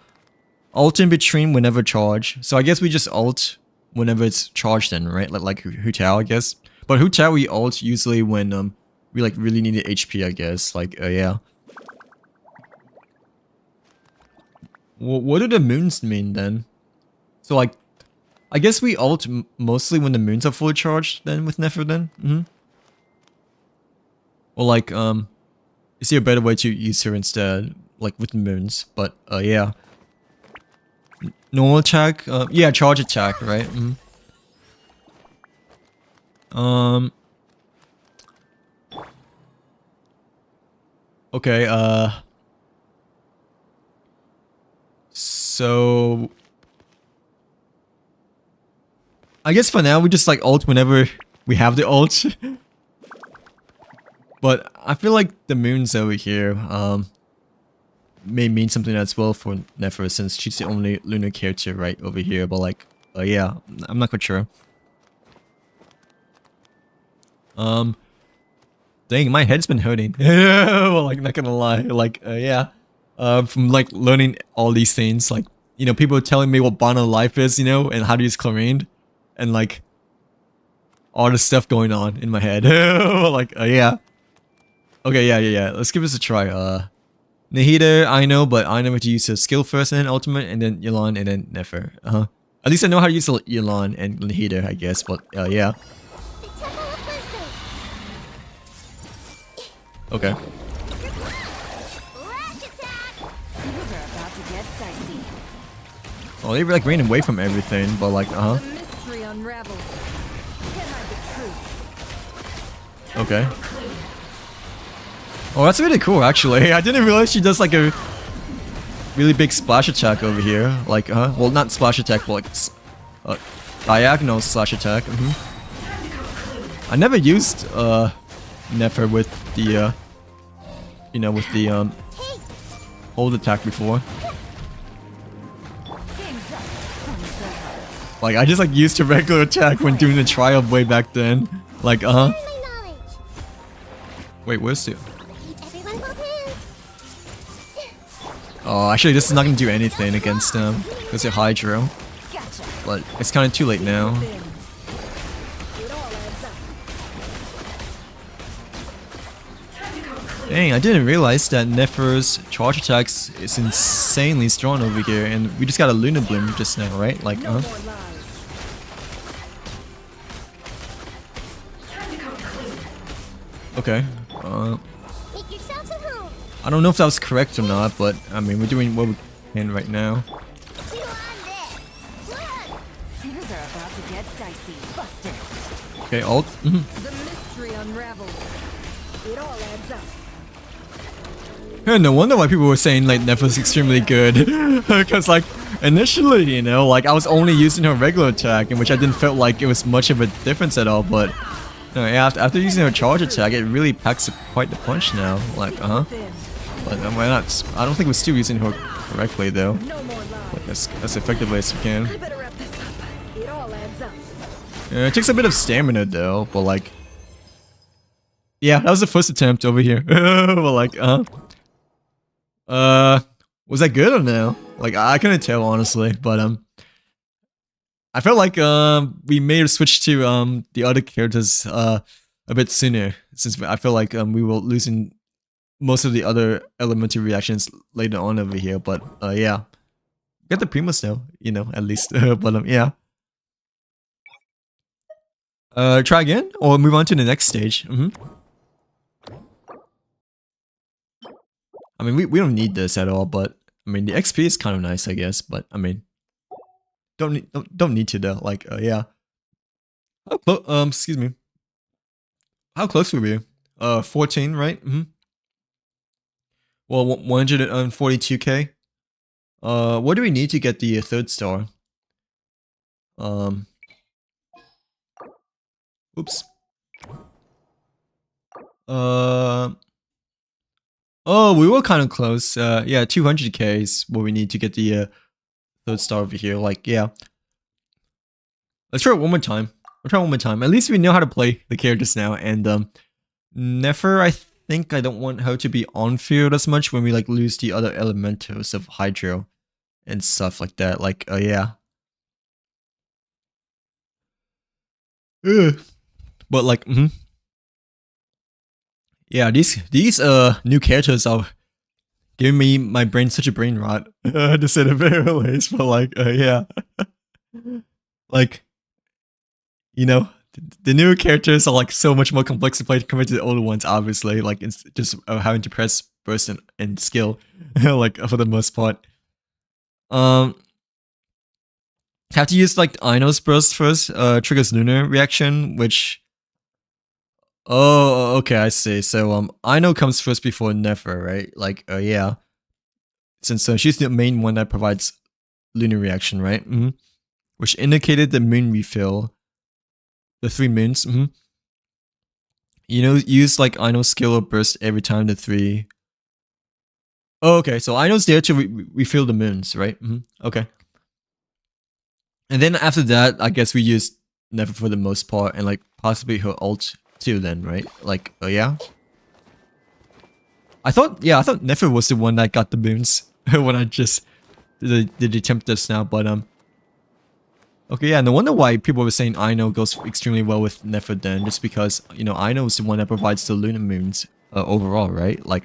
Ult in between whenever charge. So I guess we just ult whenever it's charged then, right? Like Hu Tao, I guess. But Hu Tao we ult usually when we like really need the HP, I guess. Like, yeah. What do the moons mean then? So like, I guess we ult mostly when the moons are fully charged then with Nefer then? Or like, is there a better way to use her instead? Like with the moons, but yeah. Normal attack? Yeah, charge attack, right? Okay, so I guess for now we just like ult whenever we have the ult. But I feel like the moon's over here, may mean something as well for Nefer since she's the only lunar character right over here, but like, yeah, I'm not quite sure. Dang, my head's been hurting. Well, like, not gonna lie, like, yeah. From like learning all these things, like, you know, people telling me what Bana life is, you know, and how to use chlorine, and like, all the stuff going on in my head. Like, yeah. Okay, yeah. Let's give this a try. Nahida, I know, but I know how to use a skill first and then ultimate, and then Yelan, and then Nefer. At least I know how to use Yelan and Nahida, I guess, but, yeah. The Temple of Wisdom. Okay. Lash attack. Things are about to get dicey. Oh, they like ran away from everything, but like, The mystery unravels. Can't hide the truth. okay. Oh, that's really cool, actually. I didn't realize she does like a really big splash attack over here. Like, well, not splash attack, but like diagonal slash attack. I never used Nefer with the you know, with the hold attack before. Like, I just like used a regular attack when doing the trial way back then. Like, Learn my knowledge. Wait, where's the? Everyone hold hands. Oh, actually, this is not gonna do anything against them because they're Hydro. Gotcha. But it's kind of too late now. It all adds up. Dang, I didn't realize that Nefer's charge attacks is insanely strong over here, and we just got a Lunar Bloom just now, right? Like, No more lies. okay. Make yourselves at home. I don't know if that was correct or not, but I mean, we're doing what we can right now. Chew on this. Run. Things are about to get dicey. Busted. Okay, ult. The mystery unravels. It all adds up. Yeah, no wonder why people were saying like Nefer's extremely good. Because like initially, you know, like I was only using her regular attack, in which I didn't feel like it was much of a difference at all. But no, yeah, after using her charge attack, it really packs quite the punch now. Like, Thin. but why not? I don't think we're still using her correctly though. No more lies. Like as effectively as we can. I better wrap this up. It all adds up. Yeah, it takes a bit of stamina though, but like, yeah, that was the first attempt over here. But like, was that good or no? Like, I couldn't tell honestly, but I felt like we may have switched to the other characters a bit sooner, since I feel like we were losing most of the other elementary reactions later on over here. But yeah, get the Primus now, you know, at least. But yeah. Try again or move on to the next stage. I mean, we don't need this at all, but I mean, the XP is kind of nice, I guess. But I mean, don't need to though. Like, yeah. Excuse me. How close were we? 14, right? Well, 142k. What do we need to get the third star? Oops. Oh, we were kind of close. Yeah, 200k is what we need to get the third star over here. Like, yeah. Let's try it one more time. I'll try one more time. At least we know how to play the characters now. And Nefer, I think I don't want her to be on field as much when we like lose the other elementals of Hydro and stuff like that. Like, yeah. Ugh. But like, yeah, these new characters are giving me my brain such a brain rot to say the very least. But like, yeah, like, you know, the new characters are like so much more complex to play compared to the older ones. Obviously, like it's just having to press burst and skill, like for the most part. have to use like Ino's burst first, triggers lunar reaction, which oh okay, I see. So Ino comes first before Nefer, right? Like yeah. Since she's the main one that provides lunar reaction, right? Which indicated the moon refill. The 3 moons. You know, use like Ino's skill or burst every time the 3. Oh, okay, so Ino's there to refill the moons, right? Okay. And then after that, I guess we use Nefer for the most part, and like possibly her ult too then, right? Like, oh yeah? I thought Nefer was the one that got the moons when I just did the attempt just now, but okay, yeah, no wonder why people were saying Ino goes extremely well with Nefer then, just because, you know, Ino is the one that provides the lunar moons overall, right? Like,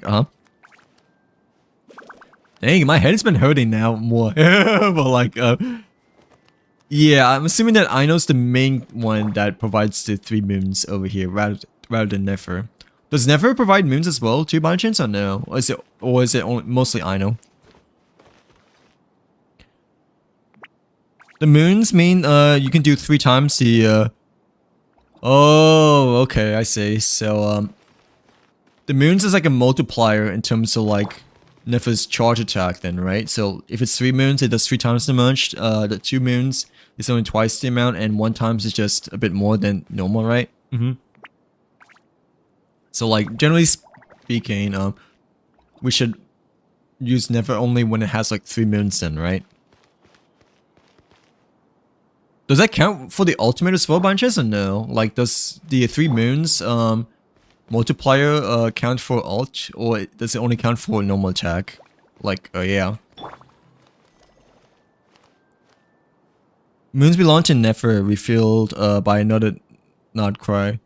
Dang, my head's been hurting now more. But like, yeah, I'm assuming that Ino's the main one that provides the 3 moons over here, rather than Nefer. Does Nefer provide moons as well too, by chance, or no? Or is it mostly Ino? The moons mean you can do 3 times the oh, okay, I see. So the moons is like a multiplier in terms of like Nefer's charge attack then, right? So if it's 3 moons, it does 3 times the much. The 2 moons is only twice the amount, and 1 times is just a bit more than normal, right? So like generally speaking, we should use Nefer only when it has like 3 moons then, right? Does that count for the ultimate as well, by chance, or no? Like, does the 3 moons multiplier count for ult, or does it only count for normal attack? Like, yeah. Moons belong to Nefer, refilled by another Nod Cry.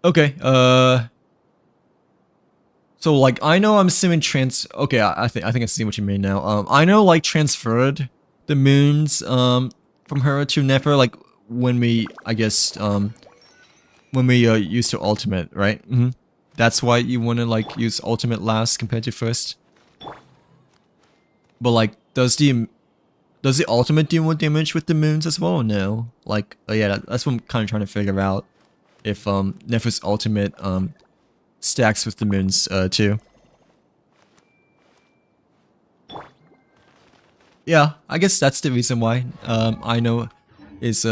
Okay, so like I know I'm assuming okay, I think I see what you mean now. I know like transferred the moons from her to Nefer, like when we, I guess, when we used her ultimate, right? That's why you want to like use ultimate last compared to first. But like, does the ultimate do more damage with the moons as well, or no? Like, yeah, that's what I'm kind of trying to figure out. If Nefer's ultimate stacks with the moons too. Yeah, I guess that's the reason why I know is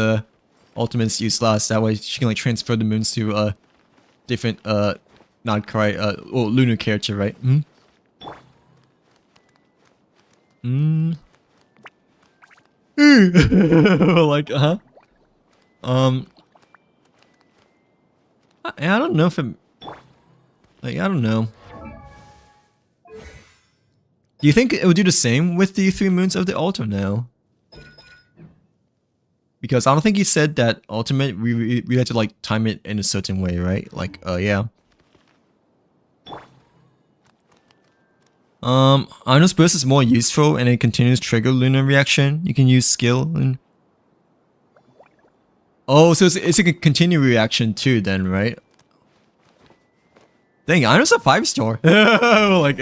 ultimate's use last. That way she can like transfer the moons to a different not quite or lunar character, right? Like I don't know if it, like, I don't know. Do you think it would do the same with the 3 moons of the ult or no? Because I don't think he said that ultimate we had to like time it in a certain way, right? Like, yeah. Ino's burst is more useful and it continues trigger lunar reaction. You can use skill and oh, so it's a continued reaction too then, right? Dang, Ino's a 5-star. Like,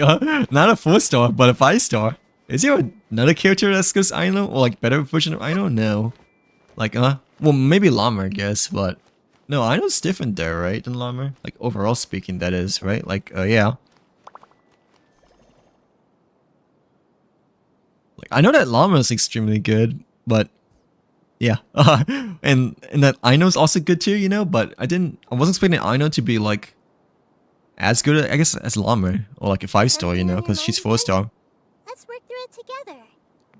not a 4-star, but a 5-star. Is there another character that's good as Ino? Or like better version of Ino? No. Like, well, maybe Llama, I guess, but no, Ino's different there, right, than Llama? Like, overall speaking, that is, right? Like, yeah. Like, I know that Llama is extremely good, but yeah. And that Ino's also good too, you know, but I wasn't expecting Ino to be like as good, I guess, as Llama, or like a 5-star, you know, because she's 4-star. Let's work through it together.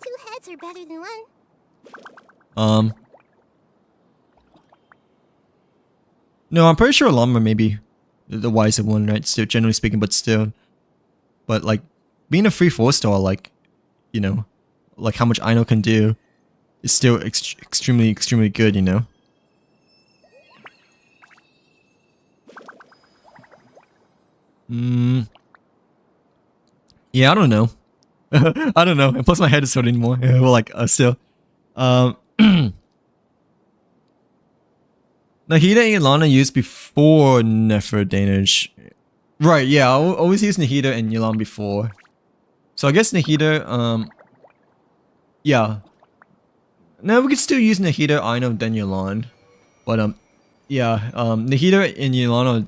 2 heads are better than 1. No, I'm pretty sure Llama may be the wiser one, right? Still, generally speaking, but still. But like, being a free 4-star, like, you know, like how much Ino can do is still extremely, extremely good, you know? Yeah, I don't know. I don't know. And plus my head is hurting more. Yeah, well, like, still. Nahida and Yelana used before Nefer Danish. Right, yeah, I always use Nahida and Yelan before. So I guess Nahida, yeah. No, we could still use Nahida, Aino, then Yelan. But yeah, Nahida and Yelan are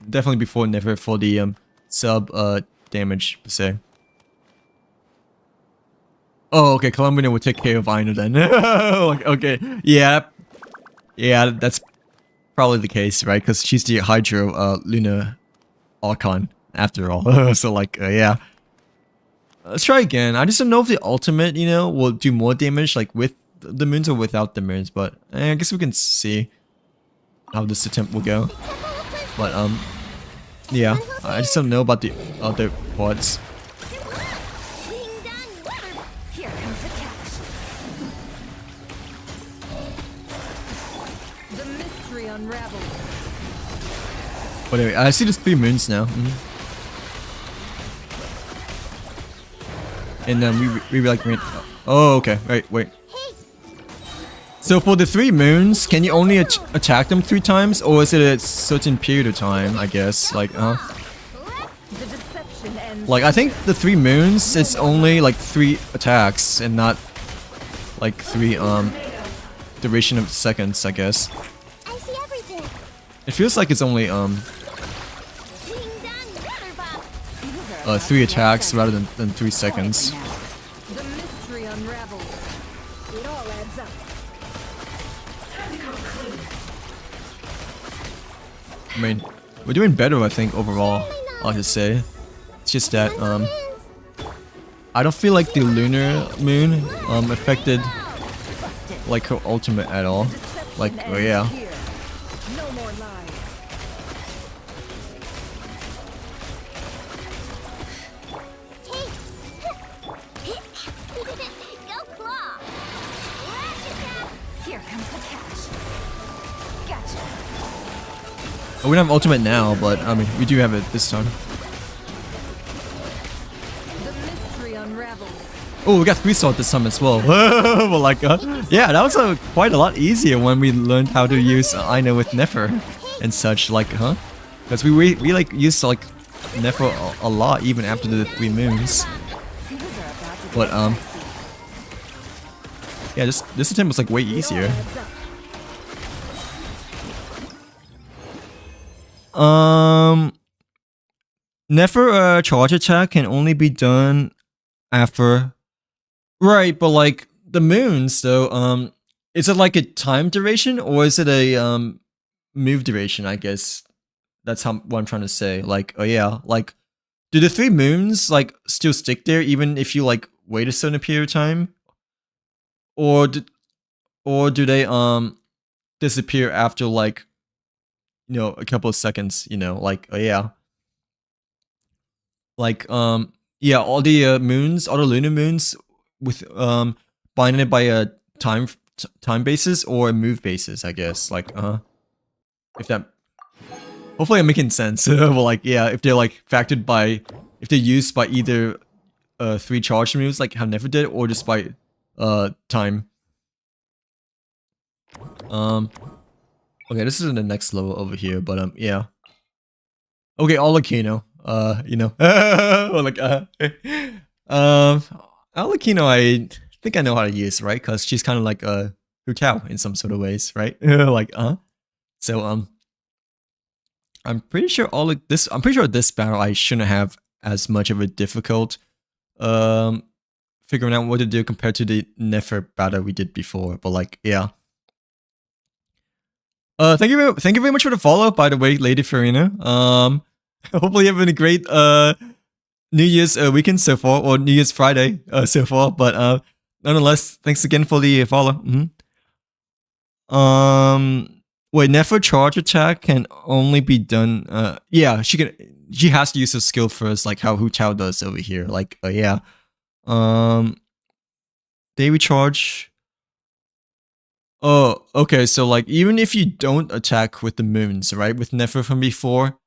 definitely before Nefer for the sub damage per se. Oh, okay, Columbina will take care of Aino then. Like, okay, yeah, that's probably the case, right? Because she's the Hydro Luna Archon after all. So like, yeah. Let's try again. I just don't know if the ultimate, you know, will do more damage like with the moons or without the moons, but I guess we can see how this attempt will go. But yeah, I just don't know about the other parts. Here comes the catch. The mystery unravels. But anyway, I see there's 3 moons now. And then we like oh, okay. Wait. So for the 3 moons, can you only attack them 3 times, or is it a certain period of time? I guess like The deception ends. like I think the 3 moons it's only like 3 attacks and not like 3 duration of seconds. I guess I see everything. it feels like it's only Ding dong, weather bob. 3 attacks rather than 3 seconds. The mystery unravels. It all adds up. I mean, we're doing better, I think, overall, I'll just say. It's just that, I don't feel like the lunar moon, affected, like, her ultimate at all. Like, oh yeah. Here. No more lies. Go claw. Here comes the catch. Gotcha. We don't have ultimate now, but, I mean, we do have it this time. The mystery unravels. Oh, we got 3 sword this time as well. Well, like, yeah, that was quite a lot easier when we learned how to use Aino with Nefer and such, like, because we like used like Nefer a lot even after the 3 moons. But yeah, this attempt was like way easier. Nefer charge attack can only be done after. Right, but like the moons though, is it like a time duration or is it a move duration, I guess? That's what I'm trying to say. Like, oh yeah, like do the 3 moons like still stick there even if you like wait a certain period of time? Or do they disappear after like, you know, a couple of seconds, you know, like, oh yeah. Like yeah, all the moons, all the lunar moons with binded by a time basis or a move basis, I guess. Like if that hopefully I'm making sense. Well, like yeah, if they're like factored by if they're used by either 3 charge moves like how Never did or just by time. Okay, this is in the next level over here, but yeah. Okay, Alakino. You know. Or like Alakino I think I know how to use, right? Cuz she's kind of like Hu Tao in some sort of ways, right? Like so I'm pretty sure I'm pretty sure this battle I shouldn't have as much of a difficult figuring out what to do compared to the Nefer battle we did before, but like yeah. Thank you very much for the follow, by the way, Lady Farina. Hopefully you're having a great New Year's weekend so far, or New Year's Friday so far, but nonetheless, thanks again for the follow. Wait, Nefer charge attack can only be done yeah, she has to use her skill first, like how Hu Tao does over here. Like yeah. They recharge. Oh, okay, so like even if you don't attack with the moons, right? With Nefer from before,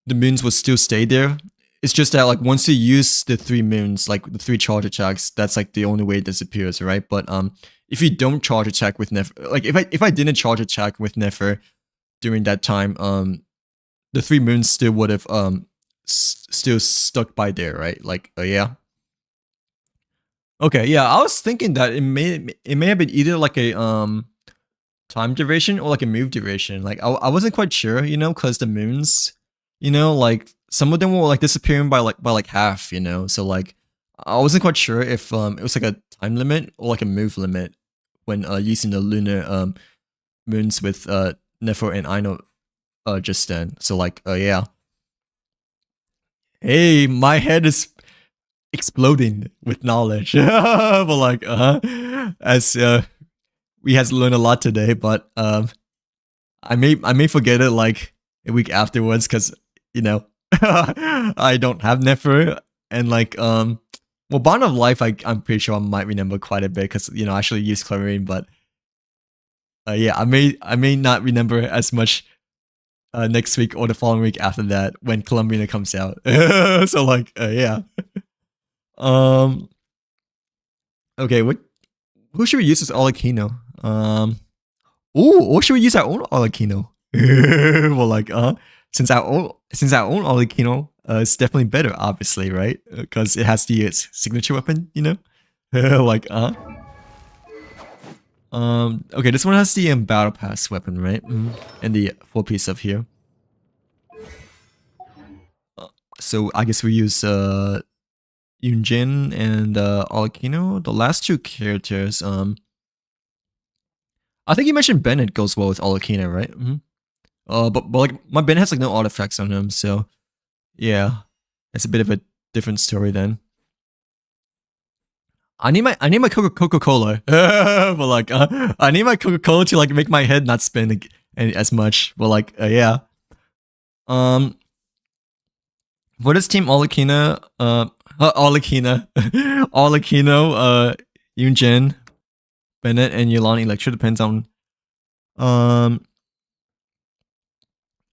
the moons will still stay there. It's just that like once you use the 3 moons, like the 3 charge attacks, that's like the only way it disappears, right? But if you don't charge attack with Nefer, like if I didn't charge attack with Nefer during that time, the 3 moons still would have still stuck by there, right? Like yeah. Okay, yeah, I was thinking that it may have been either like a time duration or like a move duration. Like I wasn't quite sure, you know, because the moons, you know, like some of them were like disappearing by like half, you know. So like I wasn't quite sure if it was like a time limit or like a move limit when using the lunar moons with Nefer and Aino just then. So like yeah. Hey, my head is exploding with knowledge. But like as we had to learn a lot today, but I may forget it like a week afterwards because you know I don't have Nefer and like well, Bond of Life I'm pretty sure I might remember quite a bit because you know I actually use chlorine, but yeah, I may not remember as much next week or the following week after that when Columbina comes out. So like yeah. Okay, who should we use as Olakino? Ooh, or should we use our own Olakino? Well, like, since our own Olakino, it's definitely better, obviously, right? Because it has its signature weapon, you know. Like, okay, this one has the battle pass weapon, right? And the 4-piece of here. So I guess we use Yunjin and Olakino, the last two characters. I think you mentioned Bennett goes well with Olakina, right? But like my Bennett has like no artifacts on him, so yeah, it's a bit of a different story then. I need my Coca Cola, but like I need my Coca Cola to like make my head not spin as much. But like yeah, for this team, Olakina, Olakina, Olakino, Yunjin, Bennett, and Yulani Electra depends on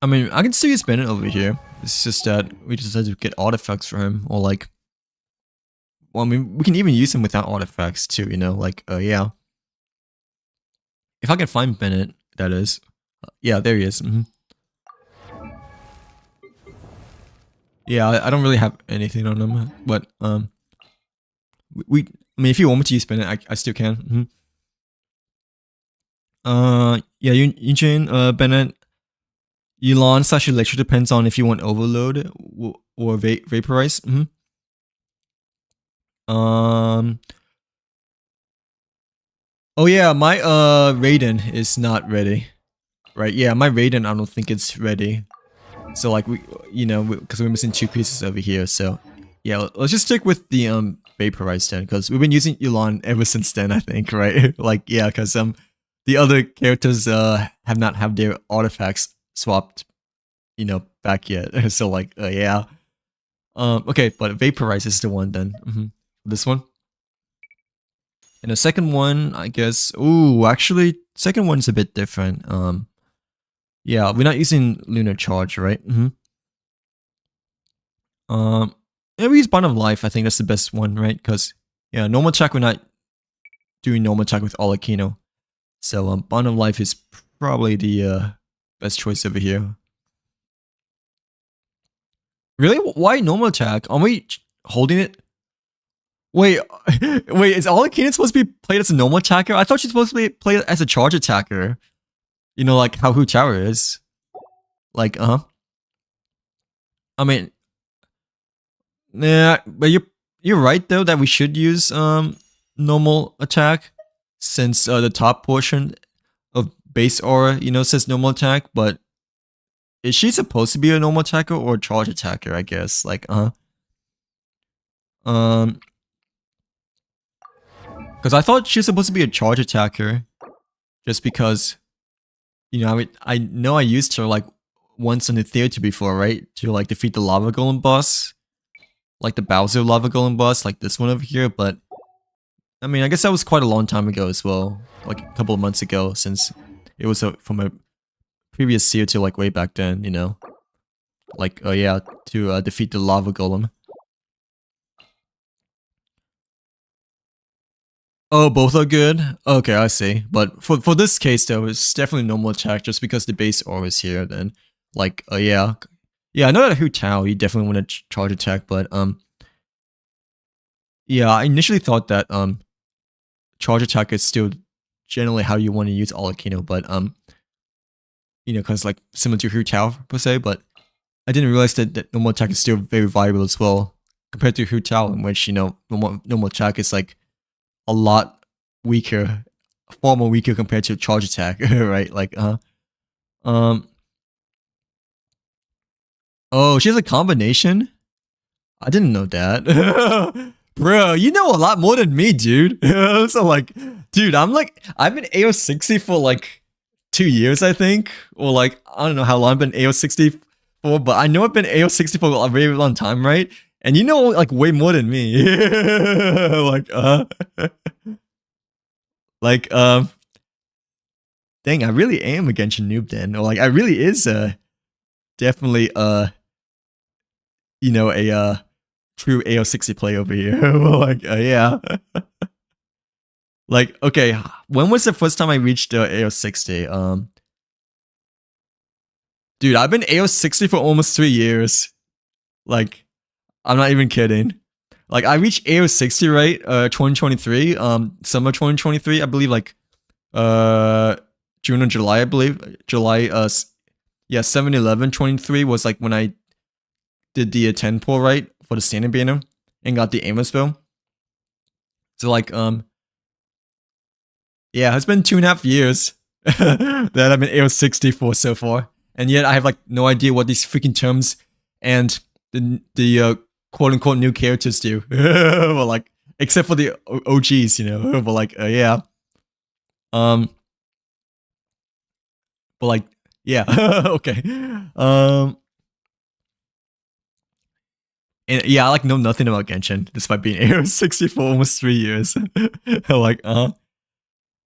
I mean, I can still use Bennett over here. It's just that we just have to get artifacts for him, or like, well, I mean, we can even use him without artifacts too, you know, like, yeah. If I can find Bennett, that is. Yeah, there he is. Yeah, I don't really have anything on him, but, I mean, if you want me to use Bennett, I still can. Yeah, Yunjin, Bennett, Elon / Electric depends on if you want Overload or Vaporize. Oh yeah, my Raiden is not ready. Right? Yeah, my Raiden I don't think it's ready. So like we, you know, because we're missing 2 pieces over here. So yeah, let's just stick with the Vaporize then, because we've been using Elon ever since then. I think, right? Like yeah, because the other characters have not have their artifacts swapped, you know, back yet. So like yeah. Okay, but Vaporize is the one then. This one. And the second one, I guess. Ooh, actually, second one's a bit different. Yeah, we're not using Lunar Charge, right? Yeah, we use Bond of Life. I think that's the best one, right? Because yeah, normal attack we're not doing normal attack with Olakino. So Bond of Life is probably the best choice over here. Really? Why normal attack? Are we holding it? Wait, is Olakina supposed to be played as a normal attacker? I thought she's supposed to be played as a charge attacker. You know, like how Hu Tower is. Like, I mean, yeah, but you're right though that we should use normal attack since the top portion of base aura, you know, says normal attack. But is she supposed to be a normal attacker or a charge attacker? I guess, like, because I thought she was supposed to be a charge attacker, just because, you know, I know I used her like once in the theater before, right? To like defeat the lava golem boss, like the Bowser lava golem boss, like this one over here. But I mean, I guess that was quite a long time ago as well, like a couple of months ago, since it was from a previous theater, like way back then, you know, like yeah, to defeat the lava golem. Oh, both are good? Okay, I see. But for this case though, it's definitely normal attack just because the base aura is here then. Like, yeah. Yeah, I know that Hu Tao, you definitely want to charge attack, but Yeah, I initially thought that charge attack is still generally how you want to use Arlecchino, but because like similar to Hu Tao per se, but I didn't realize that normal attack is still very viable as well compared to Hu Tao, in which normal attack is like a lot weaker, far more weaker compared to charge attack, right? Like oh, she has a combination. I didn't know that. Bro, you know a lot more than me, dude. So like, dude, I've been AO60 for like 2 years, I think. Or like, I don't know how long I've been AO60 for, but I know I've been AO60 for a very long time, right? And you know like way more than me. like, like, dang, I really am a Genshin noob then. Or like, I really is definitely a true AO60 play over here. Like, yeah. Like, okay, when was the first time I reached AO60? Dude, I've been AO60 for almost 3 years. Like, I'm not even kidding. Like, I reached AO60, right? 2023, summer 2023, I believe, like, June or July, I believe. July, yeah, 7/11 23 was like when I did the 10 pull, right? For the standing banner and got the aimless bill. So like yeah, it's been 2.5 years that I've been AO60 for so far. And yet I have like no idea what these freaking terms and the quote unquote new characters do. Well, like except for the OGs, but like yeah. But like yeah, okay. And yeah, I like know nothing about Genshin, despite being AO60 for almost 3 years. Like,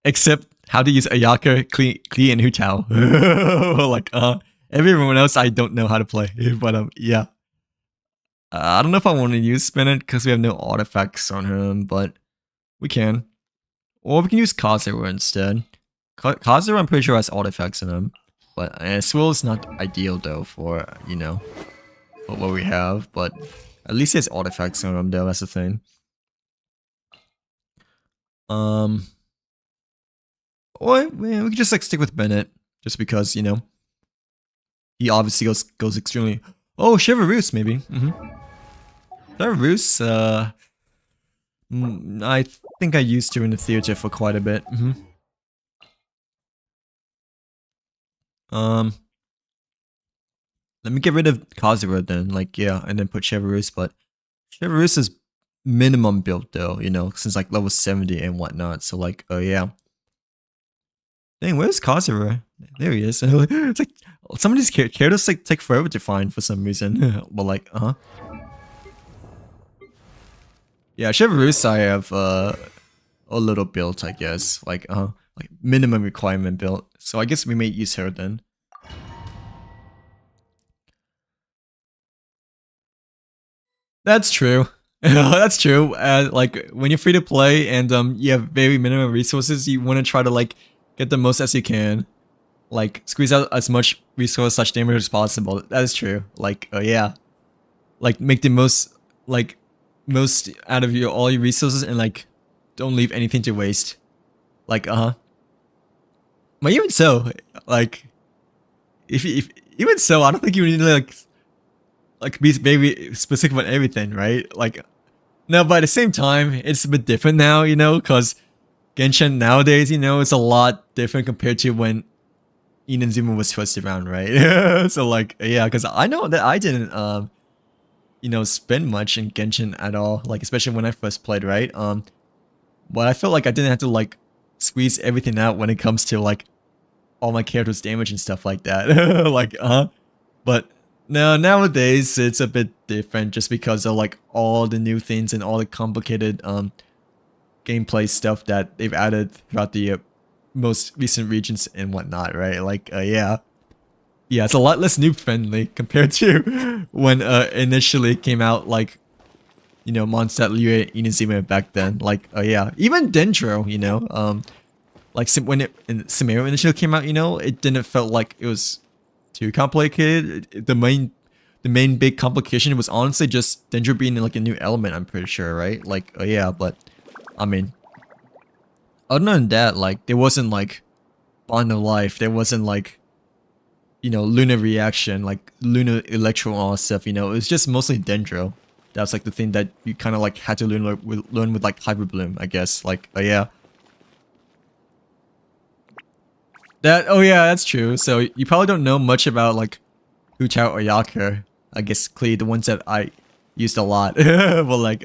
except how to use Ayaka, Klee, and Hu Tao. Like, everyone else I don't know how to play. But yeah. I don't know if I want to use Spinnet because we have no artifacts on him, but we can. Or we can use Kazura instead. Kazura, I'm pretty sure has artifacts in him. But Swill is not ideal though for, what we have, but at least he has artifacts on him though, that's the thing. Or we could just like stick with Bennett, just because, he obviously goes extremely. Oh, Chevreuse maybe. Chevreuse, I think I used her in the theater for quite a bit. Let me get rid of Kazura then, like, yeah, and then put Chevreuse, but Chevreuse is minimum built though, since like level 70 and whatnot, so like, oh yeah. Dang, where's Kazura? There he is. It's like, some of these characters like take forever to find for some reason, but like, Yeah, Chevreuse I have, a little built, I guess, like minimum requirement built, so I guess we may use her then. That's true. That's true. Like when you're free to play and you have very minimum resources, you want to try to like get the most as you can, like squeeze out as much resource/damage as possible. That is true. Like yeah, like make the most out of all your resources and like don't leave anything to waste. Like but even so, like if even so, I don't think you need to like be very specific about everything, right? Like, no, but at the same time, it's a bit different now, because Genshin nowadays, it's a lot different compared to when Inazuma was first around, right? So like, yeah, because I know that I didn't, spend much in Genshin at all, like especially when I first played, right? But I felt like I didn't have to like squeeze everything out when it comes to like all my characters' damage and stuff like that. Like, but. No, nowadays it's a bit different just because of like all the new things and all the complicated gameplay stuff that they've added throughout the most recent regions and whatnot, right? Like yeah, it's a lot less noob friendly compared to when initially came out, like Mondstadt, Liyue, Inazuma back then. Like yeah, even Dendro, like when Sumeru initially came out, it didn't felt like it was too complicated. The the main big complication was honestly just Dendro being like a new element, I'm pretty sure, right? Like, yeah, but I mean, other than that, like, there wasn't like Bond of Life, there wasn't like, you know, Lunar Reaction, like Lunar Electro and all that stuff, you know, it was just mostly Dendro. That's like the thing that you kind of like had to learn with like Hyper Bloom, I guess. Like, yeah. Oh yeah, that's true. So you probably don't know much about like Hu Chao or Yaker. I guess clearly the ones that I used a lot. But like,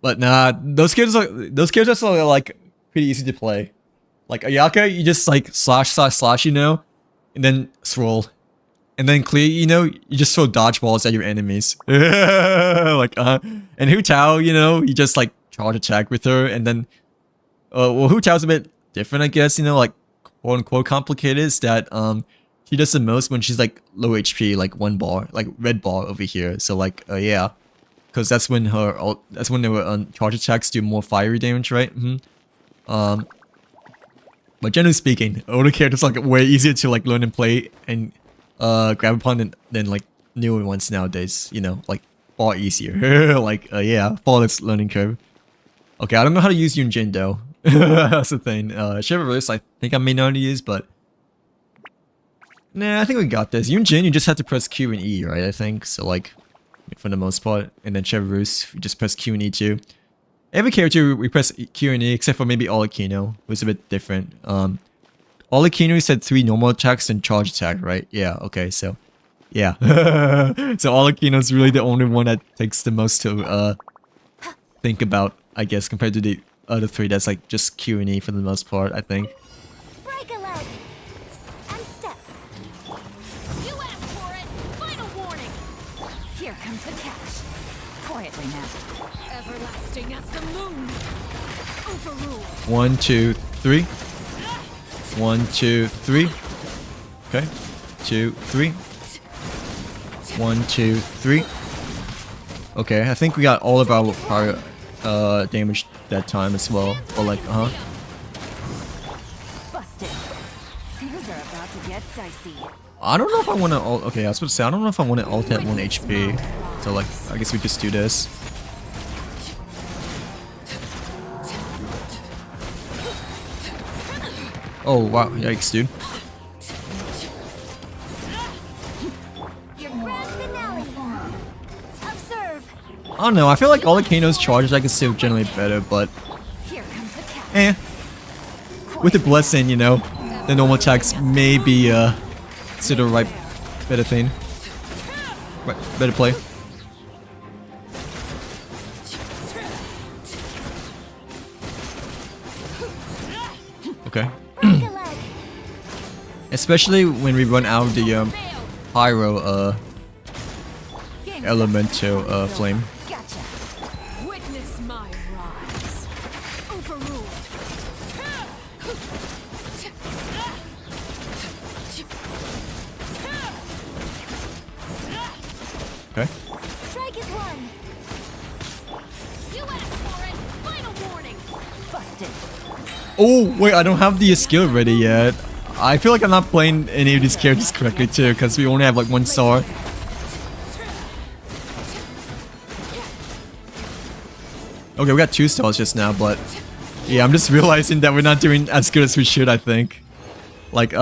but nah, those characters are like pretty easy to play. Like Ayaka, you just like slash, you know, and then swirl. And then clear, you know, you just throw dodgeballs at your enemies. Like, and Hu Tao, you know, you just like charge attack with her, and then, well, Hu Tao's a bit different, I guess, you know, like, quote unquote complicated, is that, she does the most when she's like low HP, like 1 bar, like red bar over here. So like, yeah, because that's when that's when they were charge attacks do more fiery damage, right? But generally speaking, older characters are like way easier to like learn and play and grab upon than like newer ones nowadays, you know, like far easier. Like, yeah, flawless learning curve. Okay, I don't know how to use Yunjin though. That's the thing. Chivalrous, I think I may know how to use, but nah, I think we got this. Yunjin, you just have to press Q and E, right? I think so. Like, for the most part, and then Chivalrous, you just press Q and E too. Every character we press Q and E except for maybe Olakino, who's a bit different. Olakino said 3 normal attacks and charge attack, right? Yeah, okay, so yeah. So Olakino's really the only one that takes the most to think about, I guess, compared to the other 3 that's like just Q and E for the most part, I think. Break a leg. And step. You asked for it! Final warning! Here comes the catch. Quietly now. Everlasting as the moon! Overruled! 1, 2, 3. 1, 2, 3. Okay. 2, 3. 1, 2, 3. Okay, I think we got all of our prior damage that time as well. Or like, Busted. Things are about to get dicey. I don't know if I want to okay, I was supposed to say, I don't know if I want to ult at 1 HP. So like, I guess we just do this. Oh wow, yikes, dude. Your grand finale. Observe. I don't know, I feel like Olakino's charges I can still generally better, but Here comes the catch. eh. With the blessing, you know, the normal attacks may be still the right better thing. Right, better play. Okay. Break a leg. Especially when we run out of the pyro elemental flame. Gotcha. Witness my rise! Overruled! Okay. Strike is one. You asked for it! Final warning! Busted. Oh wait, I don't have the skill ready yet. I feel like I'm not playing any of these characters correctly too, because we only have like 1 star. Okay, we got 2 stars just now, but yeah, I'm just realizing that we're not doing as good as we should, I think. Like,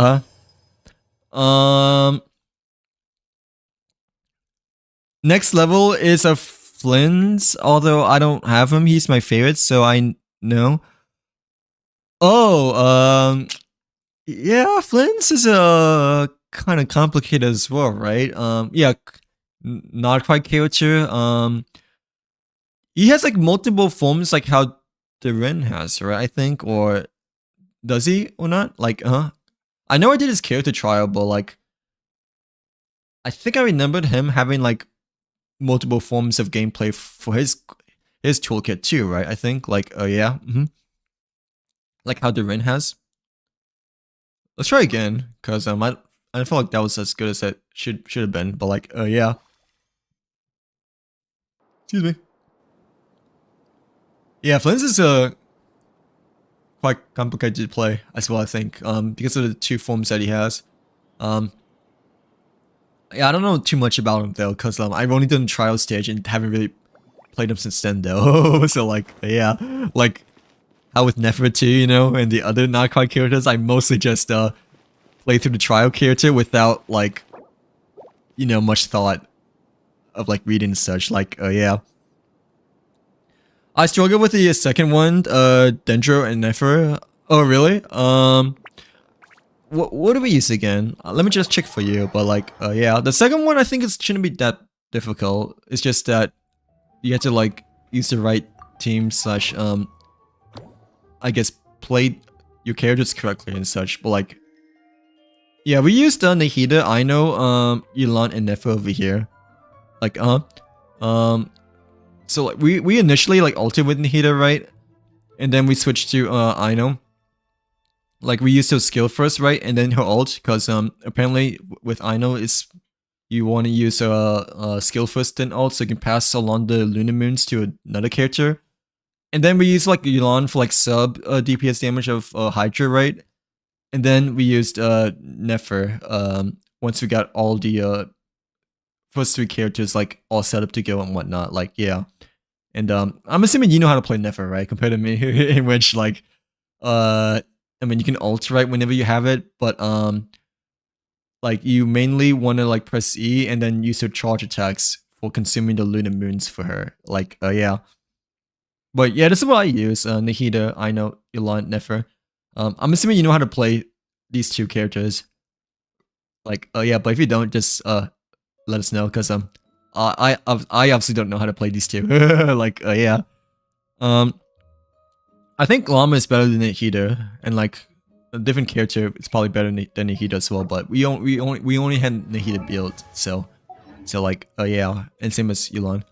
next level is a Flynn's, although I don't have him. He's my favorite, so I know. Oh, yeah, Flynn's is kind of complicated as well, right? Yeah, not quite character. He has like multiple forms, like how Durin has, right? I think, or does he or not? Like, I know I did his character trial, but like, I think I remembered him having like multiple forms of gameplay for his toolkit too, right? I think, like, yeah, like how Durin has. Let's try again, cause I feel like that was as good as it should have been, but like, yeah. Excuse me. Yeah, Flynn's is quite complicated to play as well, I think, because of the 2 forms that he has. Yeah, I don't know too much about him though, because I've only done trial stage and haven't really played him since then though. So like, yeah, like how with Nefer too, you know, and the other non-card characters, I mostly just play through the trial character without like, you know, much thought of like reading and such. Like, yeah. I struggle with the second one, Dendro and Nefer. Oh, really? What do we use again? Let me just check for you. But like, yeah, the second one I think it shouldn't be that difficult. It's just that you have to like use the right team slash I guess play your characters correctly and such. But like, yeah, we used Nahida, Aino, Yelan, and Nefer over here. Like, so like we initially like ulted with Nahida, right? And then we switched to Aino. Like we used her skill first, right? And then her ult, because apparently with Aino is you want to use skill first then ult, so you can pass along the Lunar Moons to another character. And then we use like Yelan for like sub DPS damage of Hydra, right? And then we used Nefer once we got all the first 3 characters like all set up to go and whatnot. Like, yeah. And I'm assuming you know how to play Nefer, right? Compared to me, in which like I mean, you can ult right whenever you have it, but like you mainly want to like press E and then use your charge attacks for consuming the Lunar Moons for her. Like, yeah. But yeah, this is what I use. Nahida, Aino, Yelan, Nefer. I'm assuming you know how to play these 2 characters. Like, yeah, but if you don't, just let us know, because I obviously don't know how to play these 2. Like, yeah. I think Llama is better than Nahida, and like a different character is probably better than Nahida as well. But we only had Nahida built, so like, yeah, and same as Yelan.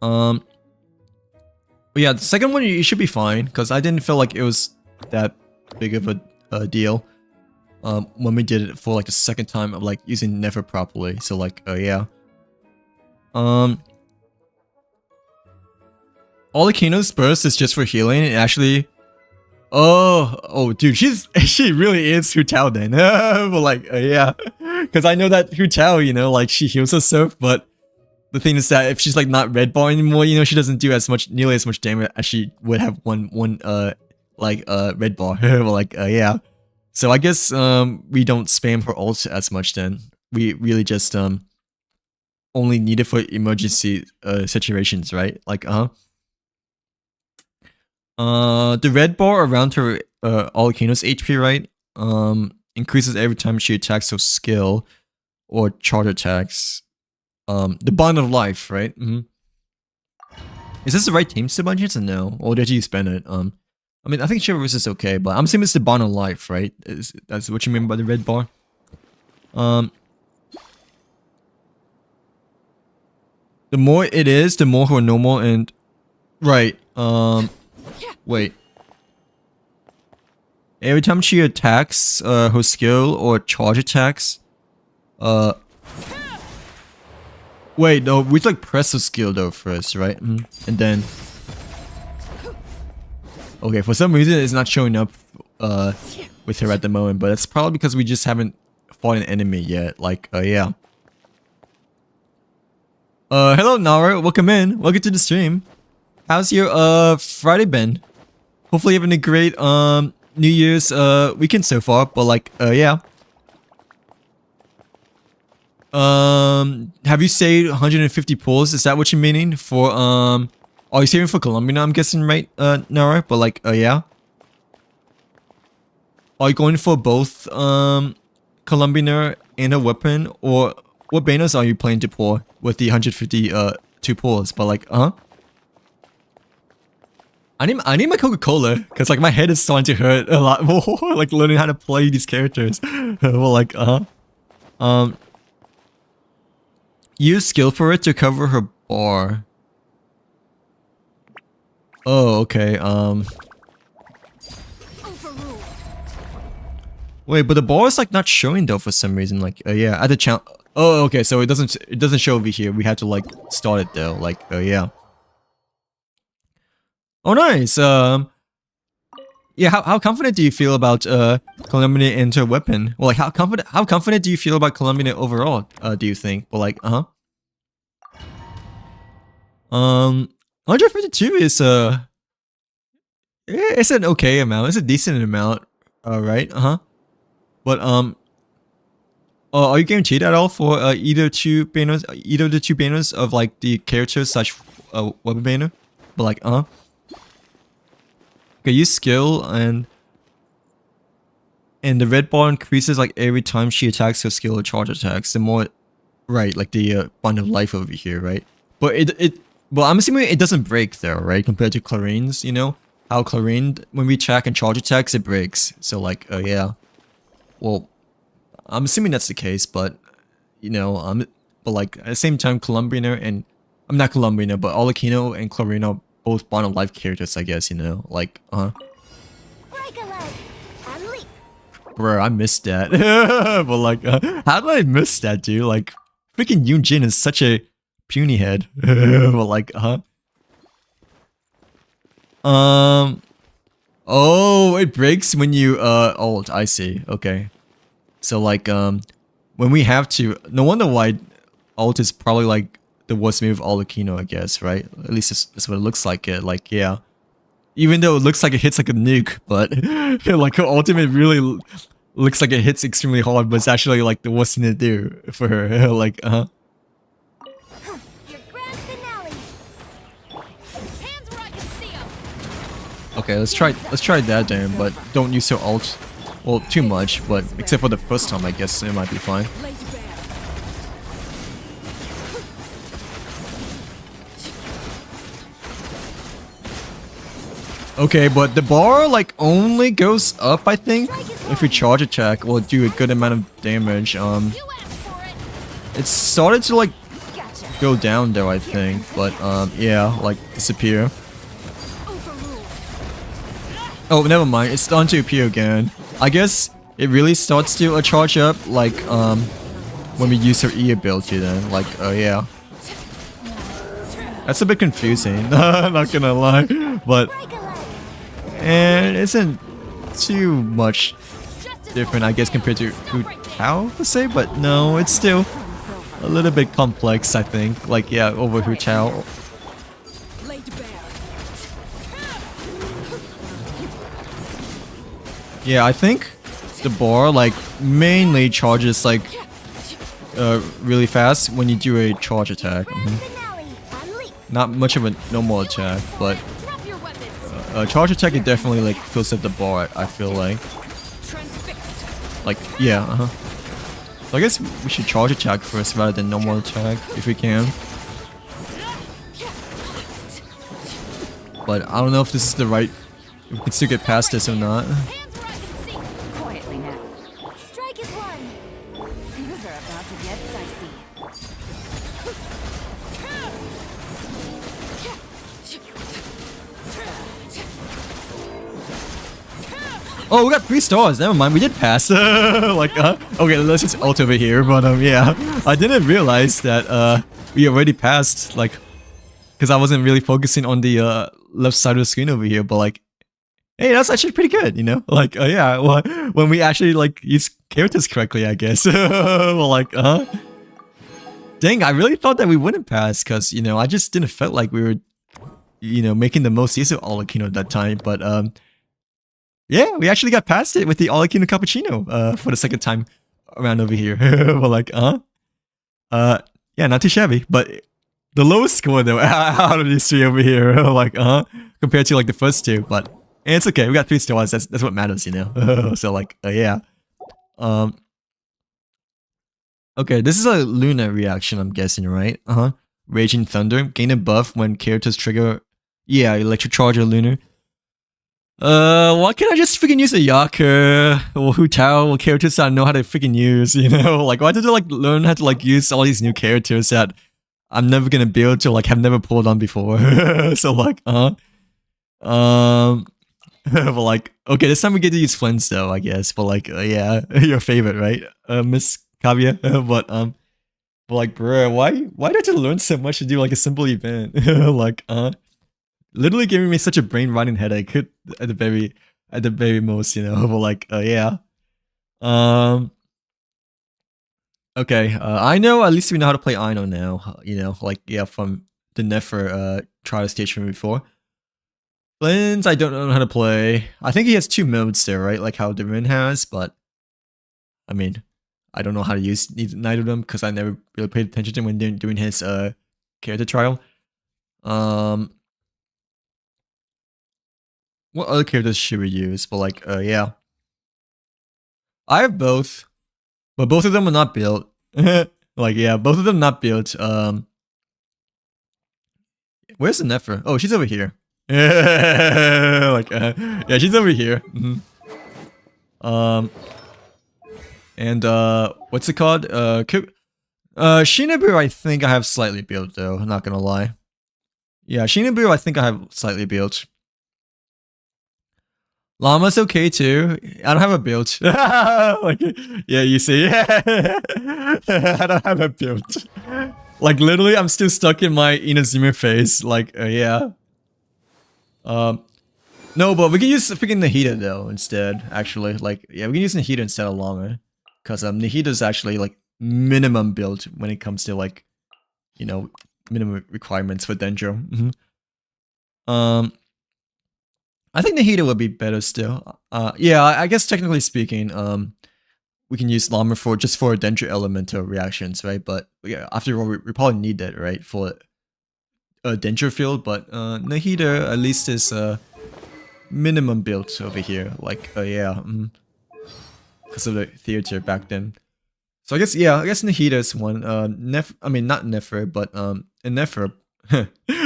But yeah, the second one you should be fine, because I didn't feel like it was that big of a deal when we did it for like the second time of like using Nefer properly. So like, yeah. All the Kino's burst is just for healing, and actually, oh, dude, she really is Hu Tao then. But like, yeah, because I know that Hu Tao, you know, like she heals herself, but the thing is that if she's like not red bar anymore, you know, she doesn't do nearly as much damage as she would have one red bar. But like, yeah. So I guess we don't spam her ult as much then. We really just only need it for emergency situations, right? Like, the red bar around her Alakino's HP, right? Increases every time she attacks her skill or charge attacks. The bond of life, right? Is this the right team still budget or no? Or did you spend it? I mean, I think Chivalrous is okay, but I'm assuming it's the bond of life, right? That's what you mean by the red bar? The more it is, the more her normal and right. Wait. Every time she attacks her skill or charge attacks, wait, no, we like press the skill though first, right? And then, okay, for some reason it's not showing up with her at the moment, but it's probably because we just haven't fought an enemy yet. Like, yeah. Hello Nara, welcome in. Welcome to the stream. How's your Friday been? Hopefully having a great New Year's weekend so far, but like, yeah. Have you saved 150 pulls? Is that what you're meaning for are you saving for Columbia, I'm guessing, right, Nara? But like, yeah. Are you going for both Columbia and a weapon, or what banners are you planning to pull with the 150 2 pulls? But like, I need my Coca-Cola, because like my head is starting to hurt a lot more, like learning how to play these characters. Well, like, use skill for it to cover her bar. Oh, okay, wait, but the bar is like not showing though for some reason, like, yeah, at the channel. Oh, okay, so it doesn't show over here. We had to like start it though, like, yeah. Oh, nice. yeah, how confident do you feel about Columbine into a weapon? Well, like how confident do you feel about Columbine overall? Do you think? Well, like 152 is it's an okay amount. It's a decent amount. Right? But are you guaranteed at all for either of the two banners of like the character slash weapon banner? But like okay, use skill and the red bar increases like every time she attacks her skill or charge attacks. The more, right? Like the bond of life over here, right? But well, I'm assuming it doesn't break though, right? Compared to Clarine's, you know how Clarine when we attack and charge attacks it breaks. So like, yeah. Well, I'm assuming that's the case, but you know, but like at the same time, Columbina and I'm not Columbina, but Olakino and Clarine are both bond of life characters, I guess. You know, like Break a leg and leap. bro, I missed that. But like, how did I miss that, dude? Like, freaking Yoon-jin is such a puny head. But like, oh, it breaks when you ult. I see. Okay. So like when we have to, no wonder why ult is probably like the worst move of Olakino, I guess, right? At least that's what it looks like. It like, yeah. Even though it looks like it hits like a nuke, but like her ultimate really looks like it hits extremely hard, but it's actually like the worst thing to do for her. Like, Your grand finale. Hands where I can see 'em. okay, let's try that then, but don't use her ult. Well, too much, but except for the first time, I guess it might be fine. Okay, but the bar like only goes up, I think, if you charge attack will do a good amount of damage. You asked for it. It started to like go down though, I think, but yeah, like disappear. Oh, never mind. It's starting to appear again. I guess it really starts to charge up like when we use her E ability then. Like, oh yeah. That's a bit confusing. Not gonna lie, but and it isn't too much different, I guess, compared to Hu to say. But no, it's still a little bit complex, I think. Like, yeah, over Hu Tao. Yeah, I think the bar like mainly charges like really fast when you do a charge attack. Not much of a normal attack, but Drop your weapons. charge attack it definitely like fills up the bar. I feel like, yeah. So I guess we should charge attack first rather than normal attack if we can. But I don't know if this is the right. If we can still get past this or not. Hands where I can see. Quietly now. Strike is one. Things are about to get dicey. Oh, we got 3 stars. Never mind, we did pass. Like, okay, let's just ult over here. But yeah, I didn't realize that we already passed. Like, because I wasn't really focusing on the left side of the screen over here. But like, hey, that's actually pretty good, you know? Like, yeah, well, when we actually like use characters correctly, I guess. Well, like, dang, I really thought that we wouldn't pass because you know I just didn't feel like we were, you know, making the most use of Olakino at that time. But yeah, we actually got past it with the Olakino Cappuccino for the second time around over here. We're like, yeah, not too shabby. But the lowest score though out of these 3 over here, like, compared to like the first 2. But it's okay, we got 3 stars. That's what matters, you know. So like, yeah. Okay, this is a Luna reaction, I'm guessing, right? Raging Thunder, gain a buff when characters trigger. Yeah, Electric Charge or Lunar. Why can't I just freaking use a Yaku or Hu Tao or characters that I know how to freaking use, you know? Like, why did I like learn how to like use all these new characters that I'm never gonna build to like have never pulled on before? So like, but like, okay, this time we get to use Flins though, I guess. But like, yeah, your favorite, right, Miss Kavya? But like, bro, why did you learn so much to do like a simple event? Like, literally giving me such a brain rotting headache at the very at the very most, you know. But like, yeah. Um. Okay. I know. At least we know how to play Ino now. You know, like yeah, from the Nefer trial stage from before. Blins, I don't know how to play. I think he has 2 modes there, right? Like how Devin has, but I mean, I don't know how to use neither of them because I never really paid attention to him when doing his character trial. What other characters should we use? But like, yeah, I have both, but both of them are not built. Like, yeah, both of them not built. Where's the Nefer? Oh, she's over here. Like, yeah, she's over here. And what's it called? Shinobu, I think I have slightly built though. I'm not gonna lie. Yeah, Shinobu, I think I have slightly built. Llama's okay too. I don't have a build. Like, yeah, you see, I don't have a build. Like literally, I'm still stuck in my Inazuma phase. Like, yeah. No, but we can use freaking Nahida though instead. Actually, like, yeah, we can use Nahida instead of Llama, because Nahida's actually like minimum build when it comes to like, you know, minimum requirements for Dendro. I think Nahida would be better still. Yeah, I guess technically speaking, we can use Llama for just for Dendro elemental reactions, right? But yeah, after all, we probably need that, right, for a Dendro field. But Nahida at least is minimum build over here. Like, yeah, because of the theater back then. So I guess, yeah, I guess Nahida's one. I mean, not Nefer, but Nefer.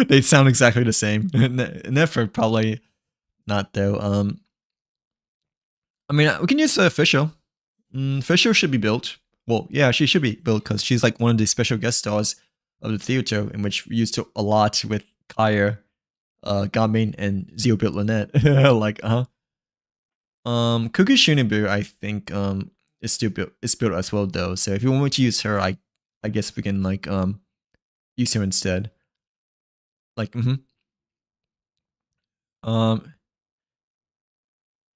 They sound exactly the same. Nefer probably not though. I mean, we can use Fisher. Fisher should be built. Well, yeah, she should be built because she's like one of the special guest stars of the theater, in which we used to a lot with Kaya, Gamin, and Zero built Lynette. Like, Kuki Shunibu, I think, is still built. Is built as well though. So if you want me to use her, I guess we can like use her instead. Like,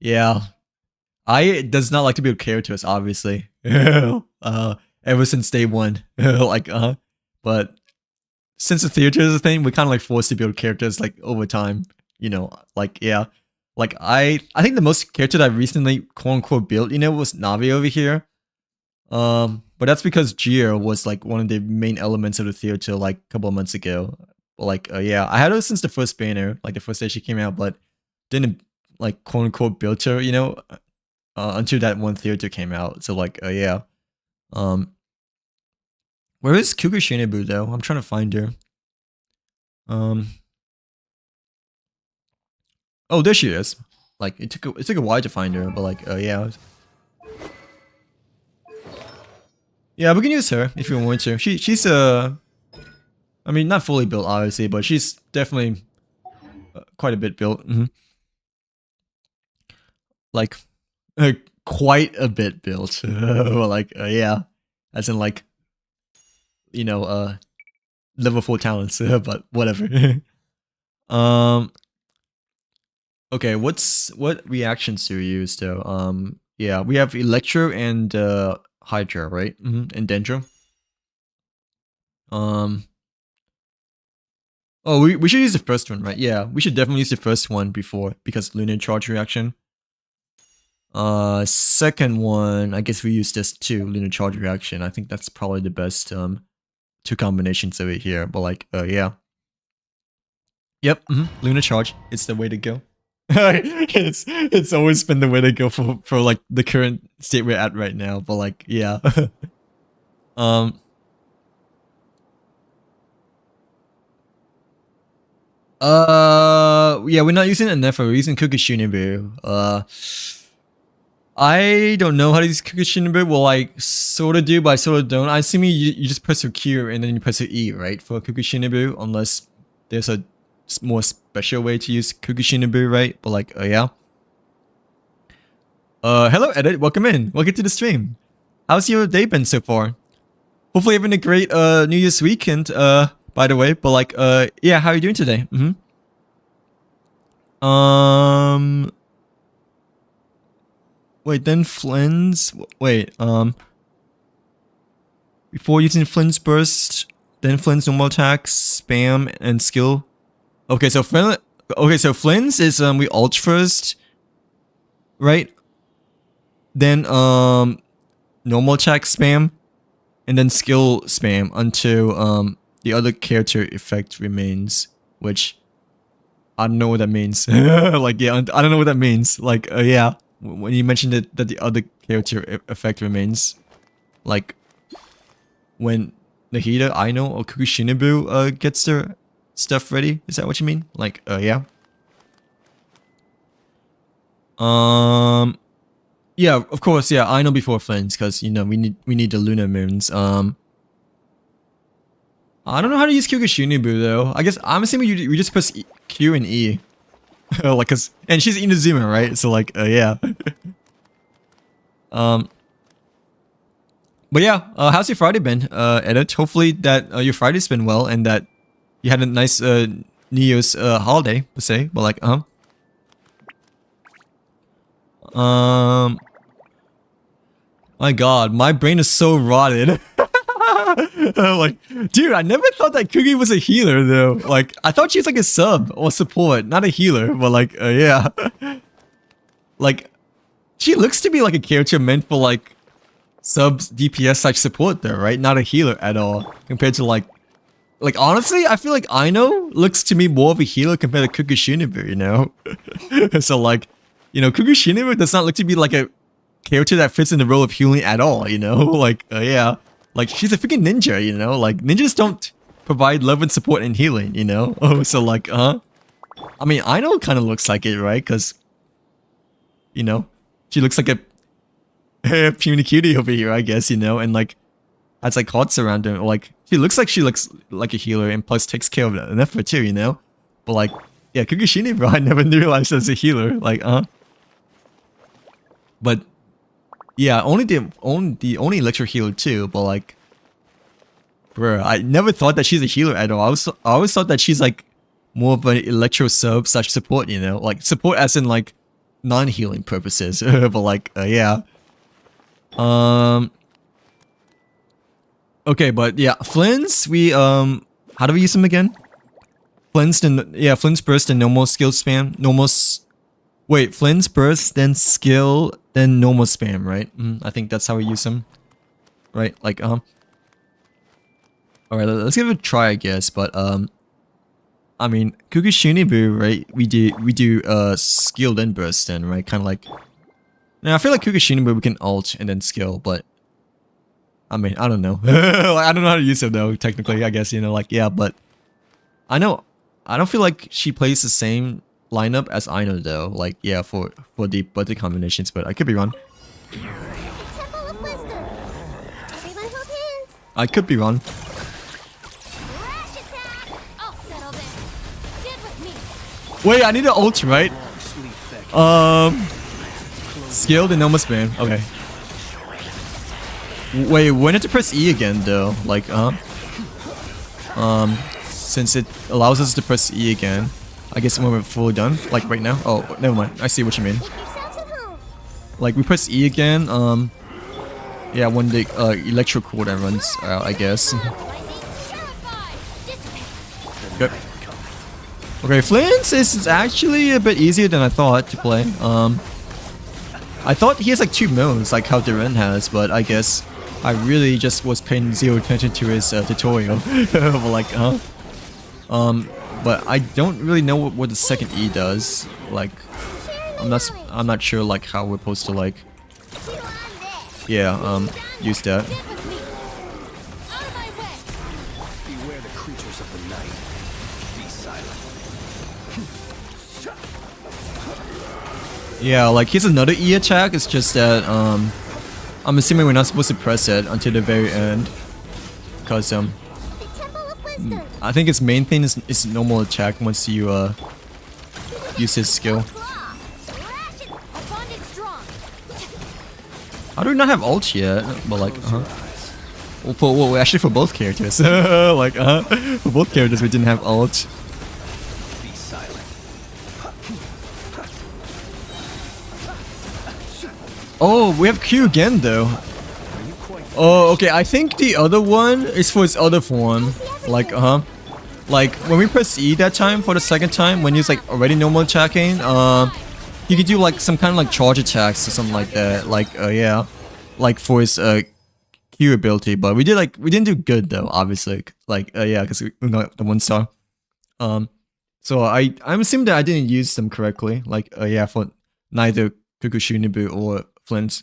yeah. I does not like to build characters, obviously. Ever since day one. Like, but since the theater is a thing, we kind of like forced to build characters like over time. You know, like, yeah. Like, I think the most character that I recently quote unquote built, you know, was Navi over here. But that's because Geo was like one of the main elements of the theater like a couple of months ago. But like, yeah, I had her since the first banner, like the first day she came out, but didn't like quote unquote build her, you know, until that one theater came out. So like, yeah. Where is Kuku Shinibu though? I'm trying to find her. Oh, there she is. Like, it took a while to find her, but like, yeah. Yeah, we can use her if you want to. She's I mean, not fully built, obviously, but she's definitely quite a bit built. Like, quite a bit built. Like, yeah, as in like, you know, level 4 talents. But whatever. Okay, what reactions do we use though? Yeah, we have Electro and Hydra, right? And Dendro. Oh, we should use the first one, right? Yeah, we should definitely use the first one before, because Lunar Charge reaction. Second one, I guess we use this too, Lunar Charge reaction. I think that's probably the best 2 combinations over here. But like, yeah. Yep, Lunar Charge, it's the way to go. It's always been the way to go for like the current state we're at right now. But like, yeah. Yeah, we're not using Nefer, we're using Kukushinibu. I don't know how to use Kukushinibu. Well, I sort of do, but I sort of don't. I assume you just press your Q and then you press your E, right, for Kukushinibu, unless there's a more special way to use Kukushinibu, right? But like, yeah. Hello, Edit. Welcome in. Welcome to the stream. How's your day been so far? Hopefully having a great New Year's weekend, by the way. But like, yeah, how are you doing today? Wait, then Flynn's... Wait, before using Flynn's burst, then Flynn's normal attack, spam, and skill. Okay, so Flynn's is, we ult first, right? Then, normal attack spam, and then skill spam until, the other character effect remains, which... I don't know what that means. Like, yeah, I don't know what that means. Like, yeah, when you mentioned that the other character effect remains, like, when Nahida, Aino, or Kukushinabu gets their stuff ready, is that what you mean? Like, yeah. Yeah, of course, yeah, Aino before Flynn's, because, you know, we need the lunar moons. I don't know how to use Kukushinabu though. I guess I'm assuming we just press Q and E. Like, and she's Inazuma, right? So like, yeah. But yeah, how's your Friday been, Edit? Hopefully that your Friday's been well and that you had a nice New Year's holiday, per se. But like, my God, my brain is so rotted. Like, dude, I never thought that Kugi was a healer though. Like, I thought she was like a sub or support, not a healer. But like, yeah, like, she looks to be like a character meant for like subs, DPS like support though, right? Not a healer at all. Compared to like honestly, I feel like Aino looks to me more of a healer compared to Kukushinabu, you know? So like, you know, Kukushinabu does not look to be like a character that fits in the role of healing at all, you know? Like, yeah. Like, she's a freaking ninja, you know? Like, ninjas don't provide love and support and healing, you know? Oh, so like, I mean, Aino kind of looks like it, right? Because, you know, she looks like a puny cutie over here, I guess, you know? And like, has like hearts around her. Like, she looks like a healer and plus takes care of an effort too, you know? But like, yeah, Kukushini, bro, I never realized as a healer. Like, But... yeah, only the only electro healer too, but like, bro, I never thought that she's a healer at all. I always thought that she's like more of an electro sub / support, you know, like support as in like non-healing purposes. But like, yeah. Okay, but yeah, Flynn's how do we use them again? Flynn's burst and normal skill spam, wait, Flynn's burst, then skill, then normal spam, right? I think that's how we use them. Right? Like, Alright, let's give it a try, I guess, but, I mean, Kukushinibu, right? We do, skill, then burst, then, right? Kind of like... Now, I feel like Kukushinibu, we can ult and then skill, but... I mean, I don't know. I don't know how to use it, though, technically, I guess, you know, like, yeah, but... I don't feel like she plays the same lineup as Aino though, like, yeah, for the budget combinations, but I could be wrong. Temple of Wisdom. Everyone hold hands. I could be wrong. Rash attack. I'll settle this. Did with me. Wait, I need an ult, right? Skilled and normal spam. Okay. Wait, when to press E again though? Like, since it allows us to press E again. I guess when we're fully done, like right now. Oh, never mind. I see what you mean. Like we press E again. Yeah, when the electro cooldown runs out, I guess. Good. Okay, Flynn's is actually a bit easier than I thought to play. I thought he has like 2 modes, like how Duran has, but I guess I really just was paying zero attention to his tutorial. But like, but I don't really know what the second E does. Like, I'm not sure like how we're supposed to like, yeah, use that. Beware the creatures of the night. Be silent. Yeah, like here's another E attack. It's just that I'm assuming we're not supposed to press it until the very end, because I think its main thing is normal attack once you use his skill. How do we not have ult yet? But like, well, actually for both characters, like, for both characters we didn't have ult. Be silent. Oh, we have Q again though. Oh, okay. I think the other one is for his other form. Like, like when we press E that time for the second time, when he's like already normal attacking, he could do like some kind of like charge attacks or something like that. Like, yeah, like for his Q ability. But we didn't do good though, obviously. Like, yeah, because we got the 1 star. So I'm assuming that I didn't use them correctly. Like, yeah, for neither Kukushunibu or Flint.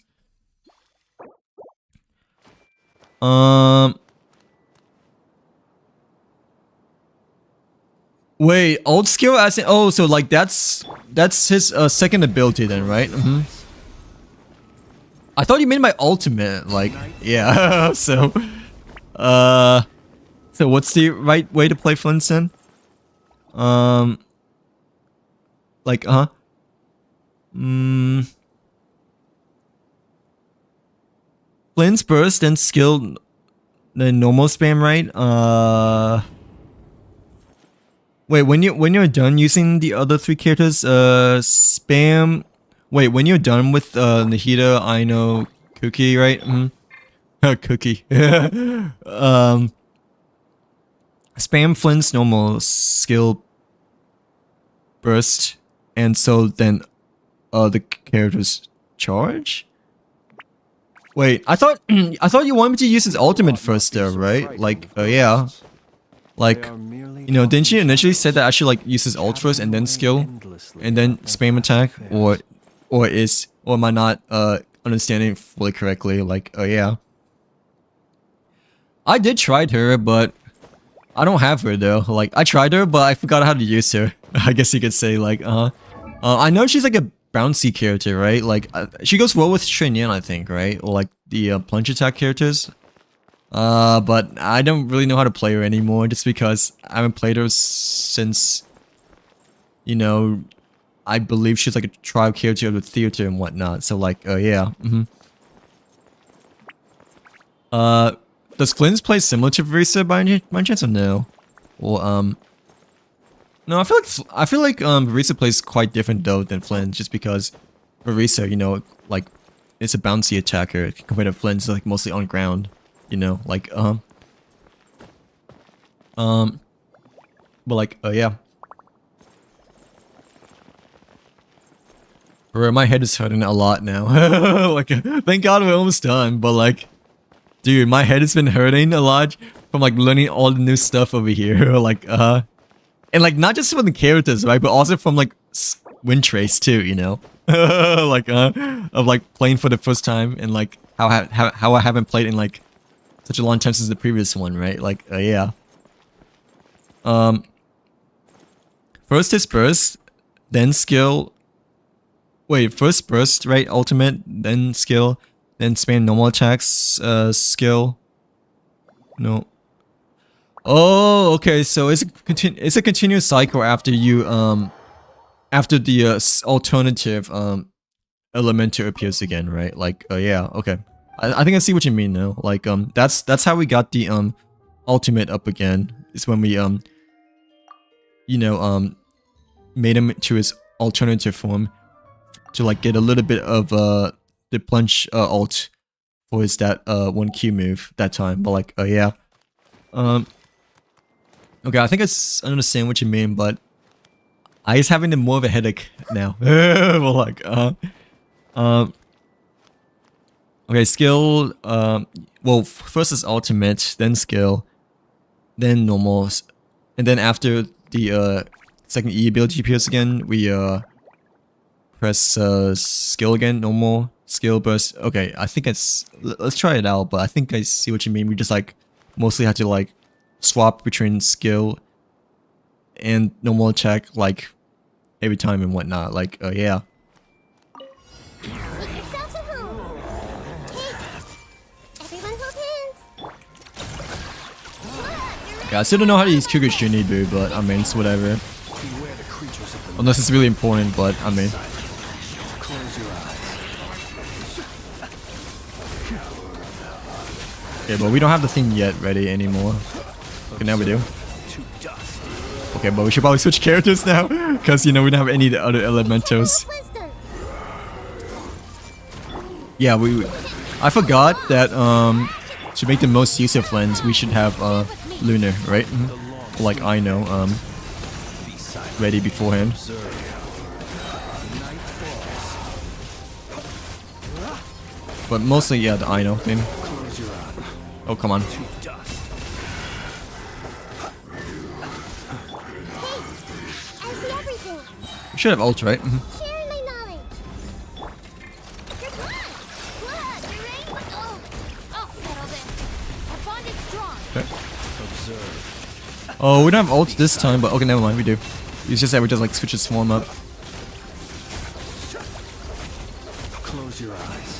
Wait, old skill as in, oh, so like that's his second ability then, right? I thought you meant my ultimate, like, yeah. So what's the right way to play Flint then? Like, Flint's burst, then skill, then normal spam, right? Wait, when you're done using the other 3 characters, spam. Wait, when you're done with Nahida, Aino, Cookie, right? Cookie. Spam Flint's normal skill burst, and so then the characters charge. Wait, I thought you wanted me to use his ultimate first there, right? Like, yeah. Like, you know, didn't you initially said that I should like use his ult first and then skill and then spam attack, or am I not understanding fully correctly? Like, yeah. I did try her, but I don't have her though. Like, I tried her, but I forgot how to use her. I guess you could say, like, I know she's like a bouncy character, right? Like, she goes well with Shinyan, I think, right? Or like the plunge attack characters. But I don't really know how to play her anymore, just because I haven't played her since, you know, I believe she's like a tribe character of the theater and whatnot. So like, yeah. Does Flint's play similar to Verisa by any chance or no? Or no, I feel like Verisa plays quite different though than Flint, just because Verisa, you know, like it's a bouncy attacker compared to Flint's like mostly on ground, you know, like but like yeah. Bro, my head is hurting a lot now. Like, thank God we're almost done, but like, dude, my head has been hurting a lot from like learning all the new stuff over here. Like, and like not just from the characters, right, but also from like Wind Trace too, you know. Like, of like playing for the first time and like how I haven't played in like such a long time since the previous one, right? Like, yeah. First is burst, then skill. Wait, first burst, right? Ultimate, then skill, then spam normal attacks, skill. No. Oh, okay. So it's a continuous cycle after you after the alternative elemental appears again, right? Like, yeah, okay. I think I see what you mean now. Like, that's how we got the ultimate up again. Is when we you know, made him to his alternative form to like get a little bit of the plunge ult for his that 1Q move that time. But like, yeah. Okay, I think I understand what you mean, but I is having more of a headache now. Well, like, okay, skill. Well, first is ultimate, then skill, then normal, and then after the second E ability appears again, we press skill again, normal, skill burst. Okay, I think it's let's try it out, but I think I see what you mean. We just like mostly have to like swap between skill and normal attack like every time and whatnot. Like, yeah. Make yourselves at home. Hey, everyone hold hands. Yeah, I still don't know how to use Kukushunibu, but I mean, it's whatever. Beware the creatures of the Unless it's really important, but I mean. Close your eyes. Okay, but we don't have the thing yet ready anymore. Okay, now we do. To dust. Okay, but we should probably switch characters now, because, you know, we don't have any other elementals. Wisdom. yeah, I forgot that to make the most use of Flens, we should have Lunar, right? Like I know, ready beforehand. But mostly, yeah, the I know thing. Oh, come on. I see everything. We should have ult, right? Sharing my knowledge. You're gone. What? You ready? Oh, I'll settle this. Our bond is strong. Oh, we don't have ult this time, but okay, never mind, we do. It's just that we just like switch the swarm up. Close your eyes.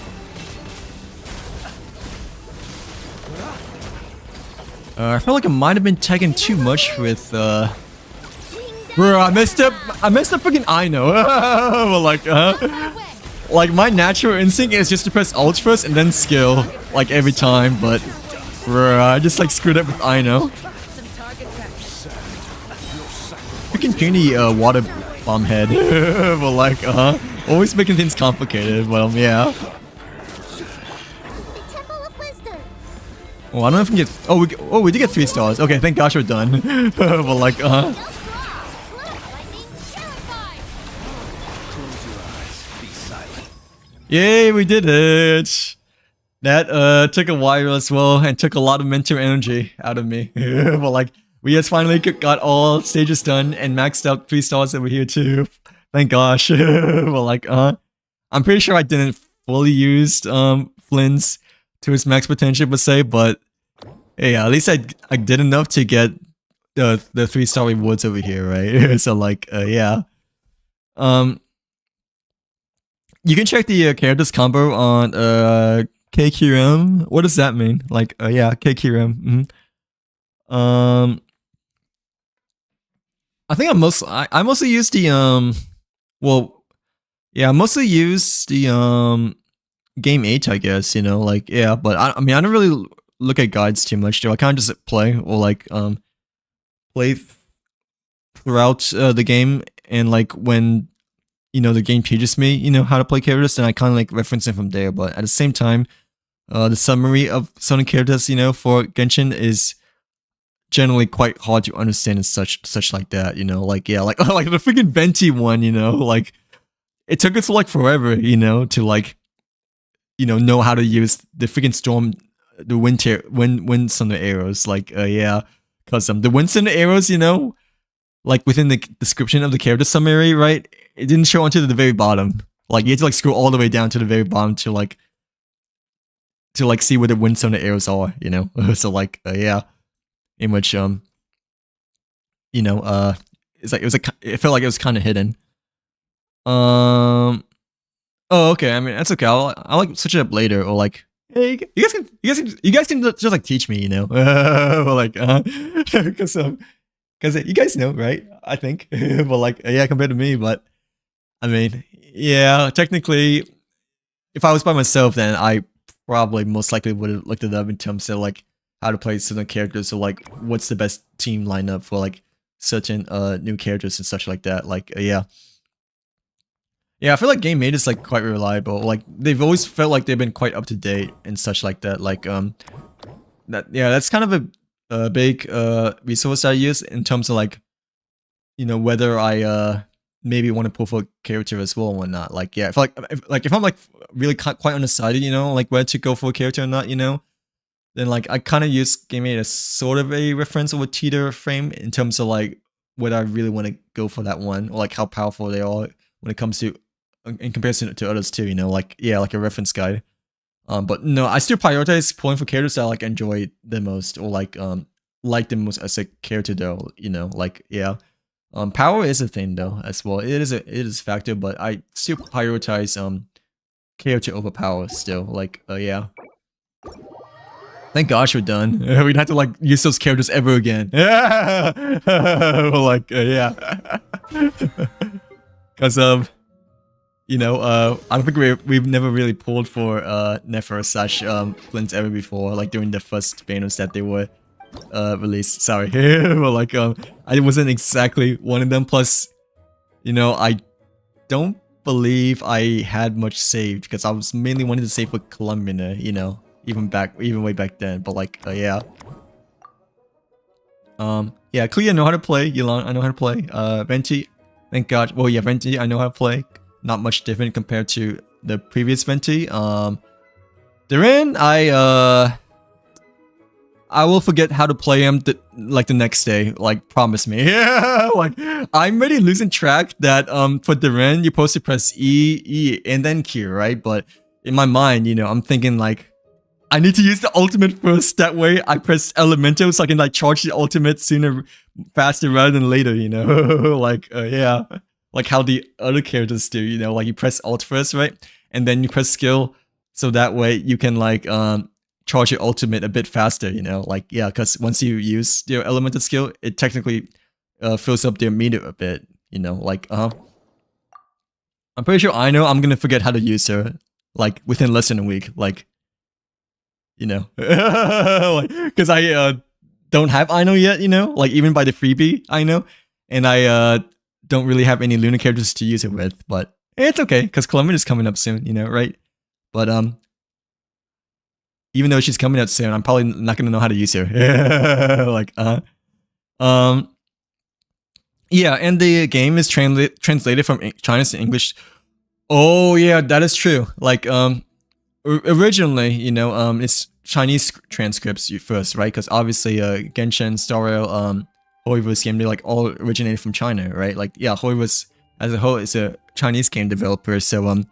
I felt like I might have been taking too much with bro, I messed up freaking I know. Well, like my natural instinct is just to press ult first and then skill, like every time, but bro, I just like screwed up with I know. Freaking puny water bomb head. But like always making things complicated, but yeah. the Temple of Wisdom. Oh, I don't know if we can get. We did get 3 stars. Okay, thank gosh we're done. But like, Lightning Close your eyes. Be silent. yay, we did it. That took a while as well, and took a lot of mental energy out of me. But like, we just finally got all stages done and maxed out 3 stars over here too. Thank gosh. But like, I'm pretty sure I didn't fully use Flynn's to its max potential per se, but hey, at least I did enough to get the 3-star rewards over here, right? So like, yeah. You can check the characters combo on KQM. What does that mean? Like, yeah, KQM. I think I mostly use the well, yeah, I mostly use the game 8, I guess, you know, like, yeah, but I mean, I don't really look at guides too much, do I? Kind of just play, or like, play throughout the game, and like, when, you know, the game teaches me, you know, how to play characters, then I kind of like reference it from there, but at the same time, the summary of certain characters, you know, for Genshin is generally quite hard to understand and such like that, you know, like, yeah, like, like the freaking Venti one, you know, like, it took us like forever, you know, to like, you know how to use the freaking storm, the wind thunder arrows, like, yeah, because the wind thunder arrows, you know, like within the description of the character summary, right, it didn't show onto the very bottom, like you had to like scroll all the way down to the very bottom to like see where the wind thunder arrows are, you know. So like, yeah, in which you know, it's like it felt like it was kind of hidden. Oh, okay. I mean, that's okay. I'll like switch it up later, or like, hey, you guys can just like teach me, you know, or like, because you guys know, right? I think, but like, yeah, compared to me, but I mean, yeah, technically, if I was by myself, then I probably most likely would have looked it up in terms of like how to play certain characters, or like what's the best team lineup for like certain new characters and such like that. Like, yeah. Yeah, I feel like Game 8 is like quite reliable. Like, they've always felt like they've been quite up to date and such like that. Like, that's kind of a big resource I use in terms of like, you know, whether I maybe want to pull for a character as well or whatnot. Like, yeah, if I'm like really quite undecided, you know, like whether to go for a character or not, you know, then like I kind of use Game 8 as sort of a reference or a teeter frame in terms of like whether I really want to go for that one, or like how powerful they are when it comes to, in comparison to others too, you know, like, yeah, like a reference guide. But no, I still prioritize pulling for characters that I like enjoy the most, or like the most as a character though, you know, like, yeah. Power is a thing though as well. It is a factor, but I still prioritize character over power still. Like, yeah. Thank gosh we're done. We don't have to like use those characters ever again. Like, yeah. Because you know, I don't think we've never really pulled for Nefer slash Flint ever before, like during the first banners that they were released. Sorry. But like I wasn't exactly one of them. Plus, you know, I don't believe I had much saved because I was mainly wanting to save with Columbina, you know, even way back then. But like, yeah. Yeah, Clea, I know how to play. Yulon, I know how to play. Venti, thank God. Well, yeah, Venti, I know how to play. Not much different compared to the previous Venti. Duran, I will forget how to play him like the next day. Like, promise me. Yeah, like I'm already losing track that for Duran you're supposed to press E, and then Q, right? But in my mind, you know, I'm thinking like I need to use the ultimate first. That way I press Elemental so I can like charge the ultimate sooner, faster rather than later, you know? Like, yeah. Like how the other characters do, you know? Like you press Alt first, right? And then you press skill. So that way you can like charge your ultimate a bit faster, you know? Like, yeah, because once you use your elemental skill, it technically fills up their meter a bit, you know? Like, I'm pretty sure I know I'm gonna forget how to use her, like, within less than a week. Like, you know, because I don't have Ino yet, you know, like even by the freebie Ino, and I don't really have any Luna characters to use it with, but it's okay because Columbia is coming up soon, you know, right? But even though she's coming out soon, I'm probably not gonna know how to use her. Like, yeah, and the game is translated from Chinese to English. Oh yeah, that is true. Like, originally, you know, it's Chinese transcripts first, right? Because obviously, Genshin, Star Rail, Hoiverse game, they like all originated from China, right? Like, yeah, Hoiverse as a whole is a Chinese game developer, so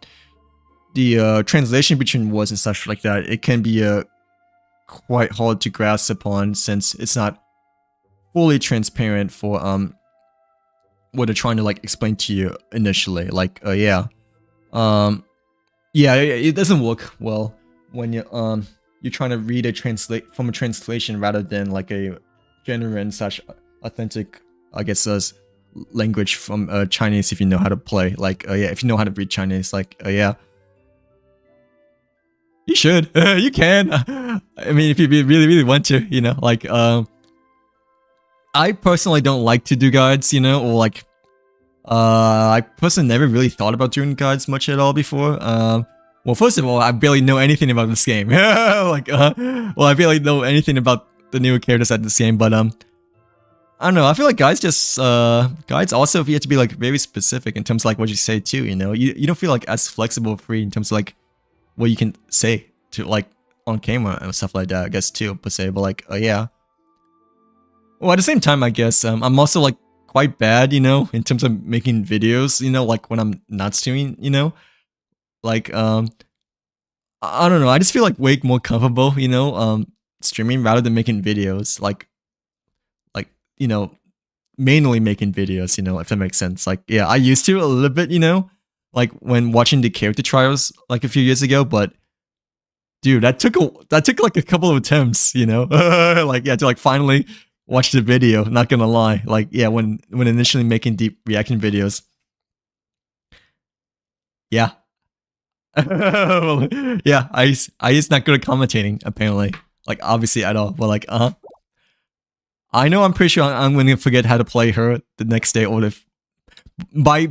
the translation between words and such like that, it can be quite hard to grasp upon since it's not fully transparent for what they're trying to like explain to you initially. Like, yeah, yeah, it doesn't work well when you're trying to read a translation rather than like a genuine / authentic, I guess, language from Chinese if you know how to play. Like, yeah, if you know how to read Chinese, like, yeah. You should. You can. I mean, if you really want to, you know, like, I personally don't like to do guides, you know, or like, I personally never really thought about doing guides much at all before. Well, first of all, I barely know anything about this game. Like, well, I barely know anything about the newer characters at this game, but, I don't know, I feel like guides also, you have to be, like, very specific in terms of, like, what you say, too, you know? You don't feel, like, as flexible free in terms of, like, what you can say to, like, on camera and stuff like that, I guess, too, per se, but, like, yeah. Well, at the same time, I guess, I'm also, like, quite bad, you know, in terms of making videos, you know, like, when I'm not streaming, you know? Like, I don't know, I just feel, like, way more comfortable, you know, streaming rather than making videos, like, you know, mainly making videos, you know, if that makes sense. Like, yeah, I used to a little bit, you know, like when watching the character trials like a few years ago, but dude, that took like a couple of attempts, you know, like, yeah, to like finally watch the video, not gonna lie. Like, yeah, when initially making deep reaction videos. Yeah. Well, yeah, I just not good at commentating, apparently. Like, obviously at all, but like, I know I'm pretty sure I'm going to forget how to play her the next day, or if by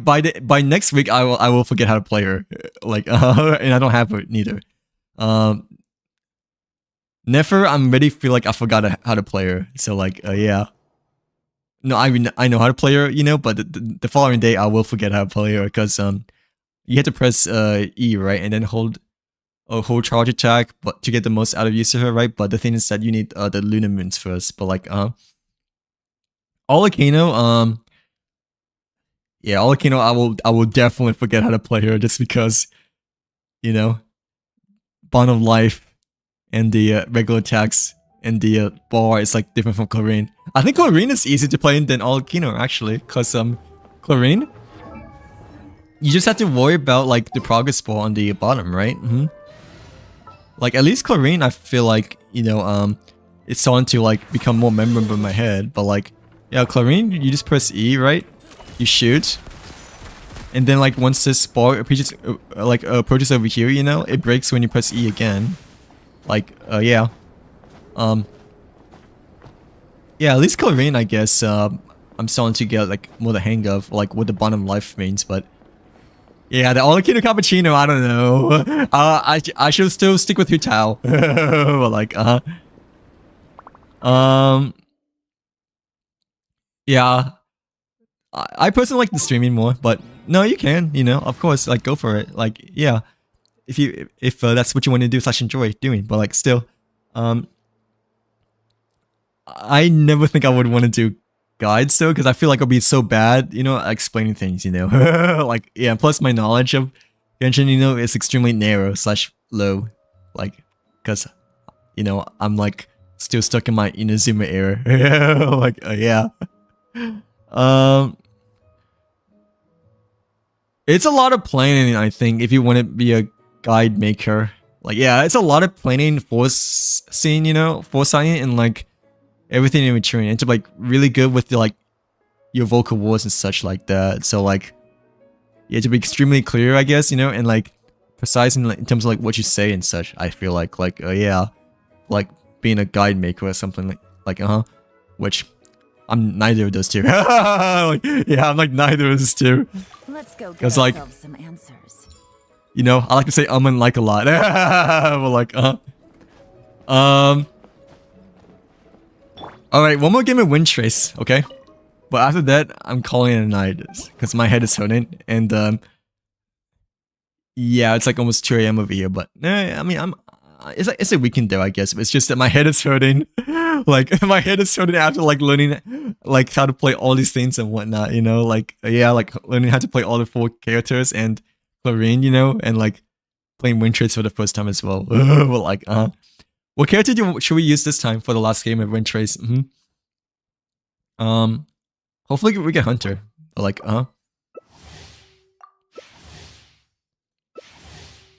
next week I will forget how to play her. Like, and I don't have her neither. Never, I'm already feel like I forgot how to play her. So like, yeah. No, I mean, I know how to play her, you know, but the following day I will forget how to play her because you have to press E, right, and then hold charge attack, but to get the most out of use of her, right? But the thing is that you need the lunar moons first. But like, Olakino, yeah, Olakino, I will definitely forget how to play her just because, you know, Bond of Life and the regular attacks and the bar is like different from Chlorine. I think Chlorine is easier to play than Olakino actually, because Chlorine, you just have to worry about like the progress bar on the bottom, right? Like, at least Chlorine, I feel like, you know, it's starting to, like, become more memorable in my head. But, like, yeah, Chlorine, you just press E, right? You shoot. And then, like, once this bar approaches over here, you know, it breaks when you press E again. Like, yeah. Yeah, at least Chlorine, I guess, I'm starting to get, like, more the hang of, like, what the bottom life means, but Yeah, the all kino cappuccino. I don't know. I should still stick with Hutao. But like, yeah. I personally like the streaming more, but no, you can. You know, of course, like go for it. Like, yeah, if that's what you want to do slash enjoy doing. But like, still, I never think I would want to do guides though, because I feel like I'll be so bad, you know, explaining things, you know. Like, yeah, plus my knowledge of Genshin, you know, is extremely narrow slash low. Like, because, you know, I'm like still stuck in my Inazuma era. Like, yeah. It's a lot of planning, I think, if you want to be a guide maker. Like, yeah, it's a lot of planning, foresighting, you know, foresighting, and like everything in between. It's like really good with the, like your vocal words and such like that. So like, you have to be extremely clear, I guess, you know, and like precise in, like, in terms of like what you say and such. I feel like yeah, like being a guide maker or something like which I'm neither of those two. Like, yeah, I'm like neither of those two. Let's go get It's like, ourselves some answers. you know, I like to say and like a lot. But like, Alright, one more game of Wind Trace, okay? But after that, I'm calling it a night, because my head is hurting, and yeah, it's like almost 2 AM over here, but I mean, it's a weekend though, I guess. It's just that my head is hurting. Like, my head is hurting after like learning like how to play all these things and whatnot, you know? Like, yeah, like learning how to play all the 4 characters and Clarine, you know? And like playing Wind Trace for the first time as well. Well, like, what character should we use this time for the last game of Wind Trace? Hopefully we get Hunter. But like,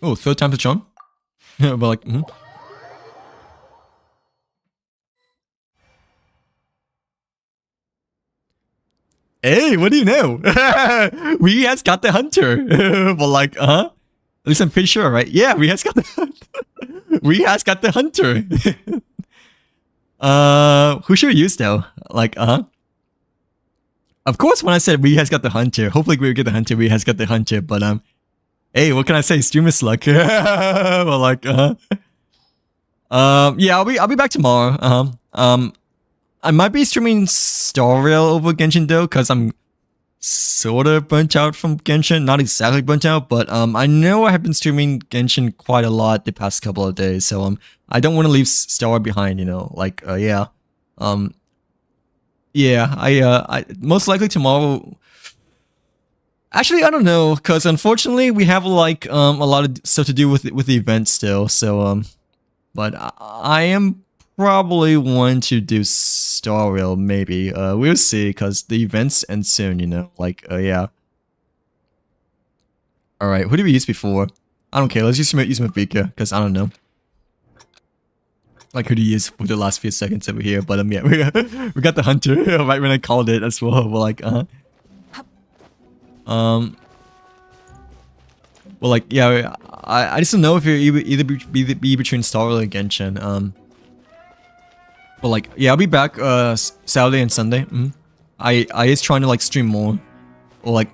oh, third time's a charm? But like, Hey, what do you know? We has got the Hunter. But like, at least I'm pretty sure, right? Yeah, we has got the Hunter. We has got the Hunter. Who should we use though? Like, of course, when I said we has got the Hunter, hopefully we get the Hunter. We has got the Hunter, but hey, what can I say? Streamer's luck. Well, like, yeah, I'll be back tomorrow. I might be streaming Star Rail over Genshin though, cause I'm sort of burnt out from Genshin. Not exactly burnt out, but I know I have been streaming Genshin quite a lot the past couple of days, so I don't want to leave Star Rail behind. You know, like, yeah, yeah, I most likely tomorrow. Actually, I don't know, cause unfortunately we have like a lot of stuff to do with the event still. So but I am probably want to do Star Rail maybe. We'll see, cause the events end soon. You know, like yeah. All right, who did we use before? I don't care. Let's just use Mavika, cause I don't know. Like who to use for the last few seconds over here, but yeah, we got the Hunter right when I called it as well. But like well, like, yeah, I just don't know if you're either be between Star Rail and Genshin. But like, yeah, I'll be back Saturday and Sunday. I is trying to like stream more, or like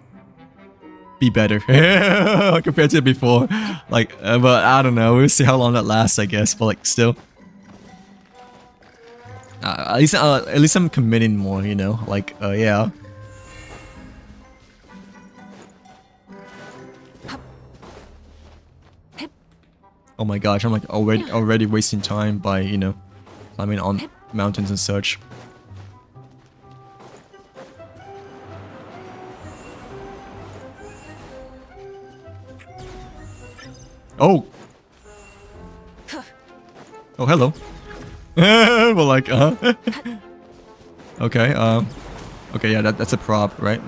be better compared to before. Like, but I don't know. We'll see how long that lasts, I guess. But like, still, at least I'm committing more. You know, like, yeah. Oh my gosh, I'm like already wasting time by, you know, climbing on mountains and such. Oh. Oh, hello. Well, like, okay, okay, yeah, that's a prop, right?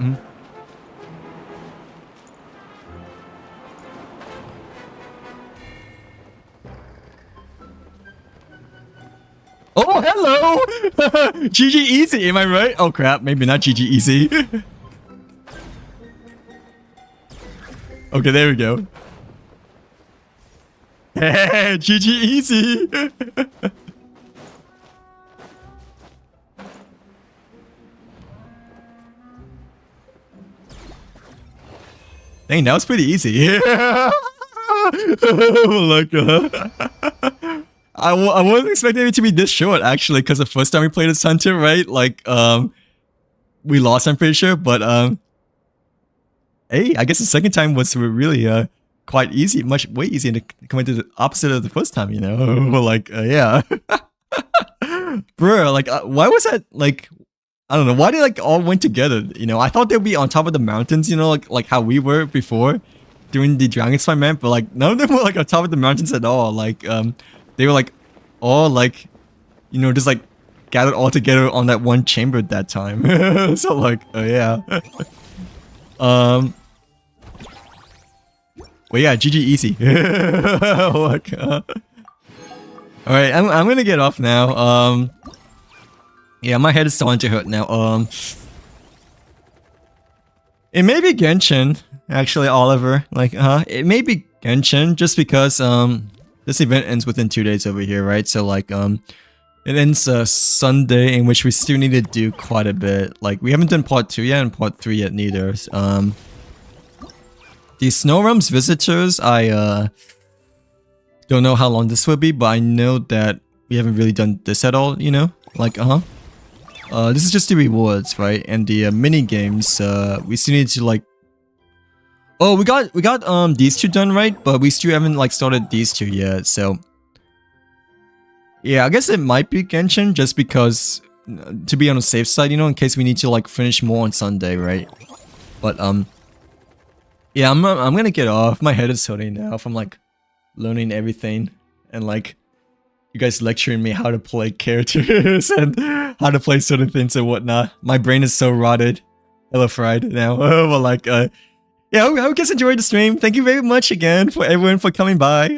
Oh, hello! GG easy, am I right? Oh crap, maybe not GG easy. Okay, there we go. Hey, GG easy! Dang, that was pretty easy. Like, I wasn't expecting it to be this short, actually, because the first time we played as Hunter, right? Like, we lost, I'm pretty sure, but, hey, I guess the second time was really, quite easy, way easier to come into the opposite of the first time, you know? Like, yeah. Bro, like, why was that, like, I don't know, why they, like, all went together, you know? I thought they'd be on top of the mountains, you know, like how we were before, during the Dragon Spy map, but, like, none of them were, like, on top of the mountains at all, like, they were, like, all, like, you know, just, like, gathered all together on that one chamber at that time. So, like, yeah. Well, yeah, GG easy. Like, alright, I'm gonna get off now. Yeah, my head is starting to hurt now. It may be Genshin, actually, Oliver. Like, it may be Genshin just because, this event ends within 2 days over here, right? So, like, it ends Sunday, in which we still need to do quite a bit. Like, we haven't done part 2 yet and part 3 yet neither. The Snow Realms visitors, I don't know how long this will be, but I know that we haven't really done this at all, you know? Like, this is just the rewards, right? And the mini games, we still need to, like, oh, we got these two done, right? But we still haven't, like, started these two yet, so yeah, I guess it might be Genshin just because, to be on the safe side, you know, in case we need to, like, finish more on Sunday, right? But yeah, I'm gonna get off. My head is hurting now from, like, learning everything and, like, you guys lecturing me how to play characters and how to play certain things and whatnot. My brain is so rotted, hella fried now. But, like, yeah, I hope you guys enjoyed the stream. Thank you very much again for everyone for coming by.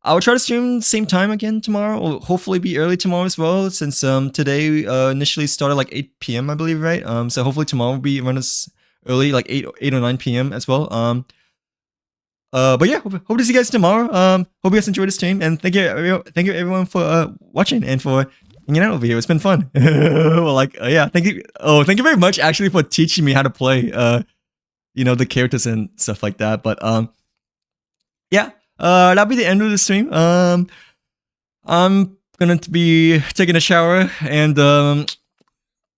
I will try to stream same time again tomorrow, or hopefully be early tomorrow as well, since today initially started like 8 p.m. I believe, right? So hopefully tomorrow will be run as early, like 8 or 9 p.m. as well. But yeah, hope to see you guys tomorrow. Hope you guys enjoyed the stream, and thank you everyone for watching and for hanging out over here. It's been fun. Well, like, yeah, thank you. Oh, thank you very much actually for teaching me how to play, you know, the characters and stuff like that. But yeah, that'll be the end of the stream. I'm gonna be taking a shower and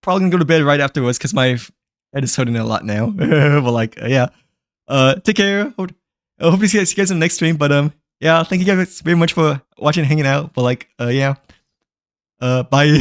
probably gonna go to bed right afterwards because my head is hurting a lot now. But, like, yeah, take care. I hope to see you guys in the next stream. But yeah, thank you guys very much for watching and hanging out. But, like, yeah, bye.